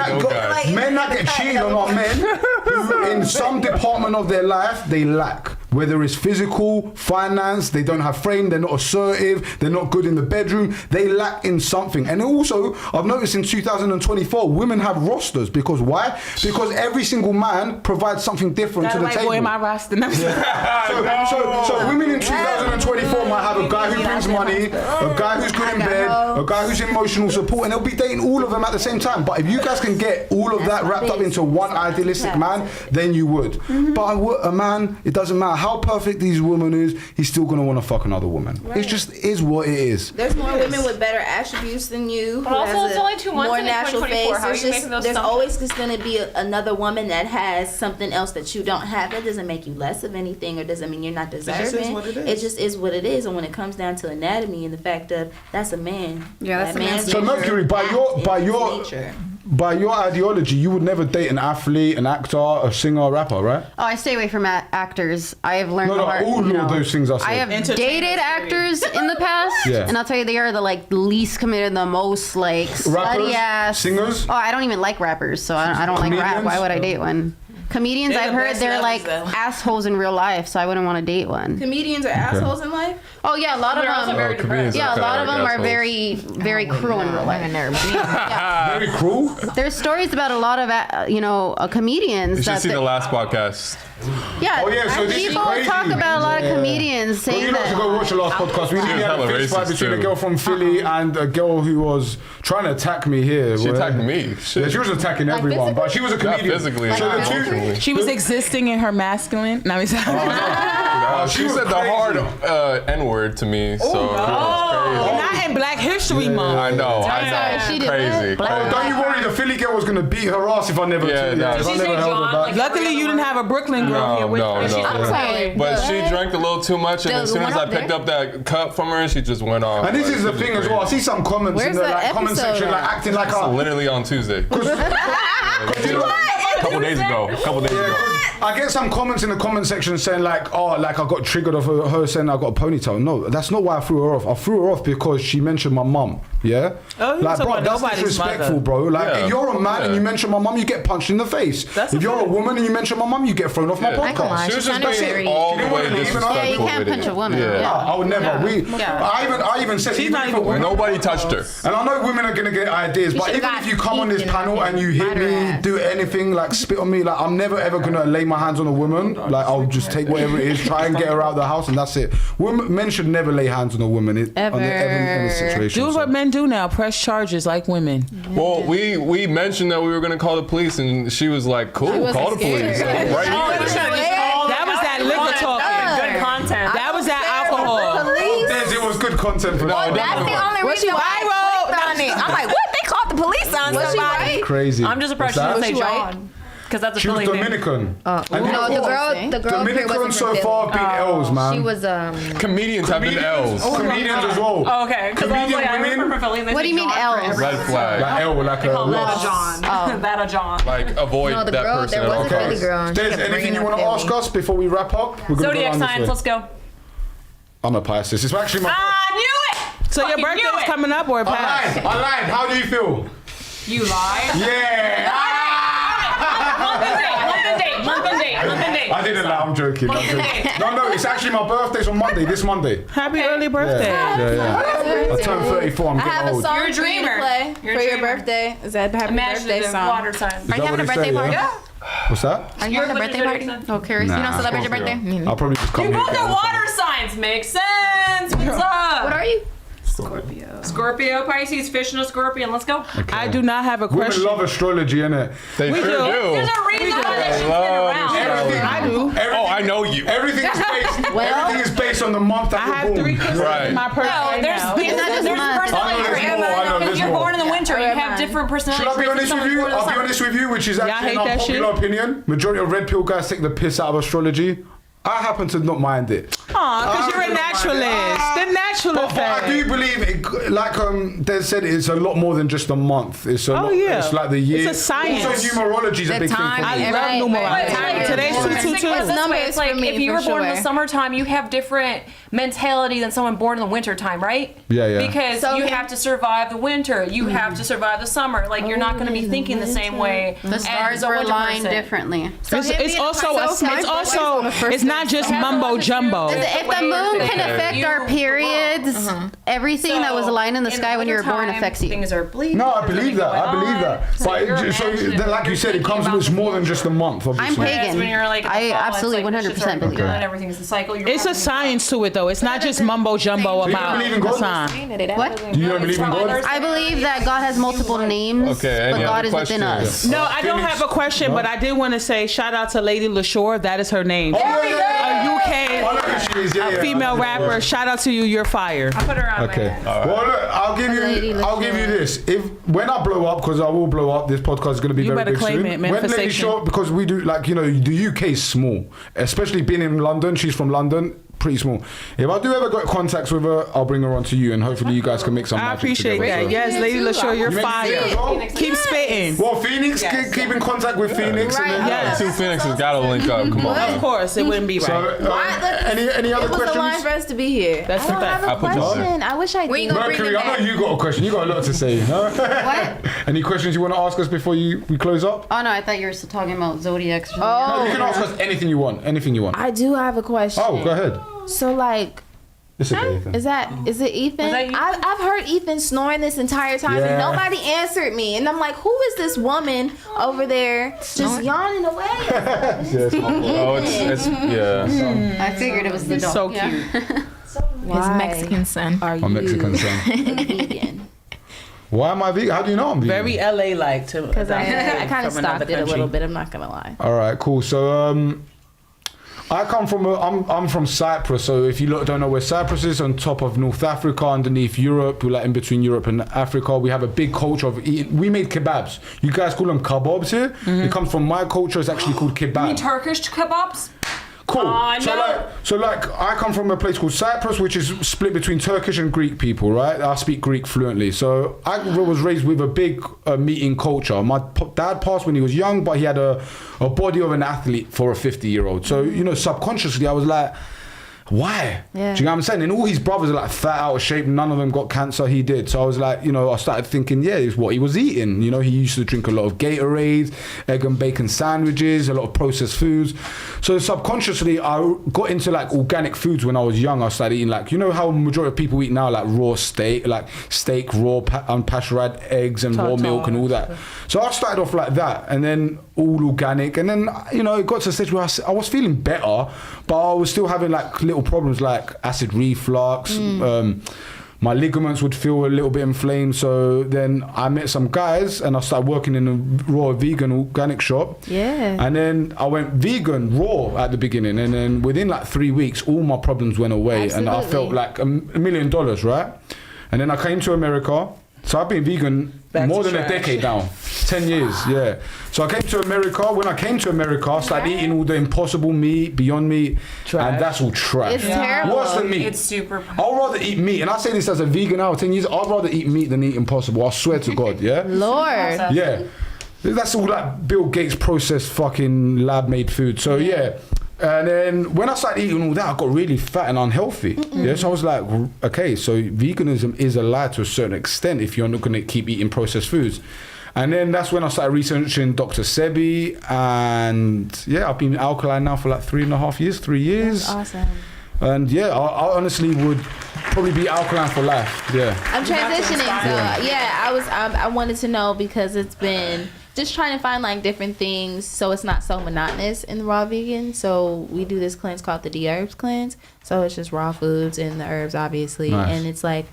men that get cheated on are men who in some department of their life they lack. Whether it's physical, finance, they don't have frame, they're not assertive, they're not good in the bedroom, they lack in something. And also, I've noticed in 2024, women have rosters. Because why? Because every single man provides something different to the table. Boy in my roster. So women in 2024 might have a guy who brings money, a guy who's good in bed, a guy who's emotional support, and they'll be dating all of them at the same time. But if you guys can get all of that wrapped up into one idealistic man, then you would. But a man, it doesn't matter how perfect these woman is, he's still gonna want to fuck another woman. It just is what it is. There's more women with better attributes than you. But also, it's only 2 months more in natural 2024. face. How are you making those There's assumptions? always just gonna be another woman that has something else that you don't have. That doesn't make you less of anything, or doesn't mean you're not deserving. It just is what it is. It just is what it is. And when it comes down to anatomy and the fact of that's a man. Yeah, that's that a man's man. So nature Mercury, by your nature. by your ideology, you would never date an athlete, an actor, a singer, a rapper, right? Oh, I stay away from actors. I have learned No, all of those things I said. I have dated actors in the past, Yeah. and I'll tell you, they are the least committed, the most slutty ass singers. Oh, I don't even like rappers, so I don't like rap. Why would I date one? Comedians, They're I've the heard best they're lovers, like though. assholes in real life, so I wouldn't want to date one. Comedians are assholes in life. Oh yeah, a lot of them. comedians Yeah, a are lot kinda of them like are assholes. very, very cruel in real life. Very cruel. There's stories about a lot of comedians. You should that see the last podcast. Yeah, Oh, yeah, so this is people crazy. talk about a lot of Yeah. comedians Well, saying you know to that. go watch the last podcast. We She really was had a hella fist fight racist, between a too. girl from Philly and a girl who was trying to attack me here. She Where- attacked me. Shit. Yeah, she was attacking everyone, but she was a Not comedian. physically, So the two- emotionally. She was existing in her masculine. No, it's She was said the crazy. hard N-word to me, so it was crazy. not in Black History Month. I know. She did Crazy. Oh, don't you worry, the Philly girl was gonna beat her ass if I never, Yeah, no. if I Did never held her back. Luckily, you didn't have a Brooklyn girl here with No, you. no. I'm sorry, But she drank a little too much, and The as soon as one I up picked there? up that cup from her, she just went off. And this Like, is the it was thing as well. I crazy. see some comments Where's in the that comment episode section, at? acting like It's literally on Tuesday. A couple days ago. I get some comments in the comment section saying like, oh, like I got triggered of her saying I got a ponytail. No, that's not why I threw her off. I threw her off because she mentioned my mum. Yeah? Oh, you like, talking bro, about that's nobody's disrespectful, mother. bro. Like, Yeah. if you're a man and Yeah. you mention my mum, you get punched in the face. That's if a you're a fact. woman and you mention my mum, you get thrown off my Yeah. I can lie. podcast. She was She's just trying to being be all She the didn't way want to even disrespectful. argue. Yeah, you can't with punch it. a woman. Yeah. Yeah. I would never. Yeah. I even said, She's even not if even a woman, Nobody touched her. and I know women are gonna get ideas, but should've even got if you come on this teeth in panel her and you hit Matter me, ass. do anything like spit on me, like I'm never ever gonna lay my hands on a woman. Like I'll just take whatever it is, try and get her out of the house, and that's it. Men should never lay hands on a woman in any situation. Do so. what men do now. Press charges like women. Well, we mentioned that we were going to call the police, and she was like, cool, call the police. Like, right here. That was that liquor talking. Good content. That was that alcohol. Yes, it was good content for that. That's the only Was she reason why I clicked on it. I'm like, what? They called the police on somebody. Crazy. I'm just surprised she What's didn't that? say John. Because that's a She was Philly name. Dominican. And No, you know the what? girl here Dominicans wasn't so from far Philly. been L's, man. She was Comedians have been L's. Comedians as well. Oh, okay. Because I was like, I Comedian remember women, from Philly. and they What say do you mean John for L's? every- Red flag. like L, like a They call that loss. a John. That a John. Like, avoid No, the that girl- person there at was all a Philly costs. girl. and she There's kept anything bringing you up want to ask Philly. us before we wrap up? We're gonna Zodiac go down this signs, way. let's go. I'm a Pisces. It's actually my. I knew it! So your Fucking birthday knew is it. coming up or I past? lied. I lied. How do you feel? You lied. Yeah. Month and date. I didn't lie. I'm joking. No, it's actually my birthday's on Monday. This Monday. Happy early birthday. Yeah. I turned 34. I'm I have getting a old. song You're a for you to dreamer. play You're a for your dreamer. birthday. Is that happy birthday Imaginative song? water sign. Are you that having a what it birthday say, party? yeah? What's that? Are you having a birthday party? Oh, curious. You Nah, don't celebrate your fuck birthday? yeah. I'll probably just come You here. both get are on water signs. Makes sense. What's up? What are you? Scorpio, Pisces, fish, and a scorpion. Let's go. I do not have a Women question. love astrology, innit? They We sure do. do. There's a reason why that shit's been love around. Everything. I do. Oh, I know you. Everything is based on the month that I you're have born. 3 crystals Right. in my purse No, right there's now. there's just a month. personality I know for there's everyone. more, I know If there's you're more. born in the winter, you have different Should personalities. I be honest with you? I'll be honest with you, which is actually hate an that unpopular shit? opinion. Majority of red pill guys take the piss out of astrology. I happen to not mind it. Aw, because you're a I naturalist. The natural But I do effect. believe it, like they said, it's a lot more than just a month. It's a lot, yeah. It's like the year. It's a science. Also, numerology is a The big thing time, for me. I love numerology. Right. Today's It's 222. numbers. It's like for me, if you were for born in the sure. summertime, you have different mentality than someone born in the wintertime, right? Yeah, yeah. Because So you him- have to survive the winter. You have to survive the summer. Like you're not going to be thinking the same way. The stars as a were winter aligned person. differently. It's also it's not just mumbo jumbo. If the moon can affect our periods, everything that was aligned in the sky when you were born wintertime, affects you. Things are bleak. No, I there's believe nothing that. I going believe on. that. So But you're then, like you said, it comes thinking with about more the than just a month, I'm obviously. Whereas pagan. when you're like in the I fall, absolutely it's like, the shit's 100% already believe done, that. everything's the cycle. You're It's a walking science to it, though. It's not just mumbo jumbo you about believe in the God? sign. What? Do you not believe in God? I believe that God has multiple names, Okay, but any God other is within questions? us. No, I don't have a question, but I did want to say shout out to Lady LaShore. That is her name. Oh, yeah. A I UK know who she is. Yeah, yeah. female rapper. Shout out to you. You're fire. I put her on Okay. my Well, look, I'll give you this. If when I blow up, because I will blow up, this podcast is going to be You very better big claim soon. it, When Lady manifestation. Short, because we do the UK is small, especially being in London. She's from London. pretty small. If I do ever get contacts with her, I'll bring her on to you, and hopefully you guys can make some I magic appreciate together. that. Yes, Lady LaShaw, you're You make fire. Phoenix as well? Keep spitting. Well, Phoenix, keep in contact with Phoenix. Right. And then, Yes. Two Phoenixes gotta link up. Come on. Of course, it wouldn't be right. So, any other It was a line questions? for us to be here. That's I don't the fact. have a I put you on. question. I wish I We did. ain't gonna bring Mercury, them I know back. you got a question. You got a lot to say. Huh? What? Any questions you want to ask us before we close up? Oh no, I thought you were still talking about zodiacs. No, you can ask us anything you want. Anything you want. I do have a question. Oh, go ahead. So like, It's okay, Ethan. is it Ethan? that you? I've heard Ethan snoring this entire time Yeah. and nobody answered me. And I'm like, who is this woman over there just yawning away? Yes. Oh, it's yeah. I figured it was the dog. So yeah. cute. His Mexican son. Are you I'm Mexican, son. vegan? Why am I vegan? How do you know I'm vegan? Very LA-like to Because I kind of from another stopped it a country. little bit. I'm not gonna lie. All right, cool. So I come from I'm from Cyprus. So if you don't know where Cyprus is, on top of North Africa, underneath Europe, we're like in between Europe and Africa. We have a big culture of eating. We made kebabs. You guys call them kebabs here. It comes from my culture. It's actually called kebab. Turkish kebabs? Cool. no. So like I come from a place called Cyprus, which is split between Turkish and Greek people, right? I speak Greek fluently. So I was raised with a big meeting culture. My dad passed when he was young, but he had a body of an athlete for a 50-year-old. So, subconsciously I was like, why? Yeah. Do you know what I'm saying? And all his brothers are like fat, out of shape. None of them got cancer. He did. So I was like, I started thinking, yeah, it's what he was eating. He used to drink a lot of Gatorades, egg and bacon sandwiches, a lot of processed foods. So subconsciously, I got into like organic foods when I was young. I started eating like, how majority of people eat now, like raw steak, raw unpasteurized eggs and raw milk and all that. So I started off like that, and then all organic. And then, it got to a stage where I was feeling better, but I was still having like little problems like acid reflux. My ligaments would feel a little bit inflamed. So then I met some guys and I started working in a raw vegan organic shop. Yeah. And then I went vegan raw at the beginning. And then within like 3 weeks, all my problems went away. Absolutely. And I felt like $1 million, right? And then I came to America. So I've been vegan more than a decade now. 10 years, yeah. So I came to America. When I came to America, I started eating all the Impossible meat, Beyond Meat, and that's all trash. It's terrible. Worse than meat. It's super. I'd rather eat meat, and I say this as a vegan now, 10 years, I'd rather eat meat than eat Impossible. I swear to God, yeah? Lord. Yeah. That's all like Bill Gates processed fucking lab-made food. So yeah. And then when I started eating all that, I got really fat and unhealthy. Yeah, so I was like, okay, so veganism is a lie to a certain extent if you're not going to keep eating processed foods. And then that's when I started researching Dr. Sebi, and yeah, I've been alkaline now for like 3.5 years, 3 years. That's awesome. And yeah, I honestly would probably be alkaline for life. Yeah. I'm transitioning, so I wanted to know because it's been just trying to find like different things so it's not so monotonous in the raw vegan. So we do this cleanse called the herbs cleanse. So it's just raw foods and the herbs, obviously, and it's like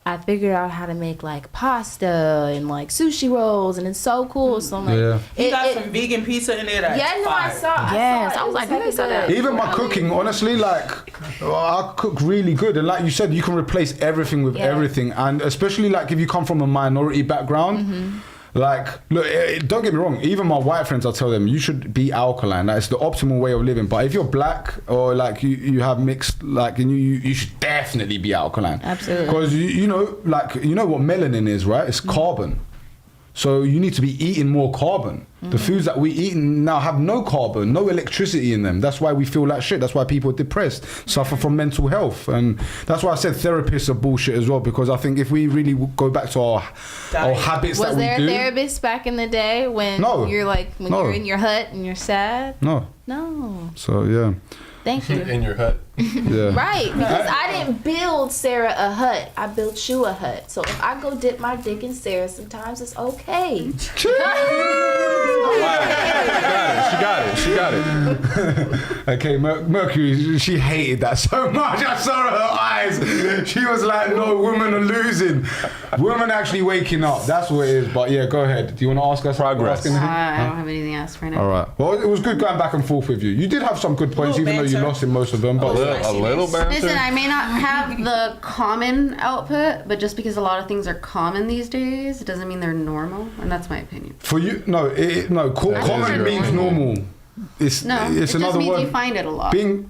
I figured out how to make like pasta and like sushi rolls, and it's so cool. So I'm like, You got some vegan pizza in there. I saw. Yes, I was like, who saw that? Even my cooking, honestly, like I cook really good, and like you said, you can replace everything with everything, and especially like if you come from a minority background. Like, look, don't get me wrong, even my white friends, I tell them, you should be alkaline. That's the optimal way of living. But if you're black or like you have mixed, like, you should definitely be alkaline. Absolutely. Because, you know what melanin is, right? It's carbon. So you need to be eating more carbon. The foods that we eat now have no carbon, no electricity in them. That's why we feel like shit. That's why people are depressed, suffer from mental health. And that's why I said therapists are bullshit as well, because I think if we really go back to our habits that we do. Was there a therapist back in the day when you're like, when you're in your hut and you're sad? No. So, yeah. Thank you. In your hut. Yeah. Right, because I didn't build Sarah a hut. I built you a hut. So if I go dip my dick in Sarah, sometimes it's okay. She got it. Okay, Mercury, she hated that so much. I saw her eyes. She was like, no, women are losing. Women actually waking up. That's what it is. But yeah, go ahead. Do you want to ask us? Progress. I don't have anything else right now. All right. Well, it was good going back and forth with you. You did have some good points, even though you lost in most of them. But A little banter. Listen, I may not have the common output, but just because a lot of things are common these days, it doesn't mean they're normal, and that's my opinion. for you, common means normal. It's No, it another just means word. you find it a lot. Being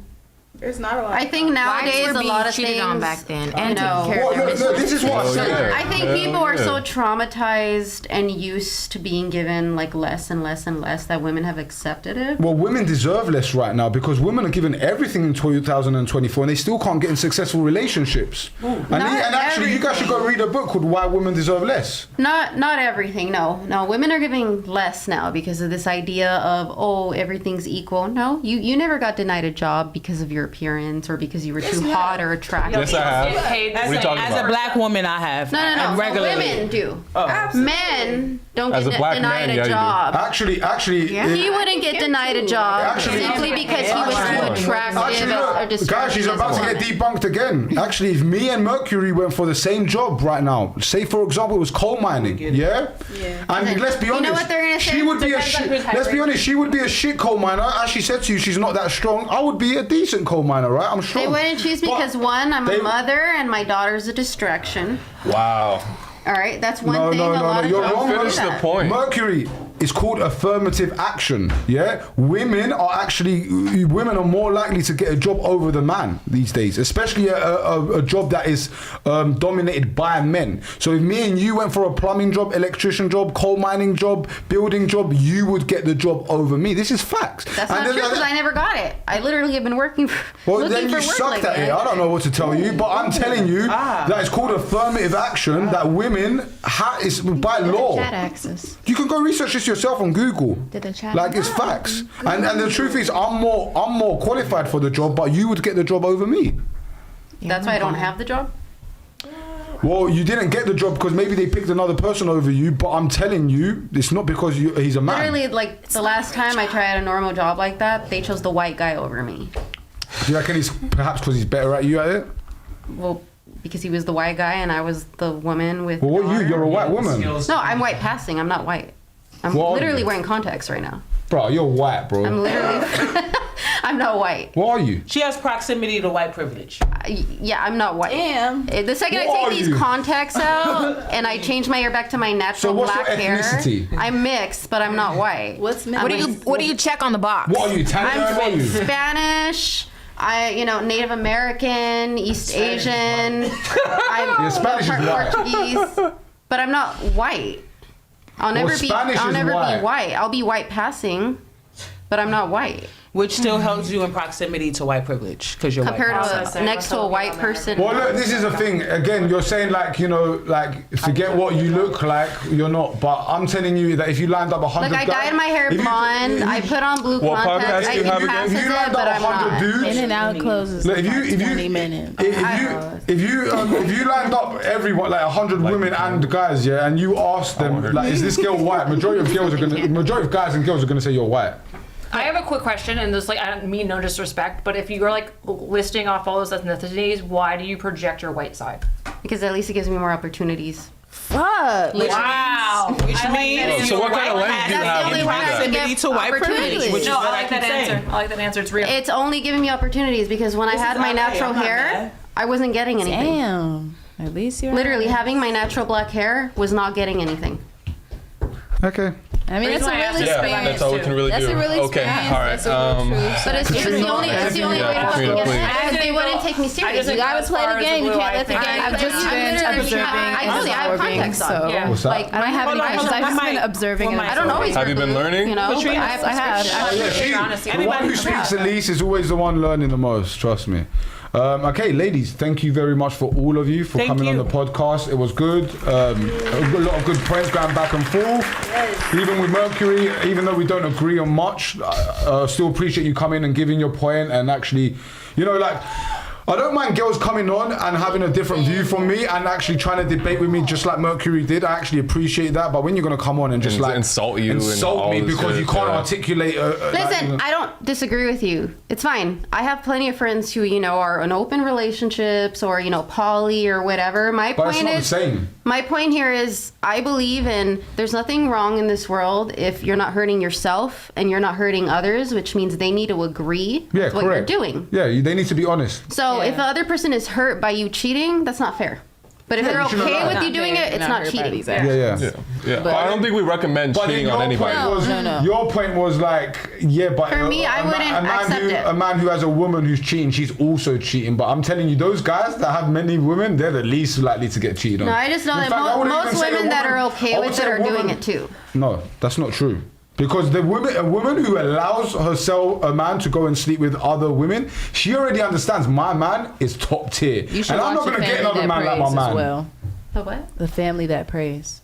There's not a lot. I think nowadays a lot of cheated things on back then, you and know. Well, no, this is what I'm saying. I think people are so traumatized and used to being given like less and less and less that women have accepted it. Well, women deserve less right now because women are given everything in 2024 and they still can't get in successful relationships. And actually, you guys should go read a book called Why Women Deserve Less. Not everything. No, women are giving less now because of this idea of everything's equal. No, you never got denied a job because of your appearance or because you were too hot or attractive. Yes, I have. What are you talking As about? a black woman, I have. No. Regularly. Women do. Oh. Men don't As get a black denied man, yeah, a you do. job. Actually, He wouldn't get denied a job simply because he was too attractive or distracted. guys, she's about to get debunked again. Actually, if me and Mercury went for the same job right now, say for example it was coal mining, yeah? And let's be honest, You know what they're gonna say? she would be a Depends on shit. who's Let's be hiring. honest, she would be a shit coal miner. As she said to you, she's not that strong. I would be a decent coal miner, right? I'm strong. They wouldn't choose me But because one, I'm they- a mother and my daughter's a distraction. Wow. All right, that's one No, thing. no, a no, lot no, of you're jobs wrong. do Finish the that. point. Mercury is called affirmative action. Yeah, women are more likely to get a job over the man these days, especially a job that is dominated by men. So if me and you went for a plumbing job, electrician job, coal mining job, building job, you would get the job over me. This is facts. That's not true because I never got it. I literally have been working for. Well, looking then you for work sucked like at it. that. I don't know what to tell you, but I'm telling you that it's called affirmative action. That women it's by law. Chat access. You can go research this yourself on Google. Did the chat? Like it's facts. And the truth is, I'm more qualified for the job, but you would get the job over me. That's why I don't have the job. Well, you didn't get the job because maybe they picked another person over you, but I'm telling you, it's not because he's a man. Literally, like the last time I tried a normal job like that, they chose the white guy over me. Do you reckon it's perhaps because he's better at you at it? Well, because he was the white guy and I was the woman with. Well, what are you? You're a white woman. No, I'm white passing. I'm not white. I'm What are literally you? wearing contacts right now. Bro, you're white, bro. I'm literally. I'm not white. What are you? She has proximity to white privilege. Yeah, I'm not white. Damn. The second What I are take these you? contacts out and I change my hair back to my natural So what's black your hair, ethnicity? I'm mixed, but I'm not white. What's mixed? What do you check on the box? What are you, Italian? What are you? Spanish. Native American, East Asian. I'm Yeah, Spanish is white. Portuguese, but I'm not white. I'll never be. Spanish I'll is never white. be white. I'll be white passing, but I'm not white. Which still holds you in proximity to white privilege because you're Compared white. to next to a white person. Well, look, this is the thing. Again, you're saying forget what you look like. You're not. But I'm telling you that if you lined up 100 Like I guys, dyed my hair if you- blonde. if you- I put on blue What contacts. podcast I do you can have again? pass If it, you lined but up I'm 100 not. dudes, In and out closes look, in like 20 minutes. if you lined up everyone like 100 women and guys, yeah, and you asked them like, is this girl white? Majority of guys and girls are gonna say you're white. I have a quick question, and this, I don't mean no disrespect, but if you're listing off all those ethnicities, why do you project your white side? Because at least it gives me more opportunities. Fuck. Wow. Which means So what kind of lens do you That's the have only when you way do I that? can proximity get to white privilege, opportunities. which is No, what I like that keep saying. answer. I like that answer. It's real. It's only giving me opportunities because when I had my LA, natural I'm not hair, mad. I wasn't getting anything. Damn. At least you're Literally, having my natural black hair was not getting anything. Okay. I mean, that's a Reason why I asked really is Yeah, that's all we can really That's do. a really Okay, experience. all right. That's a real truth. But it's the only way to Yeah, fucking get please. it. Because they wouldn't take me seriously. You gotta play the game. You can't let the game. I've just been observing I and really have absorbing, contacts on. so Yeah. What's that? Like, I don't have any Hold on, questions. hold on. I've just been My mic. observing and I don't always Have you wear been blue, learning? You know, Katrina, I have I have. subscription. The one who speaks the least is always the one learning the most. Trust me. Okay, ladies, thank you very much for all of you for Thank coming on you. the podcast. It was good. A lot of good points going back and forth. Even with Mercury, even though we don't agree on much, I still appreciate you coming and giving your point and actually, I don't mind girls coming on and having a different view from me and actually trying to debate with me just like Mercury did. I actually appreciate that. But when you're going to come on and just And like insult you and insult all me this because shit, you can't yeah. articulate Listen, I don't disagree with you. It's fine. I have plenty of friends who, are in open relationships or, poly or whatever. But it's not the same. My point here is I believe in there's nothing wrong in this world if you're not hurting yourself and you're not hurting others, which means they need to agree with what you're doing. Yeah, they need to be honest. So if the other person is hurt by you cheating, that's not fair. But if Yeah, they're you shouldn't okay allow with that. you doing it, it's not cheating. Yeah. Yeah. I don't think we recommend But then cheating on anybody. Your point was like, Yeah, but For me, I wouldn't accept it. A man who has a woman who's cheating, she's also cheating. But I'm telling you, those guys that have many women, they're the least likely to get cheated on. No, I just know that most women that are okay with it are doing it too. No, that's not true. Because a woman who allows a man to go and sleep with other women, she already understands my man is top tier. You should and I'm not watch going to get another man like my man. Well. The what? The Family That Prays.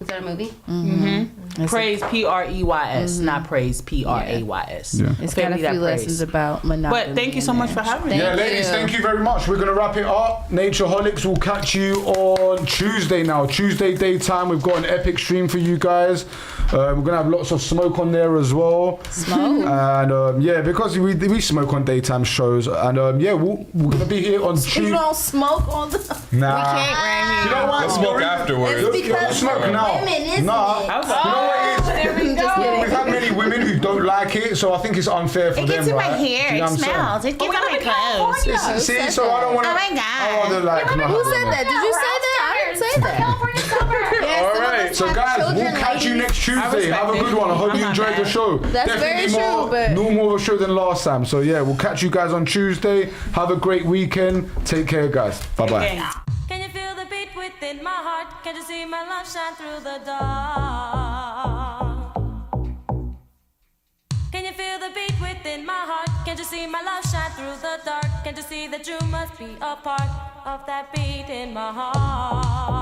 Is that a movie? Mm-hmm. Praise Preys, not praise Prays. Yeah. It's got a few lessons about monogamy. But thank you so much for having me. Yeah, ladies, thank you very much. We're going to wrap it up. Natureholics will catch you on Tuesday now. Tuesday daytime. We've got an epic stream for you guys. We're going to have lots of smoke on there as well. Smoke? And yeah, because we smoke on daytime shows. And yeah, we're going to be here on Tuesday. You don't smoke on the... Nah. We can't right here. You know what? Let's smoke afterwards. It's because smoke now. women, isn't Nah. it? You know what it is? There we go. We've had many women who don't like it, so I think it's unfair for them, It gets in my right? hair. Do you know It what I'm saying? smells. It gets on my clothes. See, so I don't want to. Oh my God. I want to like. Who said that? Did you say that? I didn't say that. California summer. All right, so guys, we'll catch you next Tuesday. Have a good one. I hope you enjoyed the show. That's very true, but more of a show than last time. So yeah, we'll catch you guys on Tuesday. Have a great weekend. Take care, guys. Bye bye. Can you feel the beat within my heart? Can you see my love shine through the dark? Can you feel the beat within my heart? Can't you see my love shine through the dark? Can't you see that you must be a part of that beat in my heart?